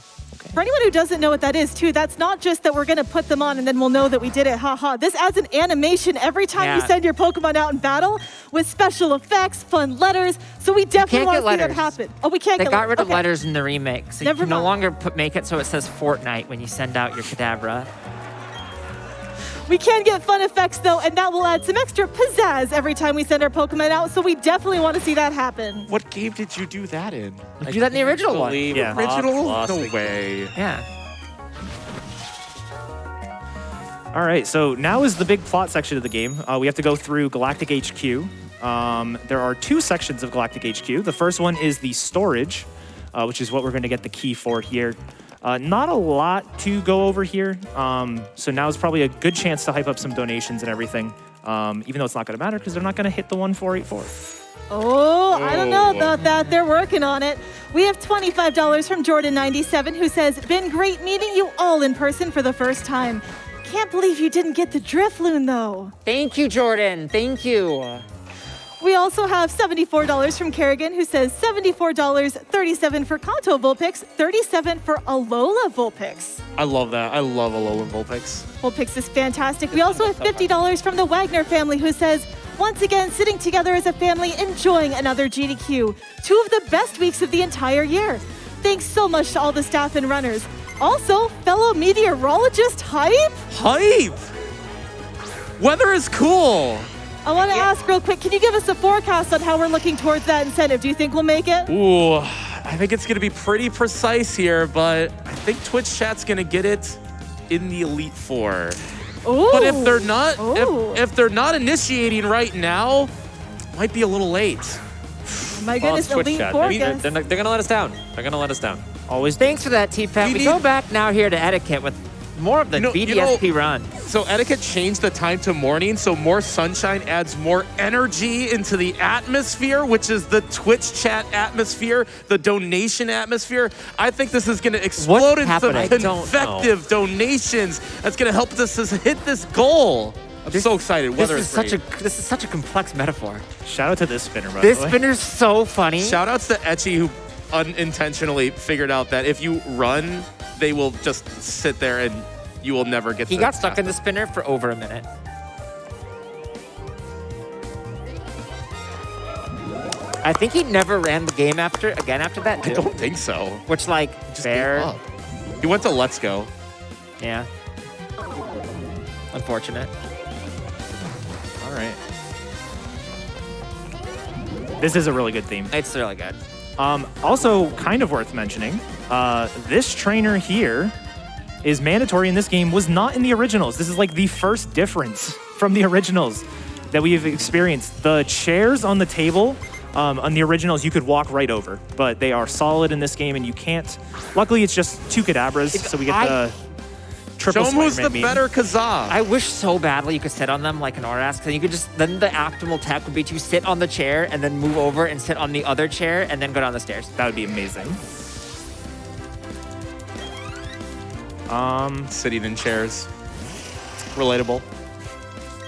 For anyone who doesn't know what that is, too, that's not just that we're going to put them on and then we'll know that we did it. Haha. This adds an animation every time you send your Pokemon out in battle with special effects, fun letters. So we definitely want to see that happen. Oh, we can't They get got rid of okay. letters in the remake, so you Never can no mind. longer make it so it says Fortnite when you send out your Kadabra. We can get fun effects, though, and that will add some extra pizzazz every time we send our Pokemon out, so we definitely want to see that happen. What game did you do that in? You do that in the original one. Yeah. Original? No way. Yeah. All right, so now is the big plot section of the game. We have to go through Galactic HQ. There are 2 sections of Galactic HQ. The first one is the storage, which is what we're going to get the key for here. Not a lot to go over here, so now is probably a good chance to hype up some donations and everything, even though it's not going to matter because they're not going to hit the 1484. Oh, I don't know about that. They're working on it. We have $25 from Jordan97, who says, been great meeting you all in person for the first time. Can't believe you didn't get the Drifloon, though. Thank you, Jordan. Thank you. We also have $74 from Kerrigan, who says $74, 37 for Kanto Vulpix, 37 for Alola Vulpix. I love that. I love Alolan Vulpix. Vulpix is fantastic. We also have $50 from the Wagner family, who says, once again, sitting together as a family, enjoying another GDQ. 2 of the best weeks of the entire year. Thanks so much to all the staff and runners. Also, fellow meteorologist Hype? Hype! Weather is cool. I want to ask real quick, can you give us a forecast on how we're looking towards that incentive? Do you think we'll make it? Ooh, I think it's going to be pretty precise here, but I think Twitch chat's going to get it in the Elite Four. Ooh. But if they're not, Ooh. if they're not initiating right now, might be a little late. My goodness, Twitch Elite chat. Four They're guess. going to let us down. They're going to let us down. Always. Thanks for that, T-Pat. We go back now here to etiquette with more of the BDSP run. So etiquette changed the time to morning, so more sunshine adds more energy into the atmosphere, which is the Twitch chat atmosphere, the donation atmosphere. I think this is going to explode into some effective donations. That's going to help us hit this goal. I'm so excited. Weather is great. This is such a complex metaphor. Shout out to this spinner, by This the way. spinner's so funny. Shout outs to Etchy, who unintentionally figured out that if you run, they will just sit there and you will never get. He got stuck in the spinner for over a minute. I think he never ran the game after that. I don't think so. Which, like, Just fair. gave up. He went to Let's Go. Yeah. Unfortunate. All right. This is a really good theme. It's really good. Also, kind of worth mentioning, this trainer here is mandatory in this game, was not in the originals. This is like the first difference from the originals that we've experienced. The chairs on the table on the originals, you could walk right over, but they are solid in this game and you can't. Luckily, it's just 2 Kadabras, so we get the triple Show him who's Spider-Man the meme. better Kazaa. I wish so badly you could sit on them like an Orask, because you could just, then the optimal tech would be to sit on the chair and then move over and sit on the other chair and then go down the stairs. That would be amazing. Sitting in chairs. Relatable.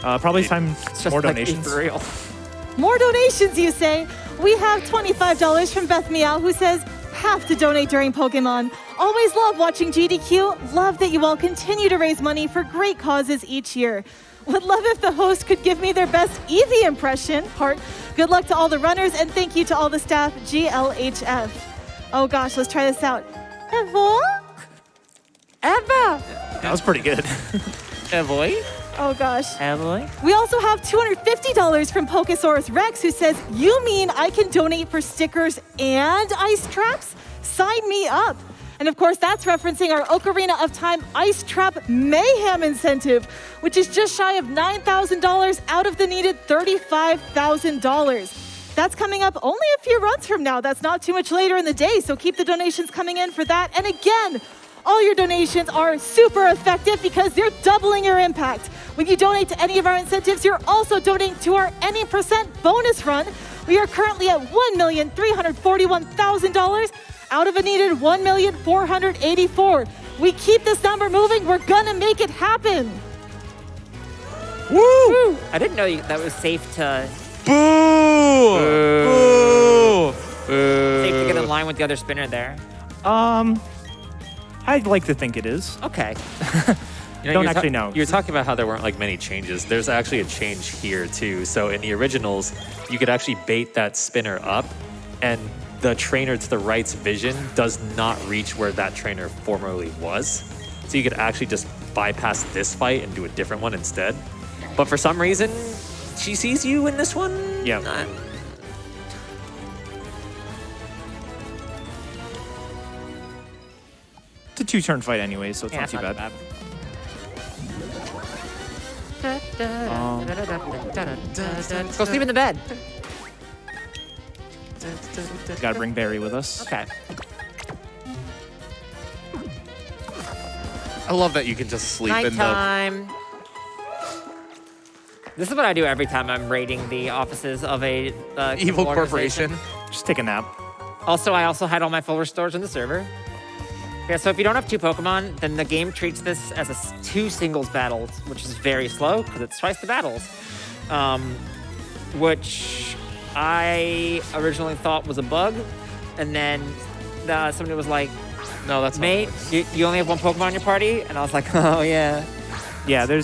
Probably time It's just more like donations. ethereal. More donations, you say? We have $25 from Beth Meow, who says, have to donate during Pokemon. Always love watching GDQ. Love that you all continue to raise money for great causes each year. Would love if the host could give me their best Eevee impression. Heart. Good luck to all the runners, and thank you to all the staff, GLHF. Oh gosh, let's try this out. Evo? Eva. That was pretty good. Evoy? Oh gosh. Emily? We also have $250 from Pokesaurus Rex, who says, you mean I can donate for stickers and ice traps? Sign me up. And of course, that's referencing our Ocarina of Time Ice Trap Mayhem incentive, which is just shy of $9,000 out of the needed $35,000. That's coming up only a few runs from now. That's not too much later in the day, so keep the donations coming in for that. And again, all your donations are super effective because they're doubling your impact. When you donate to any of our incentives, you're also donating to our any percent bonus run. We are currently at $1,341,000 out of a needed $1,484,000. We keep this number moving. We're gonna make it happen. Woo! I didn't know that was safe to Boo! Boo! get in line with the other spinner there. How I'd like to think it is. Okay. Don't actually know. You're talking about how there weren't like many changes. There's actually a change here too. So in the originals, you could actually bait that spinner up, and the trainer to the right's vision does not reach where that trainer formerly was. So you could actually just bypass this fight and do a different one instead. But for some reason, she sees you in this one. Yeah. It's a 2-turn fight anyway, so it's not too bad. Go sleep in the bed. Gotta bring Barry with us. Okay. I love that you can just sleep in the. Nighttime. This is what I do every time I'm raiding the offices of a Evil organization. corporation. Just take a nap. Also, I also had all my full restores in the server. Yeah, so if you don't have 2 Pokemon, then the game treats this as 2 singles battles, which is very slow because it's twice the battles. Which I originally thought was a bug, and then somebody was like, No, that's "Mate, you only have 1 Pokemon in your party," and I was like, "Oh yeah." Yeah, there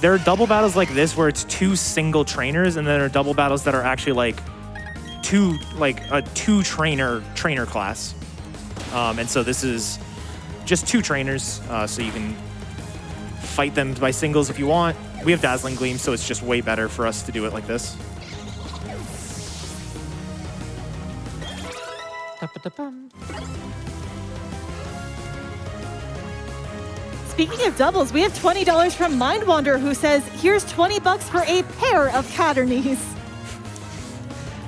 are double battles like this where it's 2 single trainers, and then there are double battles that are actually like a 2 trainer class. And so this is just 2 trainers, so you can fight them by singles if you want. We have Dazzling Gleam, so it's just way better for us to do it like this. Speaking of doubles, we have $20 from Mindwander, who says, here's $20 for a pair of cat or knees.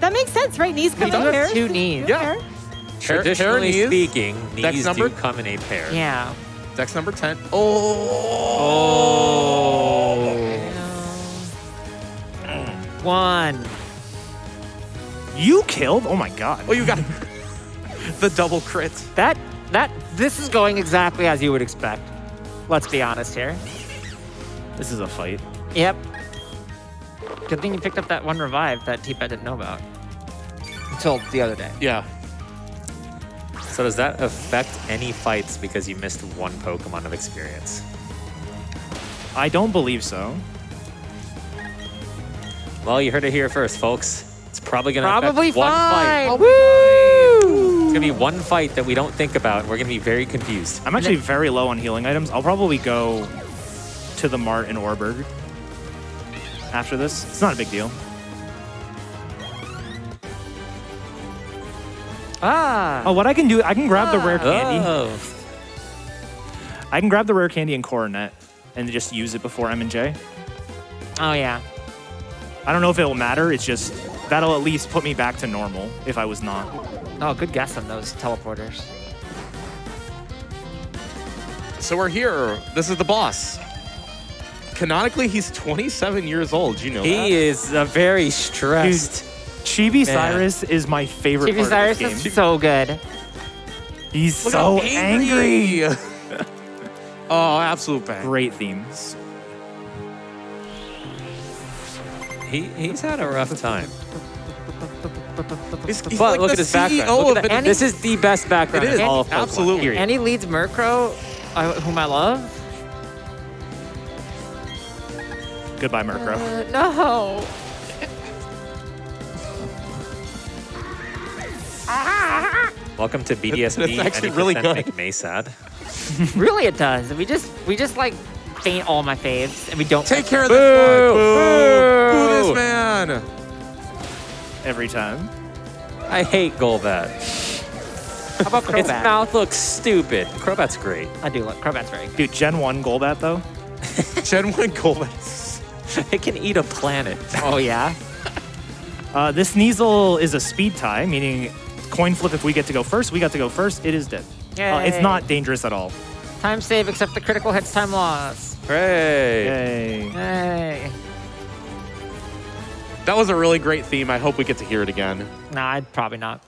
That makes sense, right? Knees come in does. pairs. 2 knees. Yeah. Traditionally knees. speaking, Dex knees number? do come in a pair. Yeah. Dex number 10. One. You killed? Oh my god. Oh, you got the double crit. This is going exactly as you would expect. Let's be honest here. This is a fight. Yep. Good thing you picked up that 1 revive that T-Pet didn't know about. Until the other day. Yeah. So does that affect any fights because you missed 1 Pokemon of experience? I don't believe so. Well, you heard it here first, folks. It's probably going to Probably affect 1 fight. fine. Woo! It's going to be 1 fight that we don't think about, and we're going to be very confused. I'm actually very low on healing items. I'll probably go to the Mart in Orberg after this. It's not a big deal. Oh, what I can do, I can grab the rare candy. Oh. I can grab the rare candy in Coronet and just use it before M&J. Oh, yeah. I don't know if it will matter. It's just, that'll at least put me back to normal if I was not. Oh, good guess on those teleporters. So we're here. This is the boss. Canonically, he's 27 years old. You know that? He is very stressed. Chibi Cyrus is my favorite Chibi part Cyrus of this game. is so good. He's Look so how angry. Oh, absolute bang. Great themes. He's had a rough time. He's But like look the at his background. CEO Look of at that. This is the best background It is. in all of Pokemon. Absolutely. Period. And he leads Murkrow, whom I love. Goodbye, Murkrow. No. Welcome to BDSB. That's actually Any really percent good. Make May sad. Really, it does. We just like faint all my faves, and we don't Take care of Boo! this one. Boo! Boo this man. Every time. I hate Golbat. How about Its Crobat? mouth looks stupid. Crobat's great. I do look. Crobat's very good. Dude, Gen 1 Golbat, though. Gen 1 Golbat. It can eat a planet. Oh yeah. This Sneasel is a speed tie, meaning coin flip if we get to go first. We got to go first. It is dead. It's Yay. not dangerous at all. Time save, except the critical hits time loss. Hooray. Yay. Hey. That was a really great theme. I hope we get to hear it again. Nah, I'd probably not.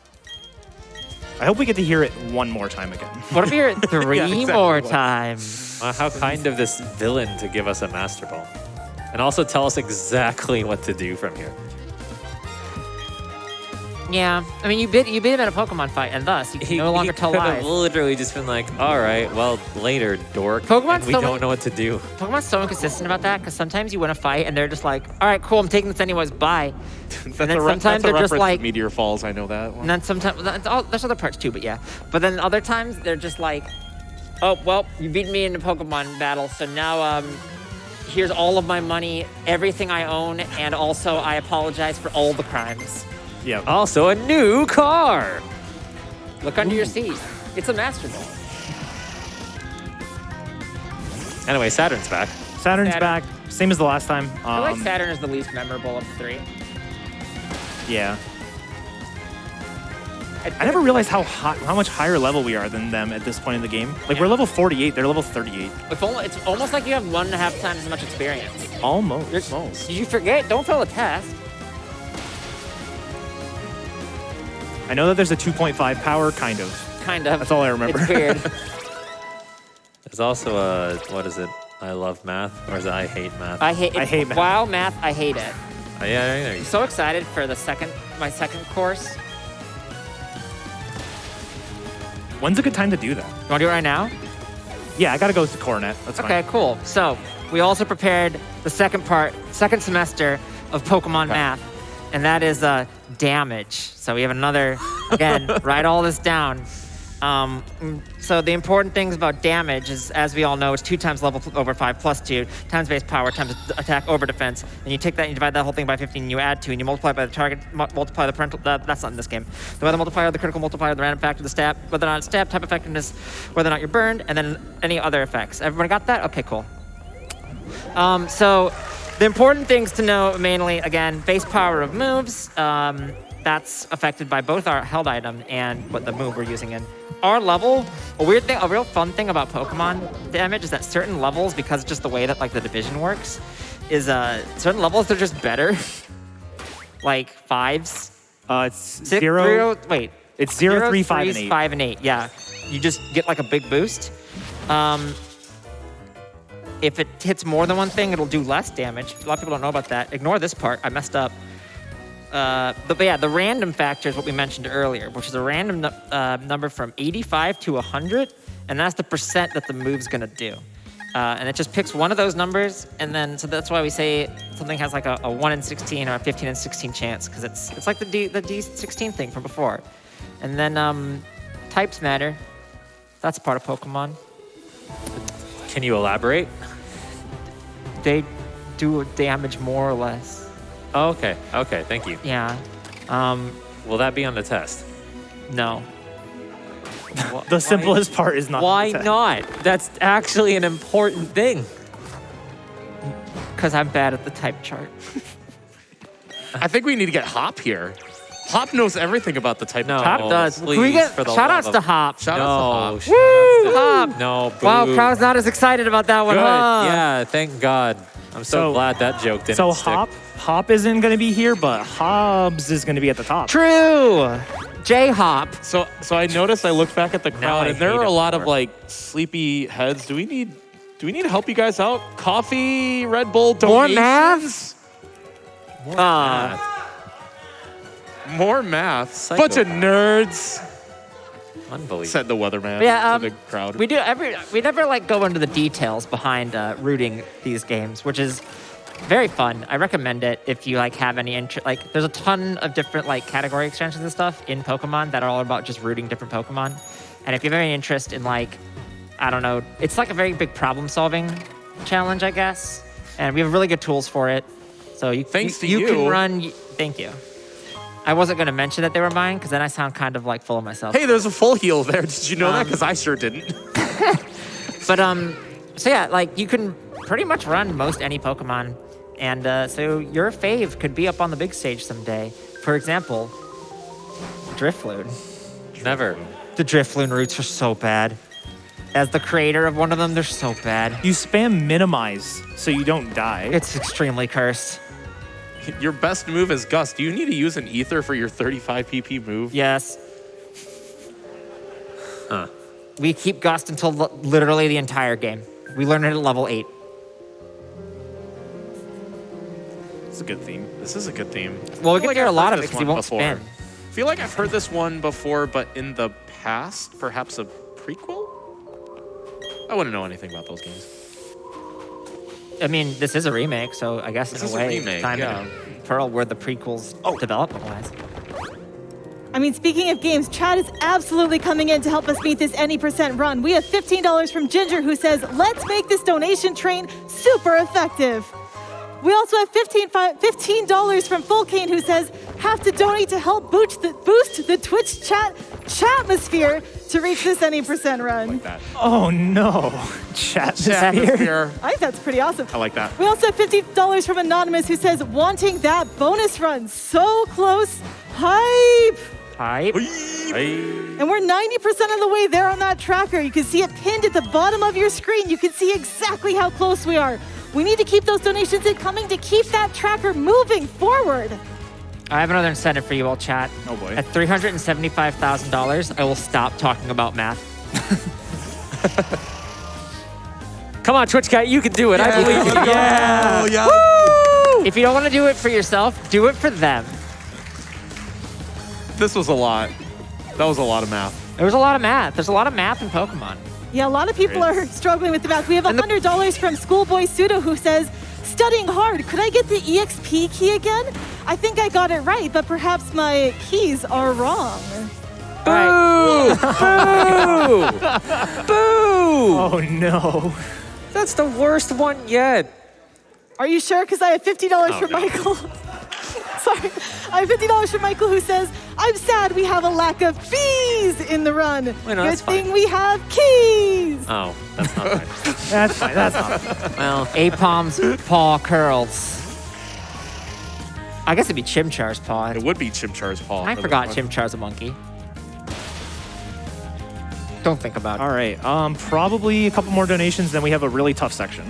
I hope we get to hear it one more time again. What if we hear it 3 exactly more what. times? How kind of this villain to give us a Master Ball. And also tell us exactly what to do from here. Yeah, I mean, you beat him in a Pokemon fight, and thus you can no longer tell could have lies. literally just been like, all right, well, later, dork. Pokemon's and we so don't know what to do. Pokemon's so inconsistent about that because sometimes you win a fight and they're just like, all right, cool, I'm taking this anyways, bye. And then sometimes they're just like, Meteor Falls. I know that one. and then sometimes there's other parts too, but yeah. But then other times they're just like, oh well, you beat me in a Pokemon battle, so now here's all of my money, everything I own, and also I apologize for all the crimes. Yeah. Also, a new car. Look under your seat. It's a Master Ball. Anyway, Saturn's back. Saturn's Saturn. back, same as the last time. I feel like Saturn is the least memorable of the three. Yeah. I never realized how much higher level we are than them at this point in the game. Like, we're level 48, they're level 38. It's almost like you have 1.5 times as much experience. Almost. Did you forget? Don't fail a test. I know that there's a 2.5 power, kind of. Kind of. That's all I remember. It's weird. There's also a, what is it? I love math, or is it I hate math? I hate math. Wow, math, I hate it. Oh, yeah, I'm so excited for my second course. When's a good time to do that? You want to do it right now? Yeah, I gotta go to Coronet. That's fine. Okay, cool. So we also prepared the second semester of Pokemon Math, and that is damage. So we have another, again, write all this down. So the important things about damage is, as we all know, it's 2 times level over 5 plus 2 times base power times attack over defense. And you take that and you divide that whole thing by 15 and you add 2 and you multiply by the target, multiply the parental, that's not in this game. The weather multiplier, the critical multiplier, the random factor, the stab, whether or not it's stab, type effectiveness, whether or not you're burned, and then any other effects. Everybody got that? Okay, cool. So the important things to know mainly, again, base power of moves, that's affected by both our held item and what the move we're using in. Our level, a real fun thing about Pokemon damage is that certain levels, because just the way that like the division works, is certain levels they're just better. Like 5s. It's 0. Wait. It's 0, 3, 5, and 3s, 8. 5, and 8. Yeah. You just get like a big boost. If it hits more than one thing, it'll do less damage. A lot of people don't know about that. Ignore this part. I messed up. But yeah, the random factor is what we mentioned earlier, which is a random number from 85 to 100, and that's the percent that the move's gonna do. And it just picks one of those numbers, and then so that's why we say something has like a 1 in 16 or a 15 in 16 chance, because it's like the D16 thing from before. And then types matter. That's part of Pokemon. Can you elaborate? They do damage more or less. Oh, okay. Okay, thank you. Yeah. Will that be on the test? No. The simplest part is not. Why the test. not? That's actually an important thing. Because I'm bad at the type chart. I think we need to get Hop here. Hop knows everything about the type. No. Hop does. please, Can we get for the shout outs love to of- Hop? Shout No. out to Hop. Woo! Hop. No, boo. Wow, crowd's not as excited about that one, Good. huh? Yeah, thank God. I'm so glad that joke didn't So stick. Hop isn't gonna be here, but Hobbs is gonna be at the top. True. J-Hop. So I noticed. I looked back at the Now crowd, I and there hate are a him lot of more. like sleepy heads. Do we need to help you guys out? Coffee, Red Bull, More donations? math? More math. Psycho. Bunch of nerds. Unbelievable. Said the weatherman Yeah, to the crowd. we never like go into the details behind rooting these games, which is very fun. I recommend it if you like have any interest. Like, there's a ton of different like category extensions and stuff in Pokemon that are all about just rooting different Pokemon. And if you have any interest in like, I don't know, it's like a very big problem-solving challenge, I guess. And we have really good tools for it. So you Thanks to you you. can run. Thank you. I wasn't going to mention that they were mine because then I sound kind of like full of myself. Hey, there's a full heal there. Did you know that? Because I sure didn't. But so yeah, like you can pretty much run most any Pokemon, and so your fave could be up on the big stage someday. For example, Drifloon. Never. The Drifloon roots are so bad. As the creator of one of them, they're so bad. You spam minimize so you don't die. It's extremely cursed. Your best move is Gust. Do you need to use an Ether for your 35 PP move? Yes. Huh. We keep Gust until literally the entire game. We learn it at level 8. It's a good theme. This is a good theme. Well, we I feel can hear a I've lot heard of it this because he one won't before. spin. feel like I've heard this one before, but in the past, perhaps a prequel? I wouldn't know anything about those games. I mean, this is a remake, so I guess This in is a a way, remake, Time yeah. and Pearl were the prequels development-wise. I mean, speaking of games, Chad is absolutely coming in to help us meet this any percent run. We have $15 from Ginger, who says, let's make this donation train super effective. We also have $15 from Fulcane, who says, have to donate to help boost the Twitch chat atmosphere to reach this any percent run. Like that. Oh no, chat sphere. Atmosphere. I think that's pretty awesome. I like that. We also have $50 from Anonymous, who says, wanting that bonus run. So close. Hype. Hype. And we're 90% of the way there on that tracker. You can see it pinned at the bottom of your screen. You can see exactly how close we are. We need to keep those donations in coming to keep that tracker moving forward. I have another incentive for you all, chat. Oh boy. At $375,000, I will stop talking about math. Come on, Twitch guy, you can do it. I believe in you. Yeah. Oh, yeah. Woo! If you don't want to do it for yourself, do it for them. This was a lot. That was a lot of math. There was a lot of math. There's a lot of math in Pokemon. Yeah, a lot of people are struggling with the math. We have $100 from Schoolboy Pseudo, who says, studying hard, could I get the EXP key again? I think I got it right, but perhaps my keys are wrong. Boo! Boo! Boo! Oh no. That's the worst one yet. Are you sure? Because I have $50 from Michael. Sorry. I have $50 from Michael, who says, I'm sad we have a lack of fees in the run. Wait, no, Good that's thing fine. we have keys. Oh, that's not right. That's fine. That's not. Well, Apom's paw curls. I guess it'd be Chimchar's paw. It would be Chimchar's paw. I forgot Chimchar's a monkey. Don't think about it. All right. Probably a couple more donations, then we have a really tough section.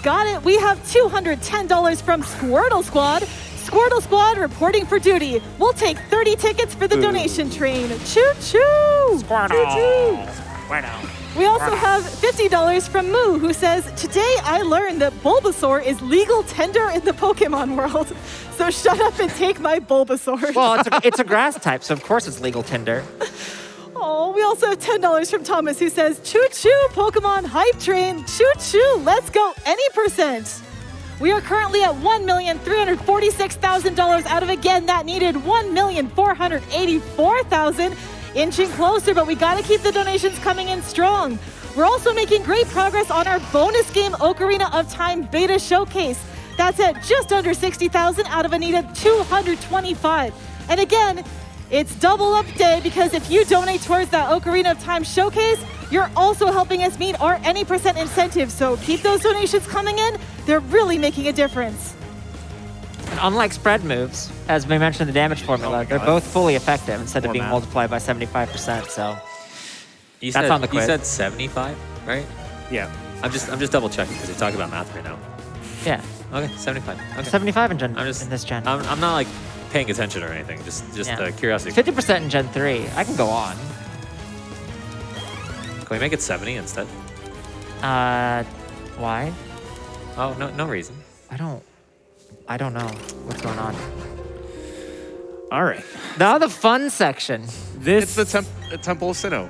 Got it. We have $210 from Squirtle Squad. Squirtle Squad reporting for duty. We'll take 30 tickets for the donation train. Choo-choo! Choo-choo! We also have $50 from Moo, who says, today I learned that Bulbasaur is legal tender in the Pokemon world. So shut up and take my Bulbasaur. Well, it's a grass type, so of course it's legal Tinder. Oh, we also have $10 from Thomas, who says, choo-choo, Pokemon hype train. Choo-choo, let's go any percent. We are currently at $1,346,000 out of, again, that needed $1,484,000. Inching closer, but we got to keep the donations coming in strong. We're also making great progress on our bonus game Ocarina of Time Beta Showcase. That's at just under 60,000 out of a needed 225. And again, it's double up day, because if you donate towards that Ocarina of Time Showcase, you're also helping us meet our any percent incentive. So keep those donations coming in. They're really making a difference. And unlike spread moves, as we mentioned in the damage formula, they're both fully effective instead of being math. multiplied by 75%. So you That's said, on the quiz. You said 75, right? Yeah. I'm just double checking because you're talking about math right now. yeah, Okay, 75. Okay. 75 in I'm just in this gen. I'm not like paying attention or anything. Just Yeah. curiosity. 50% in Gen 3. I can go on. Can we make it 70 instead? Why? Oh, no reason. I don't know what's going on. All right. Now the fun section. It's the Temple of Sinnoh.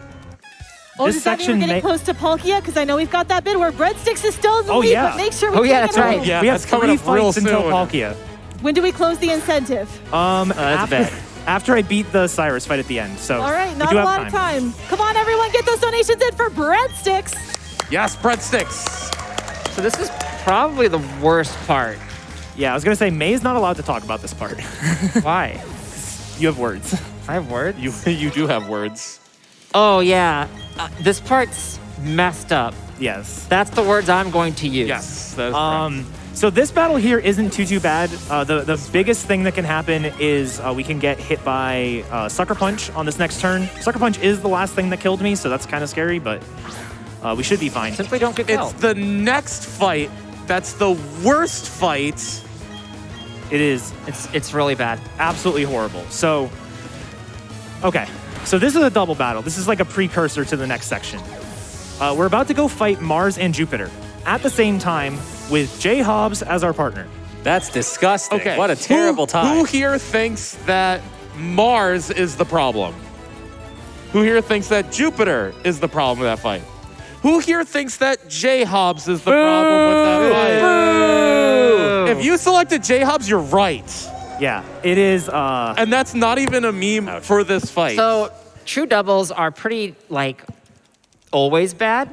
Oh, This does that mean we're section getting may- close to Palkia? Because I know we've got that bit where Breadsticks is still in the Oh, lead, yeah. but make sure we Oh, yeah, can't that's get right. away. Yeah, we have that's coming 3 up real fights until soon. Palkia. When do we close the incentive? That's bad. After I beat the Cyrus fight at the end. So All right, we not do a have lot of time. Come on, everyone, get those donations in for Breadsticks. Yes, breadsticks. So this is probably the worst part. Yeah, I was gonna say May's not allowed to talk about this part. Why? You have words. I have words. You do have words. Oh yeah, this part's messed up. Yes. That's the words I'm going to use. Yes, that is correct. So this battle here isn't too bad. The biggest thing that can happen is we can get hit by Sucker Punch on this next turn. Sucker Punch is the last thing that killed me, so that's kind of scary, but we should be fine. Simply don't get It's killed. the next fight that's the worst fight. It is It's really bad. absolutely horrible. So, okay. So this is a double battle. This is like a precursor to the next section. We're about to go fight Mars and Jupiter at the same time with Jay Hobbs as our partner. That's disgusting. Okay. What a terrible time. Who here thinks that Mars is the problem? Who here thinks that Jupiter is the problem with that fight? Who here thinks that J-Hobbs is the problem with that fight? If you selected J-Hobbs, you're right. Yeah, it is. And that's not even a meme for this fight. So true doubles are pretty like always bad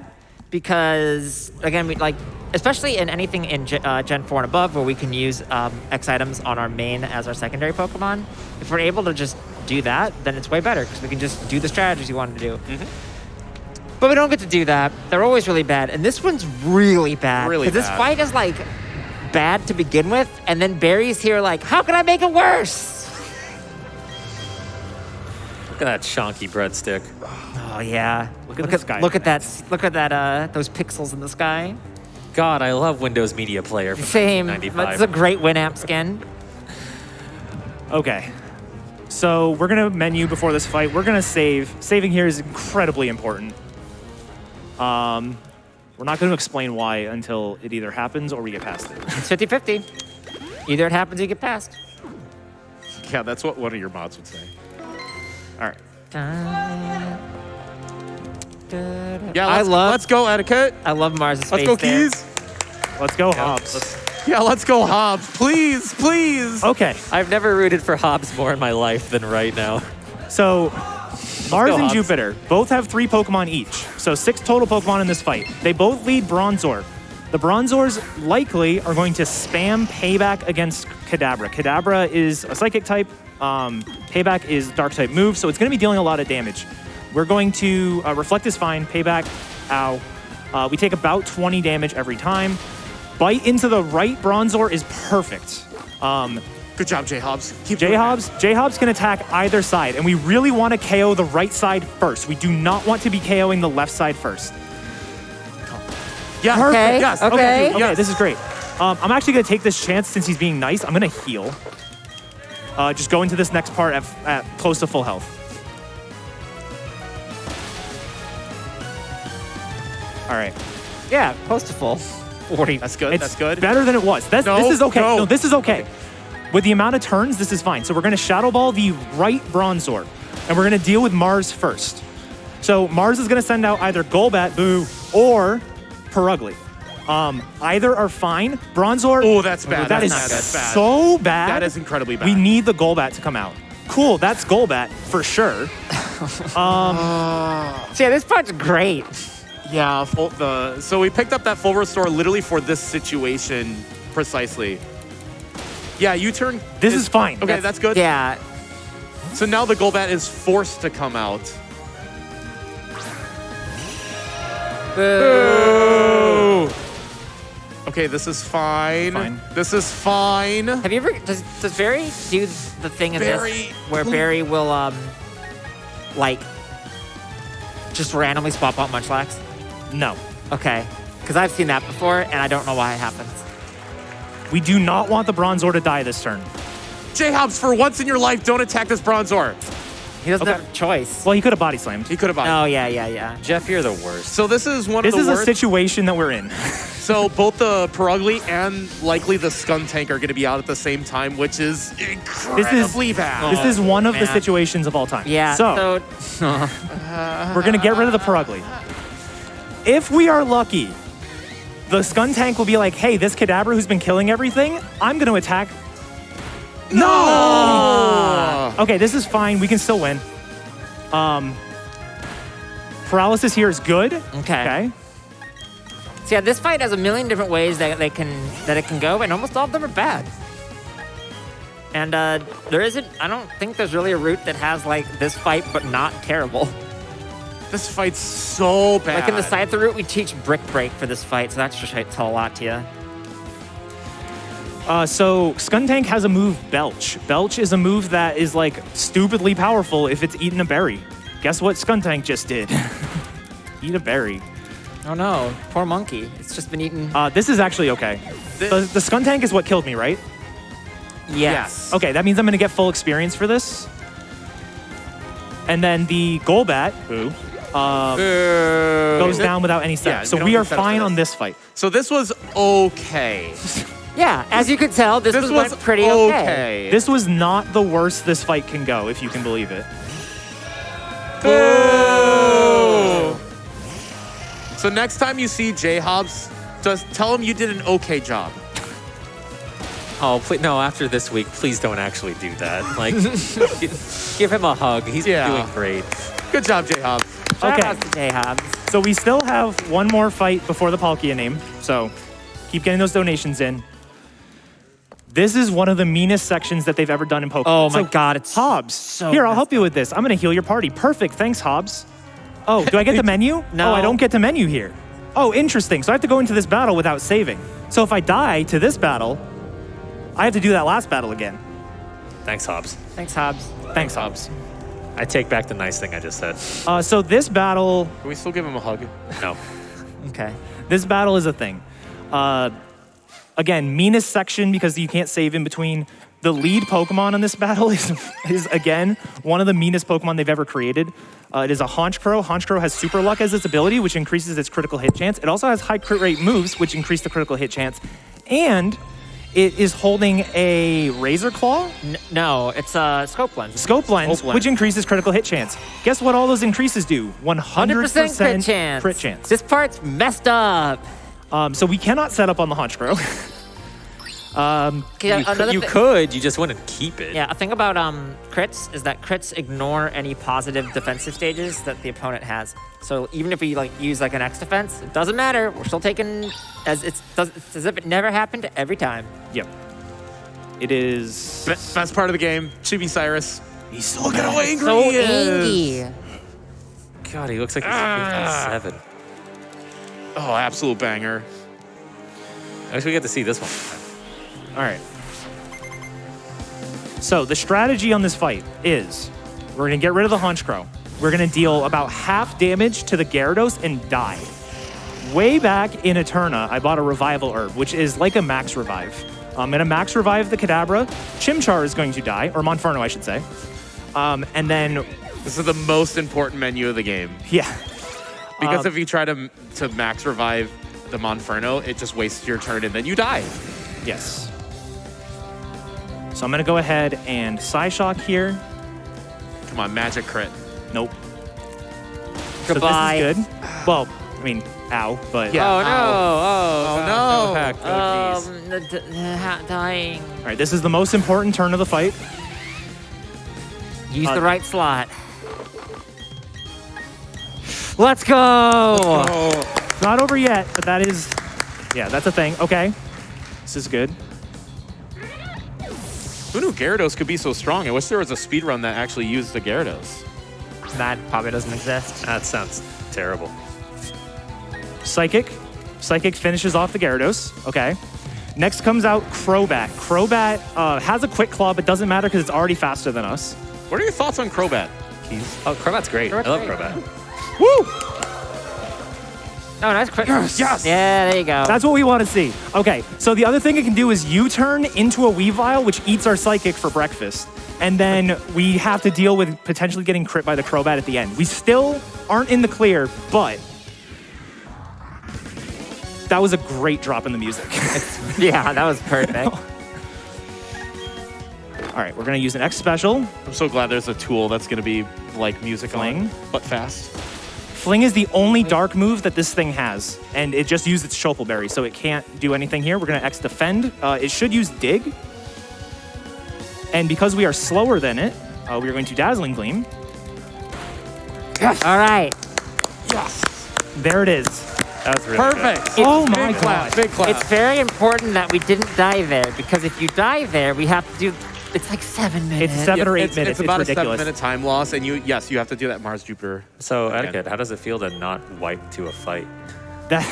because again, especially in anything in Gen 4 and above where we can use X items on our main as our secondary Pokemon. If we're able to just do that, then it's way better because we can just do the strategies you want to do. But we don't get to do that. They're always really bad. And this one's really bad. Really Because this bad. fight is like bad to begin with. And then Barry's here like, how can I make it worse? Look at that chonky breadstick. Oh yeah. Look at the sky. Look at that. Look at that. Those pixels in the sky. God, I love Windows Media Player from Same. 1995. That's a great Winamp skin. Okay. So we're gonna menu before this fight. We're gonna save. Saving here is incredibly important. We're not gonna explain why until it either happens or we get past it. It's 50-50. Either it happens or you get past. Yeah, that's what one of your mods would say. All right. Yeah, let's go, Etiquette. I love Mars's Let's face go, there. Keys. Let's go, Hobbs. Yeah, let's go, Hobbs. Please, please. Okay. I've never rooted for Hobbs more in my life than right now. So Mars go, and Hobbs. Jupiter both have 3 Pokemon each. So 6 total Pokemon in this fight. They both lead Bronzor. The Bronzors likely are going to spam Payback against Kadabra. Kadabra is a Psychic type. Payback is Dark type move, so it's going to be dealing a lot of damage. We're going to Reflect is fine. Payback, ow. We take about 20 damage every time. Bite into the right Bronzor is perfect. Good job, J-Hobbs. Keep J-Hobbs can attack either side, and we really want to KO the right side first. We do not want to be KOing the left side first. Yeah, Perfect. Okay, Yes. okay. Okay, this is great. I'm actually going to take this chance since he's being nice. I'm going to heal. Just go into this next part at close to full health. All right. Yeah, close to full. 40. That's good. It's That's good. better than it was. This is okay. No. No, this is okay. With the amount of turns, this is fine. So we're going to Shadow Ball the right Bronzor, and we're going to deal with Mars first. So Mars is going to send out either Golbat, boo, or Perugly. Either are fine. Bronzor. Oh, that's bad. That is That's bad. so bad. That is incredibly bad. We need the Golbat to come out. Cool, that's Golbat for sure. See, this part's great. Yeah, so we picked up that full restore literally for this situation precisely. Yeah, U-turn. This is fine. Okay, that's good. Yeah. So now the Golbat is forced to come out. Boo! Okay, this is fine. Fine. This is fine. Have you ever, does Barry do the thing in Barry, this where Barry will, like, just randomly swap out Munchlax? No. Okay. Because I've seen that before, and I don't know why it happens. We do not want the Bronzor to die this turn. J-Hobbs, for once in your life, don't attack this Bronzor. He doesn't have a choice. Well, he could have body slammed. He could have. Oh, yeah. Jeff, you're the worst. So this is one This of is the a worst. situation that we're in. So both the Perugly and likely the Skuntank are going to be out at the same time, which is incredibly bad. This is one of the man. situations of all time. Yeah, So we're going to get rid of the Perugly. If we are lucky, the Skuntank will be like, hey, this Kadabra who's been killing everything, I'm going to attack. No! Okay, this is fine. We can still win. Paralysis here is good. Okay. So yeah, this fight has a million different ways that it can go, and almost all of them are bad. And I don't think there's really a route that has like this fight, but not terrible. This fight's so bad. Like in the Scyther route, we teach Brick Break for this fight, so that should tell a lot to you. So Skuntank has a move, Belch. Belch is a move that is like stupidly powerful if it's eaten a berry. Guess what Skuntank just did? Eat a berry. Oh no, poor monkey. It's just been eaten. This is actually okay. The Skuntank is what killed me, right? Yes. Okay, that means I'm going to get full experience for this. And then the Golbat, goes down without any Yeah, steps. So we we don't are need setup for fine this. on this fight. So this was okay. Yeah, as you can tell, this went pretty okay. This was not the worst this fight can go, if you can believe it. Boo! So next time you see J-Hobbs, just tell him you did an okay job. Oh, please, no, after this week, please don't actually do that. Like, give him a hug. He's doing great. Good job, J-Hobbs. Okay. So we still have one more fight before the Palkia name. So keep getting those donations in. This is one of the meanest sections that they've ever done in Pokemon. Oh my God, it's Hobbs. so Here, I'll help you with this. I'm going to heal your party. Perfect. Thanks, Hobbs. Oh, do I get the menu? No. Oh, I don't get the menu here. Oh, interesting. So I have to go into this battle without saving. So if I die to this battle, I have to do that last battle again. Thanks, Hobbs. Thanks, Hobbs. Thanks, Hobbs. I take back the nice thing I just said. So this battle... Can we still give him a hug? No. Okay. This battle is a thing. Again, meanest section because you can't save in between. The lead Pokemon in this battle is again, one of the meanest Pokemon they've ever created. It is a Honchkrow. Honchkrow has Super Luck as its ability, which increases its critical hit chance. It also has high crit rate moves, which increase the critical hit chance. And it is holding a Razor Claw? No, it's a Scope Lens. Scope Lens, which increases critical hit chance. Guess what all those increases do? 100% crit chance. This part's messed up. So we cannot set up on the Honchkrow. You could, you just wouldn't keep it. Yeah, a thing about crits is that crits ignore any positive defensive stages that the opponent has. So even if we use an X defense, it doesn't matter. We're still taking it's as if it never happened every time. Yep. It is Best part of the game, Chibi Cyrus. He's so Look at how angry So he is. angry. God, he looks like he's 57. Oh, absolute banger. I wish we get to see this one. All right. So the strategy on this fight is we're going to get rid of the Honchkrow. We're going to deal about half damage to the Gyarados and die. Way back in Eterna, I bought a Revival Herb, which is like a max revive. I'm going to max revive the Kadabra. Chimchar is going to die, or Monferno, I should say. And then... This is the most important menu of the game. Yeah. Because if you try to max revive the Monferno, it just wastes your turn and then you die. Yes. So I'm going to go ahead and Psyshock here. Come on, magic crit. Nope. Goodbye. So this is good. Well, I mean, ow, but... Yeah. Oh no! Oh, no. Heck, geez. Dying. All right, this is the most important turn of the fight. Use the right slot. Let's go! It's not over yet, but that is... Yeah, that's a thing. Okay. This is good. Who knew Gyarados could be so strong? I wish there was a speedrun that actually used the Gyarados. That probably doesn't exist. That sounds terrible. Psychic. Psychic finishes off the Gyarados. Okay. Next comes out Crobat. Crobat has a Quick Claw, but doesn't matter because it's already faster than us. What are your thoughts on Crobat, Keys? Oh, Crobat's great. I love Crobat. Woo! Oh, nice quick. Yes! Yeah, there you go. That's what we want to see. Okay, so the other thing it can do is U-turn into a Weavile, which eats our Psychic for breakfast. And then we have to deal with potentially getting crit by the Crobat at the end. We still aren't in the clear, but that was a great drop in the music. Yeah, that was perfect. All right, we're going to use an X special. I'm so glad there's a tool that's going to be like music Fling. on, but fast. Fling is the only dark move that this thing has, and it just used its Chople Berry, so it can't do anything here. We're going to X defend. It should use Dig. And because we are slower than it, we're going to Dazzling Gleam. Yes. All right. Yes. There it is. That was really Perfect. good. Oh my Big clap. God. Big clap. It's very important that we didn't die there, because if you die there, we have to do... It's like 7 minutes. It's 7 or 8 minutes. It's about a ridiculous. 7-minute time loss, and you have to do that Mars Jupiter. So, Eddaket, how does it feel to not wipe to a fight? That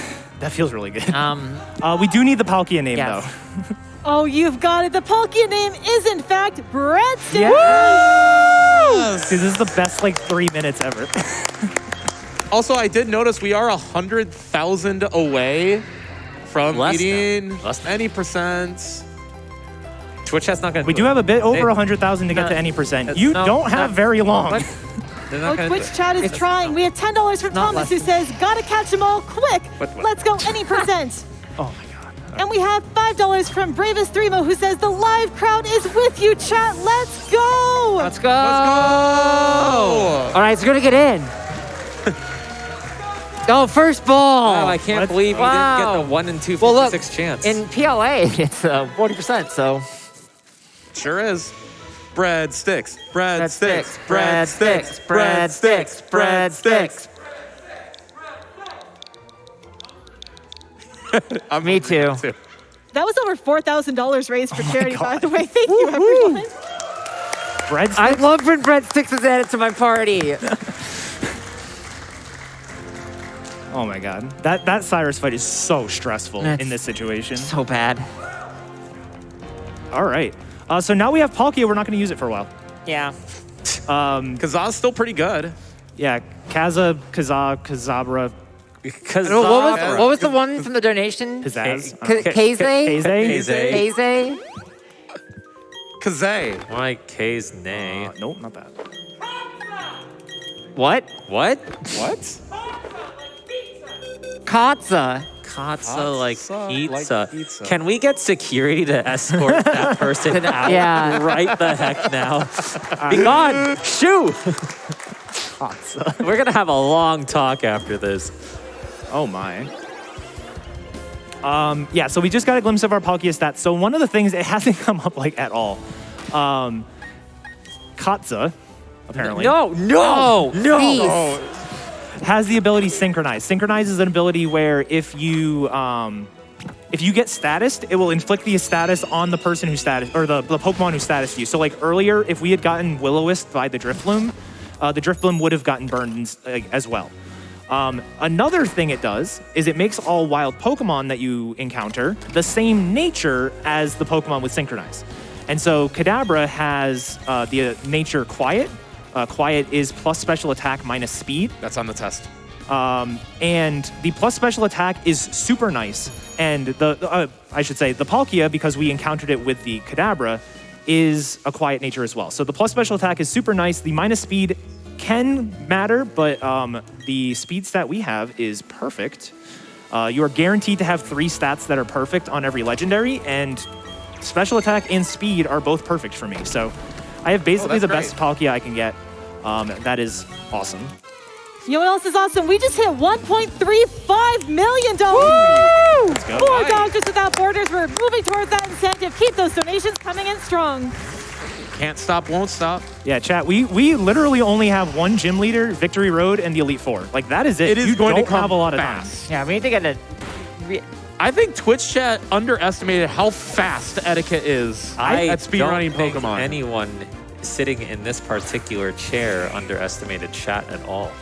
feels really good. Um, We do need the Palkia name, Yes. though. Oh, you've got it. The Palkia name is, in fact, Breadstick. Yes! Dude, this is the best, 3 minutes ever. Also, I did notice we are 100,000 away from meeting any percent. Twitch has not going to We do have a bit over 100,000 to get to any percent. You don't have very long. Oh, Twitch chat is trying. We have $10 from Thomas who says, gotta catch them all quick. What? Let's go any percent. Oh my God. And we have $5 from Bravest Threemo, who says, the live crowd is with you, chat. Let's go. Let's go. Oh! All right, it's gonna get in. Oh, first ball. Wow, I can't believe you didn't get the 1 in 256 chance. In PLA, it's 40%, so. Sure is. Breadsticks, Breadsticks, breadsticks, breadsticks, breadsticks. Me too. That was over $4,000 raised for charity, by the way. Thank you, everyone. Breadsticks? I love when breadsticks is added to my party. Oh my god. That Cyrus fight is so stressful That's in this situation. So bad. All right. So now we have Palkia. We're not going to use it for a while. Yeah. Kazaa's still pretty good. Yeah. Kazabra, What was the one from the donation? Pizzazz. Keize? Keize? Kazay. My K's nay. Nope, not that. What? What? What? Katsa. Katsa like pizza. like pizza. Can we get security to escort that person out Yeah. right the heck now? Be gone! Shoo! We're gonna have a long talk after this. Oh my. Yeah, so we just got a glimpse of our Palkia stats. So one of the things, it hasn't come up like at all. Katsa, apparently. No! Please. Has the ability Synchronize. Synchronize is an ability where if you get statused, it will inflict the status on the person who status, or the Pokemon who statused you. So like earlier, if we had gotten Will-O-Wisp by the Drifloon would have gotten burned as well. Another thing it does is it makes all wild Pokemon that you encounter the same nature as the Pokemon with Synchronize. And so Kadabra has the nature Quiet. Quiet is plus special attack minus speed. That's on the test. And the plus special attack is super nice. And I should say the Palkia, because we encountered it with the Kadabra, is a quiet nature as well. So the plus special attack is super nice. The minus speed can matter, but the speed stat we have is perfect. You are guaranteed to have 3 stats that are perfect on every legendary, and special attack and speed are both perfect for me. So I have basically the best Palkia I can get. That is awesome. You know what else is awesome? We just hit $1.35 million. Let's go. 4 Doctors Without Borders. We're moving towards that incentive. Keep those donations coming in strong. Can't stop, won't stop. Yeah, chat, we literally only have 1 gym leader, Victory Road, and the Elite Four. Like, that is it. It is you going don't to come have a lot of fast. time. Yeah, we need to get a. I think Twitch chat underestimated how fast Eddaket is at speedrunning don't think Pokemon. anyone sitting in this particular chair underestimated chat at all.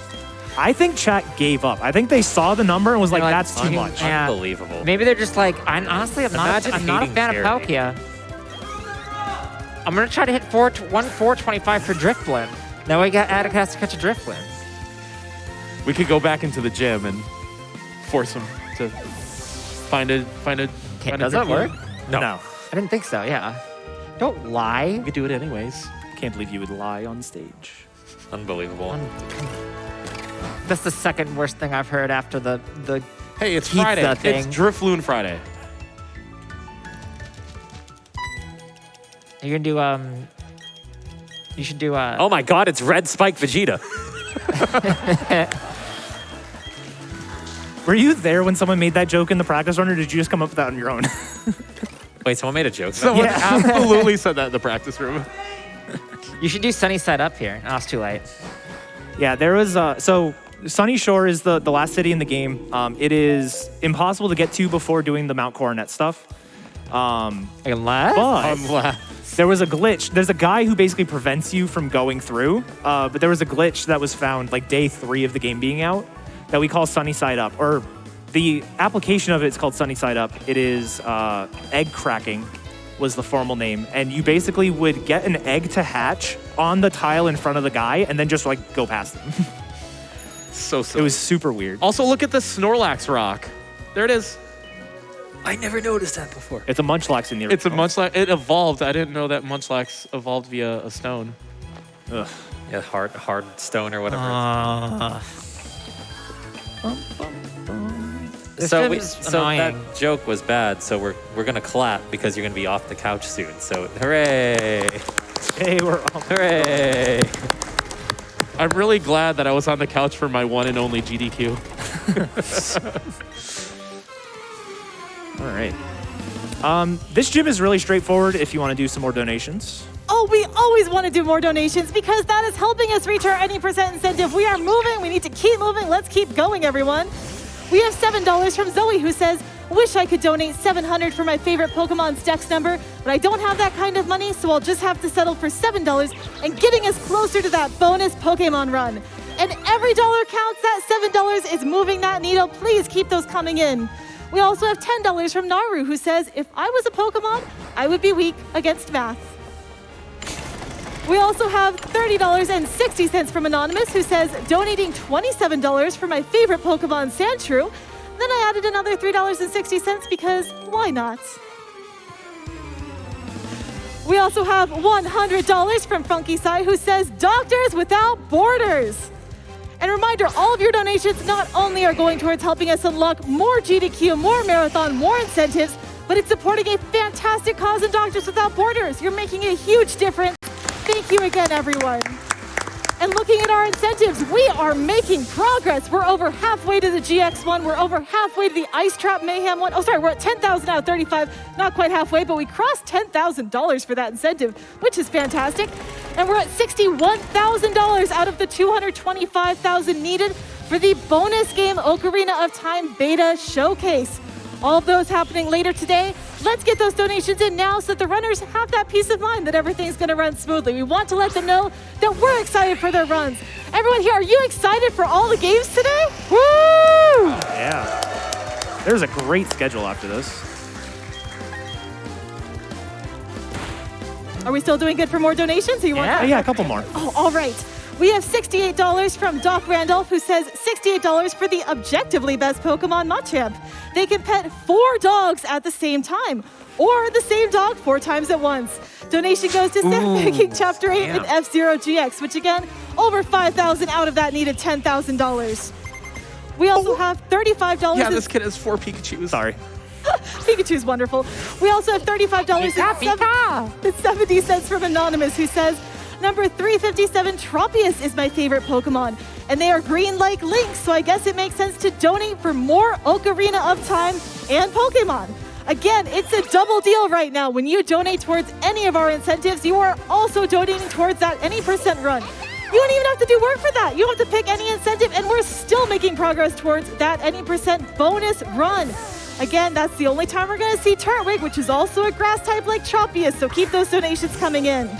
I think chat gave up. I think they saw the number and was like, They're like, that's too much. Yeah. Unbelievable. Maybe they're just like, I'm not Imagine a fan hating of Palkia. I'm gonna try to hit 425 for Drifloon. Now we got Attica has to catch a Drifloon. We could go back into the gym and force him to find a Does that work? No. I didn't think so. Yeah. Don't lie. We could do it anyways. Can't believe you would lie on stage. Unbelievable. That's the second worst thing I've heard after the Hey, it's pizza Friday. thing. It's Drifloon Friday. You're gonna do you should do Oh my god, it's Red Spike Vegeta. Were you there when someone made that joke in the practice run, or did you just come up with that on your own? Wait, someone made a joke. Someone absolutely said that in the practice room. you should do Sunny Side Up here. Oh, it's too late. Yeah, there was, so Sunny Shore is the last city in the game. It is impossible to get to before doing the Mount Coronet stuff. Unless? But there was a glitch. There's a guy who basically prevents you from going through, but there was a glitch that was found like day 3 of the game being out that we call Sunny Side Up, or the application of it is called Sunny Side Up. It is egg cracking was the formal name, and you basically would get an egg to hatch on the tile in front of the guy and then just like go past him. So silly. It was super weird. Also, look at the Snorlax rock. There it is. I never noticed that before. It's a Munchlax in the original. It's a Munchlax. It evolved. I didn't know that Munchlax evolved via a stone. Ugh. Yeah, hard stone or whatever. So, gym's so that annoying. joke was bad. So we're gonna clap because you're gonna be off the couch soon. So hooray! Hey, we're off. Hooray! I'm really glad that I was on the couch for my one and only GDQ. All right. This gym is really straightforward if you want to do some more donations. Oh, we always want to do more donations because that is helping us reach our any percent incentive. We are moving. We need to keep moving. Let's keep going, everyone. We have $7 from Zoe who says, wish I could donate $700 for my favorite Pokemon's Dex number, but I don't have that kind of money, so I'll just have to settle for $7 and getting us closer to that bonus Pokemon run. And every dollar counts. That $7 is moving that needle. Please keep those coming in. We also have $10 from Naru who says, if I was a Pokemon, I would be weak against math. We also have $30.60 from Anonymous who says, donating $27 for my favorite Pokemon, Sandshrew. Then I added another $3.60 because why not? We also have $100 from Funky Sai who says, Doctors Without Borders. And reminder, all of your donations not only are going towards helping us unlock more GDQ, more marathon, more incentives, but it's supporting a fantastic cause in Doctors Without Borders. You're making a huge difference. Thank you again, everyone. And looking at our incentives, we are making progress. We're over halfway to the GX one. We're over halfway to the Ice Trap Mayhem one. Oh, sorry, we're at 10,000 out of 35. Not quite halfway, but we crossed $10,000 for that incentive, which is fantastic. And we're at $61,000 out of the $225,000 needed for the bonus game Ocarina of Time Beta Showcase. All of those happening later today. Let's get those donations in now so that the runners have that peace of mind that everything's going to run smoothly. We want to let them know that we're excited for their runs. Everyone here, are you excited for all the games today? Woo! Yeah. There's a great schedule after this. Are we still doing good for more donations? Or you want Yeah. Yeah, a couple more. Oh, all right. We have $68 from Doc Randolph, who says $68 for the objectively best Pokemon Machamp. They can pet 4 dogs at the same time, or the same dog 4 times at once. Donation goes to Untitled Chapter 8 and F-Zero GX, which again, over $5,000 out of that needed $10,000. We also have $35. Yeah, this kid has 4 Pikachus. Sorry. Pikachu's wonderful. We also have $35 and 70 cents from Anonymous, who says, number 357, Tropius is my favorite Pokemon, and they are green like Link, so I guess it makes sense to donate for more Ocarina of Time and Pokemon. Again, it's a double deal right now. When you donate towards any of our incentives, you are also donating towards that any percent run. You don't even have to do work for that. You don't have to pick any incentive, and we're still making progress towards that any percent bonus run. Again, that's the only time we're going to see Turtwig, which is also a grass type like Tropius, so keep those donations coming in.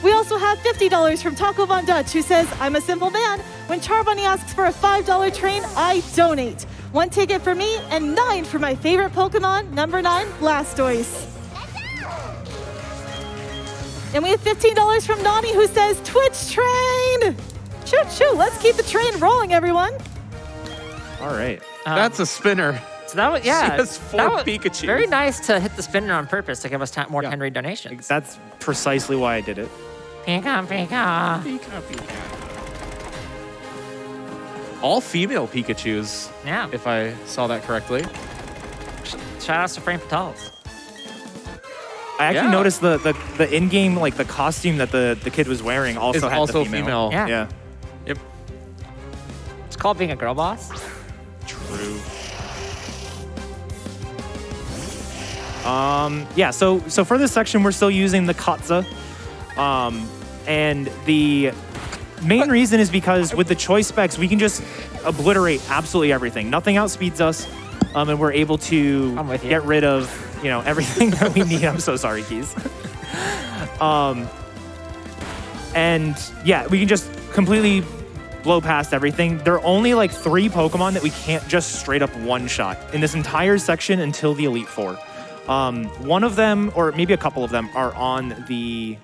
We also have $50 from Taco Von Dutch, who says, I'm a simple man. When Charbunny asks for a $5 train, I donate. 1 ticket for me and 9 for my favorite Pokemon, number 9, Blastoise. And we have $15 from Nani, who says, Twitch train! Choo choo, let's keep the train rolling, everyone. All right. That's a spinner. So that was, yeah. She has 4 that was Pikachus. Very nice to hit the spinner on purpose to give us more 10 read donations. That's precisely why I did it. Pika, pika. All female Pikachus, Yeah. if I saw that correctly. Shout outs to Frame Fatales. I actually Yeah. noticed the in-game, like the costume that the kid was wearing also Is had also the female. Yeah. Yeah. Yep. It's called being a girl boss. True. Yeah, so for this section, we're still using the Katza. And the main reason is because with the choice specs, we can just obliterate absolutely everything. Nothing outspeeds us, and we're able to I'm with you. get rid of, everything that we need. I'm so sorry, Keys. And yeah, we can just completely blow past everything. There are only like 3 Pokemon that we can't just straight up one-shot in this entire section until the Elite Four. One of them, or maybe a couple of them, are on the...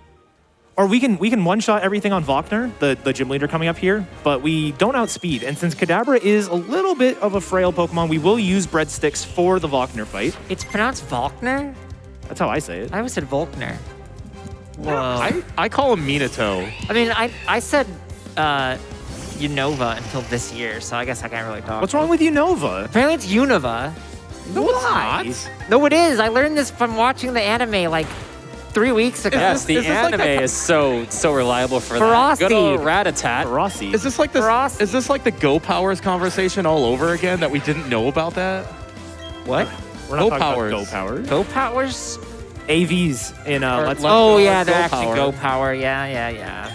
Or we can one-shot everything on Vokner, the gym leader coming up here, but we don't outspeed. And since Kadabra is a little bit of a frail Pokemon, we will use Breadsticks for the Vokner fight. It's pronounced Volkner? That's how I say it. I always said Volkner. Whoa. I call him Minato. I mean, I said Unova until this year, so I guess I can't really talk. What's wrong with Unova? Apparently it's Unova. No, it's not. No, it is. I learned this from watching the anime like 3 weeks ago. Yes, the Is this like anime that- is so reliable for that. Ferocity. Good old Rat-a-tat. Rossi. Is this like the Rossi. is this like the Go Powers conversation all over again that we didn't know about that? What? We're not Go talking about Powers. Go Powers. Go Powers? AVs in Let's Oh, Go, yeah, Go they're actually Power. Go Power. Yeah.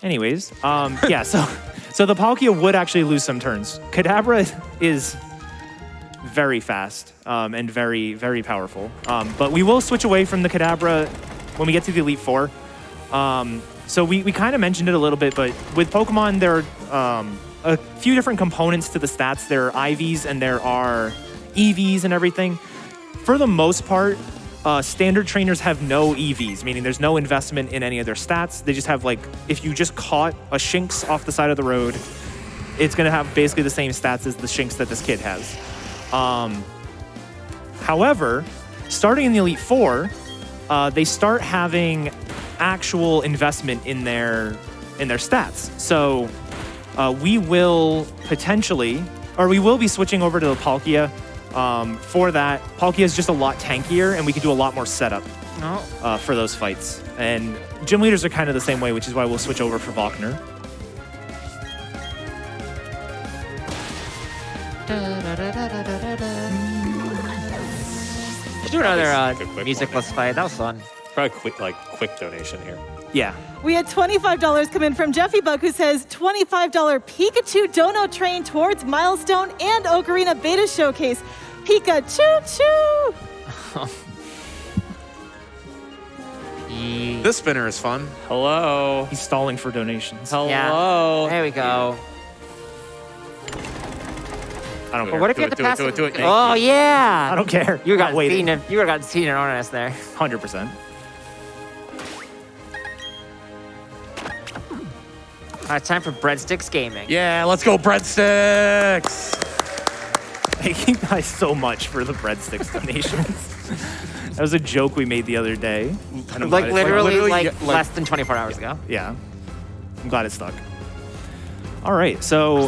Anyways, yeah, so the Palkia would actually lose some turns. Kadabra is very fast and very, very powerful. But we will switch away from the Kadabra when we get to the Elite Four. So we kind of mentioned it a little bit, but with Pokemon, there are a few different components to the stats. There are IVs and there are EVs and everything. For the most part, standard trainers have no EVs, meaning there's no investment in any of their stats. They just have, like, if you just caught a Shinx off the side of the road, it's going to have basically the same stats as the Shinx that this kid has. However, starting in the Elite Four, they start having actual investment in their stats. So we will potentially, or we will be switching over to the Palkia. For that, Palkia is just a lot tankier, and we can do a lot more setup for those fights. And gym leaders are kind of the same way, which is why we'll switch over for Valkner. Let's do another Quick one, musicless fight. That was fun. Probably quick donation here. Yeah. We had $25 come in from Jeffy Buck, who says $25 Pikachu Dono train towards Milestone and Ocarina Beta Showcase. Pikachu choo! This spinner is fun. Hello. He's stalling for donations. Hello. Yeah. There we go. I don't But care. what if you Do had to it, pass? do it, do it. Oh yeah. I don't care. You Not got waiting. seen. You would have got seen an honest there. 100%. All right, time for Breadsticks Gaming. Yeah, let's go breadsticks. Thank you guys so much for the breadsticks donations. That was a joke we made the other day. And I'm Like glad it- literally, yeah, like- less than 24 hours ago. Yeah. I'm glad it stuck. All right, so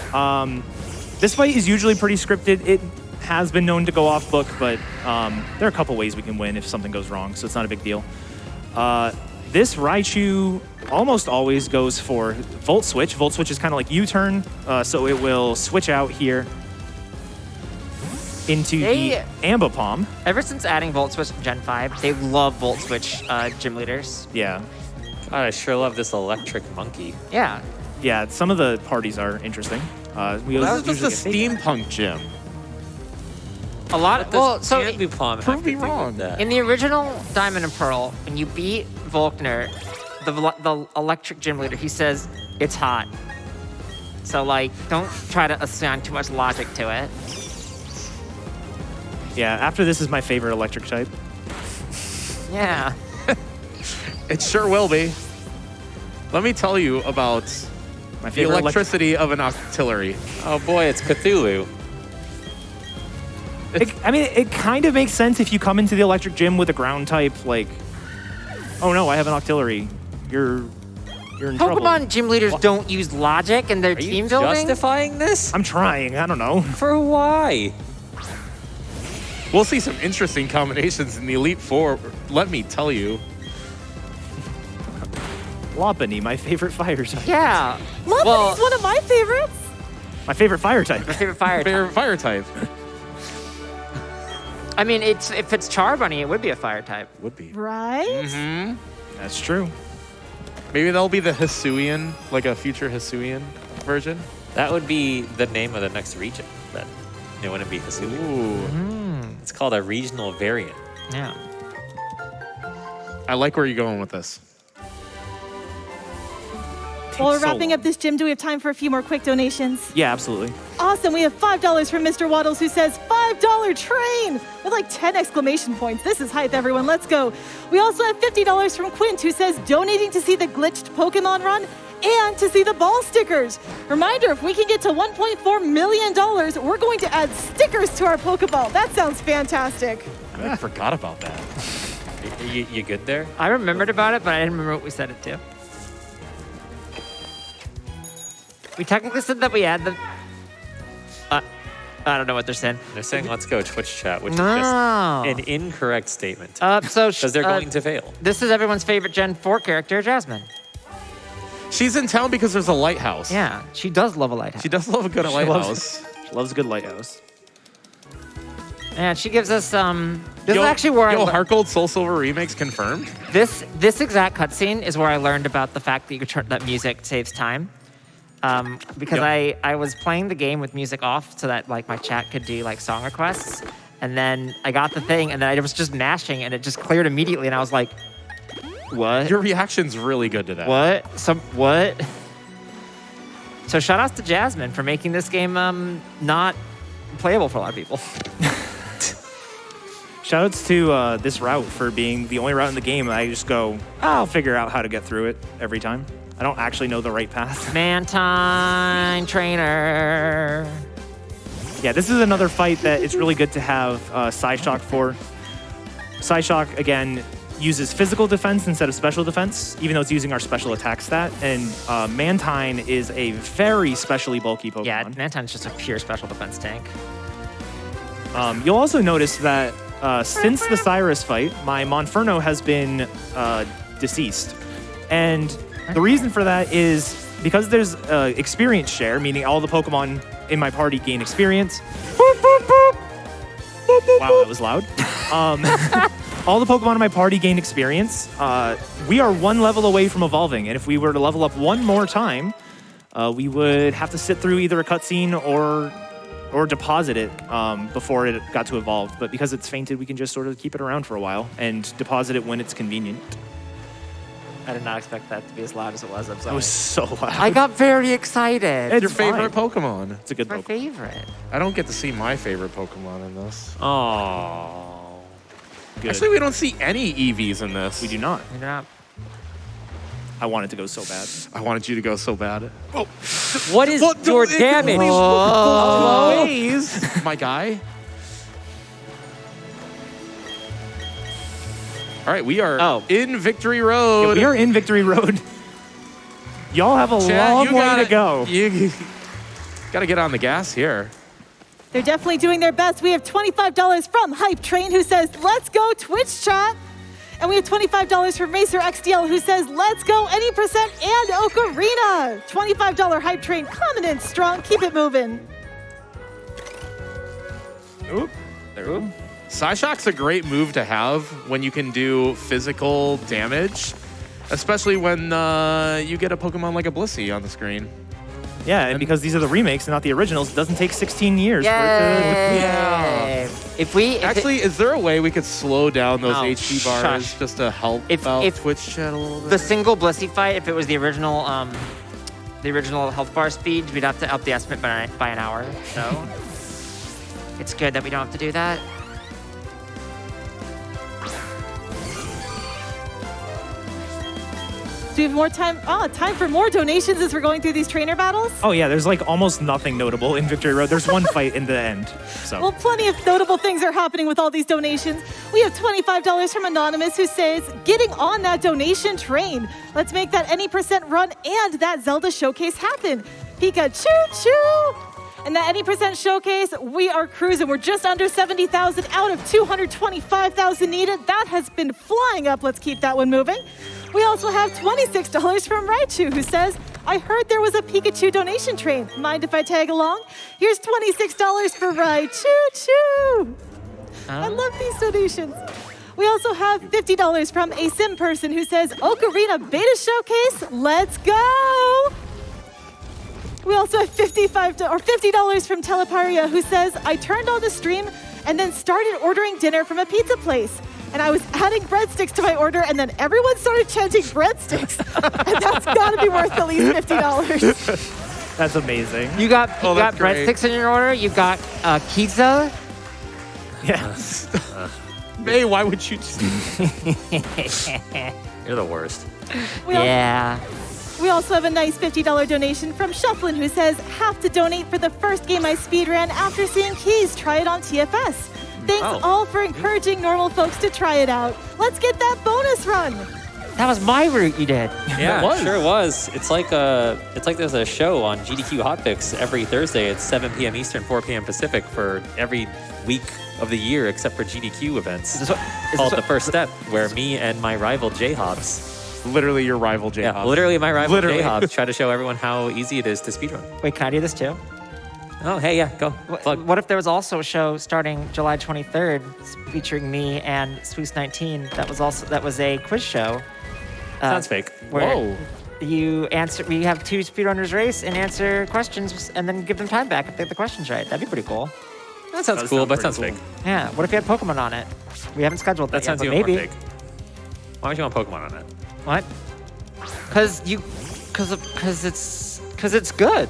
this fight is usually pretty scripted. It has been known to go off book, but there are a couple ways we can win if something goes wrong, so it's not a big deal. This Raichu almost always goes for Volt Switch. Volt Switch is kind of like U-turn, so it will switch out here into the Ambipom. Ever since adding Volt Switch to Gen 5, they love Volt Switch gym leaders. Yeah. God, I sure love this electric monkey. Yeah. Yeah, some of the parties are interesting. We That was just a usually get feedback. steampunk gym. A lot. Well, so Prove me wrong. in the original Diamond and Pearl, when you beat Volkner, the electric gym leader, he says it's hot. So like, don't try to assign too much logic to it. Yeah, after this is my favorite electric type. Yeah. It sure will be. Let me tell you about My the favorite electricity of an octillery. Oh boy, it's Cthulhu. It kind of makes sense if you come into the electric gym with a ground type, like, oh no, I have an octillery. You're in trouble. Pokemon gym leaders don't use logic in their Are team you building. justifying this? I'm trying. I don't know. For why? We'll see some interesting combinations in the Elite Four, let me tell you. Lopunny, my favorite fire type. Yeah. Lopunny's Well, one of my favorites. My favorite fire type. my favorite fire. Favorite fire type. I mean, if it's Charbunny, it would be a fire type. Would be. Right? That's true. Maybe that'll be the Hisuian, like a future Hisuian version. That would be the name of the next region. Then it wouldn't be Hisuian. Ooh. It's called a regional variant. Yeah. I like where you're going with this. While we're Takes so wrapping long. up this gym, do we have time for a few more quick donations? Yeah, absolutely. Awesome. We have $5 from Mr. Waddles, who says $5 train with like 10 exclamation points. This is hype, everyone. Let's go. We also have $50 from Quint, who says donating to see the glitched Pokemon run and to see the ball stickers. Reminder, if we can get to $1.4 million, we're going to add stickers to our Pokeball. That sounds fantastic. I forgot about that. You good there? I remembered about it, but I didn't remember what we said it to. We technically said that we add the. I don't know what they're saying. They're saying let's go Twitch chat, which is No. just an incorrect statement. So Because they're going to fail. This is everyone's favorite Gen 4 character, Jasmine. She's in town because there's a lighthouse. Yeah, she does love a lighthouse. She does love a good lighthouse. She loves a good lighthouse. And she gives us This is actually where Heart Gold Soul Silver remakes confirmed. This exact cutscene is where I learned about the fact that you could turn that music saves time. Because I was playing the game with music off so that like my chat could do like song requests, and then I got the thing, and then I was just mashing, and it just cleared immediately, and I was like, "What? Your reaction's really good to that. What? What?" So shout outs to Jasmine for making this game not playable for a lot of people. Shoutouts to this route for being the only route in the game I just go, I'll figure out how to get through it every time. I don't actually know the right path. Mantine Trainer. Yeah, this is another fight that it's really good to have Psyshock for. Psyshock, again, uses physical defense instead of special defense, even though it's using our special attack stat. And Mantine is a very specially bulky Pokemon. Yeah, Mantine's just a pure special defense tank. You'll also notice that since the Cyrus fight, my Monferno has been deceased. And the reason for that is because there's experience share, meaning all the Pokemon in my party gain experience. Boop, boop, boop. Boop, boop, wow, that was loud. All the Pokemon in my party gain experience. We are one level away from evolving, and if we were to level up one more time, we would have to sit through either a cutscene or deposit it before it got to evolve. But because it's fainted, we can just sort of keep it around for a while and deposit it when it's convenient. I did not expect that to be as loud as it was. I'm sorry. That was so loud. I got very excited. It's Your favorite fine. Pokemon. It's a good My Pokemon. favorite. I don't get to see my favorite Pokemon in this. Oh. Good. Actually, we don't see any EVs in this. We do not. You're not. I want it to go so bad. I wanted you to go so bad. Oh, What is your damage? please, my guy. All right, we are in Victory Road. Yeah, we are in Victory Road. Y'all have a Chad, long you way gotta- to go. You gotta get on the gas here. They're definitely doing their best. We have $25 from Hype Train, who says, let's go Twitch chat. And we have $25 from Racer XDL, who says, let's go any percent and Ocarina. $25 Hype Train coming in strong. Keep it moving. Oop. There. Psyshock's a great move to have when you can do physical damage, especially when you get a Pokemon like a Blissey on the screen. Yeah, and because these are the remakes and not the originals, it doesn't take 16 years for it to... Yay! Is there a way we could slow down those Oh, HP bars shush. just to help If Twitch chat a little bit? The single Blissey fight, if it was the original health bar speed, we'd have to up the estimate by an hour. So it's good that we don't have to do that. Do we have more time? Time for more donations as we're going through these trainer battles? Oh yeah, there's like almost nothing notable in Victory Road. There's one fight in the end. So Well, plenty of notable things are happening with all these donations. We have $25 from Anonymous, who says, getting on that donation train. Let's make that any percent run and that Zelda showcase happen. Pikachu choo! And that any percent showcase, we are cruising. We're just under 70,000 out of 225,000 needed. That has been flying up. Let's keep that one moving. We also have $26 from Raichu, who says, I heard there was a Pikachu donation train. Mind if I tag along? Here's $26 for Raichu choo! I love these donations. We also have $50 from a sim person who says, Ocarina Beta Showcase, let's go! We also have $50 from Teleparia, who says, I turned on the stream and then started ordering dinner from a pizza place. And I was adding breadsticks to my order, and then everyone started chanting breadsticks. And that's got to be worth at least $50. that's amazing. You got that's great. breadsticks in your order. You got Keizaron. Yes. May, why would you? You're the worst. Yeah. We also have a nice $50 donation from Shufflin, who says, have to donate for the first game I speedran after seeing Keys try it on TFS. Thanks all for encouraging normal folks to try it out. Let's get that bonus run. That was my route you did. Yeah, It was. sure was. It's like there's a show on GDQ Hotfix every Thursday at 7 p.m. Eastern, 4 p.m. Pacific for every week of the year except for GDQ events. Is this what, Called The First Step, where me and my rival J-Hobbs, Literally your rival, J. yeah, literally my rival Literally. J-Hobbs, try to show everyone how easy it is to speedrun. wait, can I do this too? Oh, hey, yeah, go. Plug. What if there was also a show starting July 23rd featuring me and Swoos19 that was a quiz show? Sounds fake. Where Whoa. we have two speedrunners race and answer questions and then give them time back if they get the questions right. That'd be pretty cool. That sounds Does cool, sound but pretty sounds cool. fake. Yeah. What if you had Pokemon on it? We haven't scheduled That that, sounds yet, even but maybe. more fake. Why would you want Pokemon on it? What? Because it's good.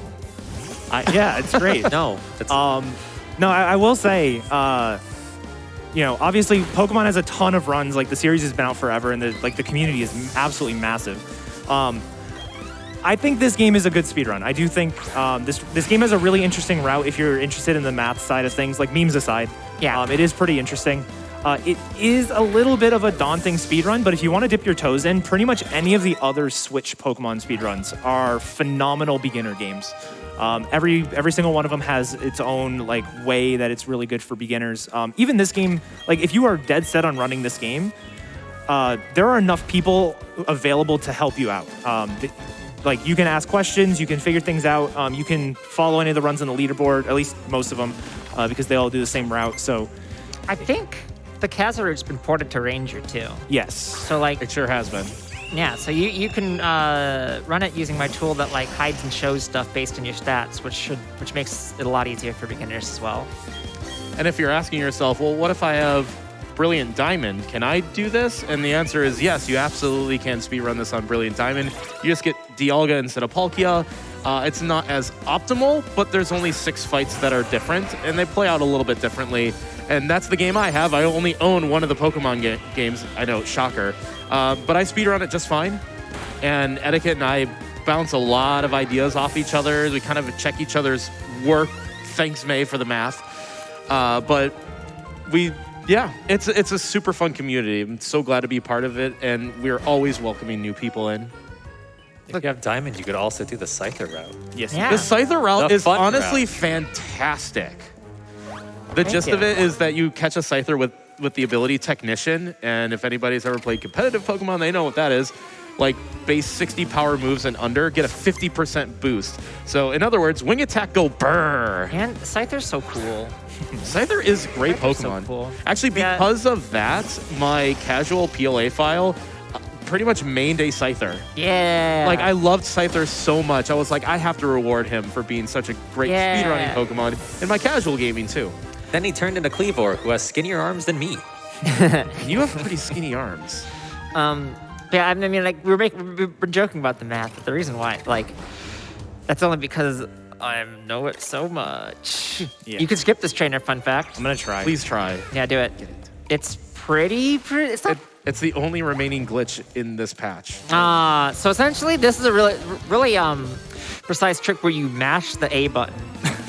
Yeah, it's great. No, that's No, I will say, obviously Pokemon has a ton of runs. Like the series has been out forever, and the community is absolutely massive. I think this game is a good speedrun. I do think this game has a really interesting route if you're interested in the math side of things, like memes aside. Yeah. It is pretty interesting. It is a little bit of a daunting speedrun, but if you want to dip your toes in, pretty much any of the other Switch Pokemon speedruns are phenomenal beginner games. Every single one of them has its own way that it's really good for beginners. Even this game, if you are dead set on running this game, there are enough people available to help you out. You can ask questions, you can figure things out, you can follow any of the runs on the leaderboard, at least most of them, because they all do the same route. So, I think the Keizaron's been ported to Ranger too. yes. So It sure has been. yeah, so you can run it using my tool that hides and shows stuff based on your stats, which makes it a lot easier for beginners as well. And if you're asking yourself, well, what if I have Brilliant Diamond? Can I do this? And the answer is yes, you absolutely can speedrun this on Brilliant Diamond. You just get Dialga instead of Palkia. It's not as optimal, but there's only 6 fights that are different, and they play out a little bit differently. And that's the game I have. I only own one of the Pokemon games. I know, shocker. But I speedrun it just fine. And Eddaket and I bounce a lot of ideas off each other. We kind of check each other's work. Thanks, May, for the math. But it's a super fun community. I'm so glad to be part of it, and we're always welcoming new people in. if you have Diamond, you could also do the Scyther route. Yes. Yeah. The Scyther route The is fun honestly route. fantastic. The gist you. of it is that you catch a Scyther with the ability Technician, and if anybody's ever played competitive Pokemon, they know what that is. Base 60 power moves and under, get a 50% boost. So in other words, wing attack, go brrr. And Scyther's so cool. Scyther is great Scyther's so Pokemon. cool. Actually, Yeah. because of that, my casual PLA file pretty much mained a Scyther. Yeah. I loved Scyther so much. I was like, I have to reward him for being such a great Yeah. speedrunning Pokemon in my casual gaming too. Then he turned into Cleavor, who has skinnier arms than me. You have pretty skinny arms. Yeah, I mean, we're joking about the math, but the reason why, that's only because I know it so much. Yeah. You can skip this trainer, fun fact. I'm gonna try. Please try. Yeah, do it. It's pretty, it's not, It's the only remaining glitch in this patch. so essentially this is a really precise trick where you mash the A button.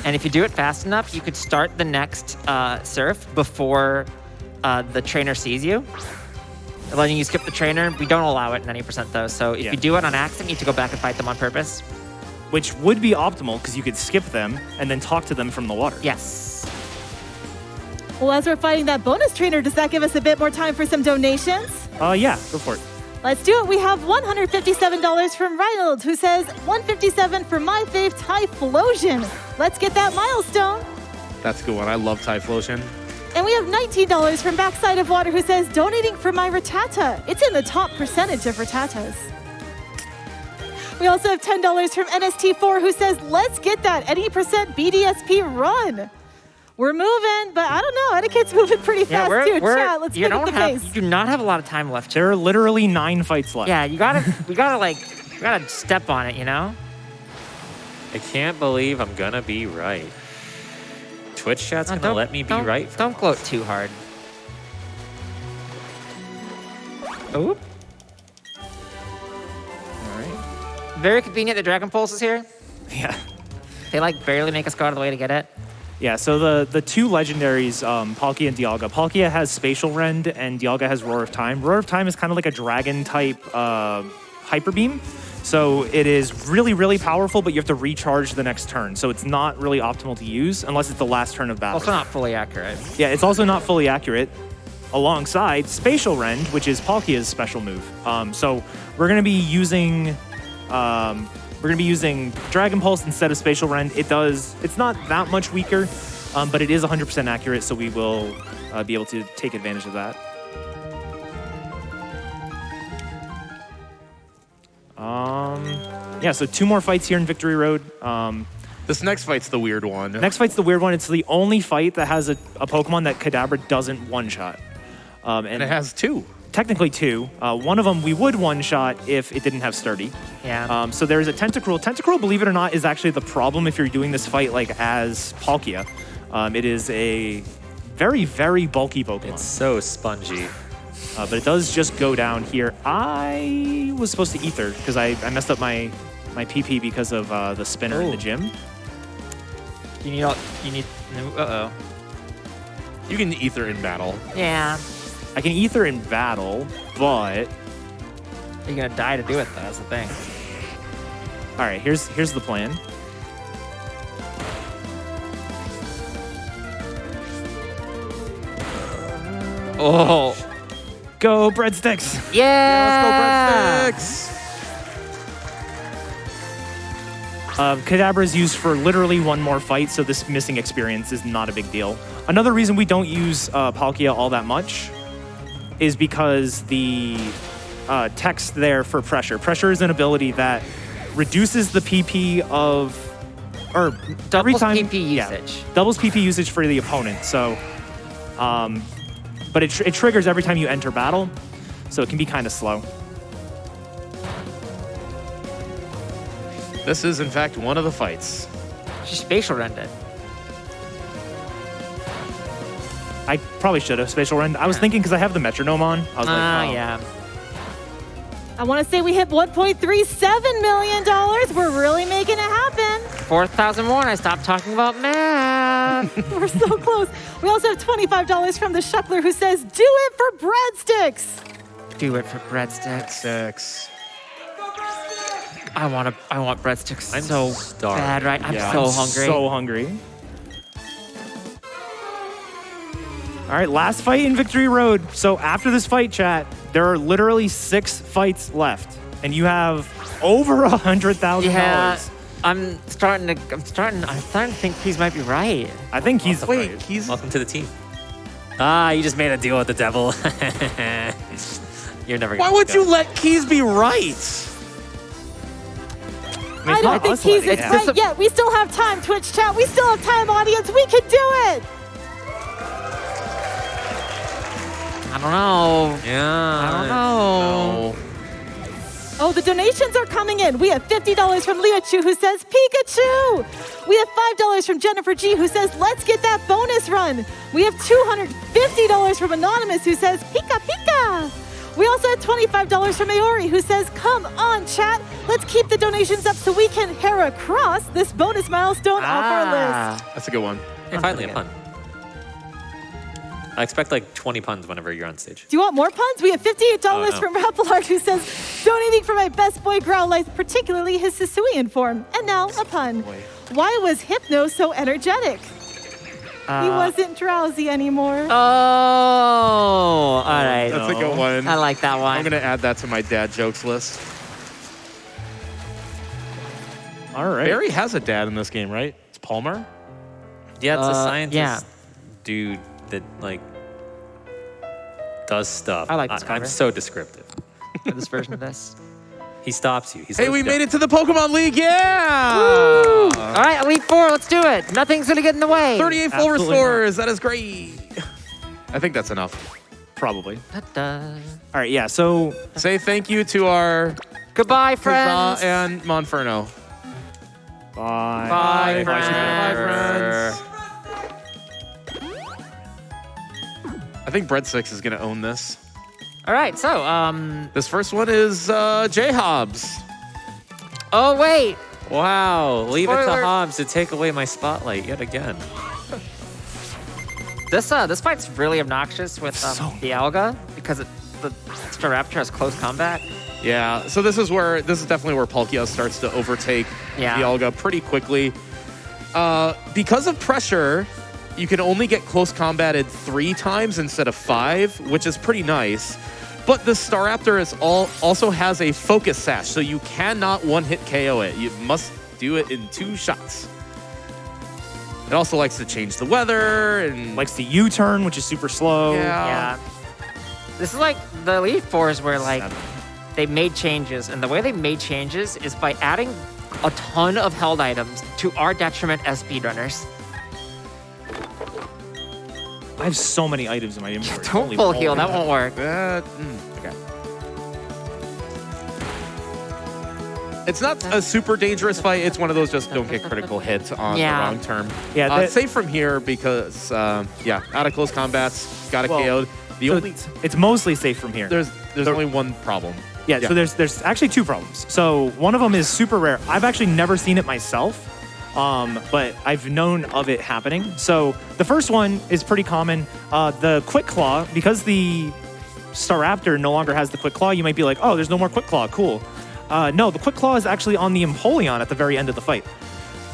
And if you do it fast enough, you could start the next surf before the trainer sees you. Letting you skip the trainer, we don't allow it 90% though. So if Yeah. you do it on accident, you have to go back and fight them on purpose. Which would be optimal because you could skip them and then talk to them from the water. Yes. Well, as we're fighting that bonus trainer, does that give us a bit more time for some donations? Yeah, go for it. Let's do it. We have $157 from Reynold, who says, $157 for my fave Typhlosion. Let's get that milestone. That's a good one. I love Typhlosion. And we have $19 from Backside of Water, who says, donating for my Rattata. It's in the top percentage of Rattatas. We also have $10 from NST4, who says, let's get that any percent BDSP run. We're moving, but I don't know. Eddake's moving pretty fast too. Chat, let's pick up the pace. You do not have a lot of time left. There are literally 9 fights left. Yeah, we gotta step on it, you know? I can't believe I'm gonna be right. Twitch chat's gonna let me be right. Don't gloat too hard. Oop. All right. Very convenient that Dragon Pulse is here. Yeah. They barely make us go out of the way to get it. Yeah, so the two legendaries, Palkia and Dialga. Palkia has Spatial Rend, and Dialga has Roar of Time. Roar of Time is kind of like a dragon-type Hyper Beam. So it is really, really powerful, but you have to recharge the next turn. So it's not really optimal to use unless it's the last turn of battle. Also not fully accurate. Yeah, it's also not fully accurate. Alongside Spatial Rend, which is Palkia's special move. So we're gonna be using Dragon Pulse instead of Spatial Rend. It's not that much weaker, but it is 100% accurate, so we will be able to take advantage of that. Yeah, so 2 more fights here in Victory Road. This next fight's the weird one. Next fight's the weird one. It's the only fight that has a Pokemon that Kadabra doesn't one-shot. And it has 2. Technically 2. One of them we would one-shot if it didn't have Sturdy. Yeah. So there's a Tentacruel. Tentacruel, believe it or not, is actually the problem if you're doing this fight like as Palkia. It is a very, very bulky Pokemon. It's so spongy. But it does just go down here. I was supposed to Ether because I messed up my PP because of the spinner in the gym. You need. Uh-oh. You can Ether in battle. Yeah. I can Ether in battle, but You're gonna die to do it, though. That's the thing. all right. Here's the plan. Oh. Go breadsticks. Yeah. Let's go, breadsticks. Kadabra is used for literally one more fight, so this missing experience is not a big deal. Another reason we don't use Palkia all that much is because the text there for Pressure. Pressure is an ability that reduces the PP of, or every Doubles time, PP yeah, usage. doubles PP usage for the opponent. So, but it triggers every time you enter battle, so it can be kind of slow. This is, in fact, one of the fights. She spatial rendered. I probably should have Spatial Rend. I was thinking because I have the metronome on. I was like, oh. Yeah. I want to say we hit $1.37 million. We're really making it happen. 4,000 more and I stopped talking about math. We're so close. We also have $25 from the Shuckler who says, do it for breadsticks. Do it for breadsticks. Six. I want breadsticks I'm so starved. bad, right? I'm Yeah, so I'm hungry. So hungry. All right, last fight in Victory Road. So after this fight, chat, there are literally 6 fights left, and you have over $100,000. Yeah, I'm starting to think Keys might be right. I think he's Wait, he's... Welcome to the team. You just made a deal with the devil. You're never gonna Why would go. you let Keys be right? I don't think he's right yet. We still have time, Twitch chat. We still have time, audience. We can do it. I don't know. Yeah. I don't know. No. Oh, the donations are coming in. We have $50 from Leo Chu who says Pikachu. We have $5 from Jennifer G who says let's get that bonus run. We have $250 from Anonymous who says Pika Pika. We also have $25 from Maori who says come on chat. Let's keep the donations up so we can hair across this bonus milestone off our list. That's a good one. Hey, finally a pun. I expect like 20 puns whenever you're on stage. Do you want more puns? We have $58 no. from Rappelard who says donating for my best boy Growlithe, particularly his Sisuian form. And now a pun. Why was Hypno so energetic? He wasn't drowsy anymore. Oh, all right. That's a good one. I like that one. I'm going to add that to my dad jokes list. All right. Barry has a dad in this game, right? It's Palmer? Yeah, it's a scientist yeah. dude that like does stuff. I like this I'm cover. so descriptive. For this version of this. He stops you. He's Hey, we made it to the Pokemon League, yeah! All right, Elite Four, let's do it. Nothing's gonna get in the way. 38 full Absolutely restores, that is great. I think that's enough. Probably. Da-da. All right, yeah, so Say thank you to our Goodbye, Keizaron friends. and Monferno. bye. Bye, friends. Bye, friends. I think Breadsticks is going to own this. All right, so This first one is J-Hobbs. oh wait, Wow, leave it to Spoiler. Hobbs to take away my spotlight yet again. This fight's really obnoxious with Dialga because the Staraptor has close combat. Yeah, so this is definitely where Palkia starts to overtake Dialga pretty quickly. Because of pressure, you can only get close combated 3 times instead of 5, which is pretty nice. But the Staraptor also has a focus sash, so you cannot one-hit KO it. You must do it in 2 shots. It also likes to change the weather and Likes the U-turn, which is super slow. Yeah. This is like the Elite Fours where like they made changes, and the way they made changes is by adding a ton of held items to our detriment as speedrunners. I have so many items in my inventory. Don't Holy full moly. heal, that won't work. okay. It's not a super dangerous fight. It's one of those just don't get critical hits on the wrong term. Yeah, safe from here because out of close combats, got KO'd. It's mostly safe from here. There's only one problem. Yeah, so there's actually 2 problems. So one of them is super rare. I've actually never seen it myself, but I've known of it happening. So the first one is pretty common. The Quick Claw, because the Staraptor no longer has the Quick Claw, you might be like, oh, there's no more Quick Claw, cool. No, the Quick Claw is actually on the Empoleon at the very end of the fight.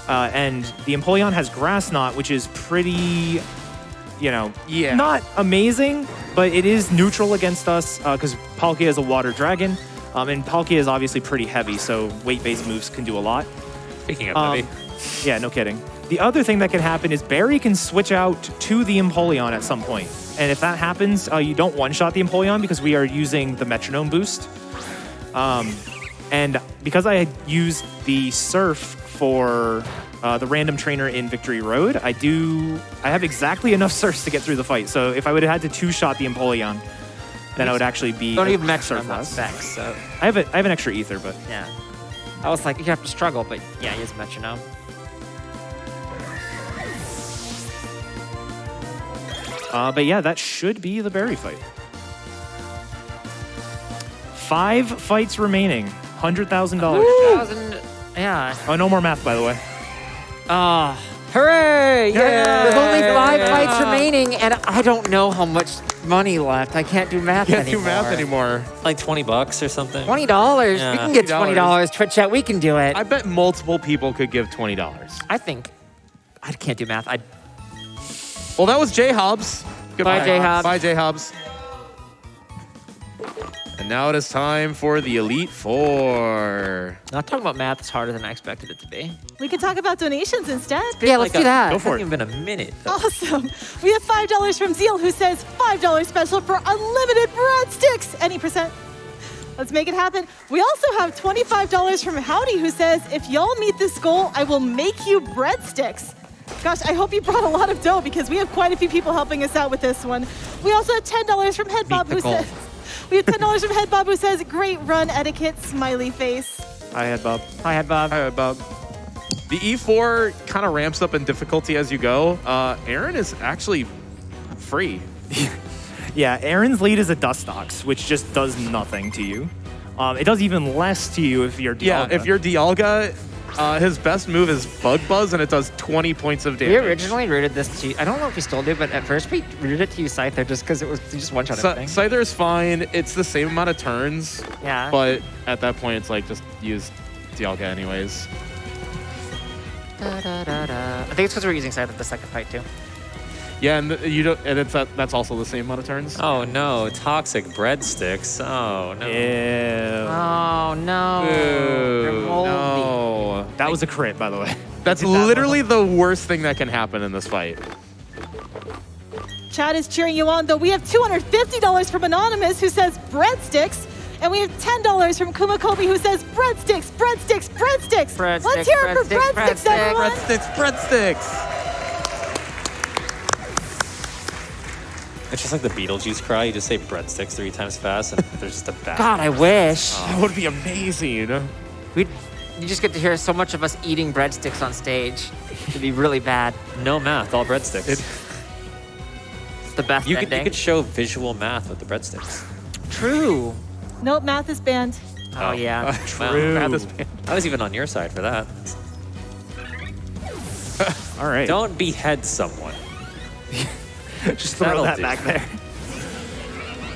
And the Empoleon has Grass Knot, which is pretty, not amazing, but it is neutral against us because Palkia is a water dragon. And Palkia is obviously pretty heavy, so weight-based moves can do a lot. Speaking of heavy. Yeah, no kidding. The other thing that can happen is Barry can switch out to the Empoleon at some point. And if that happens, you don't one-shot the Empoleon because we are using the Metronome boost. And because I had used the Surf for the random trainer in Victory Road, I have exactly enough Surfs to get through the fight. So if I would have had to 2-shot the Empoleon, then I would actually be Don't even Metronome on specs, so... I have an extra Ether, but... Yeah. I was like, you have to struggle, but yeah, he is Metronome. But yeah, that should be the Barry fight. 5 fights remaining. $100,000. Yeah. Oh, no more math, by the way. Hooray! Yeah. There's only 5 fights remaining, and I don't know how much money left. I can't do math anymore. Can't do math anymore. Like $20 or something. $20? Yeah. We can get $20. Twitch chat, we can do it. I bet multiple people could give $20. I think I can't do math. Well, that was J Hobbs. Goodbye, Bye, J Hobbs. Bye, J Hobbs. And now it is time for the Elite Four. Not talking about math is harder than I expected it to be. We can talk about donations instead. Yeah, let's do that. Go for it. It's even been a minute. Awesome. We have $5 from Zeal, who says $5 special for unlimited breadsticks. Any percent. Let's make it happen. We also have $25 from Howdy, who says, if y'all meet this goal, I will make you breadsticks. Gosh, I hope you brought a lot of dough because we have quite a few people helping us out with this one. We also have $10 from Headbob, who says, $10 from Headbob, who says, great run, etiquette, smiley face. Hi, Headbob. Hi, Headbob. Hi, Bob. The E4 kind of ramps up in difficulty as you go. Aaron is actually free. Yeah, Aaron's lead is a Dustox, which just does nothing to you. It does even less to you if you're Dialga. Yeah, if you're Dialga, his best move is Bug Buzz, and it does 20 points of damage. We originally rooted this to, I don't know if we still do, but at first we rooted it to use Scyther just because it was just one-shot everything. Scyther is fine. It's the same amount of turns. Yeah. But at that point, it's like just use Dialga anyways. I think it's because we're using Scyther the second fight too. Yeah, and that's also the same amount of turns. Oh no, toxic breadsticks. Oh no. Ew. Oh no. They're moldy. No. That was a crit, by the way. That's literally the worst thing that can happen in this fight. Chad is cheering you on, though. We have $250 from Anonymous, who says breadsticks. And we have $10 from Kumakobi, who says breadsticks, breadsticks, breadsticks. Breadsticks, Let's hear it for breadsticks, breadsticks, breadsticks. everyone. Breadsticks. It's just like the Beetlejuice cry. You just say breadsticks 3 times fast, and there's just a bad. God, I wish. That would be amazing. You just get to hear so much of us eating breadsticks on stage. It'd be really bad. No math, all breadsticks. It's the best You ending. could show visual math with the breadsticks. True. Nope, math is banned. Oh, yeah. True. I was even on your side for that. All right. Don't behead someone. Just throw That'll that do. back there.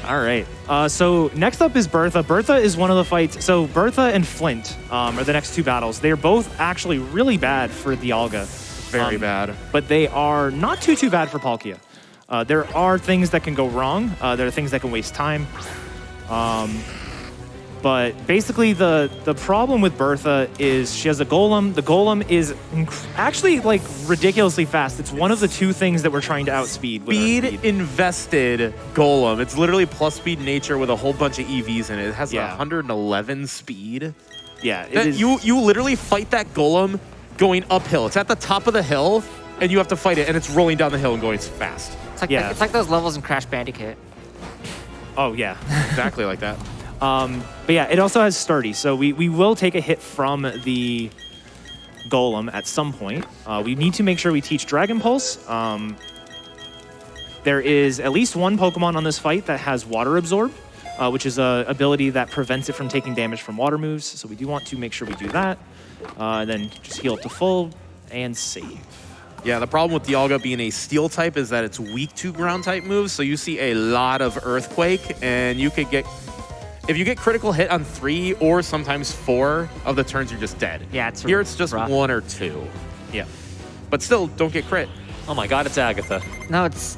All right. So next up is Bertha. Bertha is one of the fights. So Bertha and Flint are the next two battles. They are both actually really bad for Dialga. Very bad. But they are not too bad for Palkia. There are things that can go wrong. There are things that can waste time. But basically, the problem with Bertha is she has a Golem. The Golem is actually like ridiculously fast. It's one of the two things that we're trying to outspeed. With Speed our speed. invested Golem. It's literally plus speed nature with a whole bunch of EVs in it. It has Yeah. 111 speed. Yeah, it That- is. you literally fight that Golem going uphill. It's at the top of the hill, and you have to fight it, and it's rolling down the hill and going fast. It's like Yeah. it's like those levels in Crash Bandicoot. Oh yeah. Exactly like that. But yeah, it also has sturdy, so we will take a hit from the Golem at some point. We need to make sure we teach Dragon Pulse. There is at least one Pokemon on this fight that has Water Absorb, which is an ability that prevents it from taking damage from water moves. So we do want to make sure we do that. Then just heal up to full and save. Yeah, the problem with Dialga being a steel type is that it's weak to ground type moves, so you see a lot of Earthquake, and you could get... If you get critical hit on 3 or sometimes 4 of the turns, you're just dead. Yeah, it's Here it's just rough. 1 or 2. Yeah. But still, don't get crit. Oh my God, it's Agatha. No, it's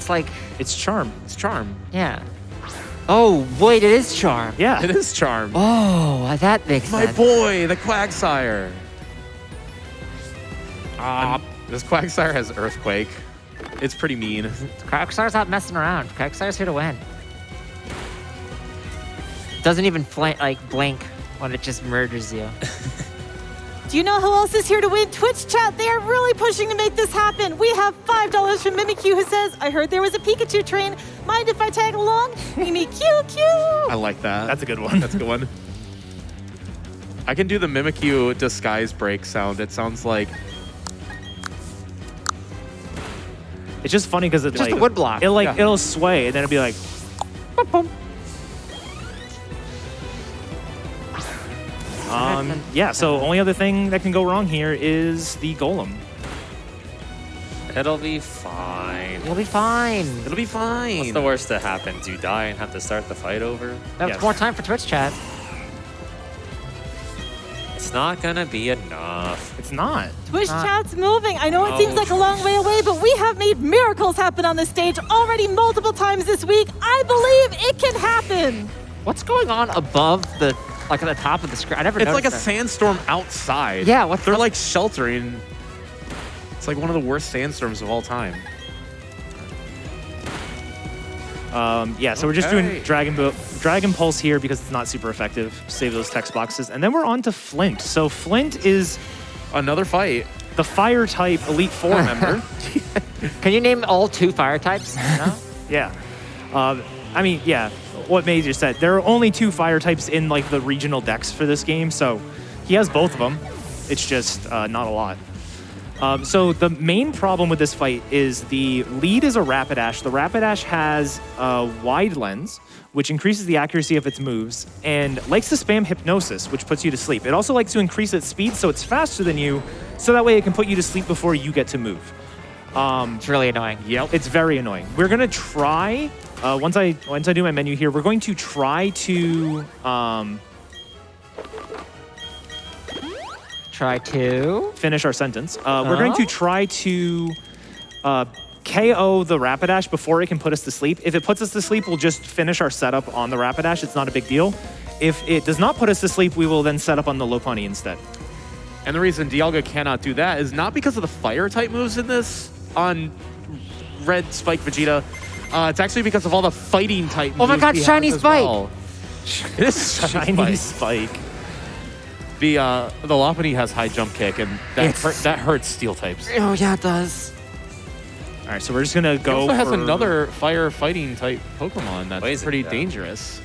like It's Charm. It's Charm. yeah. Oh wait, it is Charm. Yeah. It is Charm. Oh, that makes My sense. boy, the Quagsire. This Quagsire has Earthquake. It's pretty mean. Quagsire's not messing around. Quagsire's here to win. Doesn't even blink when it just murders you. Do you know who else is here to win? Twitch chat, they are really pushing to make this happen. We have $5 from Mimikyu who says, I heard there was a Pikachu train. Mind if I tag along? Mimikyu! I like that. That's a good one. That's a good one. I can do the Mimikyu disguise break sound. It sounds like... It's just funny because it's Just like a wood block. It'll sway and then it'll be like. Boom, boom. Yeah. So only other thing that can go wrong here is the Golem. It'll be fine. You'll be fine. It'll be fine. What's the worst that happens? You die and have to start the fight over? That's Yes. more time for Twitch chat. It's not gonna be enough. It's not. Twitch chat's moving. I know it No. seems like a long way away, but we have made miracles happen on this stage already multiple times this week. I believe it can happen. What's going on above the, like at the top of the screen? I never It's noticed like a that. sandstorm outside. Yeah, what's They're up? like sheltering. It's like one of the worst sandstorms of all time. Yeah. So we're just Okay. doing Dragon Pulse here because it's not super effective. Save those text boxes, and then we're on to Flint. So Flint is Another fight. the Fire type Elite Four member. Can you name all 2 fire types? No? Yeah. I mean, yeah. What Major said, there are only 2 fire types in like the regional decks for this game, so he has both of them. It's just not a lot. So the main problem with this fight is the lead is a Rapidash. The Rapidash has a wide lens, which increases the accuracy of its moves, and likes to spam Hypnosis, which puts you to sleep. It also likes to increase its speed, so it's faster than you, so that way it can put you to sleep before you get to move. It's really annoying. Yep. It's very annoying. We're gonna try, once I do my menu here, we're going to try to, Try to. finish our sentence. We're going to try to KO the Rapidash before it can put us to sleep. If it puts us to sleep, we'll just finish our setup on the Rapidash. It's not a big deal. If it does not put us to sleep, we will then set up on the Lopunny instead. And the reason Dialga cannot do that is not because of the fire type moves in this on Red Spike Vegeta. It's actually because of all the fighting type moves. Oh my God, he has Shiny as Spike. well. It is Shiny Spike. The Lopunny has high jump kick, and It's- that hurts steel types. Oh yeah, it does. All right, so we're just gonna He go. also has for- another fire fighting type Pokemon that's Poison, pretty yeah. dangerous.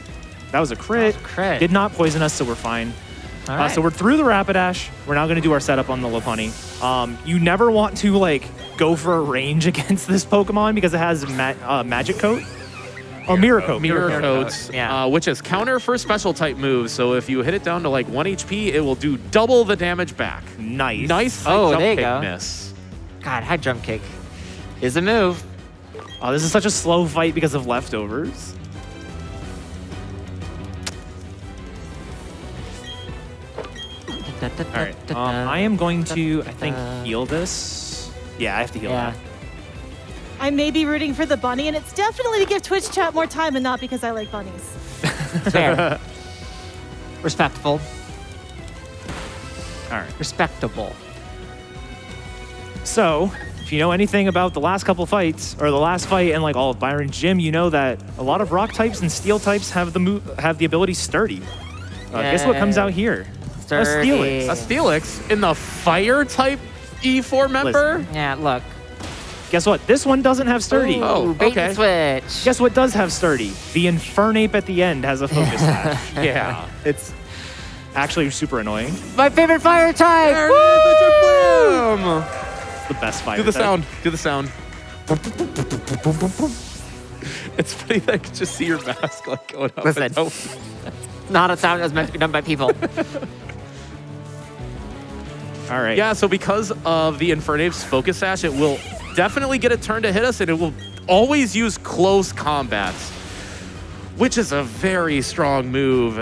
That was a crit. That was a crit. Did not poison us, so we're fine. All right. So we're through the Rapidash. We're now going to do our setup on the Lopunny. You never want to like go for a range against this Pokemon because it has Magic Coat or Mirror Coat. Mirror Coats, yeah. which is counter for special type moves. So if you hit it down to like 1 HP, it will do double the damage back. Nice. Nice high Oh, jump there you kick go. miss. God, high jump kick is a move. Oh, this is such a slow fight because of leftovers. All right. I am going to, I think, heal this. Yeah, I have to heal that. I may be rooting for the bunny, and it's definitely to give Twitch chat more time and not because I like bunnies. Fair. Respectful. All right. Respectable. So, if you know anything about the last couple fights, or the last fight and like all of Byron's gym, you know that a lot of rock types and steel types have the ability Sturdy. Guess what comes out here? Sturdy. A Steelix. A Steelix in the fire type E4 member? Listen. Yeah, look. Guess what? This one doesn't have Sturdy. Oh, Bait okay. and switch. Guess what does have Sturdy? The Infernape at the end has a focus dash. Yeah. It's actually super annoying. My favorite fire type. There it is, Bloom. It's the best fight. Do the sound. Do the sound. It's funny that I could just see your mask like going up. Listen. And down. Not a sound that was meant to be done by people. All right. Yeah, so because of the Infernape's focus sash, it will definitely get a turn to hit us, and it will always use close combats, which is a very strong move.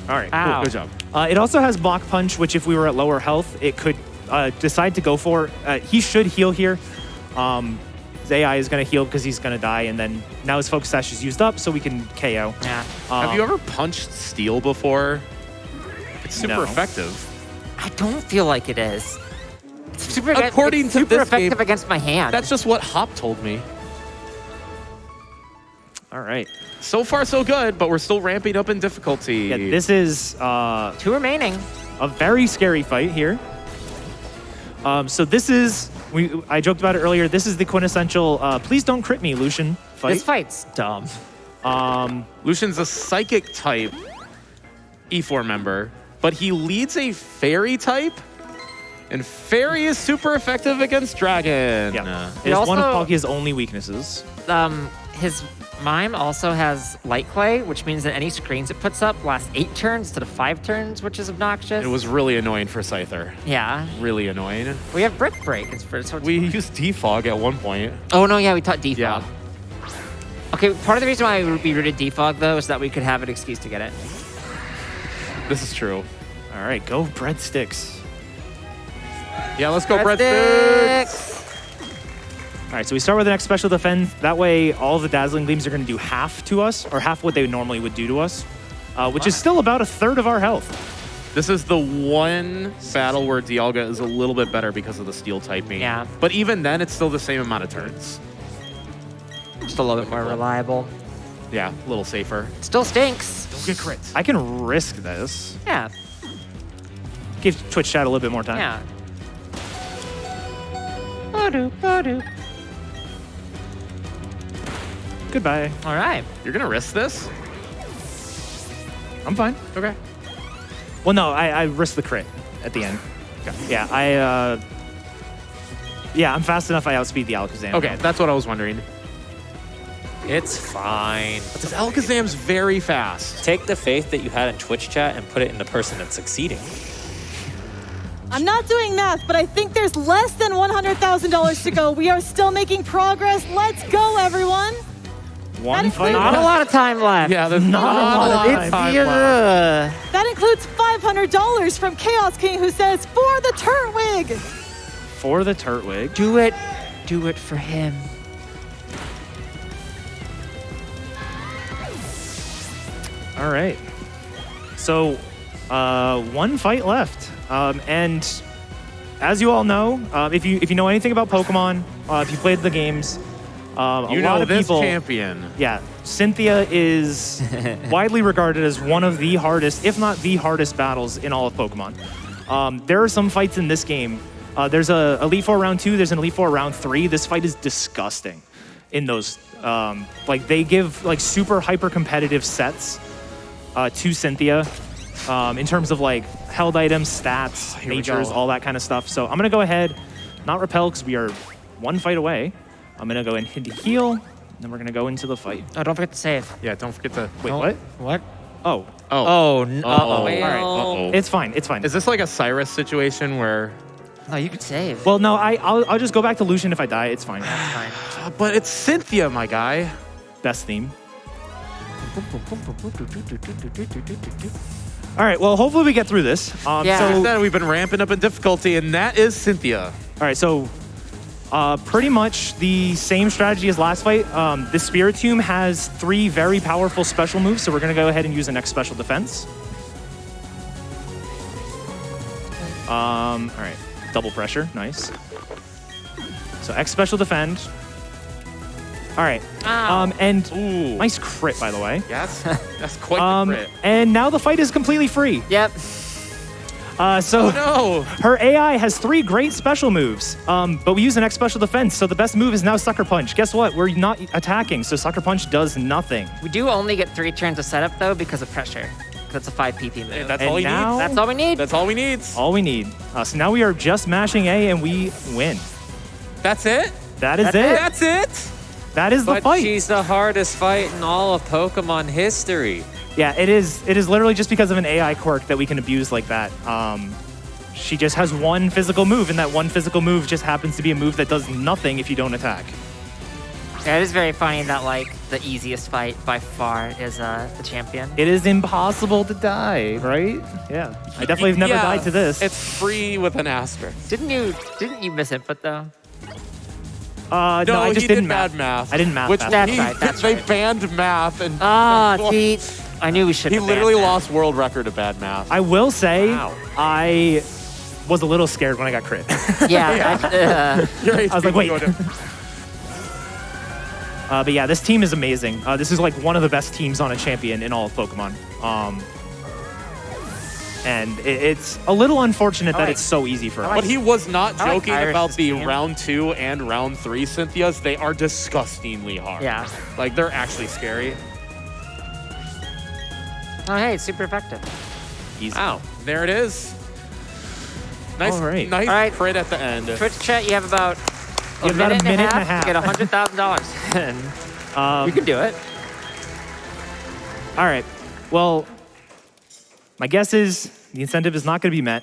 All right. Ow. Cool. Good job. It also has Block Punch, which if we were at lower health, it could decide to go for. He should heal here. His AI is going to heal because he's going to die, and then now his focus sash is used up, so we can KO. Yeah. Have you ever punched steel before? It's super No. effective. I don't feel like it is. It's super, According it's to super this game, effective against my hand. That's just what Hop told me. All right. So far, so good, but we're still ramping up in difficulty. Yeah, this is 2 remaining. a very scary fight here. So this is, I joked about it earlier, this is the quintessential please don't crit me, Lucian fight. This fight's dumb. Lucian's a psychic type E4 member, but he leads a fairy type, and fairy is super effective against dragon. Yeah. He It's one of also- Palkia's only weaknesses. His mime also has light clay, which means that any screens it puts up last 8 turns instead of 5 turns, which is obnoxious. It was really annoying for Scyther. Yeah. Really annoying. We have brick break. So it's We used defog at one point. Oh no, yeah, we taught defog. Yeah. Okay, part of the reason why we rooted defog though is that we could have an excuse to get it. This is true. All right, go breadsticks. Yeah, let's go, breadsticks. Breadsticks. All right, so we start with the next special defense. That way, all the Dazzling Gleams are going to do half to us, or half what they normally would do to us, which is still about a third of our health. This is the one battle where Dialga is a little bit better because of the steel typing. Yeah. But even then, it's still the same amount of turns. Just a little bit more reliable. Yeah, a little safer. Still stinks. Don't get crits. I can risk this. Yeah. Give Twitch chat a little bit more time. Yeah. Ba-doop. Goodbye. All right. You're gonna risk this? I'm fine. Okay. Well, no, I risked the crit at the end. Yeah, I'm fast enough. I outspeed the Alakazam. Okay, that's what I was wondering. It's fine. This Alakazam's very fast. Take the faith that you had in Twitch chat and put it in the person that's succeeding. I'm not doing math, but I think there's less than $100,000 to go. We are still making progress. Let's go, everyone. One That fight. includes- Not a lot of time left. Yeah, there's not a lot of time left. That includes $500 from Chaos King, who says, for the Turtwig. For the Turtwig. Do it. Do it for him. All right. So, one fight left. And as you all know, if you know anything about Pokemon, if you played the games, a You lot know of this people. champion. Yeah, Cynthia is widely regarded as one of the hardest, if not the hardest, battles in all of Pokemon. There are some fights in this game. There's a Elite Four round 2. There's an Elite Four round 3. This fight is disgusting. In those, like they give like super hyper competitive sets to Cynthia in terms of like held items, stats, Here we natures, go. all that kind of stuff. So I'm gonna go ahead, not repel because we are one fight away. I'm gonna go and hit the heal, and then we're gonna go into the fight. Oh, don't forget to save. Yeah, don't forget to. Wait, Oh, what? What? Oh, Oh. Oh, Uh-oh. uh-oh. All right. Uh-oh. it's fine. It's fine. Is this like a Cyrus situation where No, you could save. Well, no, I'll just go back to Lucian if I die. It's fine. That's fine. But it's Cynthia, my guy. Best theme. All right, well, hopefully we get through this. Yeah. So, Instead, we've been ramping up in difficulty, and that is Cynthia. all right, so pretty much the same strategy as last fight. The Spiritomb has 3 very powerful special moves, so we're going to go ahead and use the next special defense. All right, double pressure, nice. So X special defend. All right, and Ooh. nice crit, by the way. Yes, that's quite the crit. And now the fight is completely free. Yep. So No. her AI has 3 great special moves, but we use an X special defense, so the best move is now Sucker Punch. Guess what? We're not attacking, so Sucker Punch does nothing. We do only get 3 turns of setup though because of pressure. That's a 5 PP move. That's And all he now- needs. That's all we need. That's all we need. All we need. So now we are just mashing A and we win. That's it? That is it. That's it? That is the But fight. she's the hardest fight in all of Pokemon history. Yeah, it is. It is literally just because of an AI quirk that we can abuse like that. She just has 1 physical move, and that 1 physical move just happens to be a move that does nothing if you don't attack. Yeah, it is very funny that like the easiest fight by far is the champion. It is impossible to die, right? Yeah. I definitely have never died to this. It's free with an asterisk. Didn't you miss input though? no, I just he didn't did bad math. I didn't math. Which fast That's enough. right, that's they right. banned math, and See, I knew we should. he literally lost world record of bad math. I will say, Wow. I was a little scared when I got crit. Yeah. I was like, wait. But yeah, this team is amazing. This is like one of the best teams on a champion in all of Pokemon. And it's a little unfortunate that like- it's so easy for us. But he was not I like joking Iris's about the team. round 2 and round 3 Cynthias. They are disgustingly hard. Yeah. Like, they're actually scary. Oh hey, it's super effective. Easy. Wow. There it is. Nice, All right. nice All right. crit at the end. Twitch chat, you have about You have about a minute and a half. to get $100,000, and you can do it. All right. Well, my guess is the incentive is not going to be met.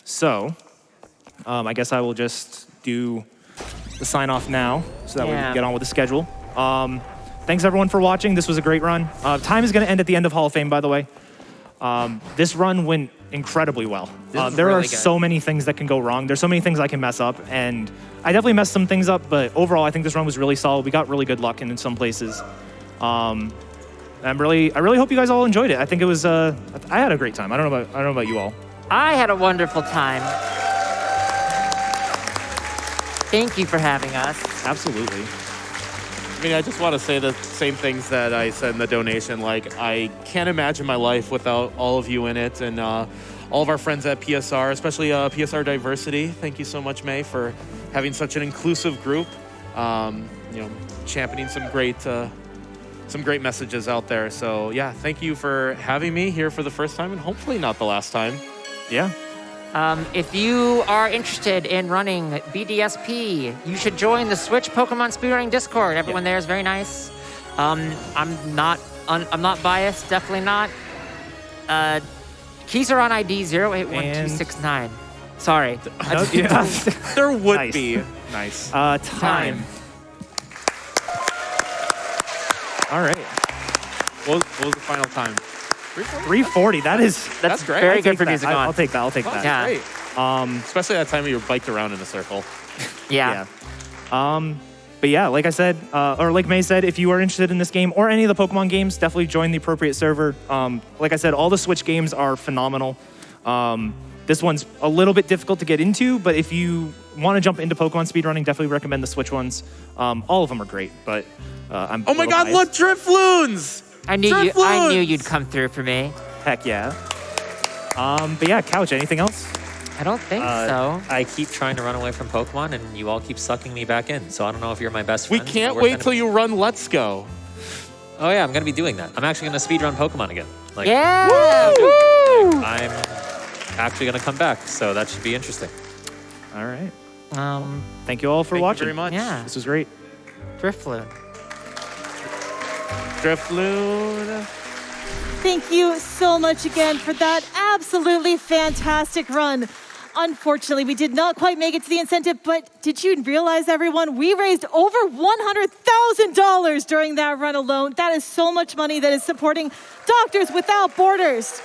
So I guess I will just do the sign off now so that we Yeah. can get on with the schedule. Thanks everyone for watching. This was a great run. Time is going to end at the end of Hall of Fame, by the way. This run went incredibly well. This is There are really good. so many things that can go wrong. There's so many things I can mess up, and I definitely messed some things up, but overall, I think this run was really solid. We got really good luck in some places. I really hope you guys all enjoyed it. I think it was, I had a great time. I don't know about you all. I had a wonderful time. Thank you for having us. Absolutely. I mean, I just want to say the same things that I said in the donation. Like, I can't imagine my life without all of you in it, and all of our friends at PSR, especially PSR Diversity. Thank you so much, May, for having such an inclusive group. Championing some great messages out there. So yeah, thank you for having me here for the first time, and hopefully not the last time. Yeah. If you are interested in running BDSP, you should join the Switch Pokemon Speedrunning Discord. Everyone there is very nice. I'm not biased, definitely not. Keizaron ID 081269. Sorry. No, yeah. There would Nice. be. Nice. Time. All right. What was the final time? 340. That's great. Very I'll good take for that. music I'll on. take that. I'll take that. Yeah. Great. Especially that time you biked around in a circle. Yeah. But yeah, like I said, or like May said, if you are interested in this game or any of the Pokemon games, definitely join the appropriate server. Like I said, all the Switch games are phenomenal. This one's a little bit difficult to get into, but if you want to jump into Pokemon speedrunning, definitely recommend the Switch ones. All of them are great, but I'm Oh my a little God! biased. Look, Drifloons! I knew you'd come through for me. Heck yeah. But yeah, Couch, anything else? I don't think so. I keep trying to run away from Pokemon, and you all keep sucking me back in. So I don't know if you're my best We friend. can't or wait worth till any- you run Let's Go. Oh yeah, I'm gonna be doing that. I'm actually gonna speedrun Pokemon again. Like, Yeah. I'm actually gonna come back, so that should be interesting. All right. Thank Thank you all for Thank watching. you very much. Yeah. This was great. Drifloon. Drifloon. Thank you so much again for that absolutely fantastic run. Unfortunately, we did not quite make it to the incentive, but did you realize, everyone, we raised over $100,000 during that run alone. That is so much money that is supporting Doctors Without Borders.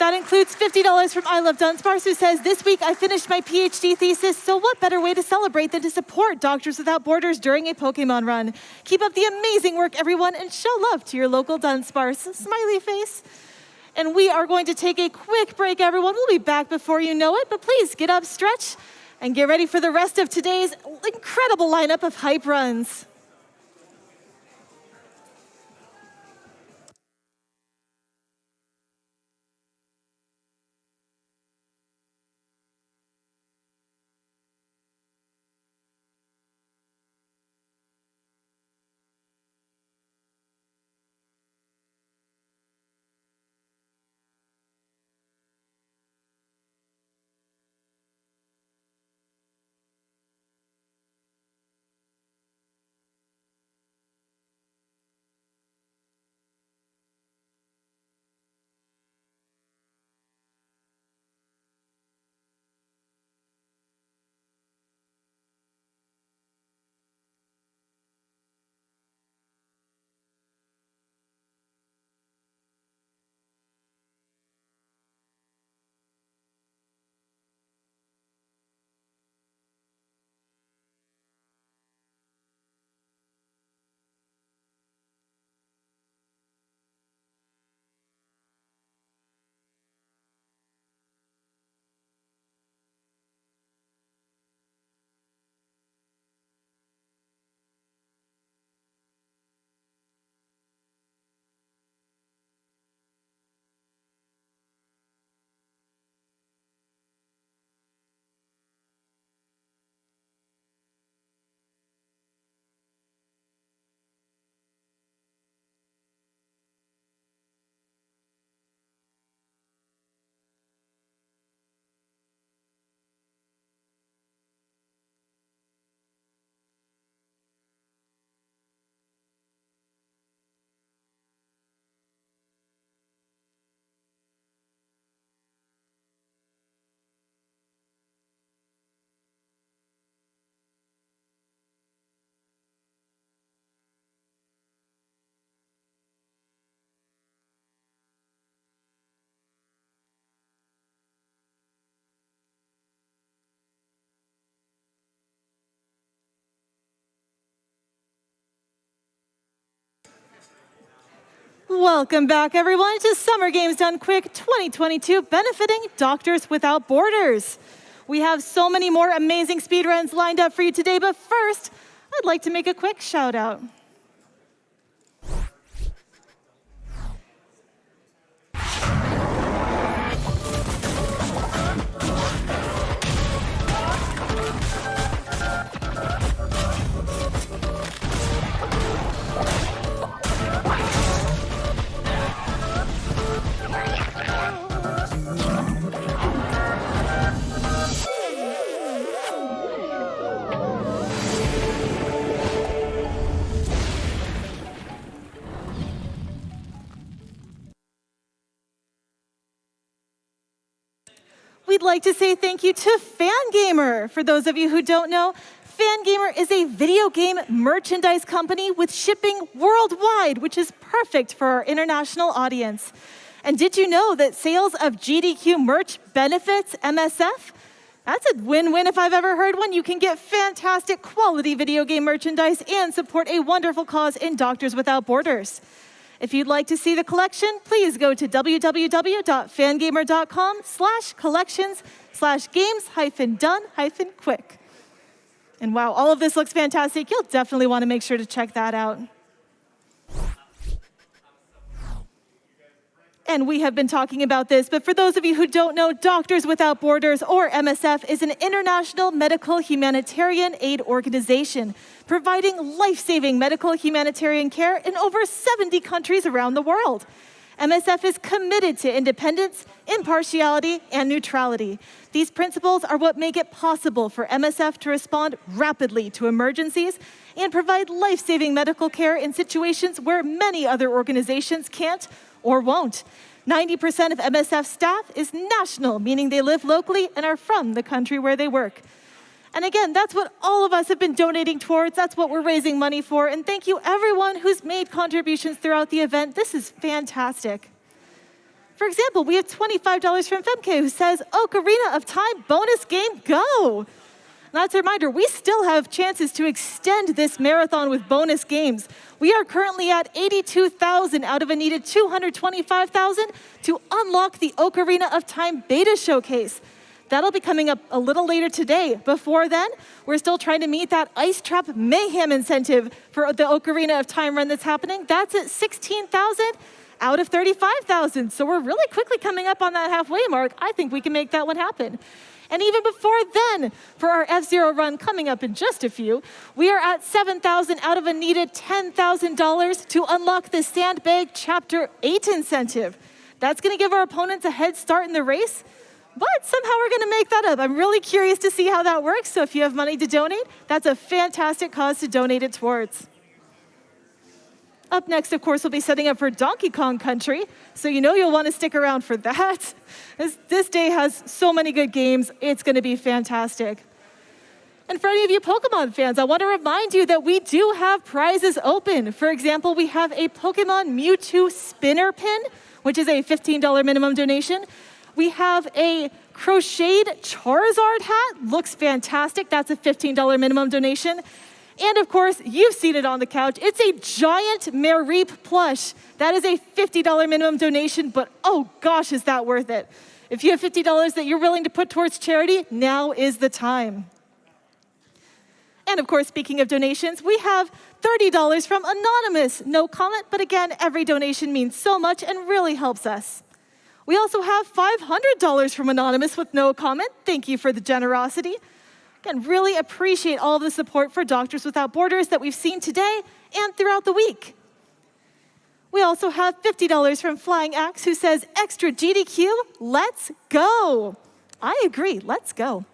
That includes $50 from I Love Dunsparce, who says, this week I finished my PhD thesis, so what better way to celebrate than to support Doctors Without Borders during a Pokemon run? Keep up the amazing work, everyone, and show love to your local Dunsparce. Smiley face. And we are going to take a quick break, everyone. We'll be back before you know it, but please get up, stretch, and get ready for the rest of today's incredible lineup of hype runs. Welcome back, everyone, to Summer Games Done Quick 2022, benefiting Doctors Without Borders. We have so many more amazing speedruns lined up for you today, but first, I'd like to make a quick shout out. We'd like to say thank you to Fangamer. For those of you who don't know, Fangamer is a video game merchandise company with shipping worldwide, which is perfect for our international audience. And did you know that sales of GDQ merch benefits MSF? That's a win-win if I've ever heard one. You can get fantastic quality video game merchandise and support a wonderful cause in Doctors Without Borders. If you'd like to see the collection, please go to www.fangamer.com/collections/games-done-quick. And wow, all of this looks fantastic. You'll definitely want to make sure to check that out. And we have been talking about this, but for those of you who don't know, Doctors Without Borders, or MSF, is an international medical humanitarian aid organization providing life-saving medical humanitarian care in over 70 countries around the world. MSF is committed to independence, impartiality, and neutrality. These principles are what make it possible for MSF to respond rapidly to emergencies and provide life-saving medical care in situations where many other organizations can't or won't. 90% of MSF staff is national, meaning they live locally and are from the country where they work. And again, that's what all of us have been donating towards. That's what we're raising money for. And thank you everyone who's made contributions throughout the event. This is fantastic. For example, we have $25 from Femke who says, Ocarina of Time bonus game, go. And that's a reminder, we still have chances to extend this marathon with bonus games. We are currently at 82,000 out of a needed 225,000 to unlock the Ocarina of Time beta showcase. That'll be coming up a little later today. Before then, we're still trying to meet that Ice Trap Mayhem incentive for the Ocarina of Time run that's happening. That's at 16,000 out of 35,000. So we're really quickly coming up on that halfway mark. I think we can make that one happen. And even before then, for our F-Zero run coming up in just a few, we are at 7,000 out of a needed $10,000 to unlock the Sandbag Chapter 8 incentive. That's gonna give our opponents a head start in the race, but somehow we're gonna make that up. I'm really curious to see how that works, so if you have money to donate, that's a fantastic cause to donate it towards. Up next, of course, we'll be setting up for Donkey Kong Country, so you know you'll want to stick around for that. This day has so many good games, it's gonna be fantastic. And for any of you Pokemon fans, I want to remind you that we do have prizes open. For example, we have a Pokemon Mewtwo spinner pin, which is a $15 minimum donation. We have a crocheted Charizard hat, looks fantastic, that's a $15 minimum donation. And of course, you've seen it on the couch, it's a giant Mareep plush. That is a $50 minimum donation, but oh gosh, is that worth it. If you have $50 that you're willing to put towards charity, now is the time. And of course, speaking of donations, we have $30 from Anonymous. No comment, but again, every donation means so much and really helps us. We also have $500 from Anonymous with no comment. Thank you for the generosity. Again, really appreciate all of the support for Doctors Without Borders that we've seen today and throughout the week. We also have $50 from Flying Axe who says, extra GDQ, let's go. I agree, let's go.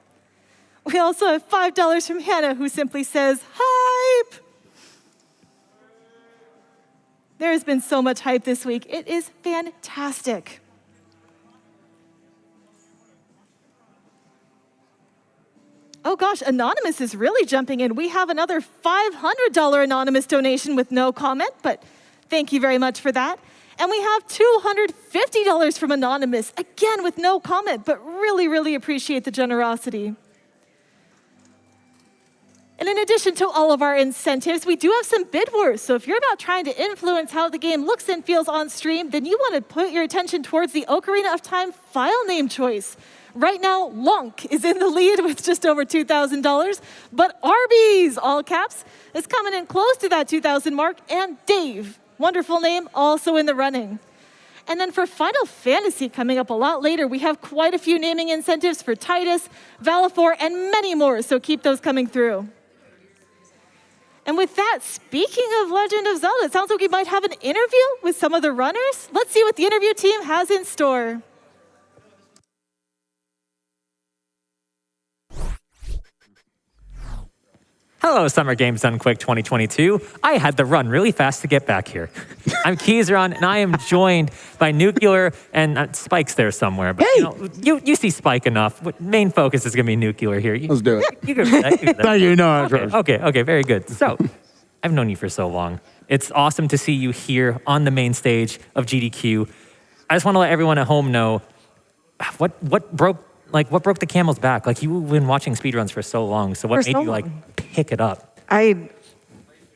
We also have $5 from Hannah who simply says, hype. There has been so much hype this week. It is fantastic. Oh gosh, Anonymous is really jumping in. We have another $500 Anonymous donation with no comment, but thank you very much for that. And we have $250 from Anonymous, again with no comment, but really, really appreciate the generosity. And in addition to all of our incentives, we do have some bid wars. So if you're about trying to influence how the game looks and feels on stream, then you want to put your attention towards the Ocarina of Time file name choice. Right now, Lonk is in the lead with just over $2,000, but Arby's, all caps, is coming in close to that 2,000 mark, and Dave, wonderful name, also in the running. And then for Final Fantasy coming up a lot later, we have quite a few naming incentives for Titus, Valifor, and many more, so keep those coming through. And with that, speaking of Legend of Zelda, it sounds like we might have an interview with some of the runners. Let's see what the interview team has in store. Hello, Summer Games Done Quick 2022. I had to run really fast to get back here. I'm Keizaron, and I am joined by Nukkuler and Spike's there somewhere. But Hey! you see Spike enough. Main focus is going to be Nukkuler here. Let's do it. You can do that. Thank you. No, I trust. Okay, very good. So, I've known you for so long. It's awesome to see you here on the main stage of GDQ. I just want to let everyone at home know what broke the camel's back. Like, you've been watching speedruns for so long. So what made you pick it up?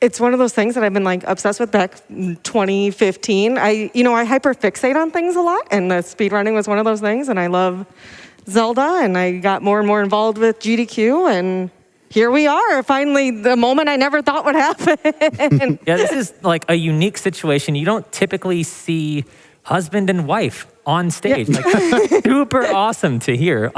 It's one of those things that I've been obsessed with back in 2015. I hyperfixate on things a lot, and the speedrunning was one of those things, and I love Zelda, and I got more and more involved with GDQ, and here we are, finally, the moment I never thought would happen. Yeah, this is a unique situation. You don't typically see husband and wife on stage. Yeah. Super awesome to hear.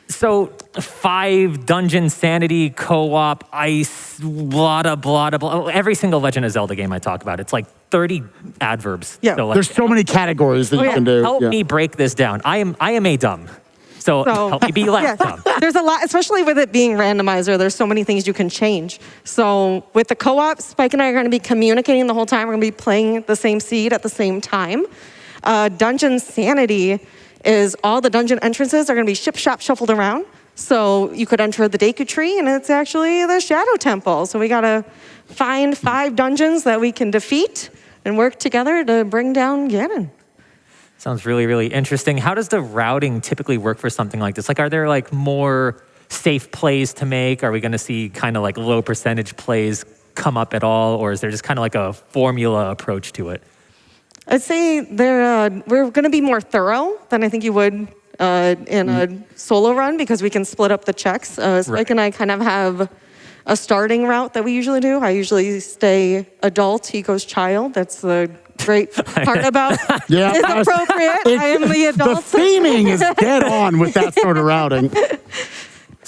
So 5 dungeon sanity co-op ice blah blah blah. Every single Legend of Zelda game I talk about, it's 30 adverbs. Yeah, so there's so many categories that you can do. Help me break this down. I am a dumb. So help me be less dumb. There's a lot, especially with it being randomizer, there's so many things you can change. So with the co-op, Spike and I are going to be communicating the whole time. We're going to be playing the same seed at the same time. Dungeon Sanity is all the dungeon entrances are going to be shuffled around. So you could enter the Deku Tree, and it's actually the Shadow Temple. So we got to find 5 dungeons that we can defeat and work together to bring down Ganon. Sounds really, really interesting. How does the routing typically work for something like this? Like, are there like more safe plays to make? Are we going to see kind of like low percentage plays come up at all? Or is there just kind of like a formula approach to it? I'd say we're going to be more thorough than I think you would in a solo run because we can split up the checks. Spike and I kind of have a starting route that we usually do. I usually stay adult, he goes child. That's the great part about it's appropriate. I am the adult. The theming is dead on with that sort of routing.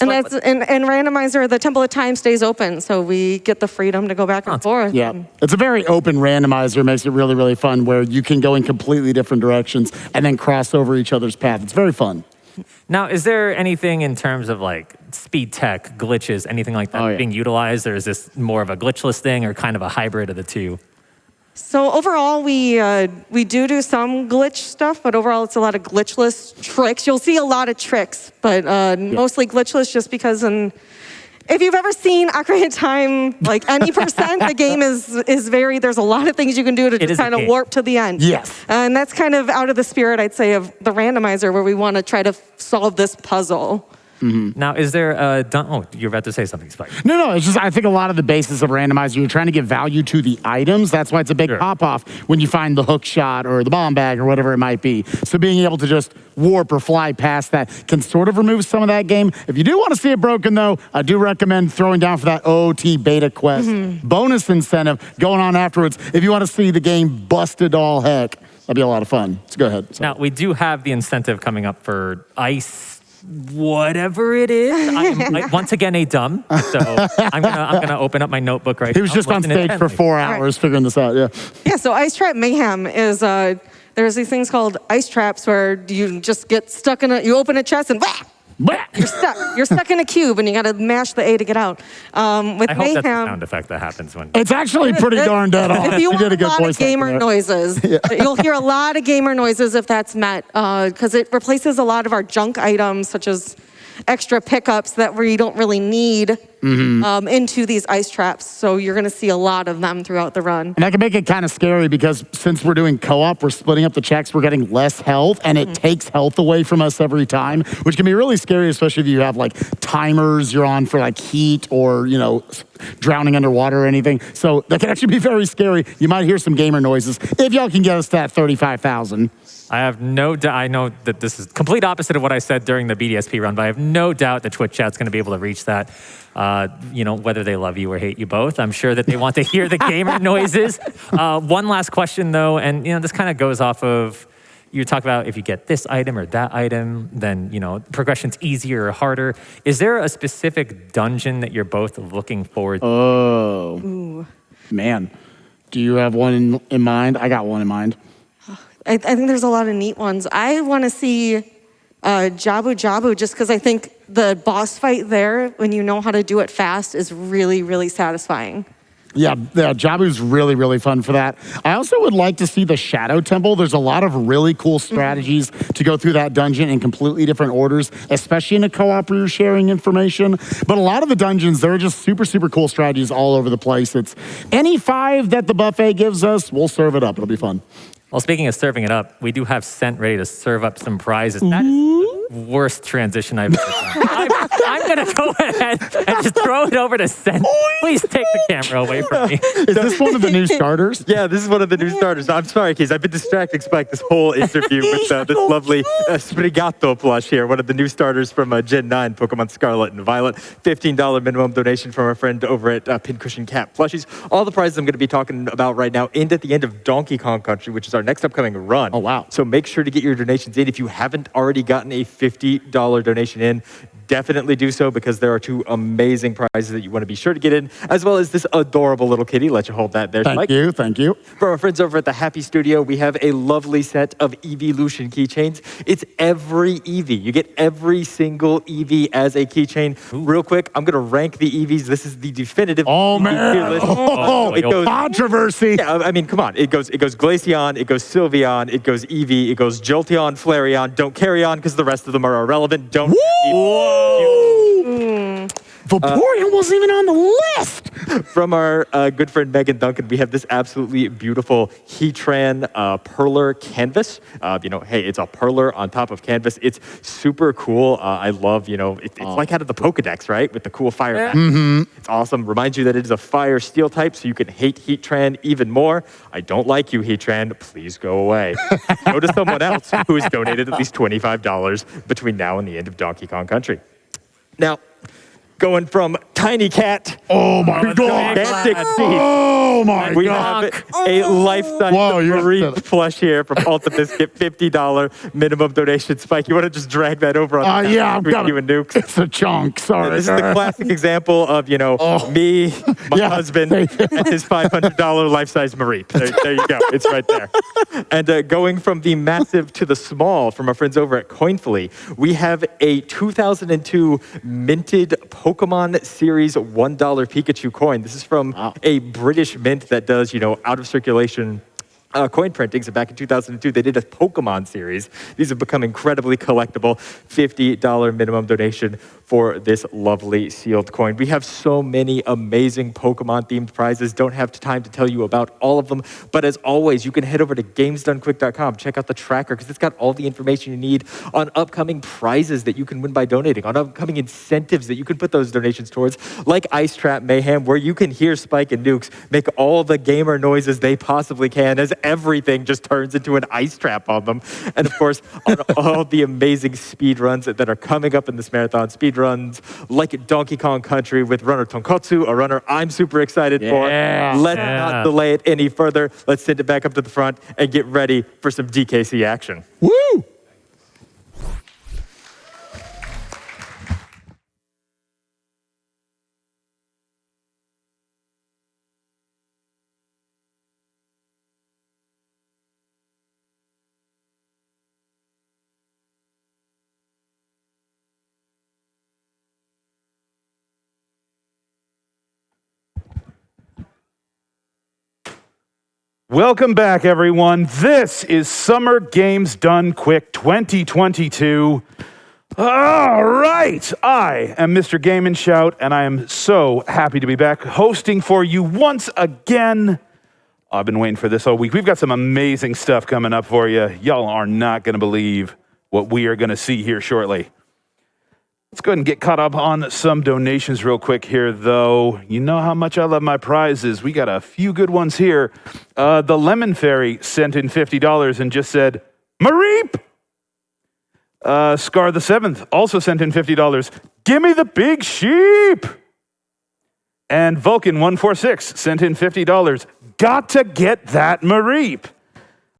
And that's and randomizer, the Temple of Time stays open, so we get the freedom to go back and forth. Yeah, it's a very open randomizer. Makes it really, really fun where you can go in completely different directions and then cross over each other's path. It's very fun. Now, is there anything in terms of like speed tech, glitches, anything like that being utilized, or is this more of a glitchless thing or kind of a hybrid of the two? So overall, we do some glitch stuff, but overall it's a lot of glitchless tricks. You'll see a lot of tricks, but mostly glitchless just because if you've ever seen Ocarina of Time, like any percent, the game is very, there's a lot of things you can do to just kind of warp to the end. Yes. And that's kind of out of the spirit, I'd say, of the randomizer where we want to try to solve this puzzle. Mm-hmm. Now, is there a... you're about to say something, Spike. No, it's just I think a lot of the basis of randomizer, you're trying to give value to the items. That's why it's a big pop-off when you find the hook shot or the bomb bag or whatever it might be. So being able to just warp or fly past that can sort of remove some of that game. If you do want to see it broken, though, I do recommend throwing down for that OOT beta quest. Bonus incentive going on afterwards. If you want to see the game busted all heck, that'd be a lot of fun. So go ahead. Now, we do have the incentive coming up for Ice... whatever it is. I'm once again a dumb, so I'm gonna open up my notebook right now. He was just on stage for 4 hours figuring this out, Yeah, so Ice Trap Mayhem is, there's these things called ice traps where you just get stuck you open a chest and you're stuck. You're stuck in a cube and you gotta mash the A to get out. With I hope Mayhem, that's the sound effect that happens when... It's actually pretty darn dead on. if you want did a good a lot voice of gamer noises, you'll hear a lot of gamer noises if that's met, because it replaces a lot of our junk items, such as extra pickups that we don't really need into these ice traps. So you're gonna see a lot of them throughout the run. And that can make it kind of scary because since we're doing co-op, we're splitting up the checks, we're getting less health, and it takes health away from us every time, which can be really scary, especially if you have like timers you're on for like heat or, drowning underwater or anything. So that can actually be very scary. You might hear some gamer noises if y'all can get us to that 35,000. I have no doubt. I know that this is complete opposite of what I said during the BDSP run, but I have no doubt that Twitch chat's going to be able to reach that. Whether they love you or hate you both, I'm sure that they want to hear the gamer noises. One last question, though, and this kind of goes off of you talk about if you get this item or that item, then progression's easier or harder. Is there a specific dungeon that you're both looking forward to? Ooh. Man, do you have one in mind? I got one in mind. I think there's a lot of neat ones. I want to see Jabu Jabu just because I think the boss fight there, when you know how to do it fast, is really, really satisfying. Yeah, Jabu's really, really fun for that. I also would like to see the Shadow Temple. There's a lot of really cool strategies to go through that dungeon in completely different orders, especially in a co-op where you're sharing information. But a lot of the dungeons, there are just super, super cool strategies all over the place. It's any 5 that the buffet gives us, we'll serve it up. It'll be fun. Well, speaking of serving it up, we do have Scent ready to serve up some prizes. That is the worst transition I've ever done. I'm going to go ahead and just throw it over to Scent. Please take the camera away from me. Is this one of the new starters? Yeah, this is one of the new starters. I'm sorry, Keys. I've been distracting Spike this whole interview with this lovely Sprigato plush here, one of the new starters from Gen 9, Pokemon Scarlet and Violet. $15 minimum donation from our friend over at Pincushion Cat Plushies. All the prizes I'm going to be talking about right now end at the end of Donkey Kong Country, which is our next upcoming run. Oh, wow. So make sure to get your donations in. If you haven't already gotten a $50 donation in, definitely do so because there are 2 amazing prizes that you want to be sure to get in, as well as this adorable little kitty. Let you hold that there, Thank Spike. you, thank you. For our friends over at the Happy Studio, we have a lovely set of Evolution keychains. It's every Eevee. You get every single Eevee as a keychain. Real quick, I'm going to rank the Eevees. This is the definitive Oh, Eevee man. tier list. Oh, It goes, controversy. yeah, I mean, come on. It goes Glaceon, it goes Sylveon, it goes Eevee, it goes Jolteon, Flareon. Don't carry on because the rest of them are irrelevant. Don't. Vaporeon wasn't even on the list. From our good friend Megan Duncan, we have this absolutely beautiful Heatran Perler canvas. Hey, it's a Perler on top of canvas. It's super cool. I love, it's like out of the Pokedex, right? With the cool fire. Mm-hmm. It's awesome. Reminds you that it is a fire steel type, so you can hate Heatran even more. I don't like you, Heatran. Please go away. Go to someone else who has donated at least $25 between now and the end of Donkey Kong Country. Now, going from Tiny Cat. Oh my God. Gigantic Seed. Oh my We God. have a life-size Whoa, you're Mareep plush here from Alta Biscuit, $50 minimum donation. Spike, you want to just drag that over on the Yeah, I've between got you and Nukes? It's a chunk. Sorry. This is the classic example of, me, my husband, and his $500 life-size Mareep. There you go. It's right there. And going from the massive to the small from our friends over at Coinfully, we have a 2002 minted Pokemon Series $1 Pikachu coin. This is from a British mint that does, out of circulation coin printings. And back in 2002, they did a Pokemon series. These have become incredibly collectible. $50 minimum donation for this lovely sealed coin. We have so many amazing Pokemon-themed prizes. Don't have time to tell you about all of them. But as always, you can head over to gamesdonequick.com. Check out the tracker because it's got all the information you need on upcoming prizes that you can win by donating, on upcoming incentives that you can put those donations towards, like Ice Trap Mayhem, where you can hear Spike and Nukes make all the gamer noises they possibly can as everything just turns into an ice trap on them. And of course, on all the amazing speed runs that are coming up in this marathon, speed runs like Donkey Kong Country with runner Tonkotsu, a runner I'm super excited for. Let's not delay it any further. Let's send it back up to the front and get ready for some DKC action. Woo! Welcome back, everyone. This is Summer Games Done Quick 2022. All right. I am Mr. Game and Shout, and I am so happy to be back hosting for you once again. I've been waiting for this all week. We've got some amazing stuff coming up for you. Y'all are not going to believe what we are going to see here shortly. Let's go ahead and get caught up on some donations real quick here, though. You know how much I love my prizes. We got a few good ones here. The Lemon Fairy sent in $50 and just said, Mareep! Scar the 7th also sent in $50. Give me the big sheep! And Vulcan146 sent in $50. Got to get that Mareep!